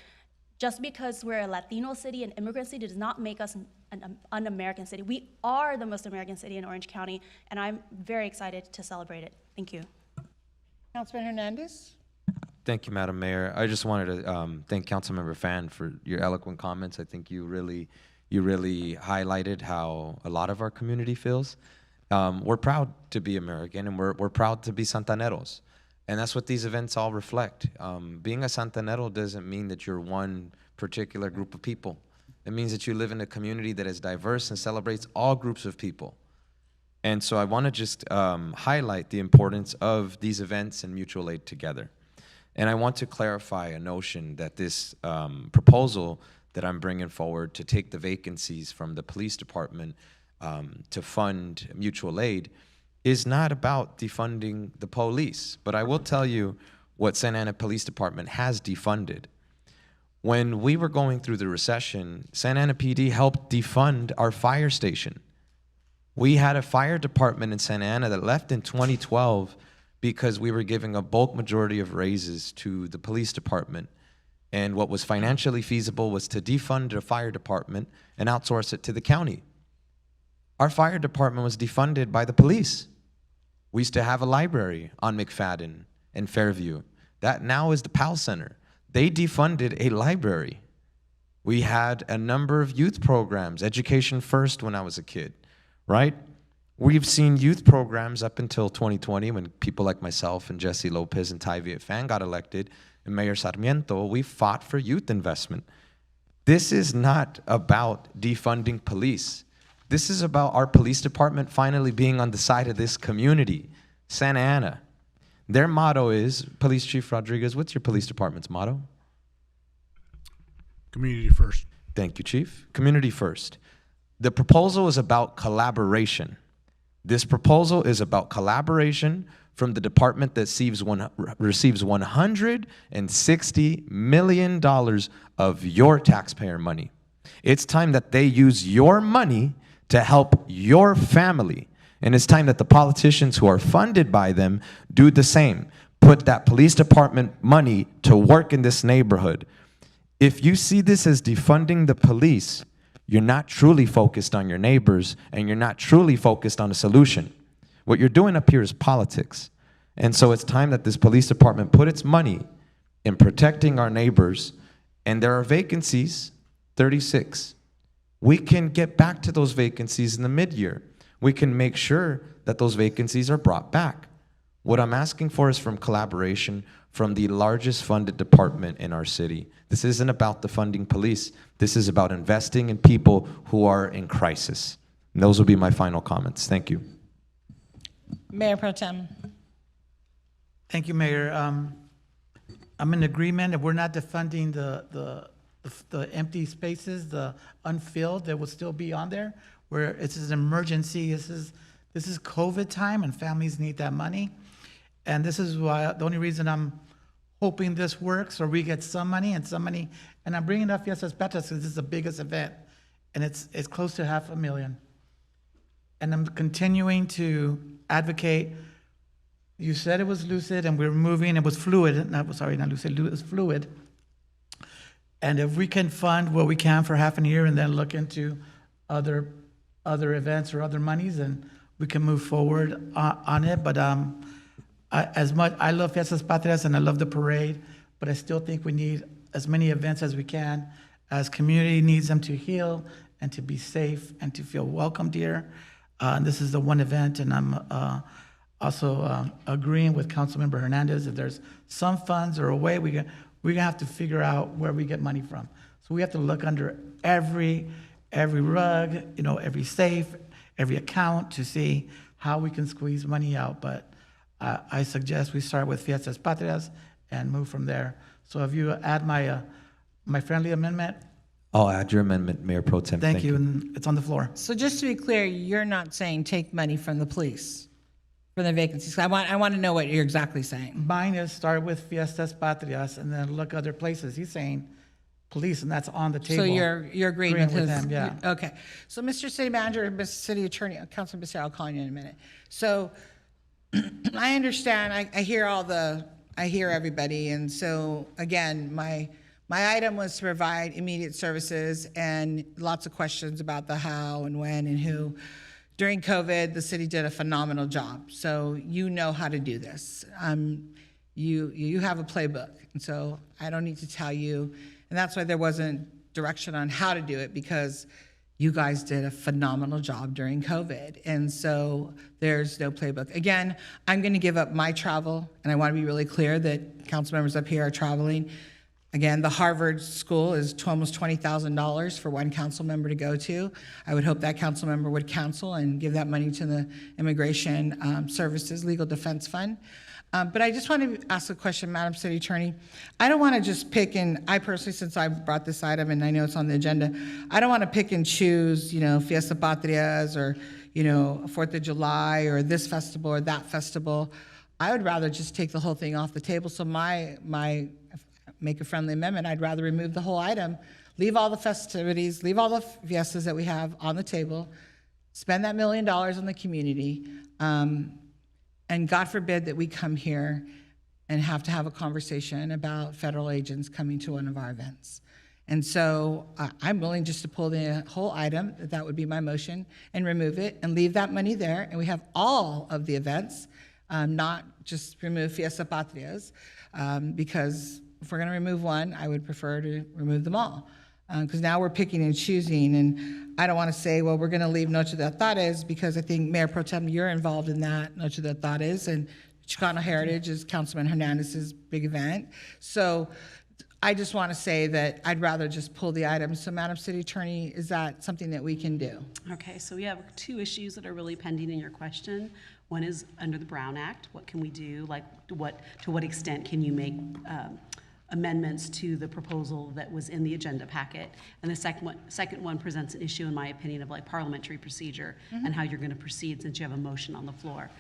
just because we're a Latino city and immigrant city does not make us an un-American city. We are the most American city in Orange County, and I'm very excited to celebrate it. Thank you. Councilman Hernandez? Thank you, Madam Mayor. I just wanted to thank Councilmember Fan for your eloquent comments. I think you really highlighted how a lot of our community feels. We're proud to be American, and we're proud to be Santaneros. And that's what these events all reflect. Being a Santanero doesn't mean that you're one particular group of people. It means that you live in a community that is diverse and celebrates all groups of people. And so I want to just highlight the importance of these events and mutual aid together. And I want to clarify a notion that this proposal that I'm bringing forward to take the vacancies from the police department to fund mutual aid is not about defunding the police. But I will tell you what Santa Ana Police Department has defunded. When we were going through the recession, Santa Ana PD helped defund our fire station. We had a fire department in Santa Ana that left in 2012 because we were giving a bulk majority of raises to the police department. And what was financially feasible was to defund the fire department and outsource it to the county. Our fire department was defunded by the police. We used to have a library on McFadden and Fairview. That now is the PAL Center. They defunded a library. We had a number of youth programs, Education First when I was a kid, right? We've seen youth programs up until 2020 when people like myself and Jesse Lopez and Ty Viet Fan got elected, and Mayor Sarmiento, we fought for youth investment. This is not about defunding police. This is about our police department finally being on the side of this community, Santa Ana. Their motto is, Police Chief Rodriguez, what's your police department's motto? Community first. Thank you, Chief. Community first. The proposal is about collaboration. This proposal is about collaboration from the department that receives $160 million of your taxpayer money. It's time that they use your money to help your family. And it's time that the politicians who are funded by them do the same. Put that police department money to work in this neighborhood. If you see this as defunding the police, you're not truly focused on your neighbors, and you're not truly focused on a solution. What you're doing up here is politics. And so it's time that this police department put its money in protecting our neighbors, and there are vacancies, 36. We can get back to those vacancies in the mid-year. We can make sure that those vacancies are brought back. What I'm asking for is from collaboration from the largest funded department in our city. This isn't about the funding police. This is about investing in people who are in crisis. And those will be my final comments. Thank you. Mayor Pro Tem. Thank you, Mayor. I'm in agreement. If we're not defunding the empty spaces, the unfilled that will still be on there, where it's an emergency. This is COVID time, and families need that money. And this is why the only reason I'm hoping this works, or we get some money. And I'm bringing up Fiestas Patrias because this is the biggest event, and it's close to $500,000. And I'm continuing to advocate. You said it was lucid, and we're moving. It was fluid. Not lucid. It was fluid. And if we can fund what we can for half a year, and then look into other events or other monies, and we can move forward on it. But I love Fiestas Patrias and I love the parade, but I still think we need as many events as we can, as community needs them to heal and to be safe and to feel welcomed here. And this is the one event, and I'm also agreeing with Councilmember Hernandez. If there's some funds or a way, we're gonna have to figure out where we get money from. So we have to look under every rug, every safe, every account to see how we can squeeze money out. But I suggest we start with Fiestas Patrias and move from there. So if you add my friendly amendment. I'll add your amendment, Mayor Pro Tem. Thank you, and it's on the floor. So just to be clear, you're not saying take money from the police for the vacancies? I want to know what you're exactly saying. Mine is start with Fiestas Patrias and then look other places. He's saying police, and that's on the table. So you're agreeing with his, him, yeah. Okay. So Mr. City Manager, Mr. City Attorney, Councilman Becerra, I'll call you in a minute. So I understand, I hear everybody, and so again, my item was to provide immediate services and lots of questions about the how and when and who. During COVID, the city did a phenomenal job, so you know how to do this. You have a playbook, and so I don't need to tell you, and that's why there wasn't direction on how to do it, because you guys did a phenomenal job during COVID, and so there's no playbook. Again, I'm going to give up my travel, and I want to be really clear that council members up here are traveling. Again, the Harvard School is almost $20,000 for one council member to go to. I would hope that council member would cancel and give that money to the Immigration Services Legal Defense Fund. But I just want to ask a question, Madam City Attorney. I don't want to just pick and, I personally, since I brought this item and I know it's on the agenda, I don't want to pick and choose, Fiesta Patrias or, 4th of July or this festival or that festival. I would rather just take the whole thing off the table. So my make a friendly amendment, I'd rather remove the whole item, leave all the festivities, leave all the fiestas that we have on the table, spend that $1 million on the community, and God forbid that we come here and have to have a conversation about federal agents coming to one of our events. And so I'm willing just to pull the whole item, that would be my motion, and remove it and leave that money there, and we have all of the events, not just remove Fiesta Patrias, because if we're going to remove one, I would prefer to remove them all, because now we're picking and choosing, and I don't want to say, well, we're going to leave Noche de Atares, because I think Mayor Pro Tem, you're involved in that, Noche de Atares, and Chicano Heritage is Councilman Hernandez's big event. So I just want to say that I'd rather just pull the items. So Madam City Attorney, is that something that we can do? Okay, so we have two issues that are really pending in your question. One is under the Brown Act. What can we do? Like, to what extent can you make amendments to the proposal that was in the agenda packet? And the second one presents an issue, in my opinion, of like parliamentary procedure and how you're going to proceed since you have a motion on the floor.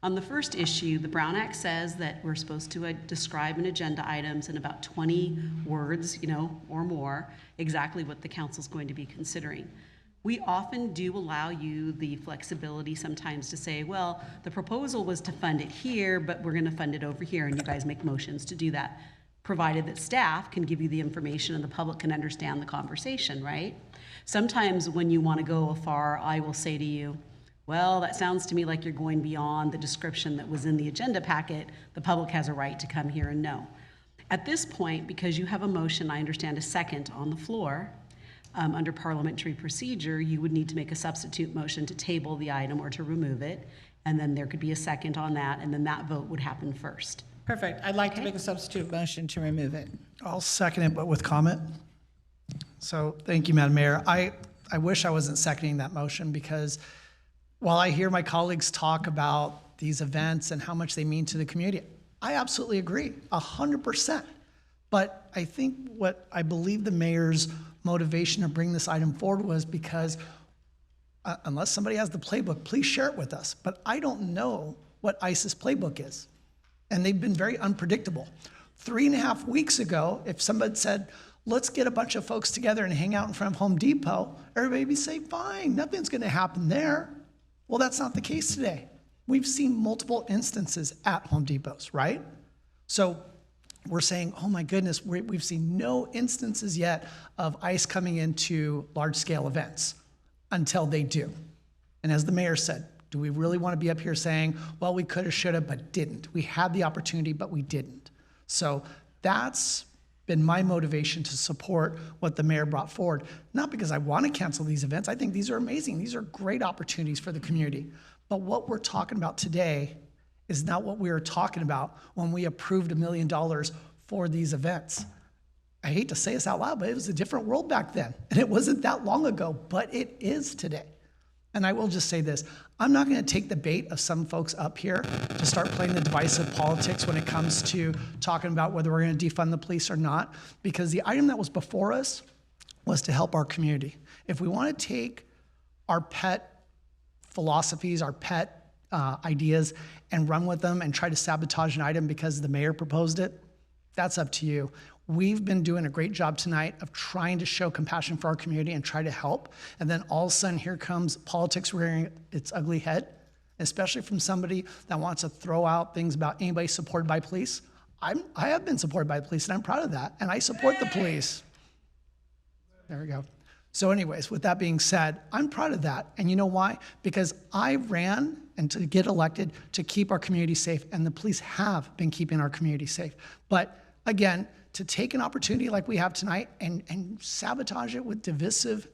On the first issue, the Brown Act says that we're supposed to describe in agenda items in about 20 words, or more, exactly what the council's going to be considering. We often do allow you the flexibility sometimes to say, well, the proposal was to fund it here, but we're going to fund it over here, and you guys make motions to do that. provided that staff can give you the information and the public can understand the conversation, right? Sometimes when you want to go afar, I will say to you, well, that sounds to me like you're going beyond the description that was in the agenda packet. The public has a right to come here and know. At this point, because you have a motion, I understand a second on the floor, under parliamentary procedure, you would need to make a substitute motion to table the item or to remove it, and then there could be a second on that, and then that vote would happen first. Perfect. I'd like to make a substitute motion to remove it. I'll second it, but with comment. So thank you, Madam Mayor. I wish I wasn't seconding that motion because while I hear my colleagues talk about these events and how much they mean to the community, I absolutely agree, 100%. But I think what I believe the mayor's motivation to bring this item forward was because unless somebody has the playbook, please share it with us. But I don't know what ICE's playbook is. And they've been very unpredictable. 3.5 weeks ago, if somebody said, let's get a bunch of folks together and hang out in front of Home Depot, everybody would say, fine, nothing's gonna happen there. Well, that's not the case today. We've seen multiple instances at Home Depots, right? So we're saying, oh my goodness, we've seen no instances yet of ICE coming into large-scale events until they do. And as the mayor said, do we really want to be up here saying, well, we could have, should have, but didn't? We had the opportunity, but we didn't. So that's been my motivation to support what the mayor brought forward. Not because I want to cancel these events. I think these are amazing. These are great opportunities for the community. But what we're talking about today is not what we were talking about when we approved $1 million for these events. I hate to say this out loud, but it was a different world back then. And it wasn't that long ago, but it is today. And I will just say this, I'm not going to take the bait of some folks up here to start playing the divisive politics when it comes to talking about whether we're going to defund the police or not, because the item that was before us was to help our community. If we want to take our pet philosophies, our pet ideas, and run with them and try to sabotage an item because the mayor proposed it, that's up to you. We've been doing a great job tonight of trying to show compassion for our community and try to help. And then all of a sudden, here comes politics rearing its ugly head, especially from somebody that wants to throw out things about anybody supported by police. I have been supported by the police, and I'm proud of that. And I support the police. There we go. So anyways, with that being said, I'm proud of that. And you know why? Because I ran and to get elected to keep our community safe, and the police have been keeping our community safe. But again, to take an opportunity like we have tonight and sabotage it with divisive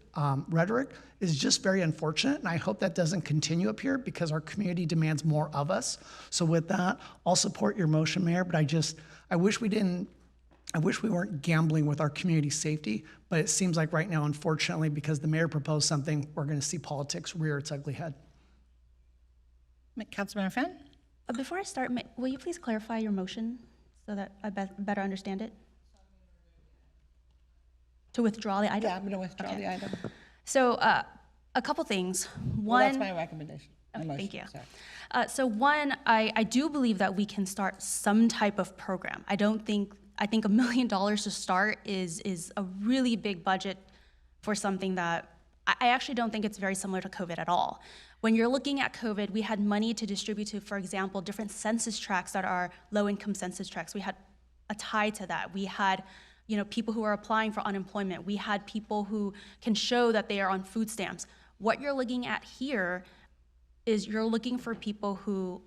rhetoric is just very unfortunate, and I hope that doesn't continue up here because our community demands more of us. So with that, I'll support your motion, Mayor, but I wish we weren't gambling with our community safety, but it seems like right now, unfortunately, because the mayor proposed something, we're gonna see politics rear its ugly head. Councilmember Fan? Before I start, will you please clarify your motion so that I better understand it? To withdraw the item? Yeah, I'm going to withdraw the item. So a couple things. One, Well, that's my recommendation. Okay, My thank you. motion, sorry. So one, I do believe that we can start some type of program. I think $1 million to start is a really big budget for something that I actually don't think it's very similar to COVID at all. When you're looking at COVID, we had money to distribute to, for example, different census tracts that are low-income census tracts. We had a tie to that. We had people who are applying for unemployment. We had people who can show that they are on food stamps. What you're looking at here is you're looking for people who,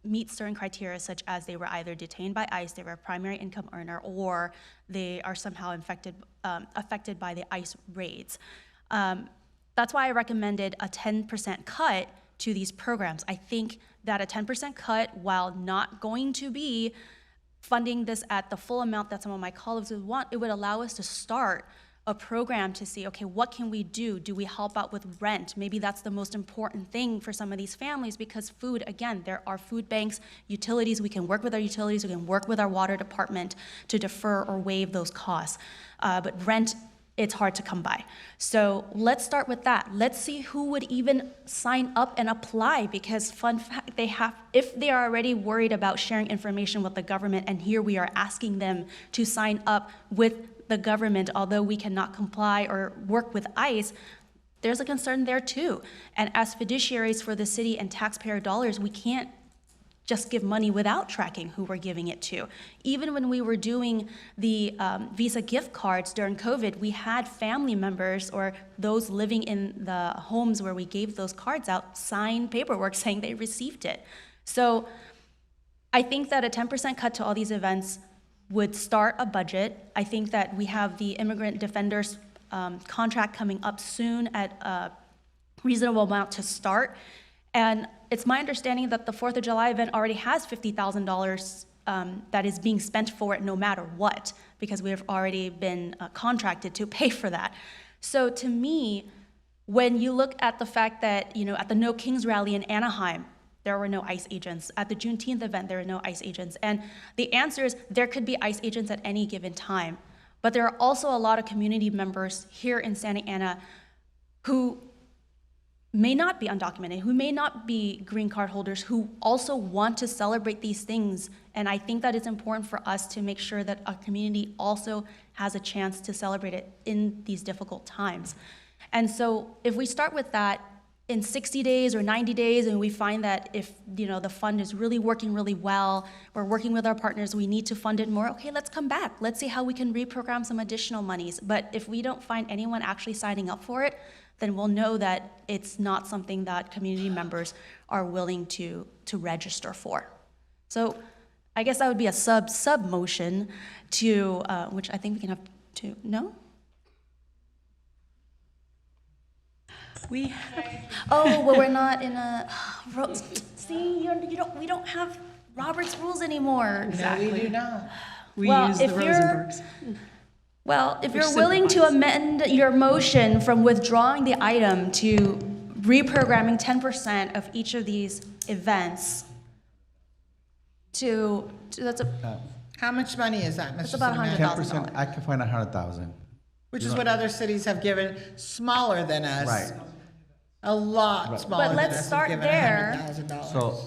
meet certain criteria, such as they were either detained by ICE, they were a primary income earner, or they are somehow affected by the ICE raids. That's why I recommended a 10% cut to these programs. I think that a 10% cut, while not going to be funding this at the full amount that some of my colleagues would want, it would allow us to start a program to see, okay, what can we do? Do we help out with rent? Maybe that's the most important thing for some of these families, because food, again, there are food banks, utilities, we can work with our utilities, we can work with our water department to defer or waive those costs. But rent, it's hard to come by. So let's start with that. Let's see who would even sign up and apply, because fun fact, if they are already worried about sharing information with the government, and here we are asking them to sign up with the government, although we cannot comply or work with ICE, there's a concern there too. And as fiduciaries for the city and taxpayer dollars, we can't just give money without tracking who we're giving it to. Even when we were doing the Visa gift cards during COVID, we had family members or those living in the homes where we gave those cards out sign paperwork saying they received it. So I think that a 10% cut to all these events would start a budget. I think that we have the immigrant defenders contract coming up soon at a reasonable amount to start. And it's my understanding that the 4th of July event already has $50,000 that is being spent for it no matter what, because we have already been contracted to pay for that. So to me, when you look at the fact that, at the No Kings rally in Anaheim, there were no ICE agents. At the Juneteenth event, there were no ICE agents. And the answer is there could be ICE agents at any given time. But there are also a lot of community members here in Santa Ana who may not be undocumented, who may not be green card holders, who also want to celebrate these things. And I think that it's important for us to make sure that our community also has a chance to celebrate it in these difficult times. And so if we start with that in 60 days or 90 days, and we find that if the fund is really working really well, we're working with our partners, we need to fund it more, okay, let's come back. Let's see how we can reprogram some additional monies. But if we don't find anyone actually signing up for it, then we'll know that it's not something that community members are willing to register for. So I guess that would be a sub motion to, which I think we can have to, no? Well, we're not in a, see, we don't have Robert's rules anymore. Exactly. No, we do not. We use the Rosenbergs. Well, if you're willing to amend your motion from withdrawing the item to reprogramming 10% of each of these events that's a. How much money is that, Mr. It's about City Manager? 100,000. I can find 100,000. Which is what other cities have given, smaller than us. Right. A lot smaller than us. But let's have start given there. $100,000. So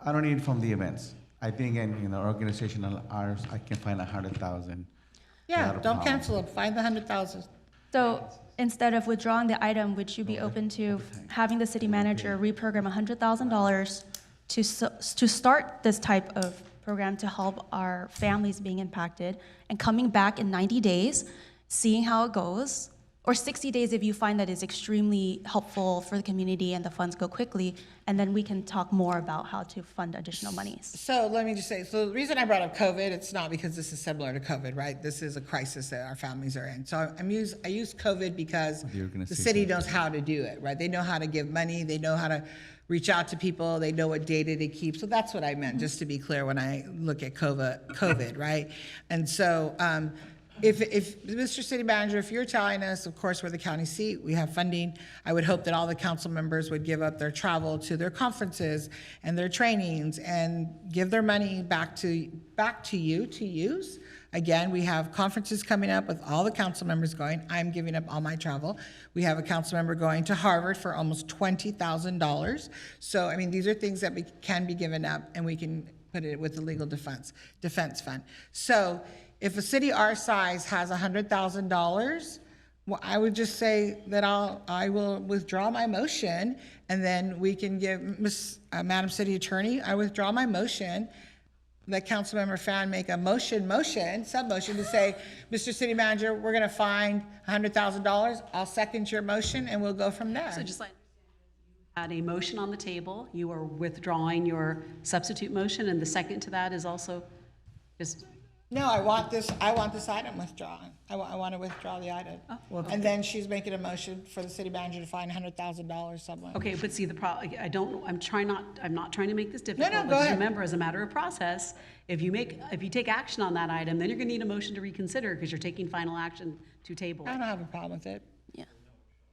I don't need it from the events. I think in organizational hours, I can find 100,000. Yeah, don't cancel it, find the 100,000. So instead of withdrawing the item, would you be open to having the city manager reprogram $100,000 to start this type of program to help our families being impacted, and coming back in 90 days, seeing how it goes, or 60 days if you find that it's extremely helpful for the community and the funds go quickly, and then we can talk more about how to fund additional monies. So let me just say, so the reason I brought up COVID, it's not because this is similar to COVID, right? This is a crisis that our families are in. So I use COVID because the city knows how to do it, right? They know how to give money, they know how to reach out to people, they know what data to keep. So that's what I meant, just to be clear when I look at COVID, right? And so if Mr. City Manager, if you're telling us, of course, we're the county seat, we have funding, I would hope that all the council members would give up their travel to their conferences and their trainings and give their money back to you to use. Again, we have conferences coming up with all the council members going. I'm giving up all my travel. We have a council member going to Harvard for almost $20,000. So, I mean, these are things that can be given up, and we can put it with the legal defense fund. So, if a city our size has $100,000, well, I would just say that I will withdraw my motion, and then we can give Madam City Attorney, I withdraw my motion. Let Councilmember Fan make a sub-motion to say, Mr. City Manager, we're going to find $100,000. I'll second your motion, and we'll go from there. So just like had a motion on the table, you are withdrawing your substitute motion, and the second to that is also just. No, I want this item withdrawn. I want to withdraw the item. Oh, well, and then she's making a motion for the city manager to find $100,000 somewhere. Okay, but see, the problem, I'm not trying to make this difficult. No, but go just ahead. remember, as a matter of process, if you take action on that item, then you're gonna need a motion to reconsider, because you're taking final action to table I it. don't have a problem with it.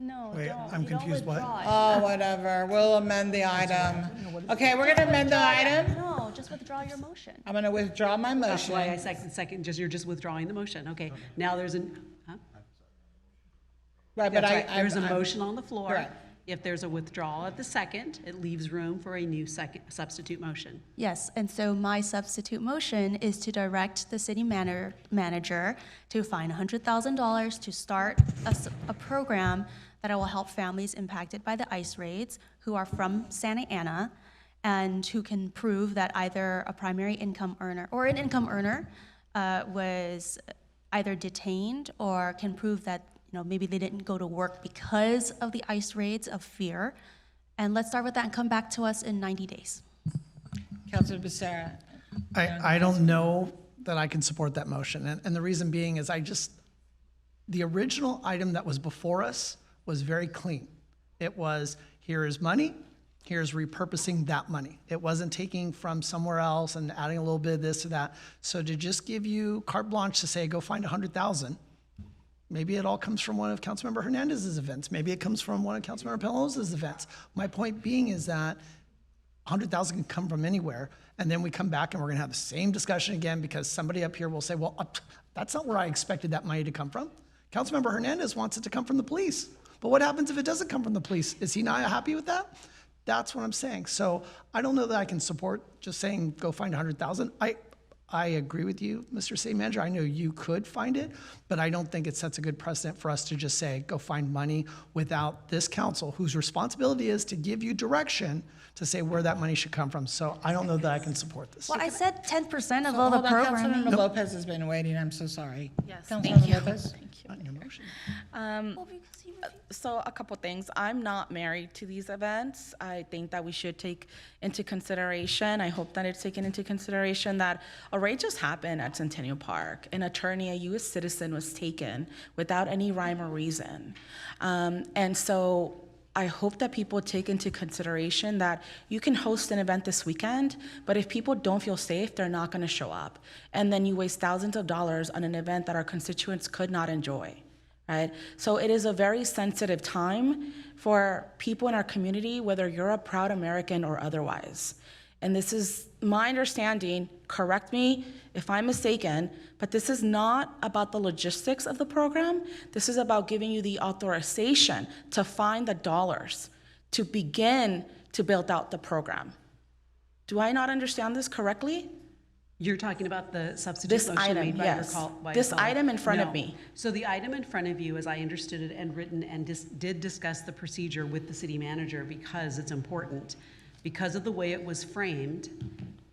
No, Wait, don't. I'm You don't confused, what? withdraw it. Oh, whatever. We'll amend the item. Okay, we're gonna amend the item. No, just withdraw your motion. I'm gonna withdraw my motion. That's why I second, you're just withdrawing the motion. Okay, now there's Right, but there's a motion on the floor. Correct. If there's a withdrawal at the second, it leaves room for a new substitute motion. Yes, and so my substitute motion is to direct the city manager to find $100,000 to start a program that will help families impacted by the ICE raids who are from Santa Ana, and who can prove that either a primary income earner or an income earner was either detained or can prove that maybe they didn't go to work because of the ICE raids of fear. And let's start with that and come back to us in 90 days. Councilor Becerra. I don't know that I can support that motion. And the reason being is the original item that was before us was very clean. It was, here is money, here's repurposing that money. It wasn't taking from somewhere else and adding a little bit of this or that. So to just give you carte blanche to say, go find 100,000, maybe it all comes from one of Councilmember Hernandez's events. Maybe it comes from one of Councilmember Pelosi's events. My point being is that 100,000 can come from anywhere, and then we come back and we're gonna have the same discussion again because somebody up here will say, well, that's not where I expected that money to come from. Councilmember Hernandez wants it to come from the police. But what happens if it doesn't come from the police? Is he not happy with that? That's what I'm saying. So I don't know that I can support just saying, go find 100,000. I agree with you, Mr. City Manager. I know you could find it, but I don't think it sets a good precedent for us to just say, go find money without this council, whose responsibility is to give you direction to say where that money should come from. So I don't know that I can support this. Well, I said 10% of So all the hold on, programming. Councilmember Lopez has been waiting. I'm so sorry. Yes, Councilmember thank you. Lopez? So a couple things. I'm not married to these events. I think that we should take into consideration, I hope that it's taken into consideration, that a raid just happened at Centennial Park. An attorney, a U.S. citizen, was taken without any rhyme or reason. And so I hope that people take into consideration that you can host an event this weekend, but if people don't feel safe, they're not going to show up. And then you waste thousands of dollars on an event that our constituents could not enjoy, right? So it is a very sensitive time for people in our community, whether you're a proud American or otherwise. And this is my understanding, correct me if I'm mistaken, but this is not about the logistics of the program. This is about giving you the authorization to find the dollars to begin to build out the program. Do I not understand this correctly? You're talking about the substitute This motion item, made by yes. your by This your colleague. item in front of No. me. So the item in front of you, as I understood it and written and did discuss the procedure with the city manager because it's important. Because of the way it was framed,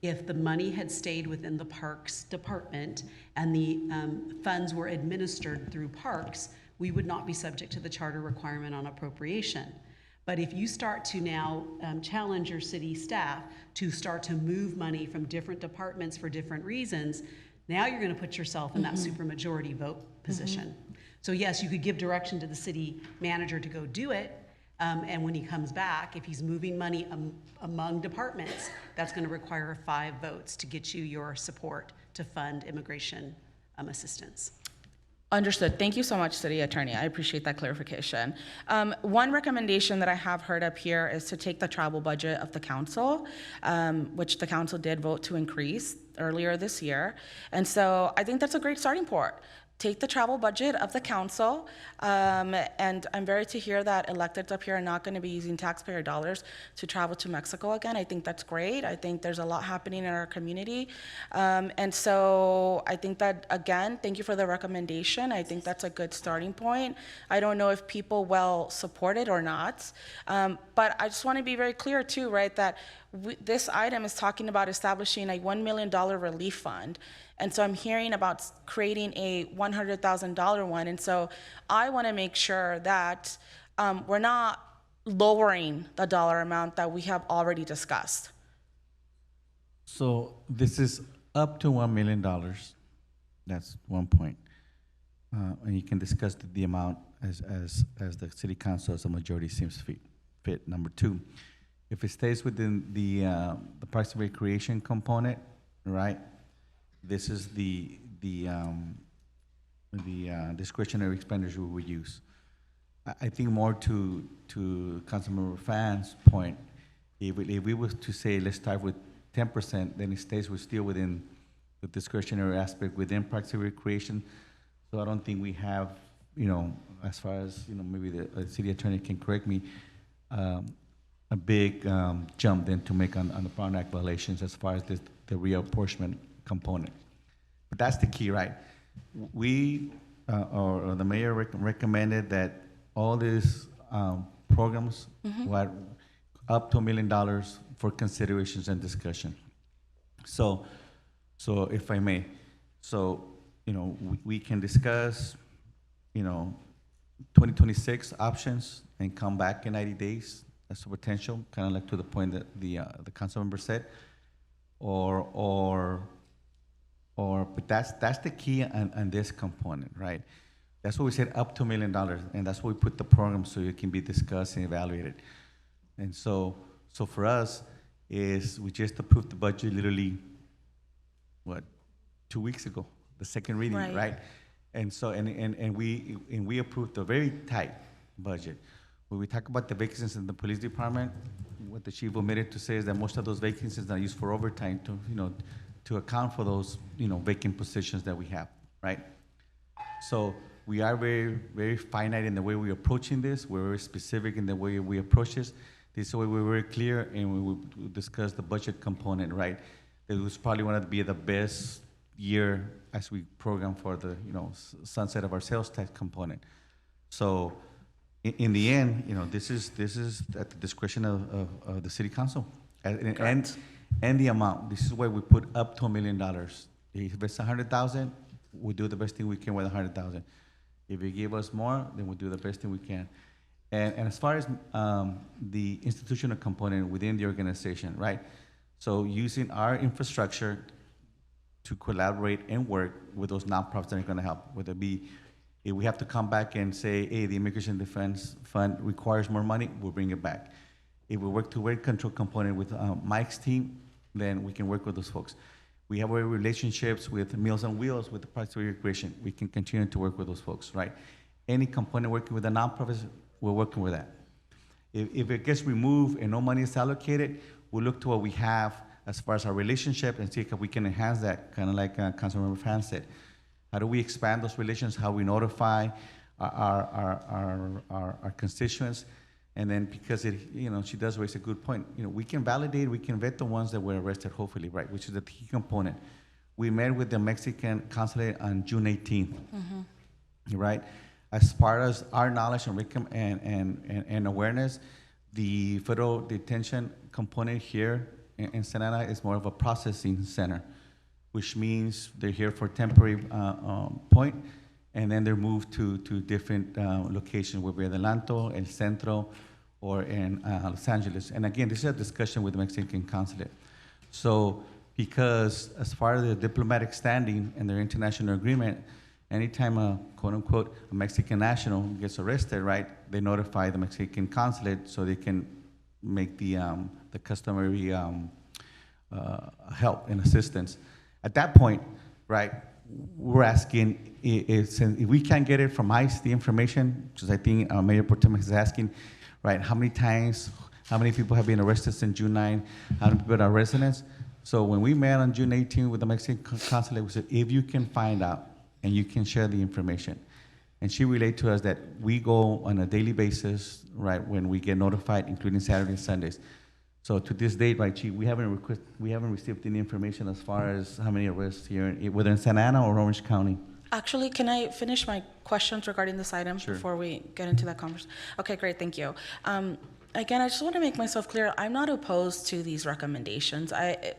if the money had stayed within the Parks Department and the funds were administered through Parks, we would not be subject to the charter requirement on appropriation. But if you start to now challenge your city staff to start to move money from different departments for different reasons, now you're going to put yourself in that supermajority vote position. So yes, you could give direction to the city manager to go do it, and when he comes back, if he's moving money among departments, that's going to require 5 votes to get you your support to fund immigration assistance. Understood. Thank you so much, City Attorney. I appreciate that clarification. One recommendation that I have heard up here is to take the travel budget of the council, which the council did vote to increase earlier this year. And so I think that's a great starting point. Take the travel budget of the council, and I'm very to hear that electeds up here are not going to be using taxpayer dollars to travel to Mexico again. I think that's great. I think there's a lot happening in our community. And so I think that, again, thank you for the recommendation. I think that's a good starting point. I don't know if people will support it or not, but I just want to be very clear too, right, that this item is talking about establishing a $1 million relief fund. And so I'm hearing about creating a $100,000 one. And so I want to make sure that we're not lowering the dollar amount that we have already discussed. So this is up to $1 million. That's one point. And you can discuss the amount as the city council as a majority seems fit. Number 2, if it stays within the Parks and Recreation component, right? This is the discretionary expenditure we would use. I think more to Councilmember Fan's point, if we were to say let's start with 10%, then it stays still within the discretionary aspect within Parks and Recreation. So I don't think we have, as far as maybe the city attorney can correct me, a big jump then to make on the Brown Act violations as far as the reapportionment component. But that's the key, right? We, or the mayor recommended that all these programs, what up to $1 million for considerations and discussion. So if I may, we can discuss, 2026 options and come back in 90 days. That's a potential, kind of like to the point that the council member said, but that's the key on this component, right? That's what we said, up to $1 million, and that's why we put the program so it can be discussed and evaluated. And so for us, is we just approved the budget literally, 2 weeks ago, the second reading, right? And so, and we approved a very tight budget. When we talk about the vacancies in the police department, what the chief omitted to say is that most of those vacancies are used for overtime to account for those, vacant positions that we have, right? So we are very, very finite in the way we're approaching this. We're very specific in the way we approach this. This way we're very clear, and we will discuss the budget component, right? It was probably one of the the best year as we program for the, sunset of our sales tax component. So in the end, this is at the discretion of the city council. And the amount, this is why we put up to $1 million. If it's 100,000, we'll do the best thing we can with 100,000. If you give us more, then we'll do the best thing we can. And as far as the institutional component within the organization, right? So using our infrastructure to collaborate and work with those nonprofits that are going to help, whether it be, if we have to come back and say, hey, the Immigration Defense Fund requires more money, we'll bring it back. If we work to rate control component with Mike's team, then we can work with those folks. We have our relationships with Meals on Wheels, with the Parks and Recreation. We can continue to work with those folks, right? Any component working with the nonprofits, we're working with that. If it gets removed and no money is allocated, we'll look to what we have as far as our relationship and see if we can enhance that, kind of like Councilmember Fan said. How do we expand those relations? How we notify our constituents? And then because she does raise a good point. We can validate, we can vet the ones that were arrested, hopefully, right? Which is the key component. We met with the Mexican consulate on June 18th, right? As far as our knowledge and awareness, the federal detention component here in Santa Ana is more of a processing center, which means they're here for temporary point, and then they're moved to different locations, whether in Adelanto, El Centro, or in Los Angeles. And again, this is a discussion with the Mexican consulate. So, because as far as the diplomatic standing and their international agreement, anytime a quote-unquote a Mexican national gets arrested, right, they notify the Mexican consulate so they can make the customary help and assistance. At that point, right, we're asking if we can't get it from ICE, the information, which is I think Mayor Portemex is asking, right, how many times, how many people have been arrested since June 9, how many people are residents. So when we met on June 18 with the Mexican consulate, we said, if you can find out and you can share the information. And she relayed to us that we go on a daily basis, right, when we get notified, including Saturdays and Sundays. So to this date, right, Chief, we haven't received any information as far as how many arrests here, whether in Santa Ana or Orange County. Actually, can I finish my questions regarding this item before we get into that conversation? Okay, great, thank you. Again, I just want to make myself clear, I'm not opposed to these recommendations. I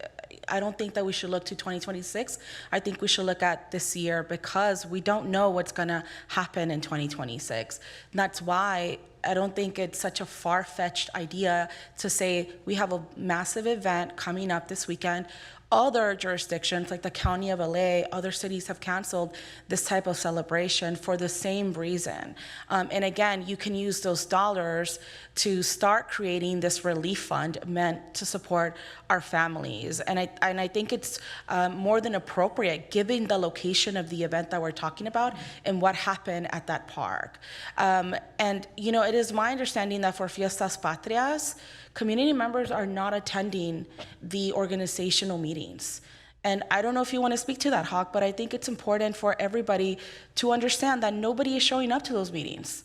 don't think that we should look to 2026. I think we should look at this year because we don't know what's going to happen in 2026. And that's why I don't think it's such a far-fetched idea to say we have a massive event coming up this weekend. Other jurisdictions, like the County of LA, other cities have canceled this type of celebration for the same reason. And again, you can use those dollars to start creating this relief fund meant to support our families. And I think it's more than appropriate, given the location of the event that we're talking about and what happened at that park. And it is my understanding that for Fiestas Patrias, community members are not attending the organizational meetings. And I don't know if you want to speak to that, Hawk, but I think it's important for everybody to understand that nobody is showing up to those meetings.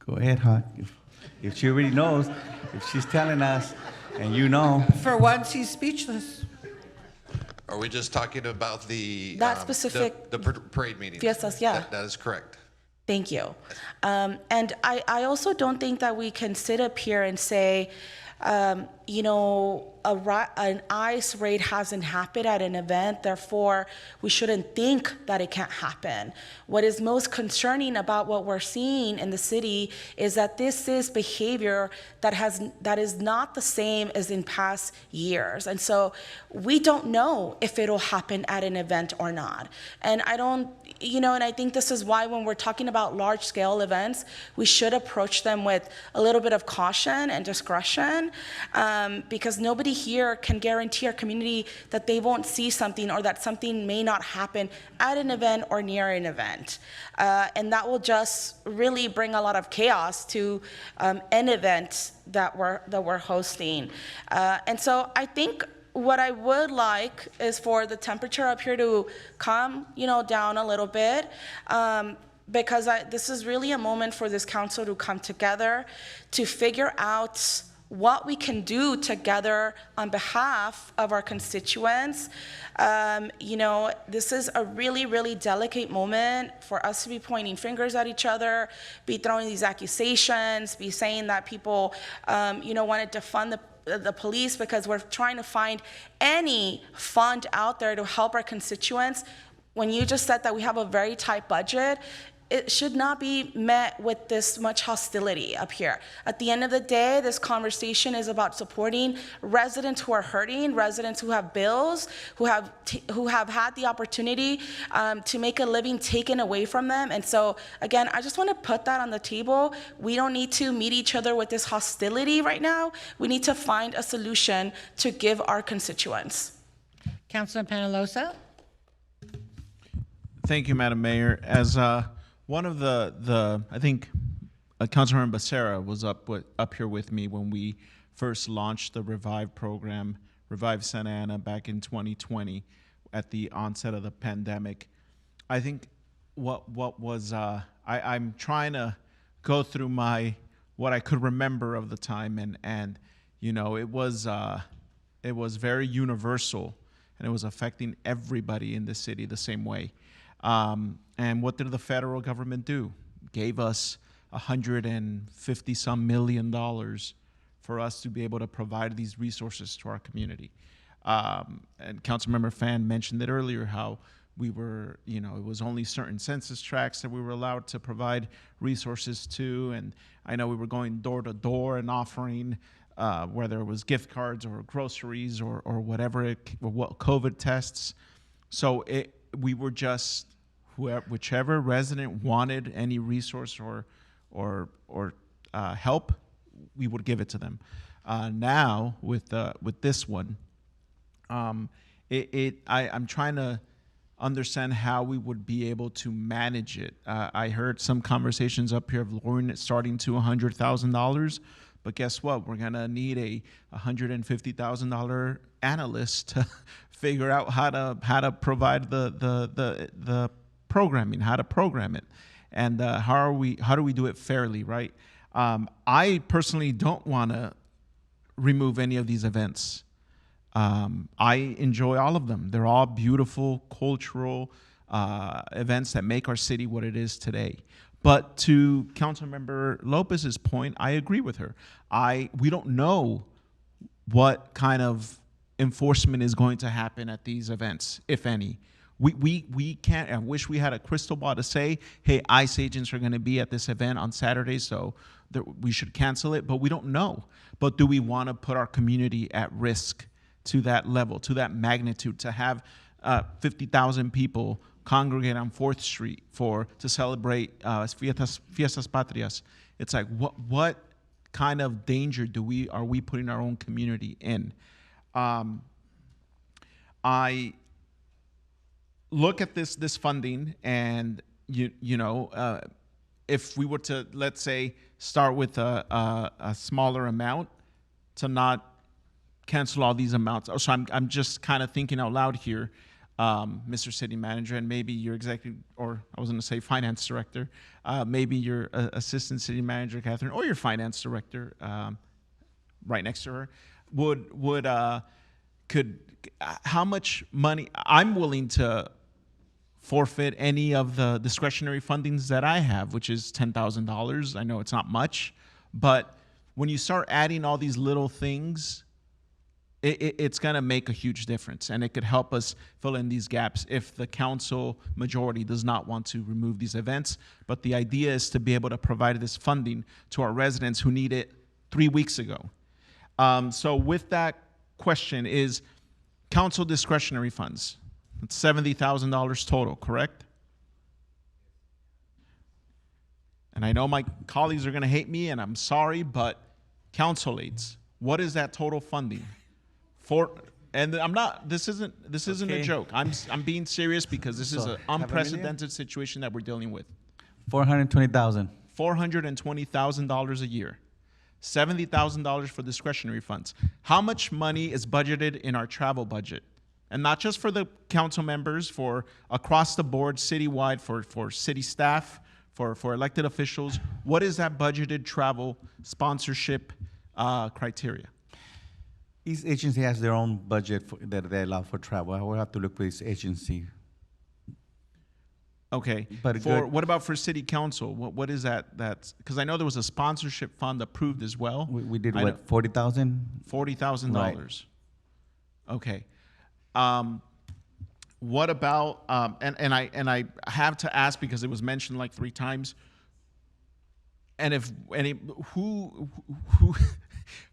Go ahead, Hawk. If she already knows, if she's telling us, and you know. For once, he's speechless. Are we just talking about the That specific the parade meetings? Fiestas, yeah. That is correct. Thank you. And I also don't think that we can sit up here and say, you know, an ICE raid hasn't happened at an event, therefore we shouldn't think that it can't happen. What is most concerning about what we're seeing in the city is that this is behavior that is not the same as in past years. And so we don't know if it'll happen at an event or not. And I don't, you know, and I think this is why when we're talking about large scale events, we should approach them with a little bit of caution and discretion, because nobody here can guarantee our community that they won't see something or that something may not happen at an event or near an event. And that will just really bring a lot of chaos to an event that we're hosting. And so I think what I would like is for the temperature up here to calm, you know, down a little bit. Because this is really a moment for this council to come together to figure out what we can do together on behalf of our constituents. You know, this is a really, really delicate moment for us to be pointing fingers at each other, be throwing these accusations, be saying that people, you know, wanted to fund the police, because we're trying to find any fund out there to help our constituents. When you just said that we have a very tight budget, it should not be met with this much hostility up here. At the end of the day, this conversation is about supporting residents who are hurting, residents who have bills, who have had the opportunity to make a living taken away from them. And so, again, I just want to put that on the table. We don't need to meet each other with this hostility right now. We need to find a solution to give our constituents. Councilman Penalosa? Thank you, Madam Mayor. As one of the I think Councilmember Becerra was up here with me when we first launched the Revive program, Revive Santa Ana, back in 2020 at the onset of the pandemic. I think what was I'm trying to go through what I could remember of the time, and you know, it was very universal, and it was affecting everybody in the city the same way. And what did the federal government do? Gave us $150-some million for us to be able to provide these resources to our community. And Councilmember Fan mentioned it earlier, how we were, you know, it was only certain census tracts that we were allowed to provide resources to. And I know we were going door to door and offering, whether it was gift cards or groceries or whatever, what COVID tests. So we were just, whichever resident wanted any resource or help, we would give it to them. Now with this one, I'm trying to understand how we would be able to manage it. I heard some conversations up here of lowering it starting to $100,000, but guess what? We're gonna need a $150,000 analyst to figure out how to provide the programming, how to program it, and how do we do it fairly, right? I personally don't want to remove any of these events. I enjoy all of them. They're all beautiful cultural events that make our city what it is today. But to Councilmember Lopez's point, I agree with her. We don't know what kind of enforcement is going to happen at these events, if any. We can't. I wish we had a crystal ball to say, hey, ICE agents are going to be at this event on Saturday, so we should cancel it, but we don't know. But do we want to put our community at risk to that level, to that magnitude, to have 50,000 people congregate on 4th Street to celebrate Fiestas Patrias? It's like, what kind of danger are we putting our own community in? I look at this funding, and if we were to, let's say, start with a smaller amount to not cancel all these amounts. So I'm just kind of thinking out loud here, Mr. City Manager, and maybe your executive, or I was going to say finance director, maybe your assistant city manager, Catherine, or your finance director, right next to her, how much money I'm willing to forfeit any of the discretionary fundings that I have, which is $10,000. I know it's not much, but when you start adding all these little things, it's going to make a huge difference, and it could help us fill in these gaps if the council majority does not want to remove these events. But the idea is to be able to provide this funding to our residents who need it 3 weeks ago. So with that question is council discretionary funds. It's $70,000 total, correct? And I know my colleagues are going to hate me, and I'm sorry, but council aides, what is that total funding? And I'm not. This isn't a joke. I'm being serious because this is an unprecedented situation that we're dealing with. $420,000. $420,000 a year. $70,000 for discretionary funds. How much money is budgeted in our travel budget? And not just for the council members, for across the board, citywide, for city staff, for elected officials. What is that budgeted travel sponsorship criteria? Each agency has their own budget that they allow for travel. I will have to look for each agency. Okay. But what about for city council? What is that? That's because I know there was a sponsorship fund approved as well. We did what, $40,000? $40,000. Right. Okay. What about and I have to ask because it was mentioned like 3 times. And if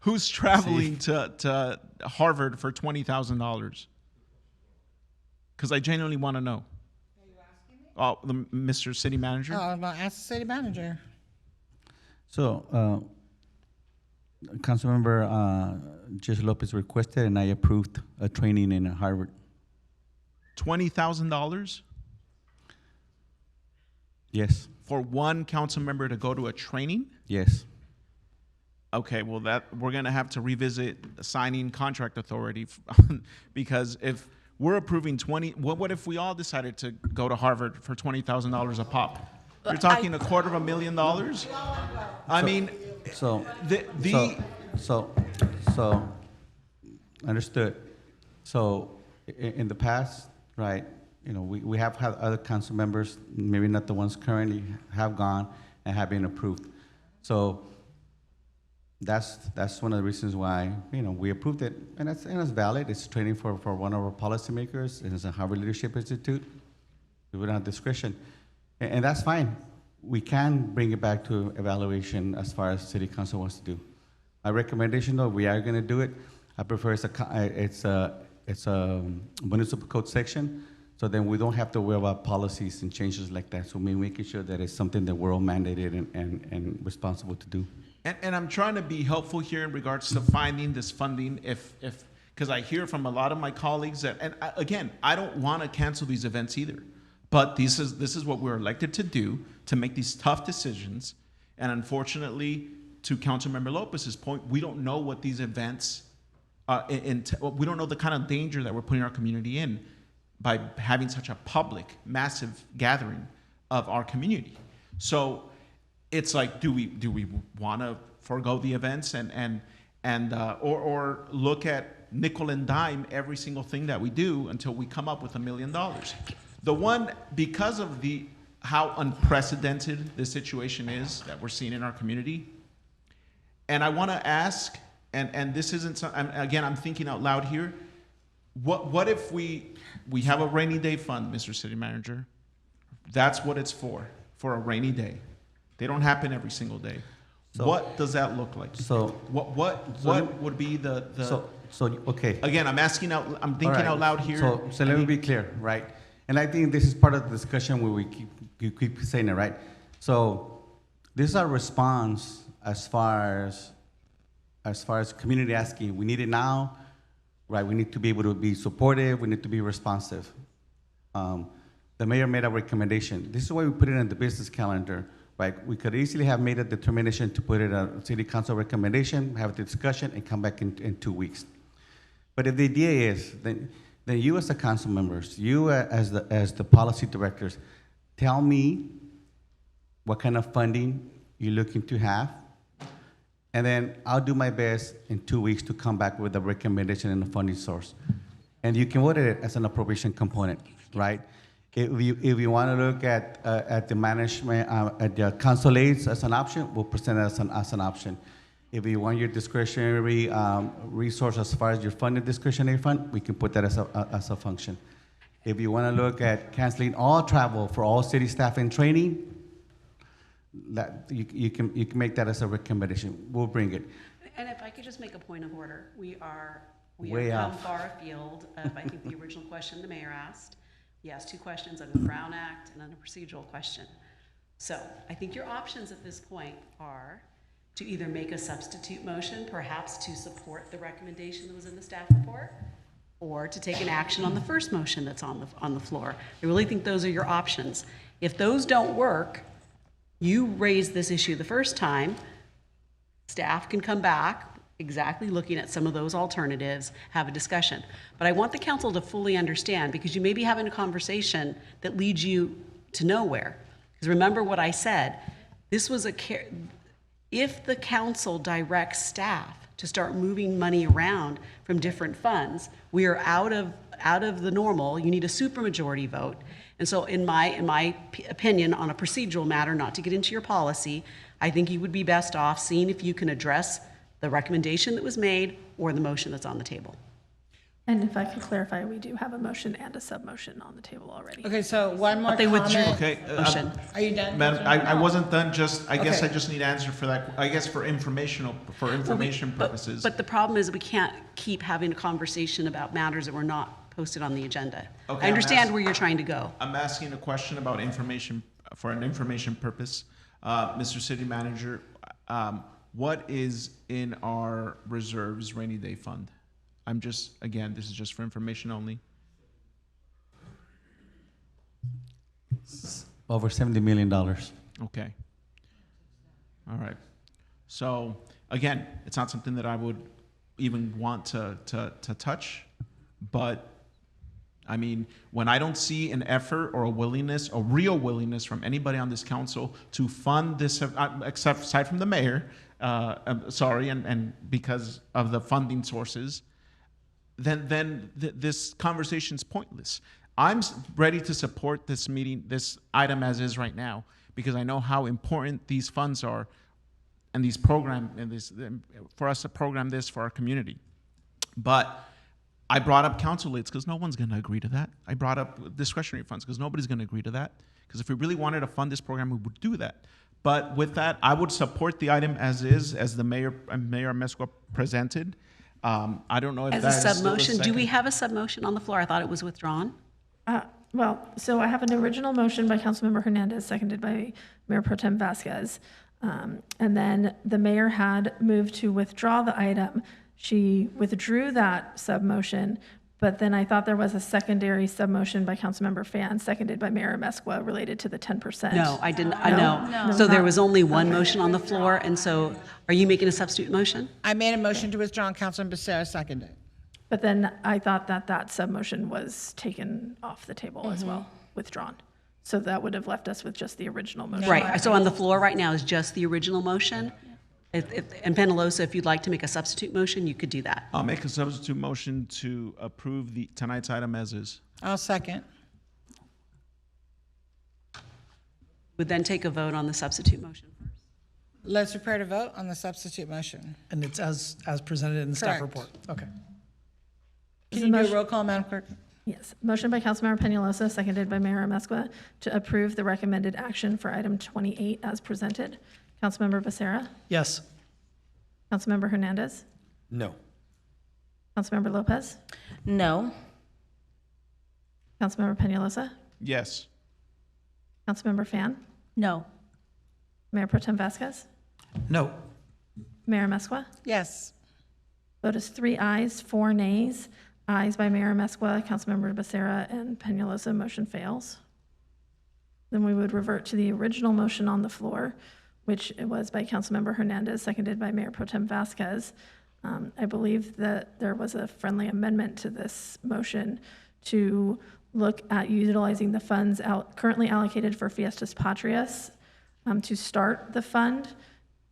who's traveling to Harvard for $20,000? Because I genuinely want to know. Oh, Mr. City Manager? Oh, I'm going to ask the city manager. So, Councilmember Judge Lopez requested, and I approved a training in Harvard. $20,000? Yes. For one council member to go to a training? Yes. Okay, well, we're going to have to revisit signing contract authority because if we're approving what if we all decided to go to Harvard for $20,000 a pop? You're talking $250,000? I mean, so understood. So in the past, right, you know, we have had other council members, maybe not the ones currently, have gone and have been approved. So that's one of the reasons why, you know, we approved it, and it's valid. It's training for one of our policymakers, and it's a Harvard Leadership Institute. We would have discretion, and that's fine. We can bring it back to evaluation as far as City Council wants to do. My recommendation, though, we are going to do it. I prefer it's a municipal code section, so then we don't have to worry about policies and changes like that. So we're making sure that it's something that we're all mandated and responsible to do. And I'm trying to be helpful here in regards to finding this funding because I hear from a lot of my colleagues that, and again, I don't want to cancel these events either, but this is what we're elected to do, to make these tough decisions. And unfortunately, to Councilmember Lopez's point, we don't know what these events, we don't know the kind of danger that we're putting our community in by having such a public, massive gathering of our community. So it's like, do we want to forego the events or look at nickel and dime every single thing that we do until we come up with $1 million? The one, because of how unprecedented this situation is that we're seeing in our community, and I want to ask, and this isn't, again, I'm thinking out loud here, what if we have a rainy day fund, Mr. City Manager? That's what it's for a rainy day. They don't happen every single day. So, what does that look like? So what would be the okay. Again, I'm thinking out loud here. So let me be clear, right? And I think this is part of the discussion where we keep saying it, right? So this is our response as far as community asking. We need it now, right? We need to be able to be supportive. We need to be responsive. The mayor made a recommendation. This is why we put it in the business calendar. Right, we could easily have made a determination to put it a city council recommendation, have the discussion, and come back in 2 weeks. But if the idea is, then you as the council members, you as the policy directors, tell me what kind of funding you're looking to have, and then I'll do my best in 2 weeks to come back with a recommendation and a funding source. And you can vote it as an appropriation component, right? If you want to look at the management, at the council aids as an option, we'll present it as an option. If you want your discretionary resource as far as your funded discretionary fund, we can put that as a function. If you want to look at canceling all travel for all city staff and training, that you can make that as a recommendation. We'll bring it. And if I could just make a point of order, we Way have come off. far afield of, I think, the original question the mayor asked. He asked 2 questions on the Brown Act and on a procedural question. So I think your options at this point are to either make a substitute motion, perhaps to support the recommendation that was in the staff report, or to take an action on the first motion that's on the floor. I really think those are your options. If those don't work, you raised this issue the first time, staff can come back, exactly looking at some of those alternatives, have a discussion. But I want the council to fully understand, because you may be having a conversation that leads you to nowhere. Because remember what I said, this was if the council directs staff to start moving money around from different funds, we are out of the normal. You need a supermajority vote. And so in my opinion, on a procedural matter, not to get into your policy, I think you would be best off seeing if you can address the recommendation that was made or the motion that's on the table. And if I could clarify, we do have a motion and a sub-motion on the table already. Okay, so one more They withdrew. comment. Okay, Motion. Are you done? Madam, I wasn't done, I guess Okay. I just need answer for that, I guess for information purposes. But the problem is we can't keep having a conversation about matters that were not posted on the agenda. Okay, I understand I'm ask- where you're trying to go. I'm asking a question about information, for an information purpose. Mr. City Manager, what is in our reserves rainy day fund? I'm just, again, this is just for information only. Over $70 million. Okay. All right. So, again, it's not something that I would even want to touch, but I mean, when I don't see an effort or a willingness, a real willingness from anybody on this council to fund this, except aside from the mayor, and because of the funding sources, then this conversation's pointless. I'm ready to support this meeting, this item as is right now, because I know how important these funds are, and these for us to program this for our community. But I brought up council aids because no one's going to agree to that. I brought up discretionary funds because nobody's going to agree to that. Because if we really wanted to fund this program, we would do that. But with that, I would support the item as is, as the Mayor Amezcua presented. I don't know if As that a is still sub-motion, do we second. have a sub-motion on the floor? I thought it was withdrawn. Well, so I have an original motion by Councilmember Hernandez, seconded by Mayor Pro Tem Vasquez. And then the mayor had moved to withdraw the item. She withdrew that sub-motion, but then I thought there was a secondary sub-motion by Councilmember Fan, seconded by Mayor Amezcua, related to the 10%. No, I didn't, no. So there was only one motion on the floor, and so are you making a substitute motion? I made a motion to withdraw, and Councilman Becerra seconded. But then I thought that sub-motion was taken off the table as well, withdrawn. So that would have left us with just the original motion. Right, so on the floor right now is just the original motion? And Penalosa, if you'd like to make a substitute motion, you could do that. I'll make a substitute motion to approve tonight's item as is. I'll second. Would then take a vote on the substitute motion first. Let's prepare to vote on the substitute motion. And it's as presented in the staff Correct. report. Okay. Can you do a roll call, Madam Clerk? Yes. Motion by Councilmember Peñalosa, seconded by Mayor Amezcua, to approve the recommended action for item 28 as presented. Councilmember Becerra? Yes. Councilmember Hernandez? No. Councilmember Lopez? No. Councilmember Peñalosa? Yes. Councilmember Fan? No. Mayor Pro Tem Vasquez? No. Mayor Amezcua? Yes. Vote is 3 ayes, 4 nays. Ayes by Mayor Amezcua, Councilmember Becerra, and Peñalosa. Motion fails. Then we would revert to the original motion on the floor, which it was by Councilmember Hernandez, seconded by Mayor Pro Tem Vasquez. I believe that there was a friendly amendment to this motion to look at utilizing the funds currently allocated for Fiestas Patrias to start the fund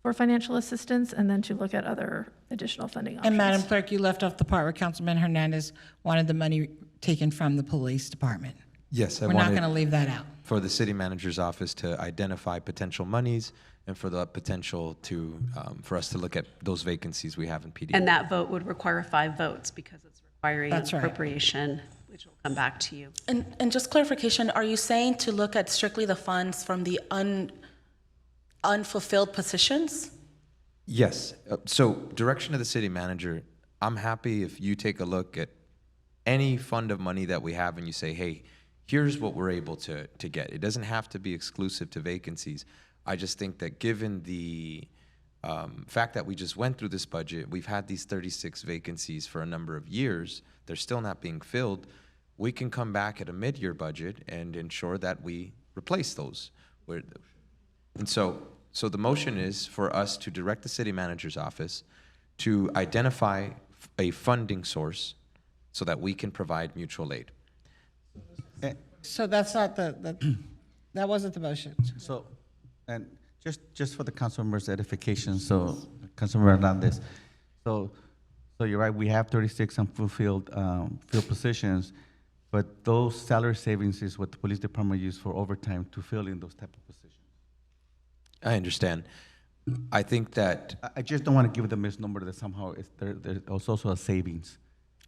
for financial assistance, and then to look at other additional funding options. And Madam Clerk, you left off the part where Councilman Hernandez wanted the money taken from the police department. Yes, I We're not wanted going to leave that out. for the city manager's office to identify potential monies and for the potential to, for us to look at those vacancies we have in PD. And that vote would require 5 votes because it's requiring That's right. appropriation, which will come back to you. And just clarification, are you saying to look at strictly the funds from the unfulfilled positions? Yes. So direction of the city manager, I'm happy if you take a look at any fund of money that we have and you say, hey, here's what we're able to get. It doesn't have to be exclusive to vacancies. I just think that given the fact that we just went through this budget, we've had these 36 vacancies for a number of years, they're still not being filled, we can come back at a mid-year budget and ensure that we replace those. And so the motion is for us to direct the city manager's office to identify a funding source so that we can provide mutual aid. So that's not that wasn't the motion. So, and just for the council members' edification, so Councilmember Hernandez, so you're right, we have 36 unfulfilled filled positions, but those salary savings is what the police department use for overtime to fill in those type of positions. I understand. I think that I just don't want to give the misnomer that somehow there's also a savings.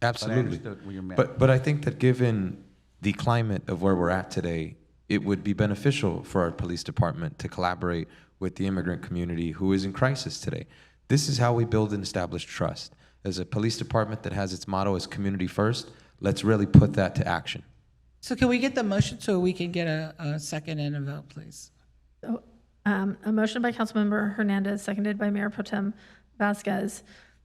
absolutely, But I understood what you meant. but I think that given the climate of where we're at today, it would be beneficial for our police department to collaborate with the immigrant community who is in crisis today. This is how we build and establish trust. As a police department that has its motto as community first, let's really put that to action. So can we get the motion so we can get a second and a vote, please? So, a motion by Councilmember Hernandez, seconded by Mayor Pro Tem Vasquez,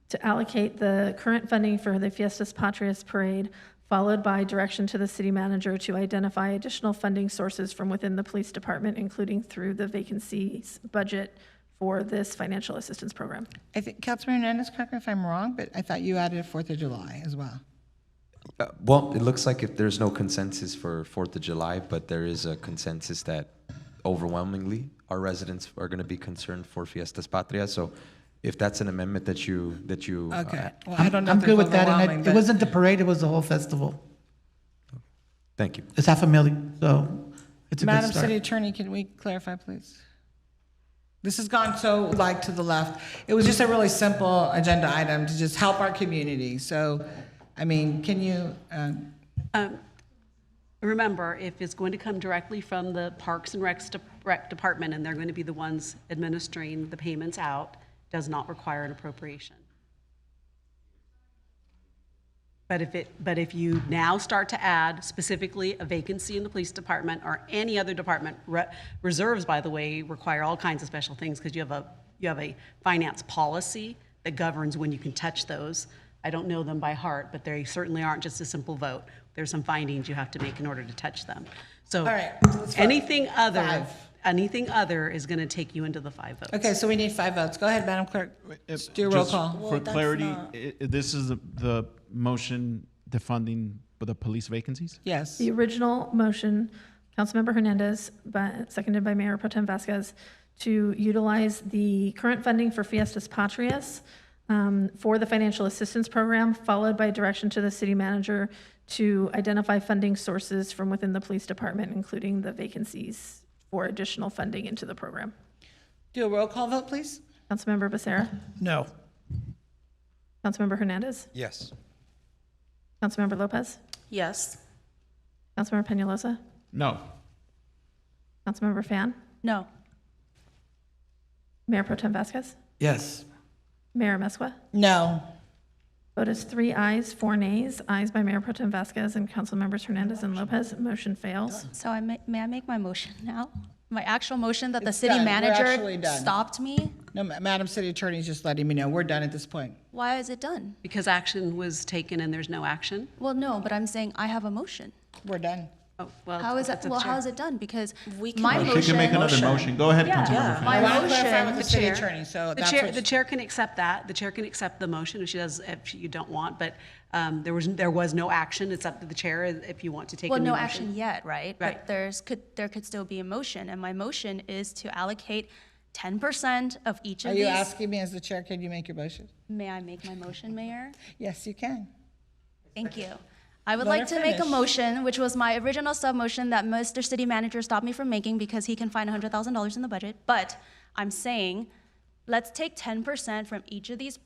to allocate the current funding for the Fiestas Patrias Parade, followed by direction to the city manager to identify additional funding sources from within the police department, including through the vacancies budget for this financial assistance program. I think, Councilman Hernandez, correct me if I'm wrong, but I thought you added 4th of July as well. Well, it looks like if there's no consensus for 4th of July, but there is a consensus that overwhelmingly our residents are going to be concerned for Fiestas Patrias. So if that's an amendment that you Okay, well, I don't know I'm if good it's with that, and overwhelming, it but- wasn't the parade, it was the whole festival. Thank you. It's $500,000, so it's a good Madam start. City Attorney, can we clarify, please? This has gone so like to the left. It was just a really simple agenda item to just help our community. So, I mean, can you, Remember, if it's going to come directly from the Parks and Rec Department, and they're going to be the ones administering the payments out, does not require an appropriation. But if you now start to add specifically a vacancy in the police department or any other department, reserves, by the way, require all kinds of special things because you have a finance policy that governs when you can touch those. I don't know them by heart, but they certainly aren't just a simple vote. There's some findings you have to make in order to touch them. So all right, let's vote. anything other is going to take you into the 5 votes. okay, so we need 5 votes. Go ahead, Madam Clerk. Let's do a roll Just call. For clarity, this is the motion, the funding for the police vacancies? Yes. The original motion, Councilmember Hernandez, seconded by Mayor Pro Tem Vasquez, to utilize the current funding for Fiestas Patrias for the financial assistance program, followed by direction to the city manager to identify funding sources from within the police department, including the vacancies for additional funding into the program. Do a roll call vote, please. Councilmember Becerra? No. Councilmember Hernandez? Yes. Councilmember Lopez? Yes. Councilmember Peñalosa? No. Councilmember Fan? No. Mayor Pro Tem Vasquez? Yes. Mayor Mesqua? No. Vote is 3 ayes, 4 nays. Ayes by Mayor Pro Tem Vasquez and Councilmembers Hernandez and Lopez. Motion fails. So may I make my motion now? My actual motion that the It's city done. We're actually manager done. stopped me? No, Madam City Attorney is just letting me know. We're done at this point. Why is it done? Because action was taken and there's no action. Well, no, but I'm saying I have a motion. We're done. Oh, well. How is that's that, up to how chair. is it done? Because We can- my Well, motion. She can make another motion. Go ahead, Yeah. Councilmember Fan. My I want to clarify motion. with the city attorney, so The that's chair, what. the chair can accept that. The chair can accept the motion if she does, if you don't want, but there was no action. It's up to the chair if you want to take a Well, new no motion. action yet, right? Right. But there could still be a motion, and my motion is to allocate 10% of each of Are these. you asking me as the chair, can you make your motion? May I make my motion, Mayor? Yes, you can. Thank you. I would Let like her to make a finish. motion, which was my original sub-motion that Mr. City Manager stopped me from making because he can find $100,000 in the budget. But I'm saying, let's take 10% from each of these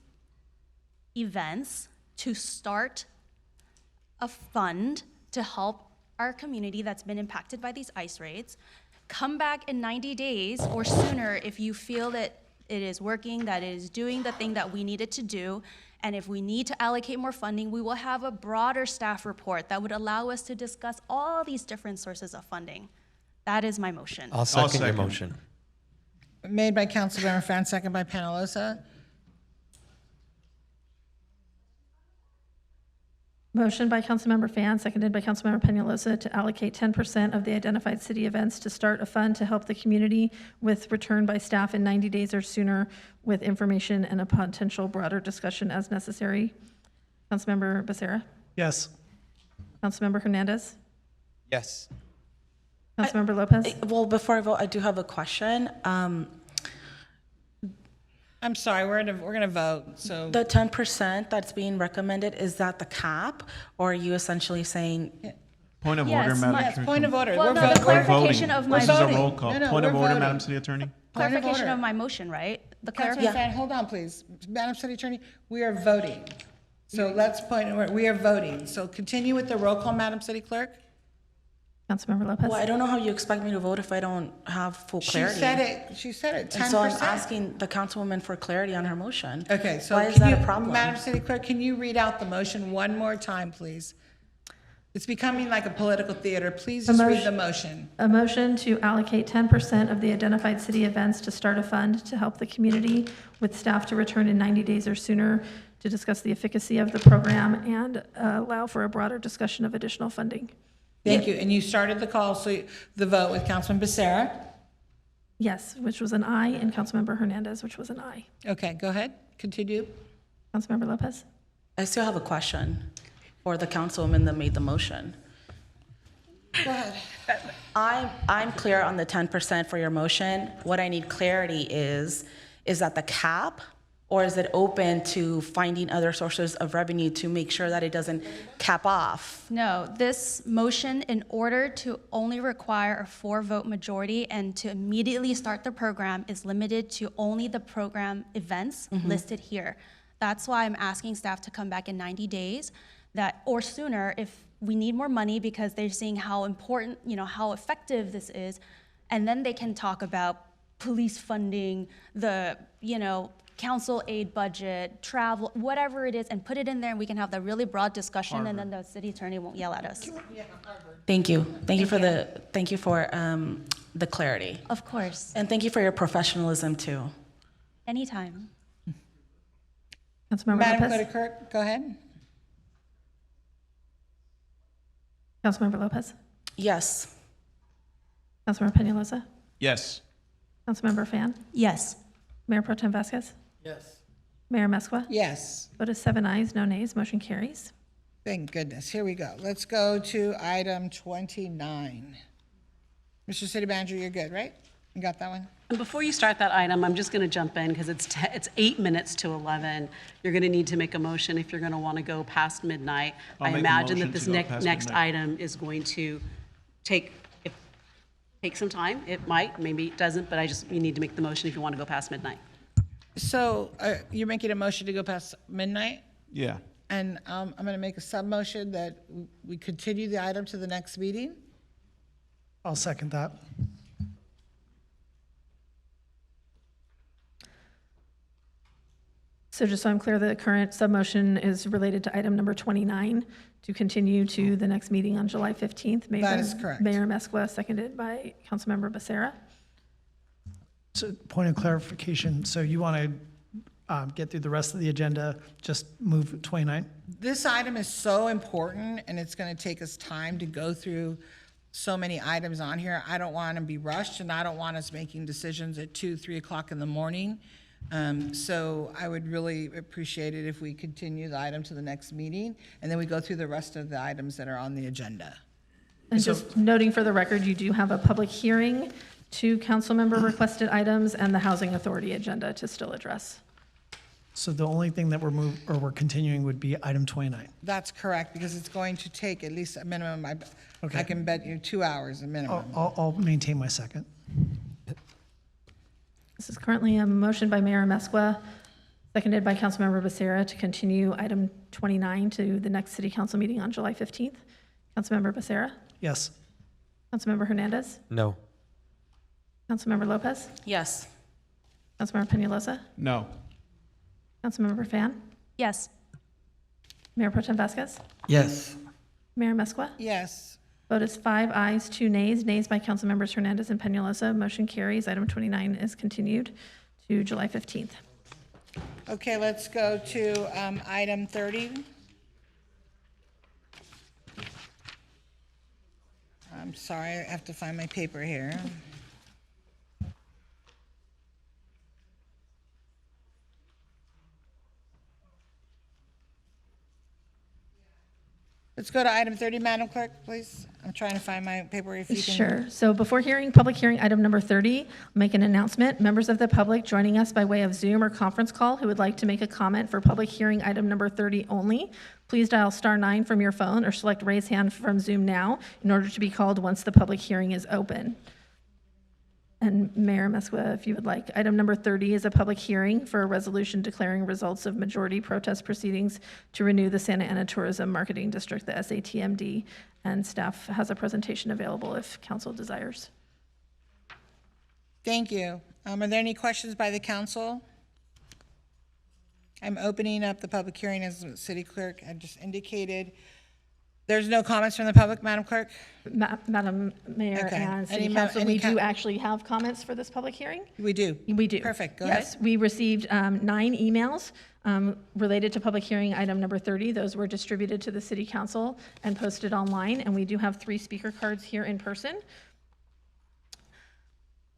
events to start a fund to help our community that's been impacted by these ICE raids. Come back in 90 days or sooner if you feel that it is working, that it is doing the thing that we need it to do. And if we need to allocate more funding, we will have a broader staff report that would allow us to discuss all these different sources of funding. That is my motion. I'll second your motion. Made by Councilmember Fan, second by Penaloza. Motion by Councilmember Fan, seconded by Councilmember Peñalosa to allocate 10% of the identified city events to start a fund to help the community with return by staff in 90 days or sooner with information and a potential broader discussion as necessary. Councilmember Becerra? Yes. Councilmember Hernandez? Yes. Councilmember Lopez? Well, before I vote, I do have a question. I'm sorry, we're gonna vote, so. The 10% that's being recommended, is that the cap? Or are you essentially saying? Point of Yes, order, Madam yes, Chair. Point of order. Well, We're no, the voting. clarification of my This is a voting. roll call. No, no, Point of we're order, voting. Madam City Attorney. Point of clarification order. of my motion, right? The Councilman clarification. Fan, hold on, please. Madam City Attorney, we are voting. So let's point, we are voting. So continue with the roll call, Madam City Clerk. Councilmember Lopez? Well, I don't know how you expect me to vote if I don't have full clarity. She said it, 10%. And so I'm asking the councilwoman for clarity on her motion. Okay, so Why is can that you- a problem? Madam City Clerk, can you read out the motion one more time, please? It's becoming like a political theater. Please just read the motion. A motion to allocate 10% of the identified city events to start a fund to help the community with staff to return in 90 days or sooner to discuss the efficacy of the program and allow for a broader discussion of additional funding. Thank you. And you started the call, so the vote with Councilman Becerra. Yes, which was an aye, and Councilmember Hernandez, which was an aye. Okay, go ahead. Continue. Councilmember Lopez? I still have a question for the councilwoman that made the motion. Go ahead. I'm clear on the 10% for your motion. What I need clarity is that the cap, or is it open to finding other sources of revenue to make sure that it doesn't cap off? No, this motion, in order to only require a 4-vote majority and to immediately start the program, is limited to only the program events listed here. That's why I'm asking staff to come back in 90 days or sooner if we need more money because they're seeing how important, how effective this is. And then they can talk about police funding, the, council aid budget, travel, whatever it is, and put it in there, and we can have the really broad discussion, and then the city attorney won't yell at us. Thank you. Thank you for the clarity. Of course. And thank you for your professionalism too. Anytime. Councilmember Madam Lopez? Clerk, go ahead. Councilmember Lopez? Yes. Councilmember Peñalosa? Yes. Councilmember Fan? Yes. Mayor Pro Tem Vasquez? Yes. Mayor Mescua? Yes. Vote is 7 ayes, no nays, motion carries. Thank goodness. Here we go. Let's go to item 29. Mr. City Manager, you're good, right? You got that one? And before you start that item, I'm just going to jump in because it's 8 minutes to 11. You're going to need to make a motion if you're going to want to go past midnight. I'll I make a imagine motion that this to go past next midnight. item is going to take some time. It might, maybe it doesn't, but you need to make the motion if you want to go past midnight. So you're making a motion to go past midnight? Yeah. And I'm going to make a sub-motion that we continue the item to the next meeting. I'll second that. So just so I'm clear, the current sub-motion is related to item number 29 to continue to the next meeting on July 15th. Made That by is correct. Mayor Mescua, seconded by Councilmember Becerra. So point of clarification, so you want to get through the rest of the agenda, just move 29? This item is so important, and it's going to take us time to go through so many items on here. I don't want to be rushed, and I don't want us making decisions at 2, 3 o'clock in the morning. So I would really appreciate it if we continue the item to the next meeting, and then we go through the rest of the items that are on the agenda. And just noting for the record, you do have a public hearing, 2 council member requested items, and the Housing Authority agenda to still address. So the only thing that we're continuing would be item 29. That's correct, because it's going to take at least a minimum, I Okay. can bet you 2 hours a minimum. I'll maintain my second. This is currently a motion by Mayor Amezcua, seconded by Councilmember Becerra to continue item 29 to the next city council meeting on July 15th. Councilmember Becerra? Yes. Councilmember Hernandez? No. Councilmember Lopez? Yes. Councilmember Peñalosa? No. Councilmember Fan? Yes. Mayor Pro Tem Vasquez? Yes. Mayor Amezcua? Yes. Vote is 5 ayes, 2 nays. Nays by Councilmembers Hernandez and Peñalosa. Motion carries. Item 29 is continued to July 15th. Okay, let's go to item 30. I'm sorry, I have to find my paper here. Let's go to item 30, Madam Clerk, please. I'm trying to find my paper if you can. Sure. So before public hearing item number 30, I'll make an announcement. Members of the public joining us by way of Zoom or conference call who would like to make a comment for public hearing item number 30 only, please dial *9 from your phone or select raise hand from Zoom now in order to be called once the public hearing is open. And Mayor Amezcua, if you would like, item number 30 is a public hearing for a resolution declaring results of majority protest proceedings to renew the Santa Ana Tourism Marketing District, the SATMD, and staff has a presentation available if council desires. Thank you. Are there any questions by the council? I'm opening up the public hearing as the city clerk had just indicated. There's no comments from the public, Madam Clerk? Madam Mayor Okay. and City Any Council, any we co- do actually have comments for this public hearing? We do. We do. Perfect. Go ahead. Yes, we received 9 emails related to public hearing item number 30. Those were distributed to the City Council and posted online, and we do have 3 speaker cards here in person.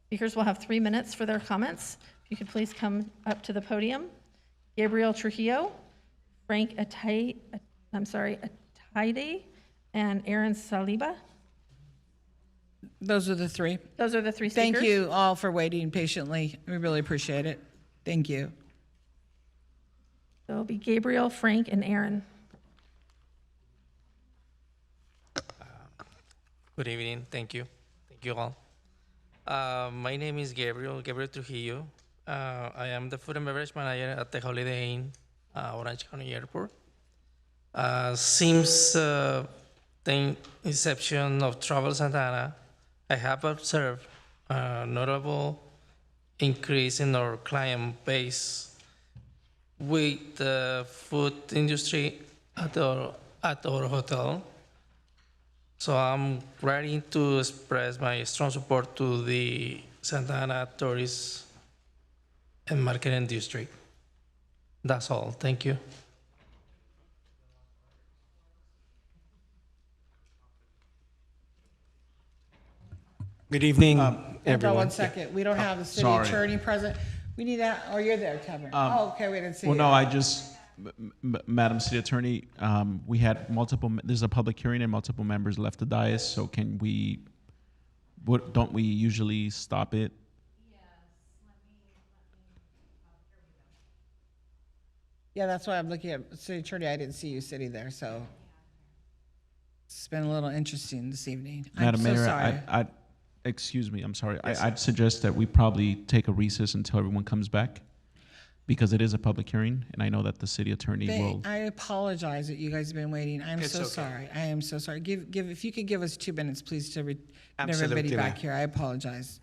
Speakers will have 3 minutes for their comments. If you could please come up to the podium. Gabriel Trujillo, Frank Ataide, and Aaron Saliba. Those are the 3. Those are the 3 speakers. Thank you all for waiting patiently. We really appreciate it. Thank you. So it'll be Gabriel, Frank, and Aaron. Good evening. Thank you. Thank you all. My name is Gabriel Trujillo. I am the food and beverage manager at the Holiday Inn, Orange County Airport. Since the inception of Travel Santa Ana, I have observed a notable increase in our client base with the food industry at our hotel. So I'm ready to express my strong support to the Santa Ana Tourist and Marketing District. That's all. Thank you. Good evening, Hold on everyone. 1 second. We don't have the city sorry. attorney present. We need that. Oh, you're there, Kevin. Oh, okay, we didn't see Well, you. no, I just, Madam City Attorney, we had multiple, there's a public hearing and multiple members left the dais, so can we, don't we usually stop it? Yeah, that's why I'm looking at city attorney. I didn't see you sitting there, so it's been a little interesting this evening. Madam I'm so Mayor, sorry. excuse me, I'm sorry. Yes, I'd suggest that we probably take a recess until everyone comes back, because it is a public hearing, and I know that the city attorney will. I apologize that you guys have been waiting. I'm It's so okay. sorry. I am so sorry. If you could give us 2 minutes, please, to get Absolutely, everybody back ma'am. here. I apologize.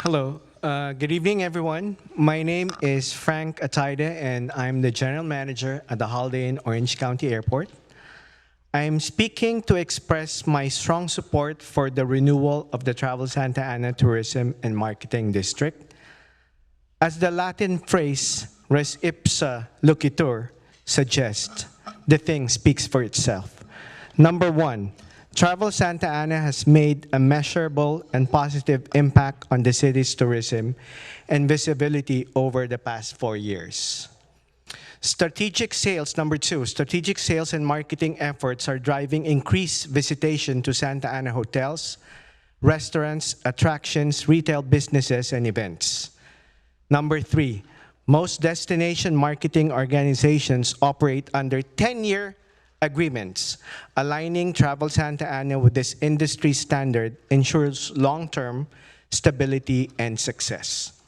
Hello. Good evening, everyone. My name is Frank Ataide, and I'm the General Manager at the Holiday Inn Orange County Airport. I'm speaking to express my strong support for the renewal of the Travel Santa Ana Tourism and Marketing District. As the Latin phrase res ipsa loquitur suggests, the thing speaks for itself. Number one, Travel Santa Ana has made a measurable and positive impact on the city's tourism and visibility over the past 4 years. Strategic sales, number two, strategic sales and marketing efforts are driving increased visitation to Santa Ana hotels, restaurants, attractions, retail businesses, and events. Number three, most destination marketing organizations operate under 10-year agreements. Aligning Travel Santa Ana with this industry standard ensures long-term stability and success.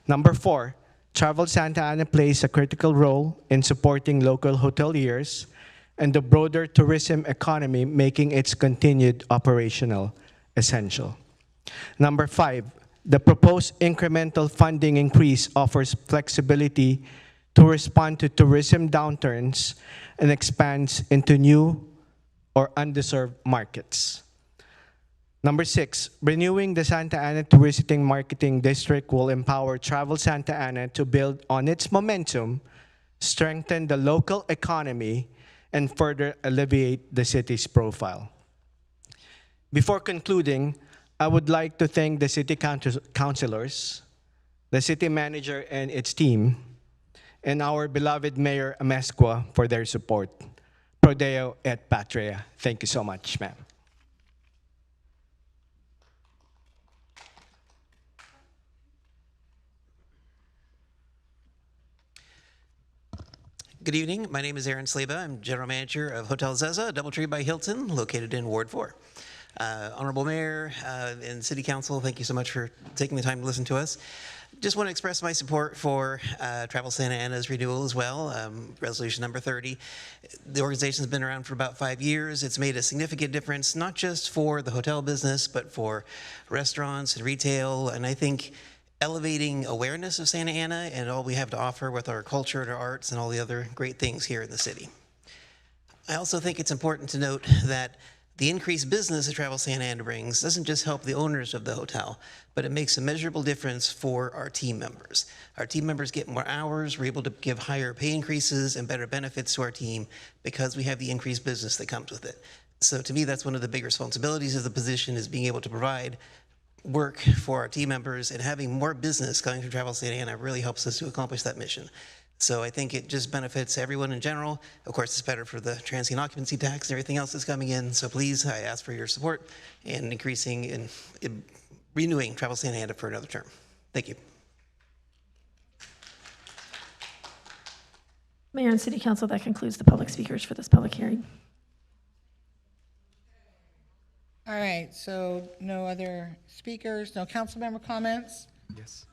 Number four, Travel Santa Ana plays a critical role in supporting local hoteliers and the broader tourism economy, making its continued operational essential. Number five, the proposed incremental funding increase offers flexibility to respond to tourism downturns and expands into new or underserved markets. Number six, renewing the Santa Ana Tourism Marketing District will empower Travel Santa Ana to build on its momentum, strengthen the local economy, and further alleviate the city's profile. Before concluding, I would like to thank the city councilors, the city manager and its team, and our beloved Mayor Amezcua for their support. Pro Deo et Patria. Thank you so much, ma'am. Good evening. My name is Aaron Sleba. I'm General Manager of Hotel Zeza, DoubleTree by Hilton, located in Ward 4. Honorable Mayor and City Council, thank you so much for taking the time to listen to us. Just want to express my support for Travel Santa Ana's renewal as well, resolution number 30. The organization's been around for about 5 years. It's made a significant difference, not just for the hotel business, but for restaurants and retail, and I think elevating awareness of Santa Ana and all we have to offer with our culture and our arts and all the other great things here in the city. I also think it's important to note that the increased business that Travel Santa Ana brings doesn't just help the owners of the hotel, but it makes a measurable difference for our team members. Our team members get more hours, we're able to give higher pay increases and better benefits to our team because we have the increased business that comes with it. So to me, that's one of the big responsibilities of the position, is being able to provide work for our team members, and having more business coming from Travel Santa Ana really helps us to accomplish that mission. So I think it just benefits everyone in general. Of course, it's better for the transient occupancy tax and everything else that's coming in. So please, I ask for your support in increasing and renewing Travel Santa Ana for another term. Thank you. Mayor and City Council, that concludes the public speakers for this public hearing. All right, so no other speakers, no council member comments? Yes.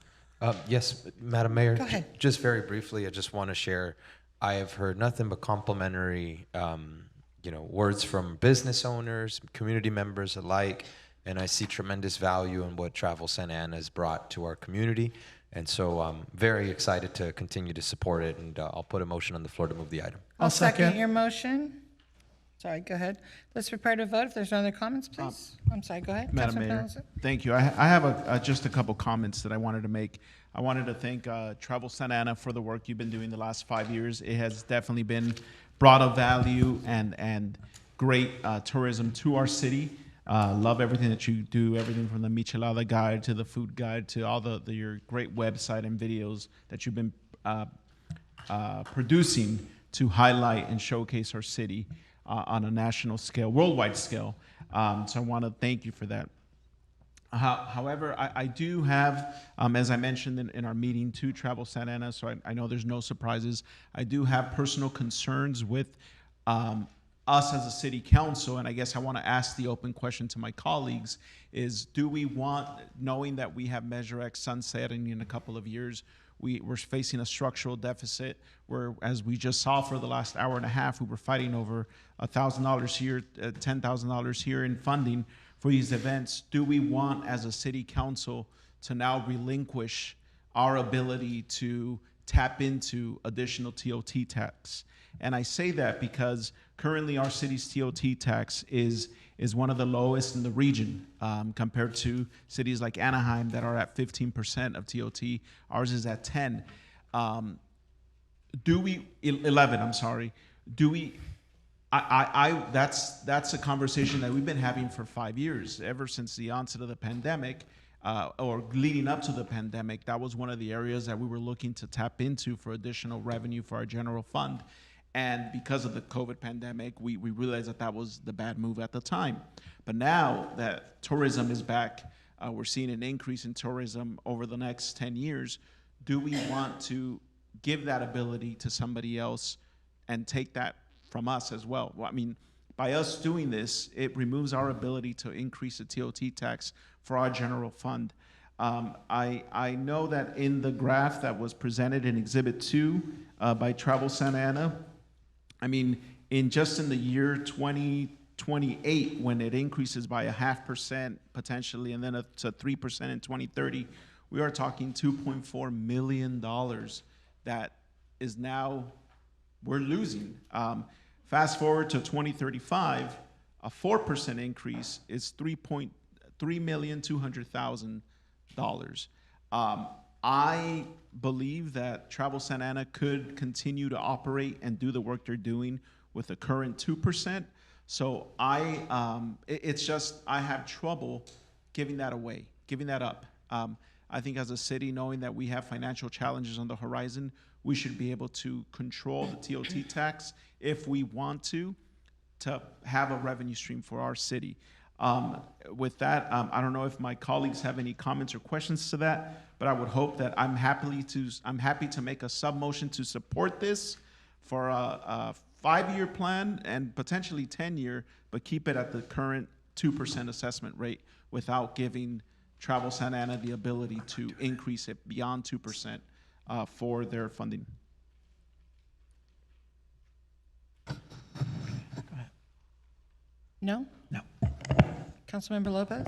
Yes, Madam Mayor. Go ahead. Just very briefly, I just want to share, I have heard nothing but complimentary, words from business owners, community members alike, and I see tremendous value in what Travel Santa Ana has brought to our community. And so I'm very excited to continue to support it, and I'll put a motion on the floor to move the item. I'll second your motion. Sorry, go ahead. Let's prepare to vote. If there's no other comments, please. I'm sorry, go ahead. Madam Councilman Mayor, Pelosi. thank you. I have just a couple comments that I wanted to make. I wanted to thank Travel Santa Ana for the work you've been doing the last 5 years. It has definitely been brought of value and great tourism to our city. Love everything that you do, everything from the Michelada guide to the food guide to all your great website and videos that you've been producing to highlight and showcase our city on a national scale, worldwide scale. So I want to thank you for that. However, I do have, as I mentioned in our meeting to Travel Santa Ana, so I know there's no surprises, I do have personal concerns with us as a city council, and I guess I want to ask the open question to my colleagues is, do we want, knowing that we have Measure X sunsetting in a couple of years, we're facing a structural deficit where, as we just saw for the last hour and a half, we were fighting over $1,000 here, $10,000 here in funding for these events. Do we want, as a city council, to now relinquish our ability to tap into additional TOT tax. And I say that because currently our city's TOT tax is one of the lowest in the region compared to cities like Anaheim that are at 15% of TOT. Ours is at 10. 11, I'm sorry. That's a conversation that we've been having for 5 years, ever since the onset of the pandemic, or leading up to the pandemic. That was one of the areas that we were looking to tap into for additional revenue for our general fund. And because of the COVID pandemic, we realized that was the bad move at the time. But now that tourism is back, we're seeing an increase in tourism over the next 10 years. Do we want to give that ability to somebody else and take that from us as well? Well, I mean, by us doing this, it removes our ability to increase the TOT tax for our general fund. I know that in the graph that was presented in Exhibit 2 by Travel Santa Ana, I mean, in the year 2028, when it increases by 0.5% potentially, and then to 3% in 2030, we are talking $2.4 million that is now we're losing. Fast forward to 2035, a 4% increase is $3,200,000. I believe that Travel Santa Ana could continue to operate and do the work they're doing with the current 2%. So it's just I have trouble giving that away, giving that up. I think as a city, knowing that we have financial challenges on the horizon, we should be able to control the TOT tax if we want to have a revenue stream for our city. With that, I don't know if my colleagues have any comments or questions to that, but I would hope that I'm happy to make a sub-motion to support this for a 5-year plan and potentially 10-year, but keep it at the current 2% assessment rate without giving Travel Santa Ana the ability to increase it beyond 2% for their funding. No? No. Councilmember Lopez?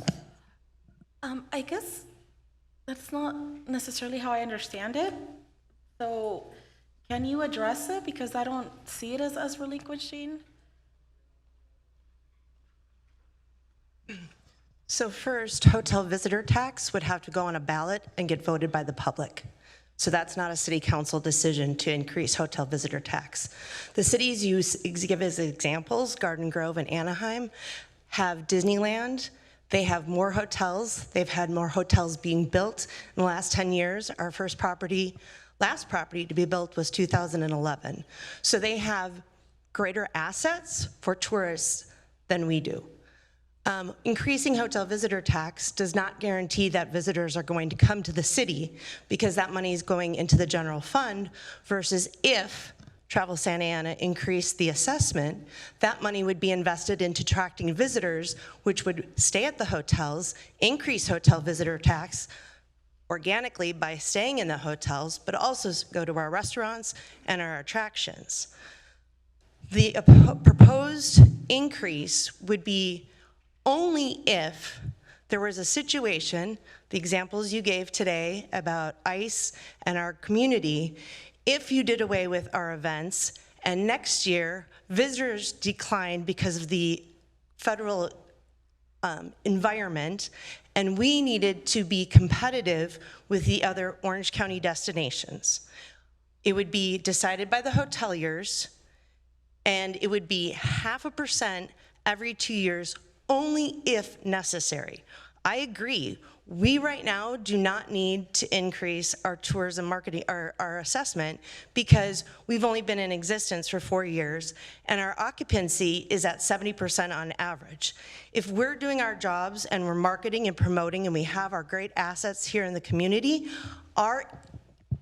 I guess that's not necessarily how I understand it. So can you address it? Because I don't see it as relinquishing. So first, hotel visitor tax would have to go on a ballot and get voted by the public. So that's not a city council decision to increase hotel visitor tax. The cities you give as examples, Garden Grove and Anaheim, have Disneyland. They have more hotels. They've had more hotels being built in the last 10 years. Our last property to be built was 2011. So they have greater assets for tourists than we do. Increasing hotel visitor tax does not guarantee that visitors are going to come to the city because that money is going into the general fund versus if Travel Santa Ana increased the assessment, that money would be invested into attracting visitors, which would stay at the hotels, increase hotel visitor tax organically by staying in the hotels, but also go to our restaurants and our attractions. The proposed increase would be only if there was a situation, the examples you gave today about ICE and our community, if you did away with our events and next year visitors declined because of the federal environment and we needed to be competitive with the other Orange County destinations. It would be decided by the hoteliers and it would be 0.5% every 2 years only if necessary. I agree. We right now do not need to increase our tourism marketing, our assessment, because we've only been in existence for 4 years and our occupancy is at 70% on average. If we're doing our jobs and we're marketing and promoting and we have our great assets here in the community, our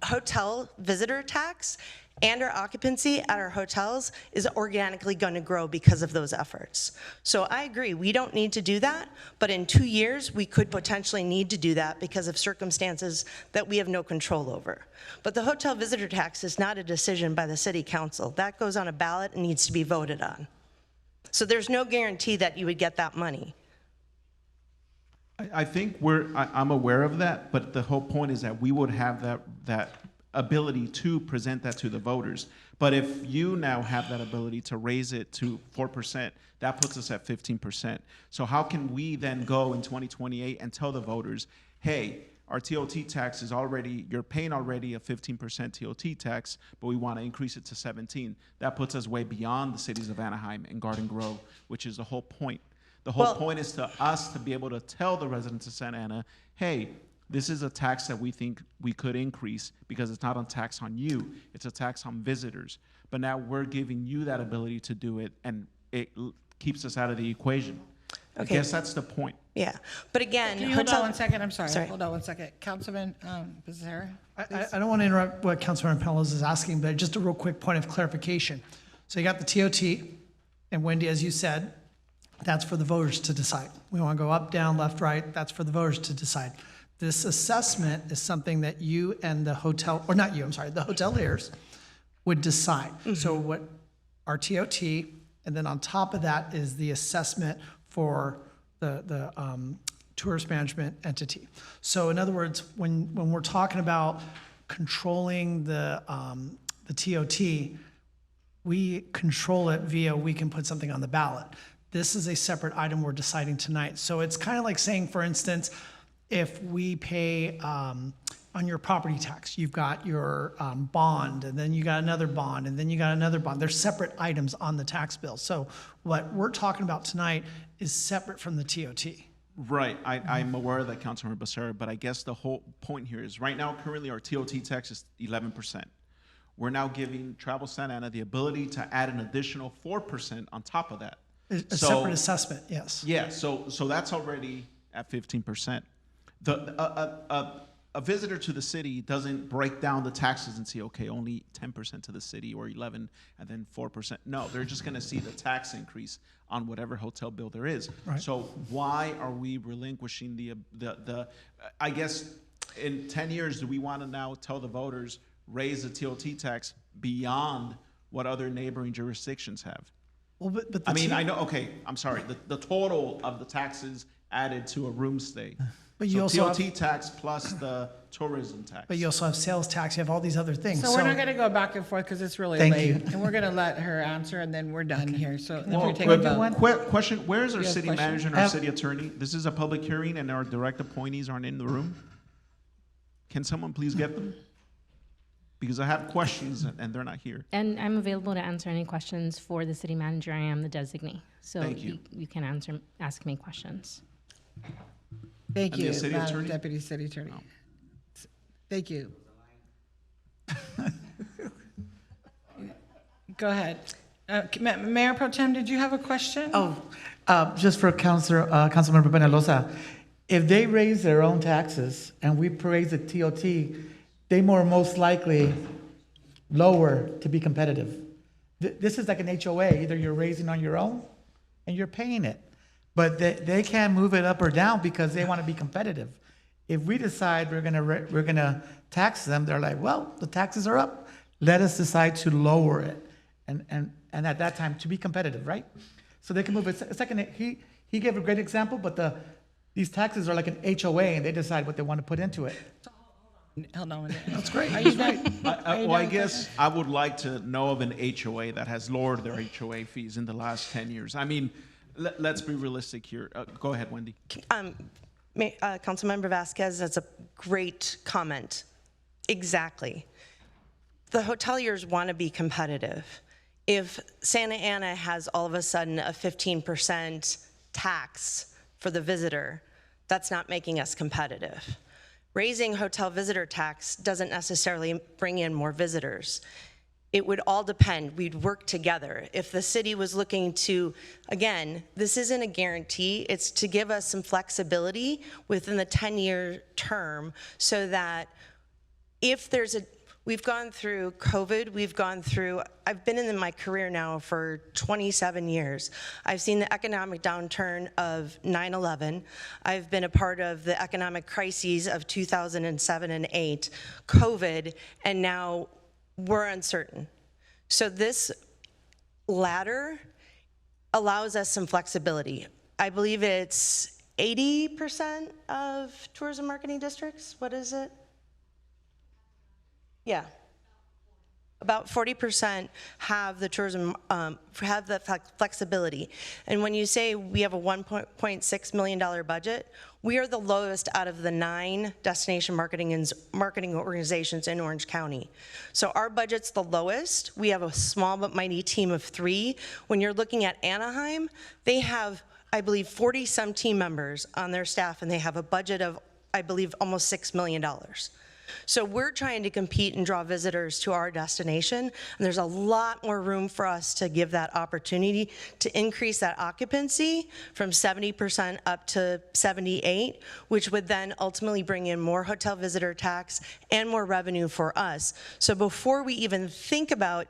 hotel visitor tax and our occupancy at our hotels is organically going to grow because of those efforts. So I agree, we don't need to do that, but in 2 years, we could potentially need to do that because of circumstances that we have no control over. But the hotel visitor tax is not a decision by the city council. That goes on a ballot and needs to be voted on. So there's no guarantee that you would get that money. I think I'm aware of that, but the whole point is that we would have that ability to present that to the voters. But if you now have that ability to raise it to 4%, that puts us at 15%. So how can we then go in 2028 and tell the voters, hey, our TOT tax is already, you're paying already a 15% TOT tax, but we want to increase it to 17. That puts us way beyond the cities of Anaheim and Garden Grove, which is the whole point. The whole point is to us to be able to tell the residents of Santa Ana, hey, this is a tax that we think we could increase because it's not a tax on you, it's a tax on visitors. But now we're giving you that ability to do it, and it keeps us out of the equation. Okay. I guess that's the point. Yeah, but again, Can you hold on 1 second? I'm sorry. Hold on 1 second. Councilman Becerra? I don't want to interrupt what Councilmember Pelos is asking, but just a real quick point of clarification. So you got the TOT, and Wendy, as you said, that's for the voters to decide. We want to go up, down, left, right. That's for the voters to decide. This assessment is something that you and the hotel, or not you, I'm sorry, the hoteliers would decide. So what our TOT, and then on top of that is the assessment for the tourist management entity. So in other words, when we're talking about controlling the TOT, we control it via, we can put something on the ballot. This is a separate item we're deciding tonight. So it's kind of like saying, for instance, if we pay on your property tax, you've got your bond, and then you got another bond, and then you got another bond. They're separate items on the tax bill. So what we're talking about tonight is separate from the TOT. Right, I'm aware of that, Councilmember Becerra, but I guess the whole point here is right now, currently our TOT tax is 11%. We're now giving Travel Santa Ana the ability to add an additional 4% on top of that. A separate assessment, yes. Yeah, so that's already at 15%. A visitor to the city doesn't break down the taxes and see, okay, only 10% to the city or 11 and then 4%. No, they're just going to see the tax increase on whatever hotel bill there is. Right. So why are we relinquishing the I guess in 10 years, do we want to now tell the voters, raise the TOT tax beyond what other neighboring jurisdictions have? Well, but I mean, I know, okay, I'm sorry, the total of the taxes added to a room stay. But you So also TOT tax plus the tourism tax. But you also have sales tax, you have all these other things. So we're not going to go back and forth because it's really Thank late. you. And we're going to let her answer, and then we're done here. So then Well, we're taking a vote. question, where is our You have city question? manager and our city attorney? This is a public hearing and our direct appointees aren't in the room. Can someone please get them? Because I have questions and they're not here. And I'm available to answer any questions for the city manager. I am the designee. So Thank you. You can ask me questions. Thank And the you, city Madam attorney? Deputy City Attorney. Thank you. Go ahead. Mayor Pro Tem, did you have a question? Just for Councilmember Penalosa, if they raise their own taxes and we raise the TOT, they most likely lower to be competitive. This is like an HOA, either you're raising on your own and you're paying it. But they can't move it up or down because they want to be competitive. If we decide we're gonna tax them, they're like, well, the taxes are up. Let us decide to lower it, and at that time to be competitive, right? So they can move it. Second, he gave a great example, but these taxes are like an HOA, and they decide what they want to put into it. Hold on. That's great. Are you done? Well, I guess I would like to know of an HOA that has lowered their HOA fees in the last 10 years. I mean, let's be realistic here. Go ahead, Wendy. Councilmember Vasquez, that's a great comment. Exactly. The hoteliers want to be competitive. If Santa Ana has all of a sudden a 15% tax for the visitor, that's not making us competitive. Raising hotel visitor tax doesn't necessarily bring in more visitors. It would all depend. We'd work together. If the city was looking to, again, this isn't a guarantee, it's to give us some flexibility within the 10-year term so that if there's we've gone through COVID, I've been in my career now for 27 years. I've seen the economic downturn of 9/11. I've been a part of the economic crises of 2007 and 8, COVID, and now we're uncertain. So this ladder allows us some flexibility. I believe it's 80% of tourism marketing districts. What is it? Yeah. About 40% have the tourism, have the flexibility. And when you say we have a $1.6 million budget, we are the lowest out of the 9 destination marketing organizations in Orange County. So our budget's the lowest. We have a small but mighty team of 3. When you're looking at Anaheim, they have, I believe, 40-some team members on their staff, and they have a budget of, I believe, almost $6 million. So we're trying to compete and draw visitors to our destination, and there's a lot more room for us to give that opportunity to increase that occupancy from 70% up to 78%, which would then ultimately bring in more hotel visitor tax and more revenue for us. So before we even think about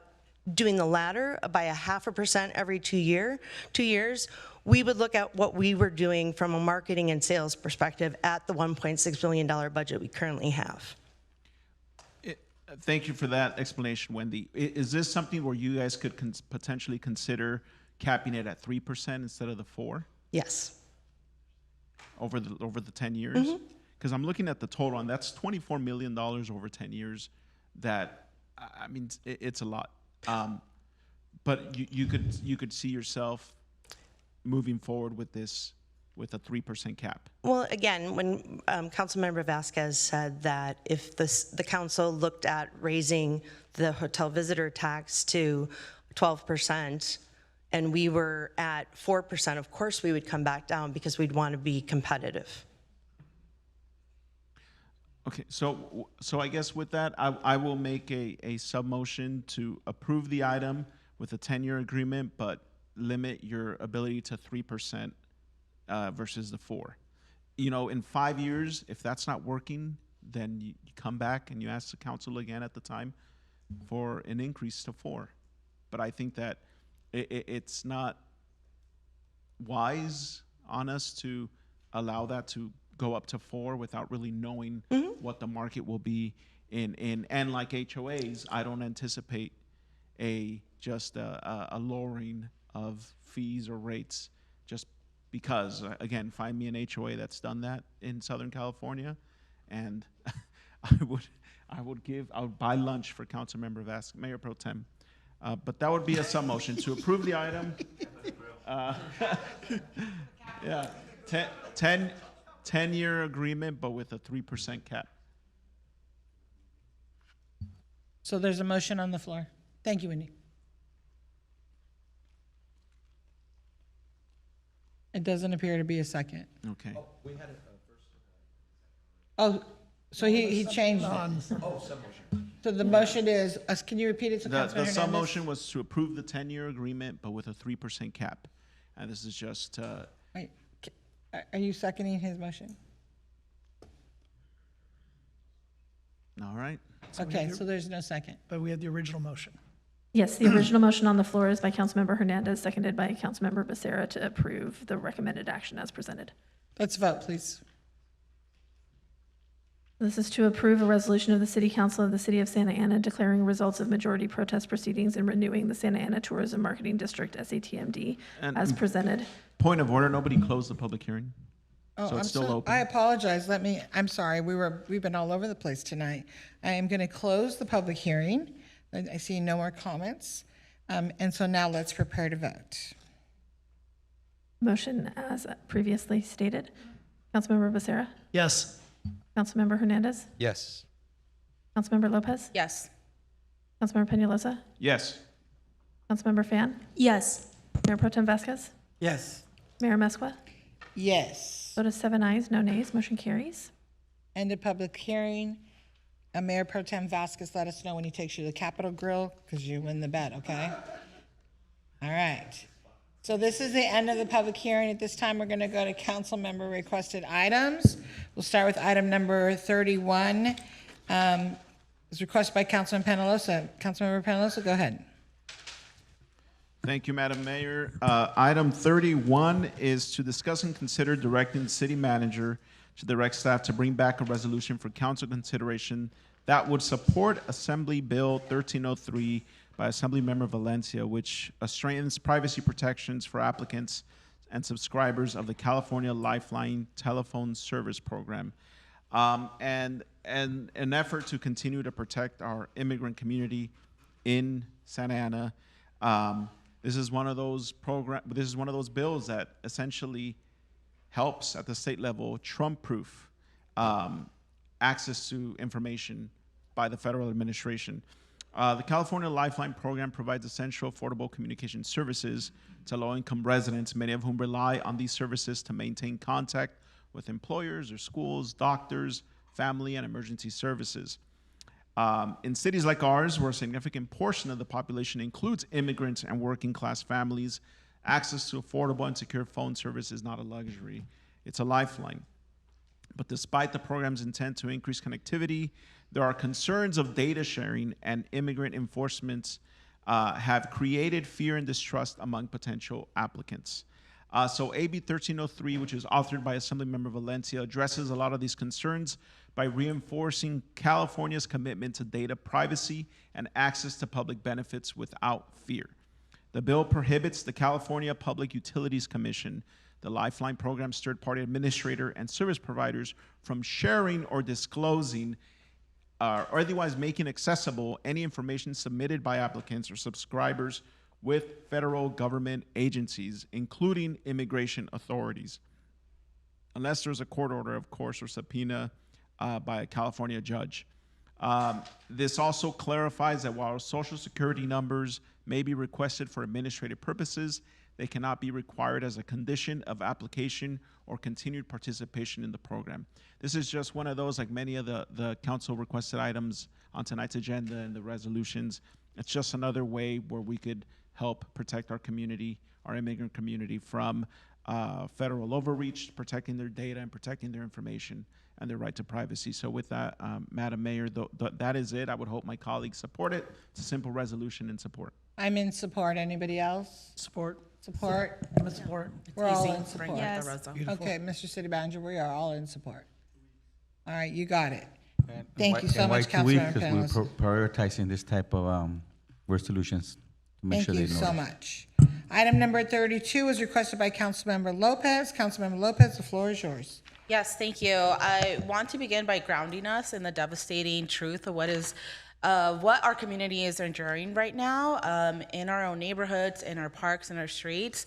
doing the latter by 0.5% every 2 years, we would look at what we were doing from a marketing and sales perspective at the $1.6 billion budget we currently have. Thank you for that explanation, Wendy. Is this something where you guys could potentially consider capping it at 3% instead of the 4%? Yes. Over the 10 years? Because I'm looking at the total, and that's $24 million over 10 years. That, I mean, it's a lot. But you could see yourself moving forward with this, with a 3% cap. Well, again, when Councilmember Vasquez said that if the council looked at raising the hotel visitor tax to 12% and we were at 4%, of course we would come back down because we'd want to be competitive. Okay, so I guess with that, I will make a sub-motion to approve the item with a 10-year agreement, but limit your ability to 3%. Versus the 4. You know, in 5 years, if that's not working, then you come back and you ask the council again at the time for an increase to 4. But I think that it's not wise on us to allow that to go up to 4 without really knowing what the market will be in. And like HOAs, I don't anticipate just a lowering of fees or rates just because, again, find me an HOA that's done that in Southern California, and I would buy lunch for Councilmember Vasquez, Mayor Pro Tem. But that would be a sub-motion to approve the item. Yeah, 10-year agreement, but with a 3% cap. So there's a motion on the floor. Thank you, Wendy. It doesn't appear to be a second. Okay. Oh, we had it first. Oh, so he changed it. Oh, sub-motion. So the motion is, can you repeat it to The Councilman Hernandez? sub-motion was to approve the 10-year agreement, but with a 3% cap. And this is just, Wait, are you seconding his motion? all right. Okay, so there's no second. But we have the original motion. Yes, the original motion on the floor is by Councilmember Hernandez, seconded by Councilmember Becerra to approve the recommended action as presented. Let's vote, please. This is to approve a resolution of the City Council of the City of Santa Ana declaring results of majority protest proceedings and renewing the Santa Ana Tourism Marketing District SATMD And as presented. Point of order, nobody closed the public hearing. Oh, So it's still open. I apologize. I'm sorry. We've been all over the place tonight. I am going to close the public hearing. I see no more comments. And so now let's prepare to vote. Motion as previously stated. Councilmember Becerra? Yes. Councilmember Hernandez? Yes. Councilmember Lopez? Yes. Councilmember Peñalosa? Yes. Councilmember Fan? Yes. Mayor Pro Tem Vasquez? Yes. Mayor Mesqua? Yes. Vote is 7 ayes, no nays, motion carries. End of public hearing. Mayor Pro Tem Vasquez, let us know when he takes you to the Capitol Grill, because you win the bet, okay? All right. So this is the end of the public hearing. At this time, we're going to go to council member requested items. We'll start with item number 31. It's requested by Councilman Peñalosa. Councilmember Peñalosa, go ahead. Thank you, Madam Mayor. Item 31 is to discuss and consider directing the city manager to direct staff to bring back a resolution for council consideration that would support Assembly Bill 1303 by Assemblymember Valencia, which strengthens privacy protections for applicants and subscribers of the California Lifeline Telephone Service Program, and an effort to continue to protect our immigrant community in Santa Ana. This is one of those bills that essentially helps at the state level Trump-proof access to information by the federal administration. The California Lifeline program provides essential affordable communication services to low-income residents, many of whom rely on these services to maintain contact with employers or schools, doctors, family, and emergency services. In cities like ours, where a significant portion of the population includes immigrants and working-class families, access to affordable and secure phone service is not a luxury, it's a lifeline. But despite the program's intent to increase connectivity, there are concerns of data sharing, and immigrant enforcements have created fear and distrust among potential applicants. So AB 1303, which is authored by Assemblymember Valencia, addresses a lot of these concerns by reinforcing California's commitment to data privacy and access to public benefits without fear. The bill prohibits the California Public Utilities Commission, the Lifeline program's third-party administrator, and service providers from sharing or disclosing or otherwise making accessible any information submitted by applicants or subscribers with federal government agencies, including immigration authorities, unless there's a court order, of course, or subpoena by a California judge. This also clarifies that while Social Security numbers may be requested for administrative purposes, they cannot be required as a condition of application or continued participation in the program. This is just one of those, like many of the council requested items on tonight's agenda and the resolutions. It's just another way where we could help protect our community, our immigrant community, from federal overreach, protecting their data and protecting their information and their right to privacy. So with that, Madam Mayor, that is it. I would hope my colleagues support it. It's a simple resolution in support. I'm in support. Anybody else? Support. Support? I'm in support. We're all easy. in support. Bring back the red zone. Beautiful. Okay, Mr. City Manager, we are all in support. All right, you got it. Thank you so much, Councilmember Penaloza. Because we're prioritizing this type of resolutions to make Thank sure you they know. so much. Item number 32 is requested by Councilmember Lopez. Councilmember Lopez, the floor is yours. Yes, thank you. I want to begin by grounding us in the devastating truth of what our community is enduring right now in our own neighborhoods, in our parks, in our streets.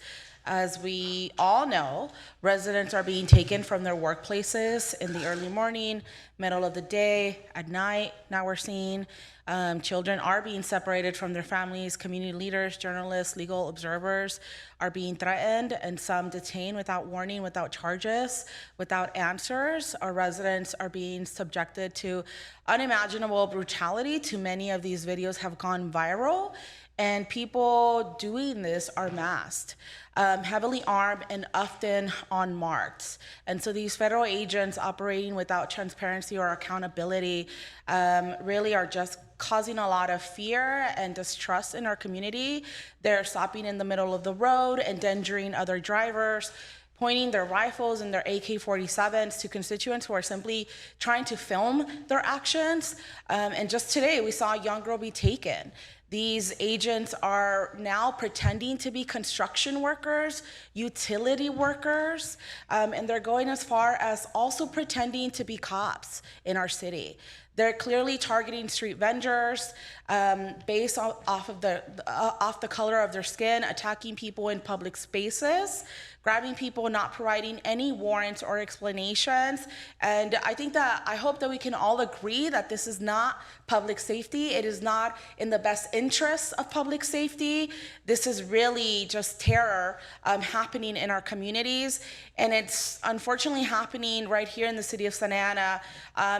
As we all know, residents are being taken from their workplaces in the early morning, middle of the day, at night. Now we're seeing children are being separated from their families. Community leaders, journalists, legal observers are being threatened, and some detained without warning, without charges, without answers. Our residents are being subjected to unimaginable brutality. Too many of these videos have gone viral, and people doing this are masked, heavily armed, and often unmarked. And so these federal agents operating without transparency or accountability really are just causing a lot of fear and distrust in our community. They're stopping in the middle of the road, endangering other drivers, pointing their rifles and their AK-47s to constituents who are simply trying to film their actions. And just today, we saw a young girl be taken. These agents are now pretending to be construction workers, utility workers, and they're going as far as also pretending to be cops in our city. They're clearly targeting street vendors based off the color of their skin, attacking people in public spaces, grabbing people, not providing any warrants or explanations. And I hope that we can all agree that this is not public safety. It is not in the best interests of public safety. This is really just terror happening in our communities. And it's unfortunately happening right here in the city of Santa Ana.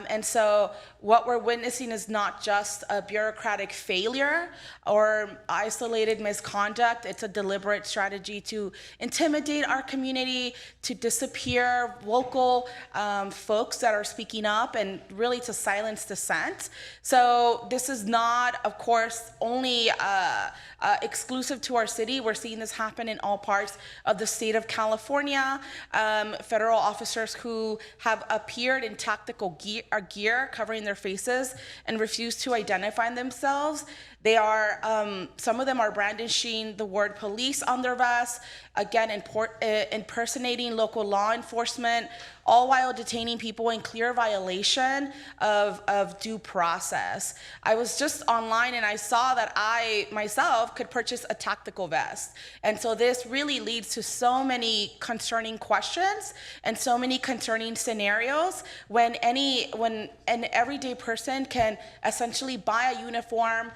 And so what we're witnessing is not just a bureaucratic failure or isolated misconduct. It's a deliberate strategy to intimidate our community, to disappear local folks that are speaking up, and really to silence dissent. So this is not, of course, only exclusive to our city. We're seeing this happen in all parts of the state of California. Federal officers who have appeared in tactical gear covering their faces and refuse to identify themselves. They are, some of them are brandishing the word police on their vests, again, impersonating local law enforcement, all while detaining people in clear violation of due process. I was just online and I saw that I myself could purchase a tactical vest. And so this really leads to so many concerning questions and so many concerning scenarios when an everyday person can essentially buy a uniform,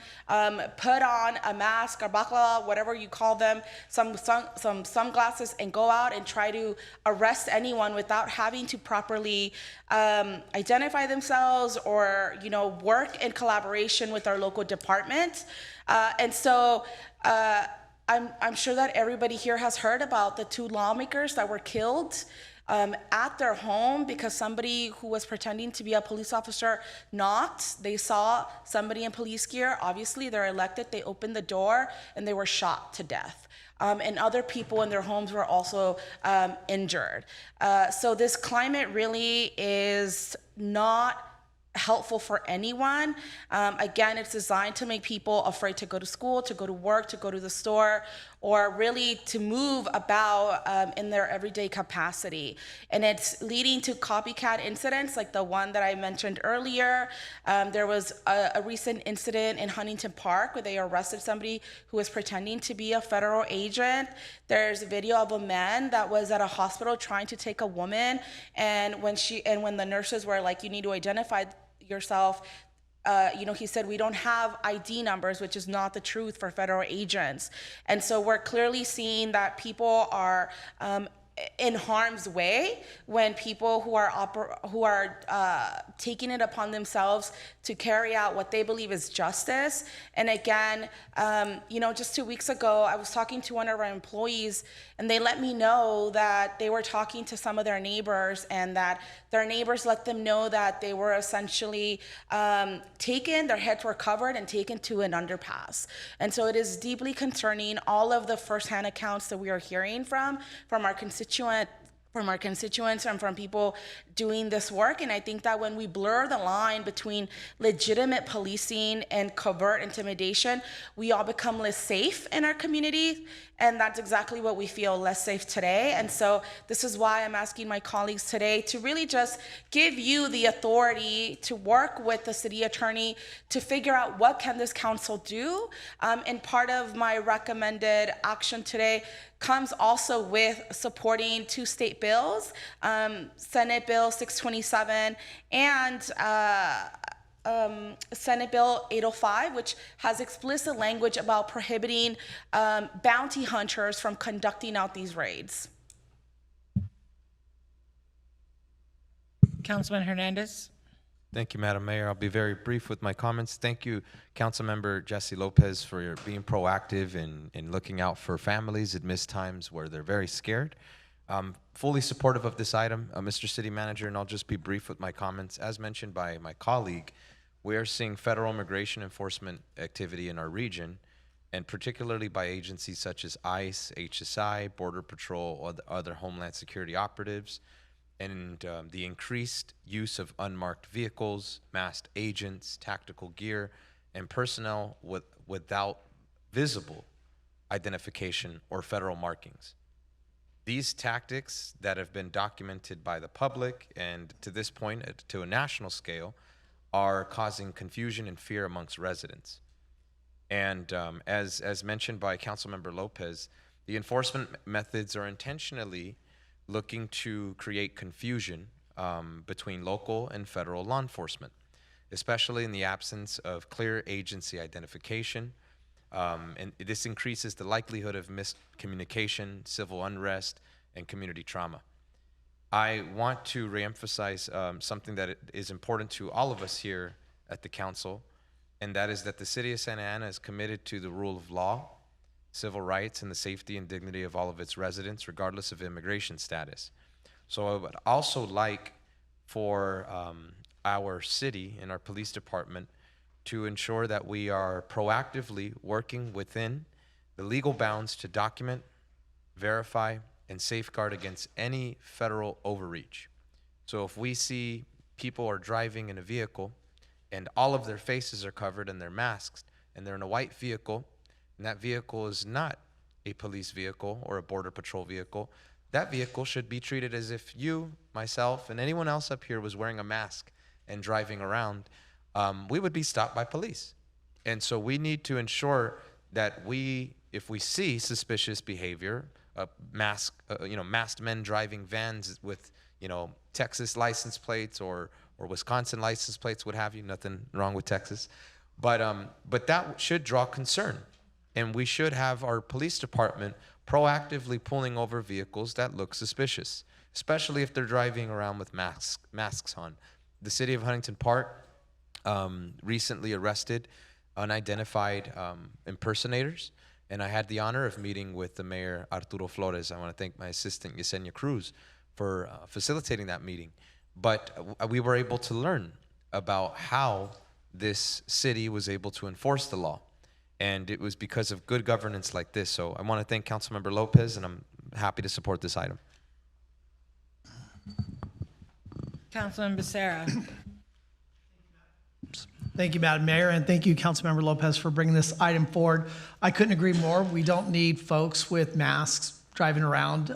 put on a mask or baklava, whatever you call them, some sunglasses, and go out and try to arrest anyone without having to properly identify themselves or, work in collaboration with our local department. And so I'm sure that everybody here has heard about the 2 lawmakers that were killed at their home because somebody who was pretending to be a police officer knocked. They saw somebody in police gear. Obviously, they're elected. They opened the door and they were shot to death. And other people in their homes were also injured. So this climate really is not helpful for anyone. Again, it's designed to make people afraid to go to school, to go to work, to go to the store, or really to move about in their everyday capacity. And it's leading to copycat incidents like the one that I mentioned earlier. There was a recent incident in Huntington Park where they arrested somebody who was pretending to be a federal agent. There's a video of a man that was at a hospital trying to take a woman, and when the nurses were like, "You need to identify yourself," he said, "We don't have ID numbers," which is not the truth for federal agents. And so we're clearly seeing that people are in harm's way when people who are taking it upon themselves to carry out what they believe is justice. And again, just 2 weeks ago, I was talking to one of our employees, and they let me know that they were talking to some of their neighbors, and that their neighbors let them know that they were essentially their heads were covered and taken to an underpass. And so it is deeply concerning, all of the firsthand accounts that we are hearing from our constituents and from people doing this work. And I think that when we blur the line between legitimate policing and covert intimidation, we all become less safe in our community. And that's exactly what we feel, less safe today. And so this is why I'm asking my colleagues today to really just give you the authority to work with the city attorney to figure out what can this council do. And part of my recommended action today comes also with supporting 2 state bills, Senate Bill 627 and Senate Bill 805, which has explicit language about prohibiting bounty hunters from conducting out these raids. Councilman Hernandez. Thank you, Madam Mayor. I'll be very brief with my comments. Thank you, Councilmember Jesse Lopez, for your being proactive in looking out for families at missed times where they're very scared. Fully supportive of this item, Mr. City Manager, and I'll just be brief with my comments. As mentioned by my colleague, we are seeing federal immigration enforcement activity in our region, and particularly by agencies such as ICE, HSI, Border Patrol, or the other Homeland Security operatives, and the increased use of unmarked vehicles, masked agents, tactical gear, and personnel without visible identification or federal markings. These tactics that have been documented by the public and to this point to a national scale are causing confusion and fear amongst residents. And as mentioned by Councilmember Lopez, the enforcement methods are intentionally looking to create confusion between local and federal law enforcement, especially in the absence of clear agency identification. And this increases the likelihood of miscommunication, civil unrest, and community trauma. I want to reemphasize something that is important to all of us here at the council, and that is that the city of Santa Ana is committed to the rule of law, civil rights, and the safety and dignity of all of its residents, regardless of immigration status. So I would also like for our city and our police department to ensure that we are proactively working within the legal bounds to document, verify, and safeguard against any federal overreach. So if we see people are driving in a vehicle and all of their faces are covered and they're masked and they're in a white vehicle, and that vehicle is not a police vehicle or a border patrol vehicle, that vehicle should be treated as if you, myself, and anyone else up here was wearing a mask and driving around. We would be stopped by police. And so we need to ensure that if we see suspicious behavior, masked men driving vans with, Texas license plates or Wisconsin license plates, what have you, nothing wrong with Texas. But that should draw concern. And we should have our police department proactively pulling over vehicles that look suspicious, especially if they're driving around with masks on. The city of Huntington Park recently arrested unidentified impersonators, and I had the honor of meeting with the mayor, Arturo Flores. I want to thank my assistant, Yesenia Cruz, for facilitating that meeting. But we were able to learn about how this city was able to enforce the law. And it was because of good governance like this. So I want to thank Councilmember Lopez, and I'm happy to support this item. Councilman Becerra. Thank you, Madam Mayor, and thank you, Councilmember Lopez, for bringing this item forward. I couldn't agree more. We don't need folks with masks driving around,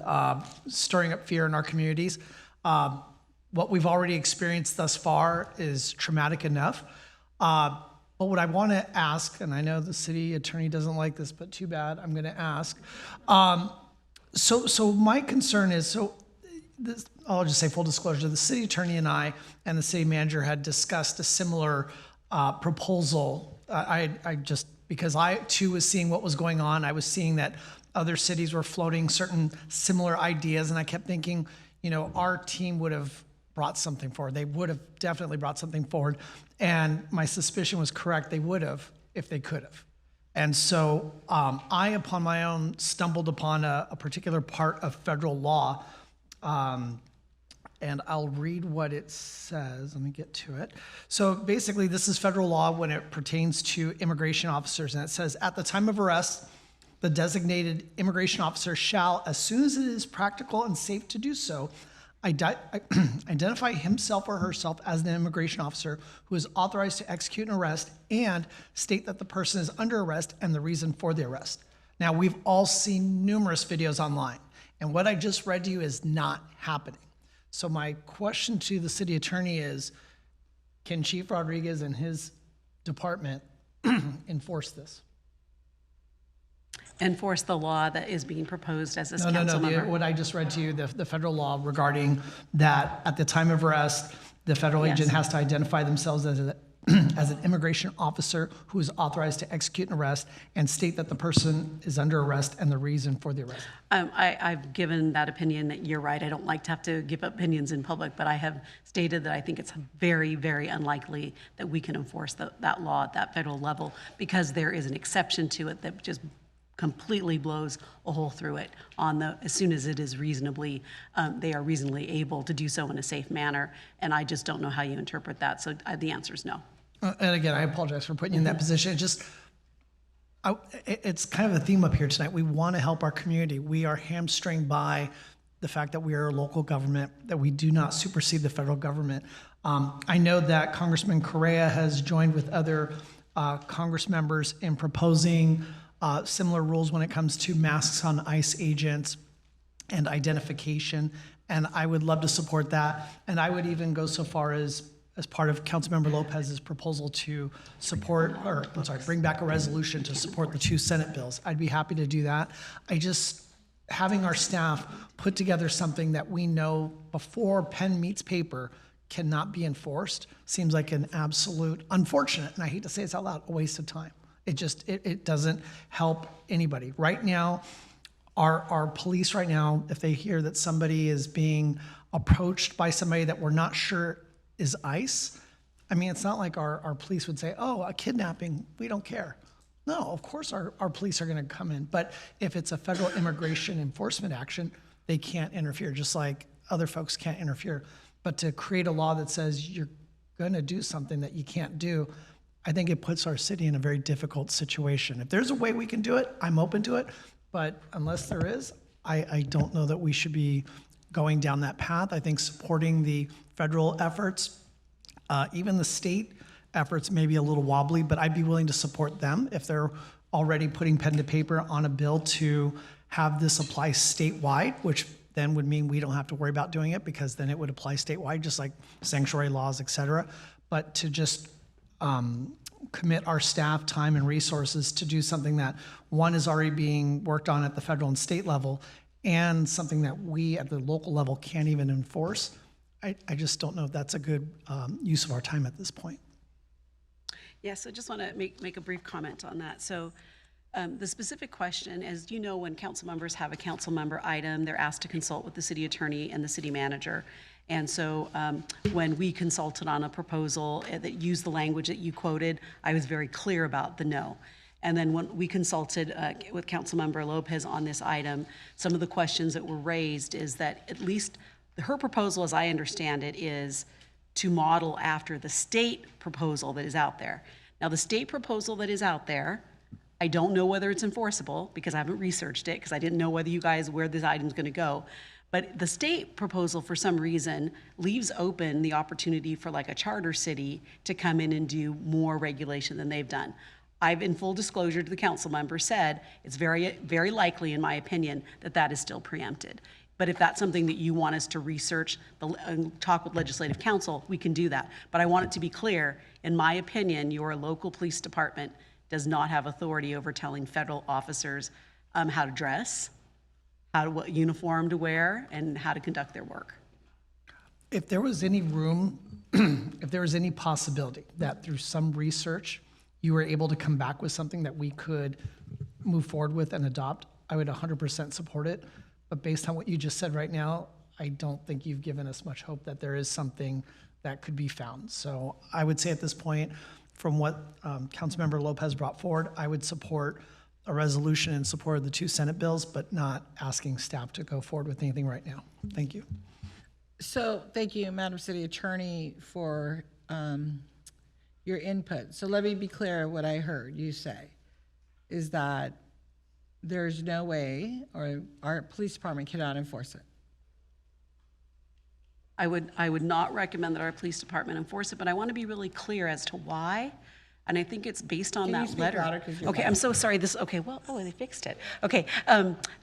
stirring up fear in our communities. What we've already experienced thus far is traumatic enough. But what I want to ask, and I know the city attorney doesn't like this, but too bad, I'm going to ask. So my concern is, I'll just say full disclosure, the city attorney and I and the city manager had discussed a similar proposal. Because I too was seeing what was going on, I was seeing that other cities were floating certain similar ideas, and I kept thinking, our team would have brought something forward. They would have definitely brought something forward. And my suspicion was correct. They would have if they could have. And so I, upon my own, stumbled upon a particular part of federal law. And I'll read what it says. Let me get to it. So basically, this is federal law when it pertains to immigration officers. And it says, at the time of arrest, the designated immigration officer shall, as soon as it is practical and safe to do so, identify himself or herself as an immigration officer who is authorized to execute an arrest and state that the person is under arrest and the reason for the arrest. Now, we've all seen numerous videos online, and what I just read to you is not happening. So my question to the city attorney is, can Chief Rodriguez and his department enforce this? Enforce the law that is being proposed as this council member? What I just read to you, the federal law regarding that at the time of arrest, the federal agent has to identify themselves as an immigration officer who is authorized to execute an arrest and state that the person is under arrest and the reason for the arrest. I've given that opinion that you're right. I don't like to have to give opinions in public, but I have stated that I think it's very, very unlikely that we can enforce that law at that federal level because there is an exception to it that just completely blows a hole through it as soon as it is they are reasonably able to do so in a safe manner. And I just don't know how you interpret that. So the answer is no. And again, I apologize for putting you in that position. It's kind of a theme up here tonight. We want to help our community. We are hamstringed by the fact that we are a local government, that we do not supersede the federal government. I know that Congressman Correa has joined with other Congress members in proposing similar rules when it comes to masks on ICE agents and identification, and I would love to support that. And I would even go so far as part of Councilmember Lopez's proposal to bring back a resolution to support the 2 Senate bills. I'd be happy to do that. Having our staff put together something that we know before pen meets paper cannot be enforced seems like an absolute, unfortunate, and I hate to say this out loud, a waste of time. It doesn't help anybody. Right now, our police right now, if they hear that somebody is being approached by somebody that we're not sure is ICE, it's not like our police would say, oh, a kidnapping, we don't care. No, of course our police are gonna come in. But if it's a federal immigration enforcement action, they can't interfere, just like other folks can't interfere. But to create a law that says you're gonna do something that you can't do, I think it puts our city in a very difficult situation. If there's a way we can do it, I'm open to it. But unless there is, I don't know that we should be going down that path. I think supporting the federal efforts, even the state efforts may be a little wobbly, but I'd be willing to support them if they're already putting pen to paper on a bill to have this apply statewide, which then would mean we don't have to worry about doing it because then it would apply statewide, just like sanctuary laws, et cetera. But to just commit our staff time and resources to do something that, one, is already being worked on at the federal and state level, and something that we at the local level can't even enforce, I just don't know if that's a good use of our time at this point. Yes, I just want to make a brief comment on that. So the specific question, as you know, when council members have a council member item, they're asked to consult with the city attorney and the city manager. And so when we consulted on a proposal that used the language that you quoted, I was very clear about the no. And then when we consulted with Councilmember Lopez on this item, some of the questions that were raised is that at least her proposal, as I understand it, is to model after the state proposal that is out there. Now, the state proposal that is out there, I don't know whether it's enforceable because I haven't researched it because I didn't know whether you guys, where this item's going to go. But the state proposal, for some reason, leaves open the opportunity for like a charter city to come in and do more regulation than they've done. I've, in full disclosure to the council member, said it's very, very likely, in my opinion, that that is still preempted. But if that's something that you want us to research and talk with legislative council, we can do that. But I want it to be clear, in my opinion, your local police department does not have authority over telling federal officers how to dress, what uniform to wear, and how to conduct their work. If there was any room, if there was any possibility that through some research, you were able to come back with something that we could move forward with and adopt, I would 100% support it. But based on what you just said right now, I don't think you've given us much hope that there is something that could be found. So I would say at this point, from what Councilmember Lopez brought forward, I would support a resolution in support of the 2 Senate bills, but not asking staff to go forward with anything right now. Thank you. So thank you, Madam City Attorney, for your input. So let me be clear what I heard you say is that there's no way, or our police department cannot enforce it. I would not recommend that our police department enforce it, but I want to be really clear as to why. And I think it's based on Can you that speak letter. louder 'cause you're Okay, loud. I'm so sorry. Okay, well, they fixed it. Okay,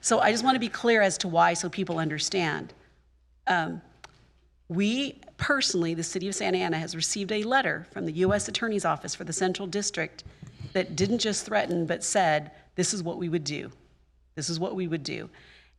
so I just want to be clear as to why so people understand. We personally, the city of Santa Ana, has received a letter from the U.S. Attorney's Office for the Central District that didn't just threaten, but said, this is what we would do. This is what we would do.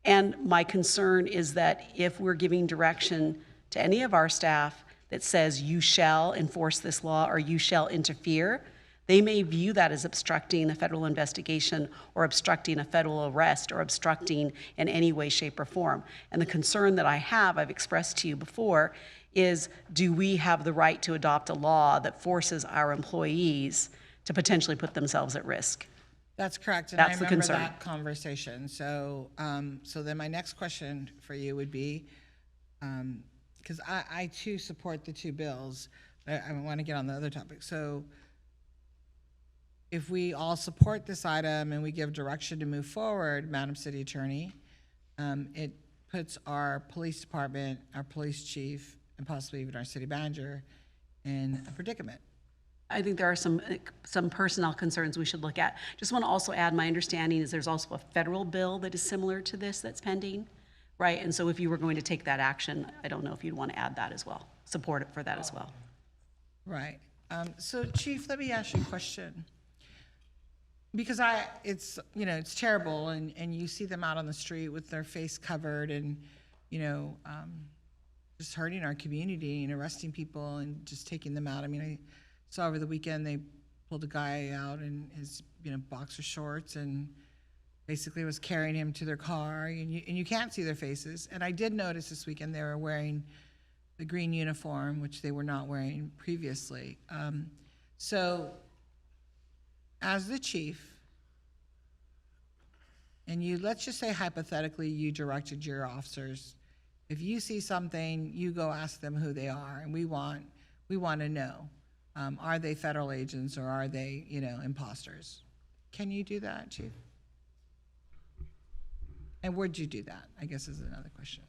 And my concern is that if we're giving direction to any of our staff that says you shall enforce this law or you shall interfere, they may view that as obstructing a federal investigation or obstructing a federal arrest or obstructing in any way, shape, or form. And the concern that I have, I've expressed to you before, is do we have the right to adopt a law that forces our employees to potentially put themselves at risk? That's correct, and That's I the remember concern. that conversation. So, so then my next question for you would be, because I too support the 2 bills, but I want to get on the other topic. So if we all support this item and we give direction to move forward, Madam City Attorney, it puts our police department, our police chief, and possibly even our city manager in a predicament. I think there are some personnel concerns we should look at. Just want to also add, my understanding is there's also a federal bill that is similar to this that's pending, right? And so if you were going to take that action, I don't know if you'd want to add that as well, support it for that as well. Right. So Chief, let me ask you a question. Because it's terrible, and you see them out on the street with their face covered and, just hurting our community and arresting people and just taking them out. I mean, I saw over the weekend they pulled a guy out in his, boxer shorts and basically was carrying him to their car, and you can't see their faces. And I did notice this weekend they were wearing the green uniform, which they were not wearing previously. So as the chief, and let's just say hypothetically you directed your officers, if you see something, you go ask them who they are, and we want to know, are they federal agents or are they, imposters? Can you do that, Chief? And where'd you do that, I guess is another question.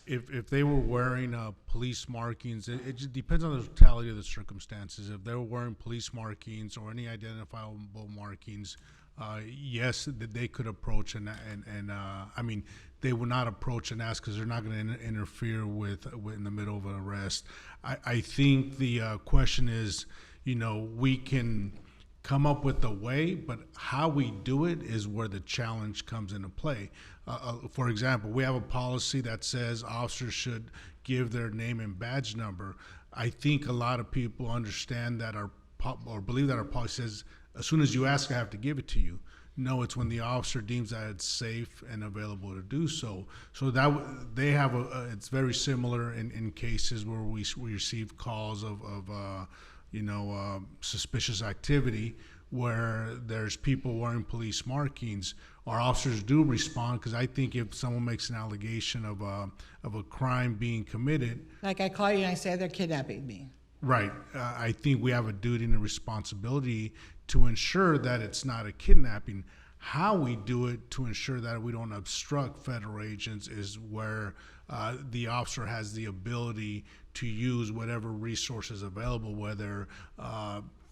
If they were wearing police markings, it just depends on the totality of the circumstances. If they were wearing police markings or any identifiable markings, yes, they could approach and I mean, they would not approach and ask because they're not going to interfere with in the middle of an arrest. I think the question is, you know, we can come up with a way, but how we do it is where the challenge comes into play. For example, we have a policy that says officers should give their name and badge number. I think a lot of people understand that or believe that our policy says, as soon as you ask, I have to give it to you. No, it's when the officer deems that it's safe and available to do so. So that they have it's very similar in cases where we receive calls of suspicious activity where there's people wearing police markings. Our officers do respond because I think if someone makes an allegation of a crime being committed, Like I call you and I say they're kidnapping me. right, I think we have a duty and a responsibility to ensure that it's not a kidnapping. How we do it to ensure that we don't obstruct federal agents is where the officer has the ability to use whatever resources available, whether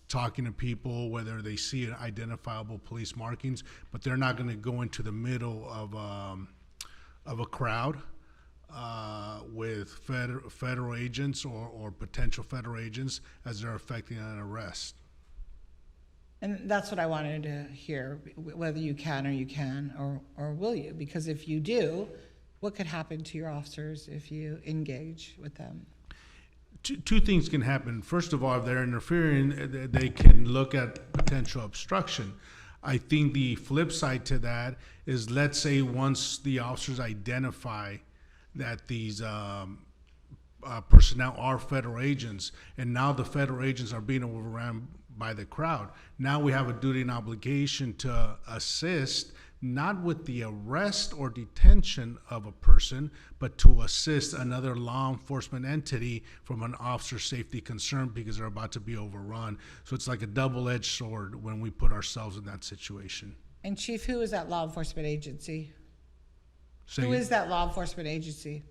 talking to people, whether they see identifiable police markings, but they're not going to go into the middle of a crowd with federal agents or potential federal agents as they're effecting an arrest. And that's what I wanted to hear, whether you can or will you? Because if you do, what could happen to your officers if you engage with them? Two things can happen. First of all, if they're interfering, they can look at potential obstruction. I think the flip side to that is, let's say once the officers identify that these personnel are federal agents, and now the federal agents are being overrun by the crowd. Now we have a duty and obligation to assist, not with the arrest or detention of a person, but to assist another law enforcement entity from an officer safety concern because they're about to be overrun. So it's like a double-edged sword when we put ourselves in that situation. And Chief, who is that law enforcement agency? Say Who again? is that law enforcement agency?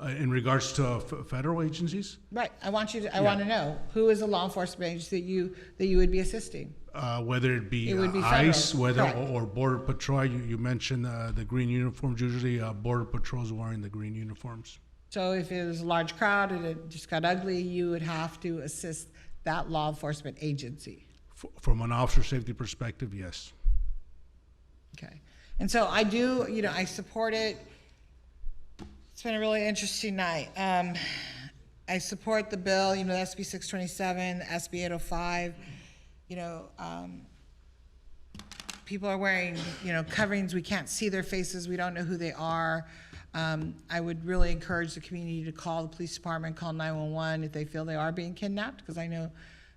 In regards to federal agencies? Right, I want to know, who is a law enforcement agency that you would be assisting? Whether it be, It would be ICE, federal, whether correct. or Border Patrol. You mentioned the green uniforms. Usually, Border Patrol's wearing the green uniforms. So if it was a large crowd and it just got ugly, you would have to assist that law enforcement agency. From an officer safety perspective, yes. Okay, and so I do, I support it. It's been a really interesting night. I support the bill, the SB 627, SB 805. People are wearing, coverings. We can't see their faces. We don't know who they are. I would really encourage the community to call the police department, call 911 if they feel they are being kidnapped, because I know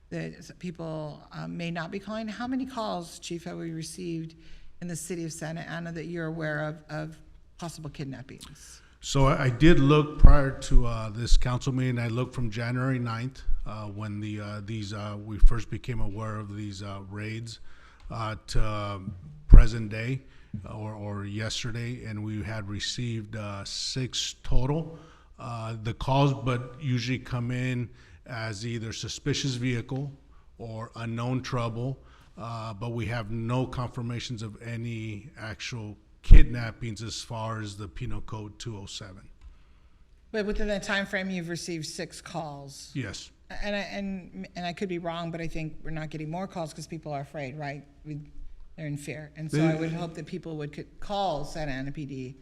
that people may not be calling. How many calls, Chief, have we received in the city of Santa Ana that you're aware of possible kidnappings? So I did look prior to this council meeting. I looked from January 9th when we first became aware of these raids to present day or yesterday, and we had received 6 total. The calls but usually come in as either suspicious vehicle or unknown trouble, but we have no confirmations of any actual kidnappings as far as the Penal Code 207. But within that time frame, you've received 6 calls. Yes. And I could be wrong, but I think we're not getting more calls because people are afraid, right? They're in fear. And so I would hope that people would call Santa Ana PD.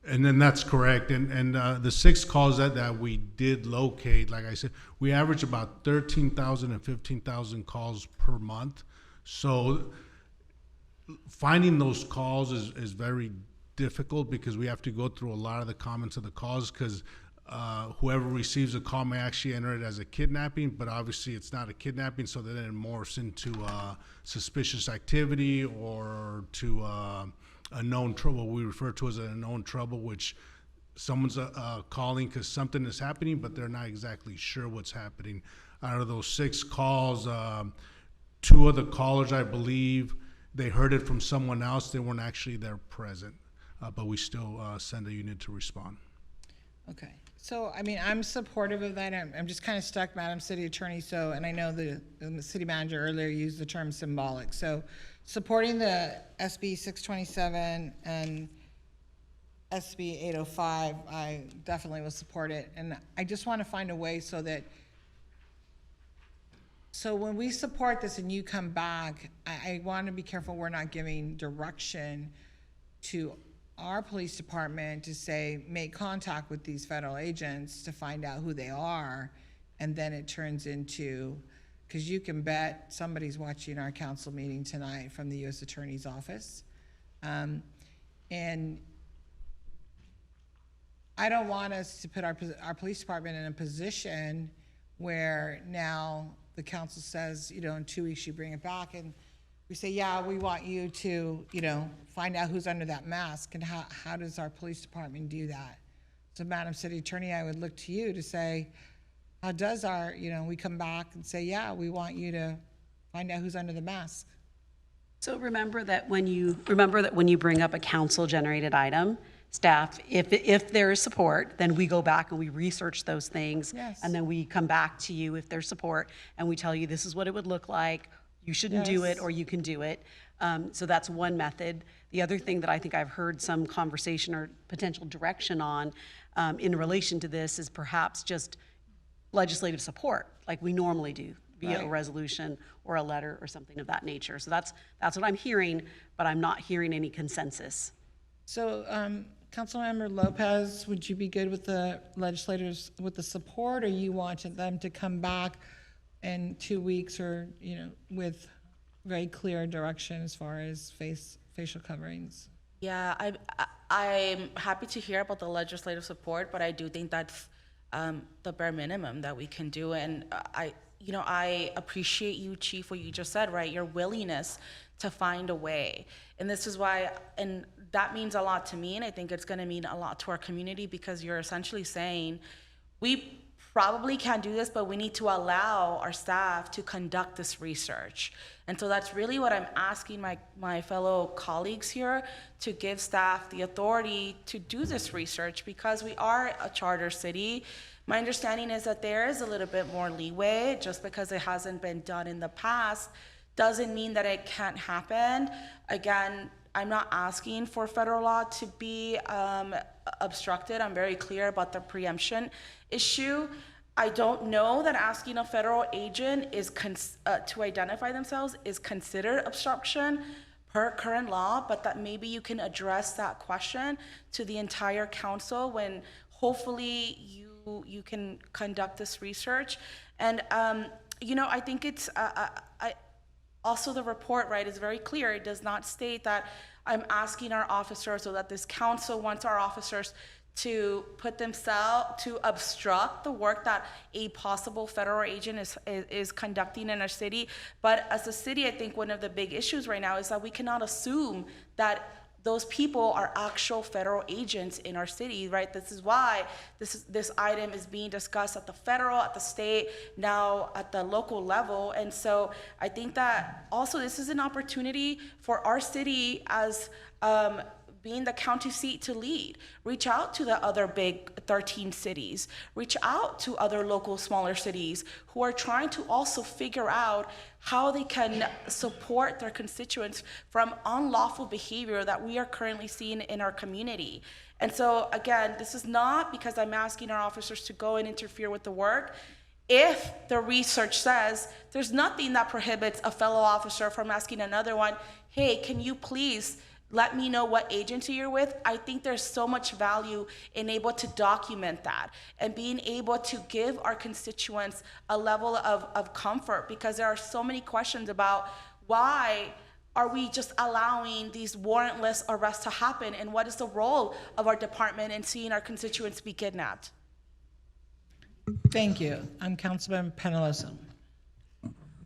And then that's correct. And the 6 calls that we did locate, like I said, we average about 13,000 and 15,000 calls per month. So finding those calls is very difficult because we have to go through a lot of the comments of the calls because whoever receives a call may actually enter it as a kidnapping, but obviously it's not a kidnapping, so then it morphs into suspicious activity or to a known trouble. We refer to as a known trouble, which someone's calling because something is happening, but they're not exactly sure what's happening. Out of those 6 calls, 2 of the callers, I believe, they heard it from someone else. They weren't actually there present, but we still send a unit to respond. Okay, so, I mean, I'm supportive of that. I'm just kind of stuck, Madam City Attorney, so, and I know the city manager earlier used the term symbolic. So supporting the SB 627 and SB 805, I definitely will support it. And I just want to find a way so that, so when we support this and you come back, I want to be careful we're not giving direction to our police department to say, make contact with these federal agents to find out who they are, and then it turns into, because you can bet somebody's watching our council meeting tonight from the U.S. Attorney's Office. And I don't want us to put our police department in a position where now the council says, you know, in 2 weeks you bring it back, and we say, yeah, we want you to, you know, find out who's under that mask, and how does our police department do that? So, Madam City Attorney, I would look to you to say, how does our, you know, we come back and say, yeah, we want you to find out who's under the mask. So remember that when you bring up a council-generated item, staff, if there is support, then we go back and we research those things. Yes. And then we come back to you if there's support, and we tell you this is what it would look like. You shouldn't do it, Yes. or you can do it. So that's one method. The other thing that I think I've heard some conversation or potential direction on in relation to this is perhaps just legislative support, like we normally do, via a Right. resolution or a letter or something of that nature. So that's what I'm hearing, but I'm not hearing any consensus. So, Councilmember Lopez, would you be good with the legislators with the support, or you wanted them to come back in 2 weeks, or, you know, with very clear direction as far as facial coverings? Yeah, I'm happy to hear about the legislative support, but I do think that's the bare minimum that we can do. And I appreciate you, Chief, what you just said, right? Your willingness to find a way. And this is why, and that means a lot to me, and I think it's gonna mean a lot to our community, because you're essentially saying, we probably can't do this, but we need to allow our staff to conduct this research. And so that's really what I'm asking my fellow colleagues here, to give staff the authority to do this research, because we are a charter city. My understanding is that there is a little bit more leeway. Just because it hasn't been done in the past doesn't mean that it can't happen. Again, I'm not asking for federal law to be obstructed. I'm very clear about the preemption issue. I don't know that asking a federal agent to identify themselves is considered obstruction per current law, but that maybe you can address that question to the entire council when hopefully you can conduct this research. And I think it's also the report, right, is very clear. It does not state that I'm asking our officers, or that this council wants our officers to put themselves, to obstruct the work that a possible federal agent is conducting in our city. But as a city, I think one of the big issues right now is that we cannot assume that those people are actual federal agents in our city, right? This is why this item is being discussed at the federal, at the state, now at the local level. And so I think that also this is an opportunity for our city as being the county seat to lead. Reach out to the other big 13 cities. Reach out to other local smaller cities who are trying to also figure out how they can support their constituents from unlawful behavior that we are currently seeing in our community. And so again, this is not because I'm asking our officers to go and interfere with the work. If the research says there's nothing that prohibits a fellow officer from asking another one, hey, can you please let me know what agency you're with? I think there's so much value in able to document that and being able to give our constituents a level of comfort, because there are so many questions about why are we just allowing these warrantless arrests to happen, and what is the role of our department in seeing our constituents be kidnapped? Thank you. I'm Councilman Penalosa.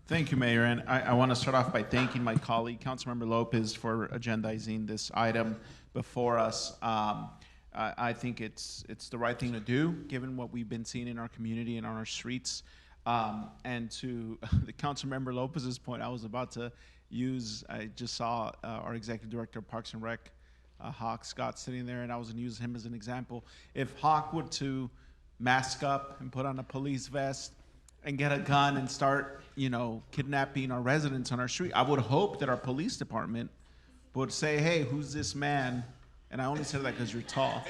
Thank you, Mayor. And I want to start off by thanking my colleague, Councilmember Lopez, for agendizing this item before us. I think it's the right thing to do, given what we've been seeing in our community and on our streets. And to the Councilmember Lopez's point, I was about to use, I just saw our Executive Director of Parks and Rec Hawk Scott sitting there, and I was going to use him as an example. If Hawk were to mask up and put on a police vest and get a gun and start, kidnapping our residents on our street, I would hope that our police department would say, hey, who's this man? And I only said that because you're tall.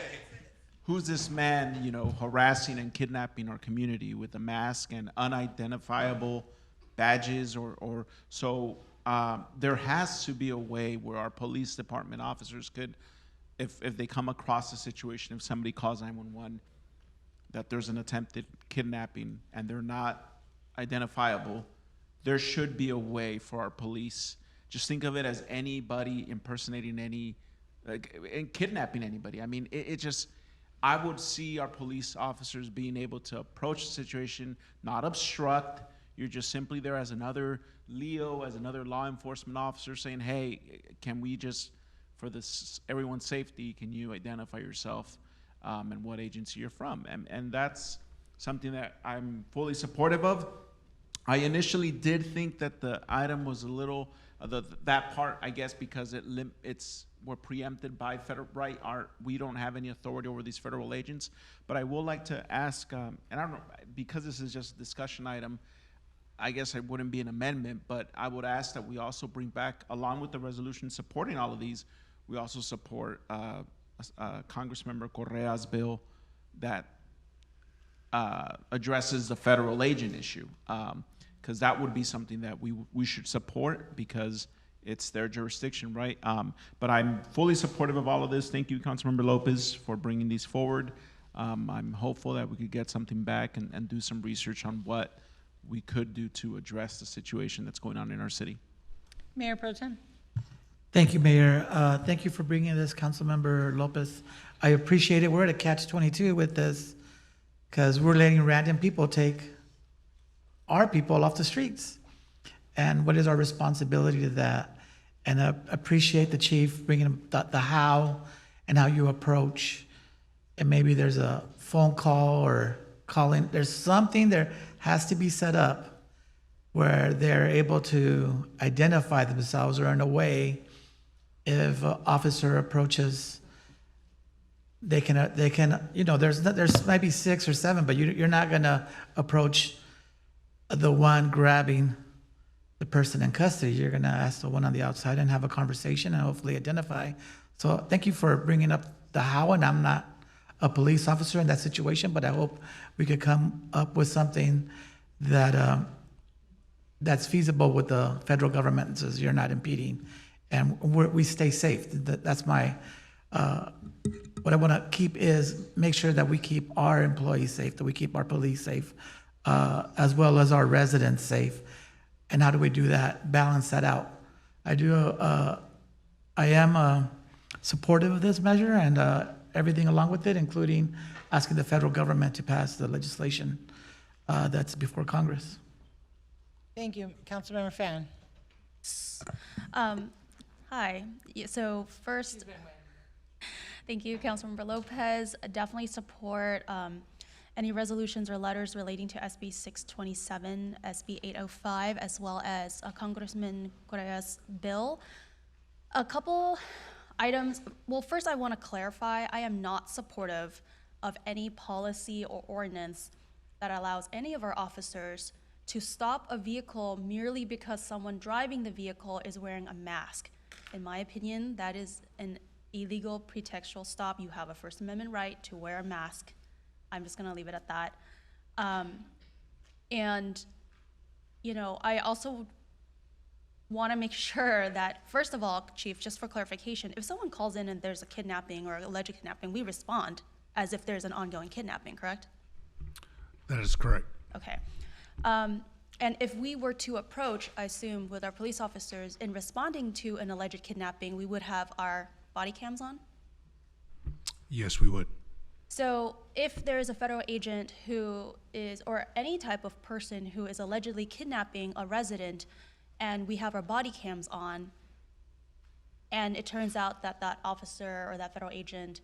Who's this man, harassing and kidnapping our community with a mask and unidentifiable badges so there has to be a way where our police department officers could, if they come across a situation, if somebody calls 911, that there's an attempted kidnapping and they're not identifiable, there should be a way for our police. Just think of it as anybody impersonating and kidnapping anybody. I mean, I would see our police officers being able to approach the situation, not obstruct. You're just simply there as another Leo, as another law enforcement officer saying, hey, can we just, for everyone's safety, can you identify yourself and what agency you're from? And that's something that I'm fully supportive of. I initially did think that the item was a little, that part, I guess, because we're preempted by federal right. We don't have any authority over these federal agents. But I would like to ask, and I don't know, because this is just a discussion item, I guess it wouldn't be an amendment, but I would ask that we also bring back, along with the resolution supporting all of these, we also support Congressmember Correa's bill that addresses the federal agent issue, because that would be something that we should support because it's their jurisdiction, right? But I'm fully supportive of all of this. Thank you, Councilmember Lopez, for bringing these forward. I'm hopeful that we could get something back and do some research on what we could do to address the situation that's going on in our city. Mayor Pro Tem. Thank you, Mayor. Thank you for bringing this, Councilmember Lopez. I appreciate it. We're at a catch-22 with this because we're letting random people take our people off the streets. And what is our responsibility to that? And I appreciate the chief bringing the how and how you approach. And maybe there's a phone call or calling. There's something there has to be set up where they're able to identify themselves, or in a way, if an officer approaches, they can, there's maybe 6 or 7, but you're not gonna approach the one grabbing the person in custody. You're gonna ask the one on the outside and have a conversation and hopefully identify. So thank you for bringing up the how, and I'm not a police officer in that situation, but I hope we could come up with something that that's feasible with the federal government, says you're not impeding, and we stay safe. That's my, what I wanna keep is make sure that we keep our employees safe, that we keep our police safe, as well as our residents safe. And how do we do that? Balance that out. I am supportive of this measure and everything along with it, including asking the federal government to pass the legislation that's before Congress. Thank you. Councilmember Fan. Hi. Yeah, so first, thank you, Councilmember Lopez. I definitely support any resolutions or letters relating to SB 627, SB 805, as well as Congressman Correa's bill. A couple items. Well, first I want to clarify, I am not supportive of any policy or ordinance that allows any of our officers to stop a vehicle merely because someone driving the vehicle is wearing a mask. In my opinion, that is an illegal pretextual stop. You have a First Amendment right to wear a mask. I'm just gonna leave it at that. And, I also wanna make sure that, first of all, Chief, just for clarification, if someone calls in and there's a kidnapping or alleged kidnapping, we respond as if there's an ongoing kidnapping, correct? That is correct. Okay. And if we were to approach, I assume, with our police officers in responding to an alleged kidnapping, we would have our body cams on? Yes, we would. So if there is a federal agent who is, or any type of person who is allegedly kidnapping a resident, and we have our body cams on, and it turns out that that officer or that federal agent,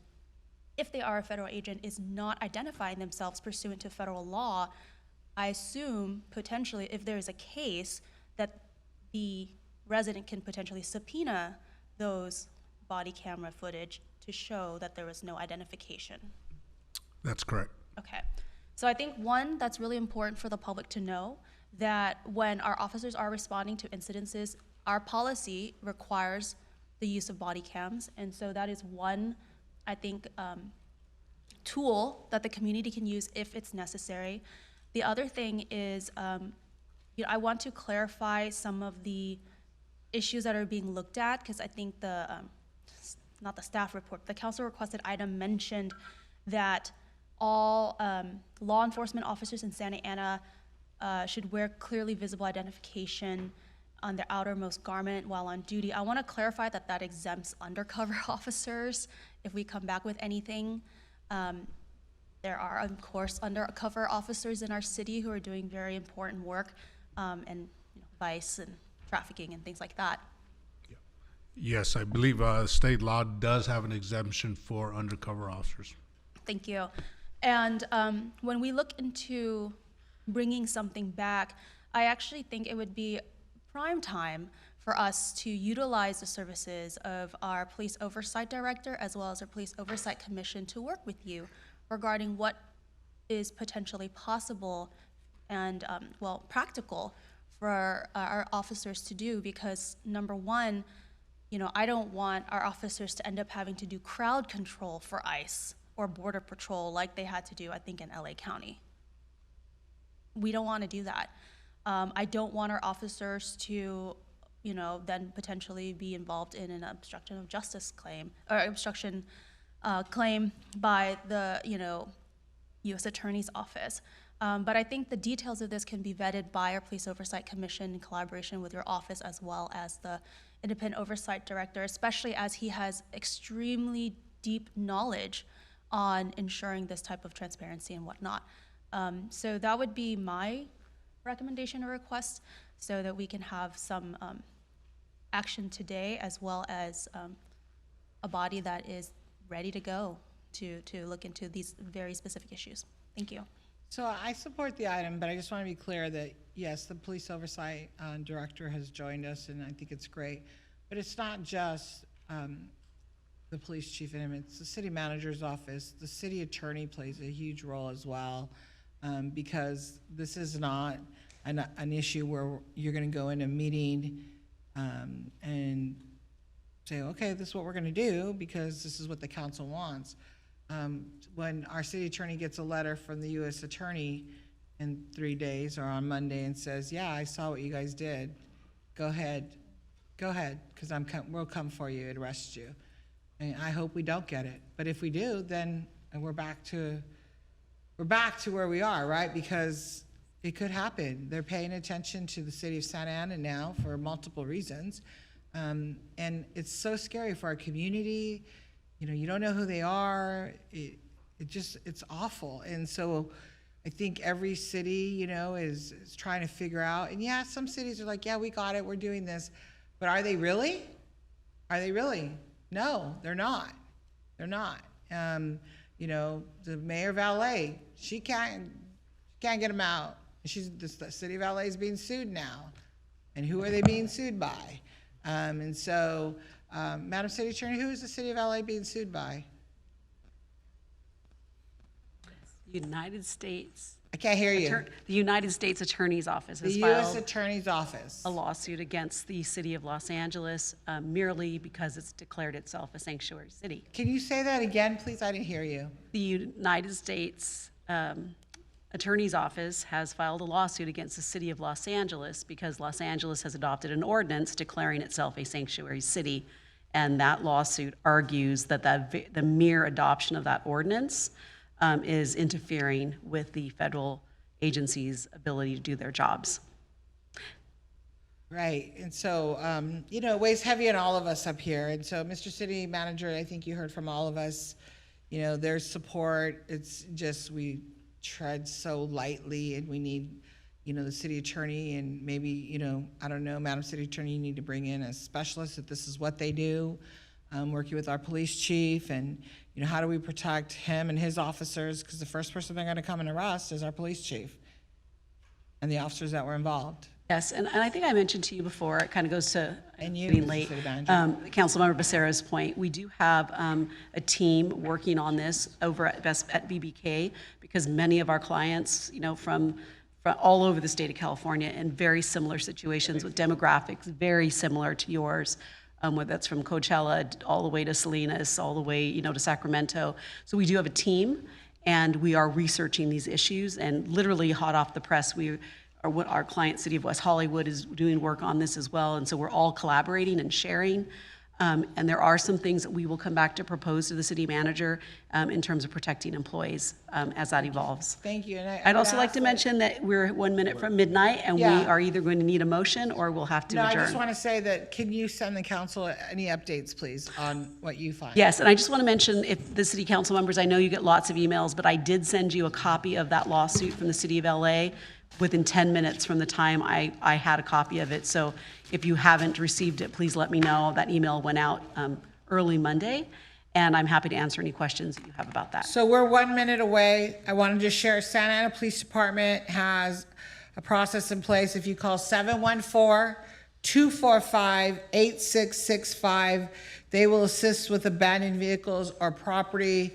if they are a federal agent, is not identifying themselves pursuant to federal law, I assume potentially if there is a case that the resident can potentially subpoena those body camera footage to show that there was no identification. That's correct. Okay. So I think one, that's really important for the public to know that when our officers are responding to incidences, our policy requires the use of body cams. And so that is one, I think, tool that the community can use if it's necessary. The other thing is, I want to clarify some of the issues that are being looked at, because I think not the staff report, the council requested item mentioned that all law enforcement officers in Santa Ana should wear clearly visible identification on their outermost garment while on duty. I want to clarify that that exempts undercover officers if we come back with anything. There are, of course, undercover officers in our city who are doing very important work, and vice and trafficking and things like that. Yes, I believe state law does have an exemption for undercover officers. Thank you. And when we look into bringing something back, I actually think it would be prime time for us to utilize the services of our police oversight director as well as our police oversight commission to work with you regarding what is potentially possible and, practical for our officers to do, because number one, I don't want our officers to end up having to do crowd control for ICE or Border Patrol like they had to do, I think, in LA County. We don't want to do that. I don't want our officers to, then potentially be involved in an obstruction of justice claim, or obstruction claim by the, U.S. Attorney's Office. But I think the details of this can be vetted by our Police Oversight Commission in collaboration with your office as well as the Independent Oversight Director, especially as he has extremely deep knowledge on ensuring this type of transparency and whatnot. So that would be my recommendation or request, so that we can have some action today, as well as a body that is ready to go to look into these very specific issues. Thank you. So I support the item, but I just want to be clear that, yes, the police oversight director has joined us, and I think it's great. But it's not just the police chief, and it's the city manager's office. The city attorney plays a huge role as well, because this is not an issue where you're going to go in a meeting and say, okay, this is what we're going to do because this is what the council wants. When our city attorney gets a letter from the U.S. attorney in 3 days or on Monday and says, yeah, I saw what you guys did, go ahead, because we'll come for you and arrest you. And I hope we don't get it, but if we do, then we're back to where we are, right? Because it could happen. They're paying attention to the city of Santa Ana now for multiple reasons, and it's so scary for our community. You don't know who they are. It's awful. And so I think every city, is trying to figure out, and yeah, some cities are like, yeah, we got it, we're doing this, but are they really? Are they really? No, they're not. They're not. The mayor of LA, she can't get them out. The city of LA is being sued now. And who are they being sued by? And so, Madam City Attorney, who is the city of LA being sued by? United States. I can't hear you. The United States Attorney's Office has The filed U.S. Attorney's Office. a lawsuit against the city of Los Angeles merely because it's declared itself a sanctuary city. Can you say that again, please? I didn't hear you. The United States Attorney's Office has filed a lawsuit against the city of Los Angeles because Los Angeles has adopted an ordinance declaring itself a sanctuary city. And that lawsuit argues that the mere adoption of that ordinance is interfering with the federal agency's ability to do their jobs. Right, and so, it weighs heavy on all of us up here. And so, Mr. City Manager, I think you heard from all of us, there's support. It's just we tread so lightly, and we need, the city attorney, and maybe, I don't know, Madam City Attorney, you need to bring in a specialist if this is what they do, working with our police chief, and, how do we protect him and his officers? Because the first person they're going to come and arrest is our police chief and the officers that were involved. Yes, and I think I mentioned to you before, it kind of goes to And you, getting Mr. late. City Manager. Councilmember Becerra's point, we do have a team working on this over at BBK because many of our clients, from all over the state of California in very similar situations with demographics very similar to yours, whether that's from Coachella all the way to Salinas, all the way, to Sacramento. So we do have a team, and we are researching these issues, and literally hot off the press, our client, City of West Hollywood, is doing work on this as well, and so we're all collaborating and sharing. And there are some things that we will come back to propose to the city manager in terms of protecting employees as that evolves. Thank you. And I'd also like to mention that we're 1 minute from midnight, and we Yeah. are either going to need a motion or we'll have to No, I adjourn. just want to say that, can you send the council any updates, please, on what you find? Yes, and I just want to mention, if the city council members, I know you get lots of emails, but I did send you a copy of that lawsuit from the city of LA within 10 minutes from the time I had a copy of it. So if you haven't received it, please let me know. That email went out early Monday, and I'm happy to answer any questions that you have about that. So we're 1 minute away. I want to just share, Santa Ana Police Department has a process in place. If you call 714-245-8665, they will assist with abandoned vehicles or property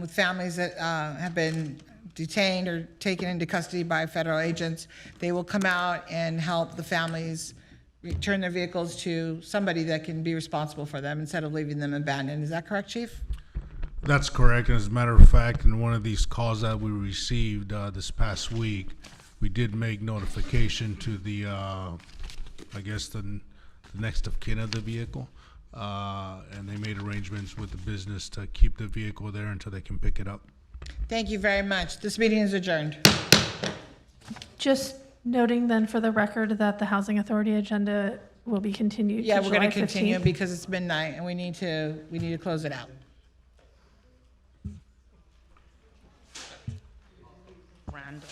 with families that have been detained or taken into custody by federal agents. They will come out and help the families return their vehicles to somebody that can be responsible for them instead of leaving them abandoned. Is that correct, Chief? That's correct. As a matter of fact, in one of these calls that we received this past week, we did make notification to the, I guess, the next of kin of the vehicle. And they made arrangements with the business to keep the vehicle there until they can pick it up. Thank you very much. This meeting is adjourned. Just noting then for the record that the Housing Authority agenda will be continued Yeah, to we're going July to continue 15th. because it's midnight and we need to close it out. Randall.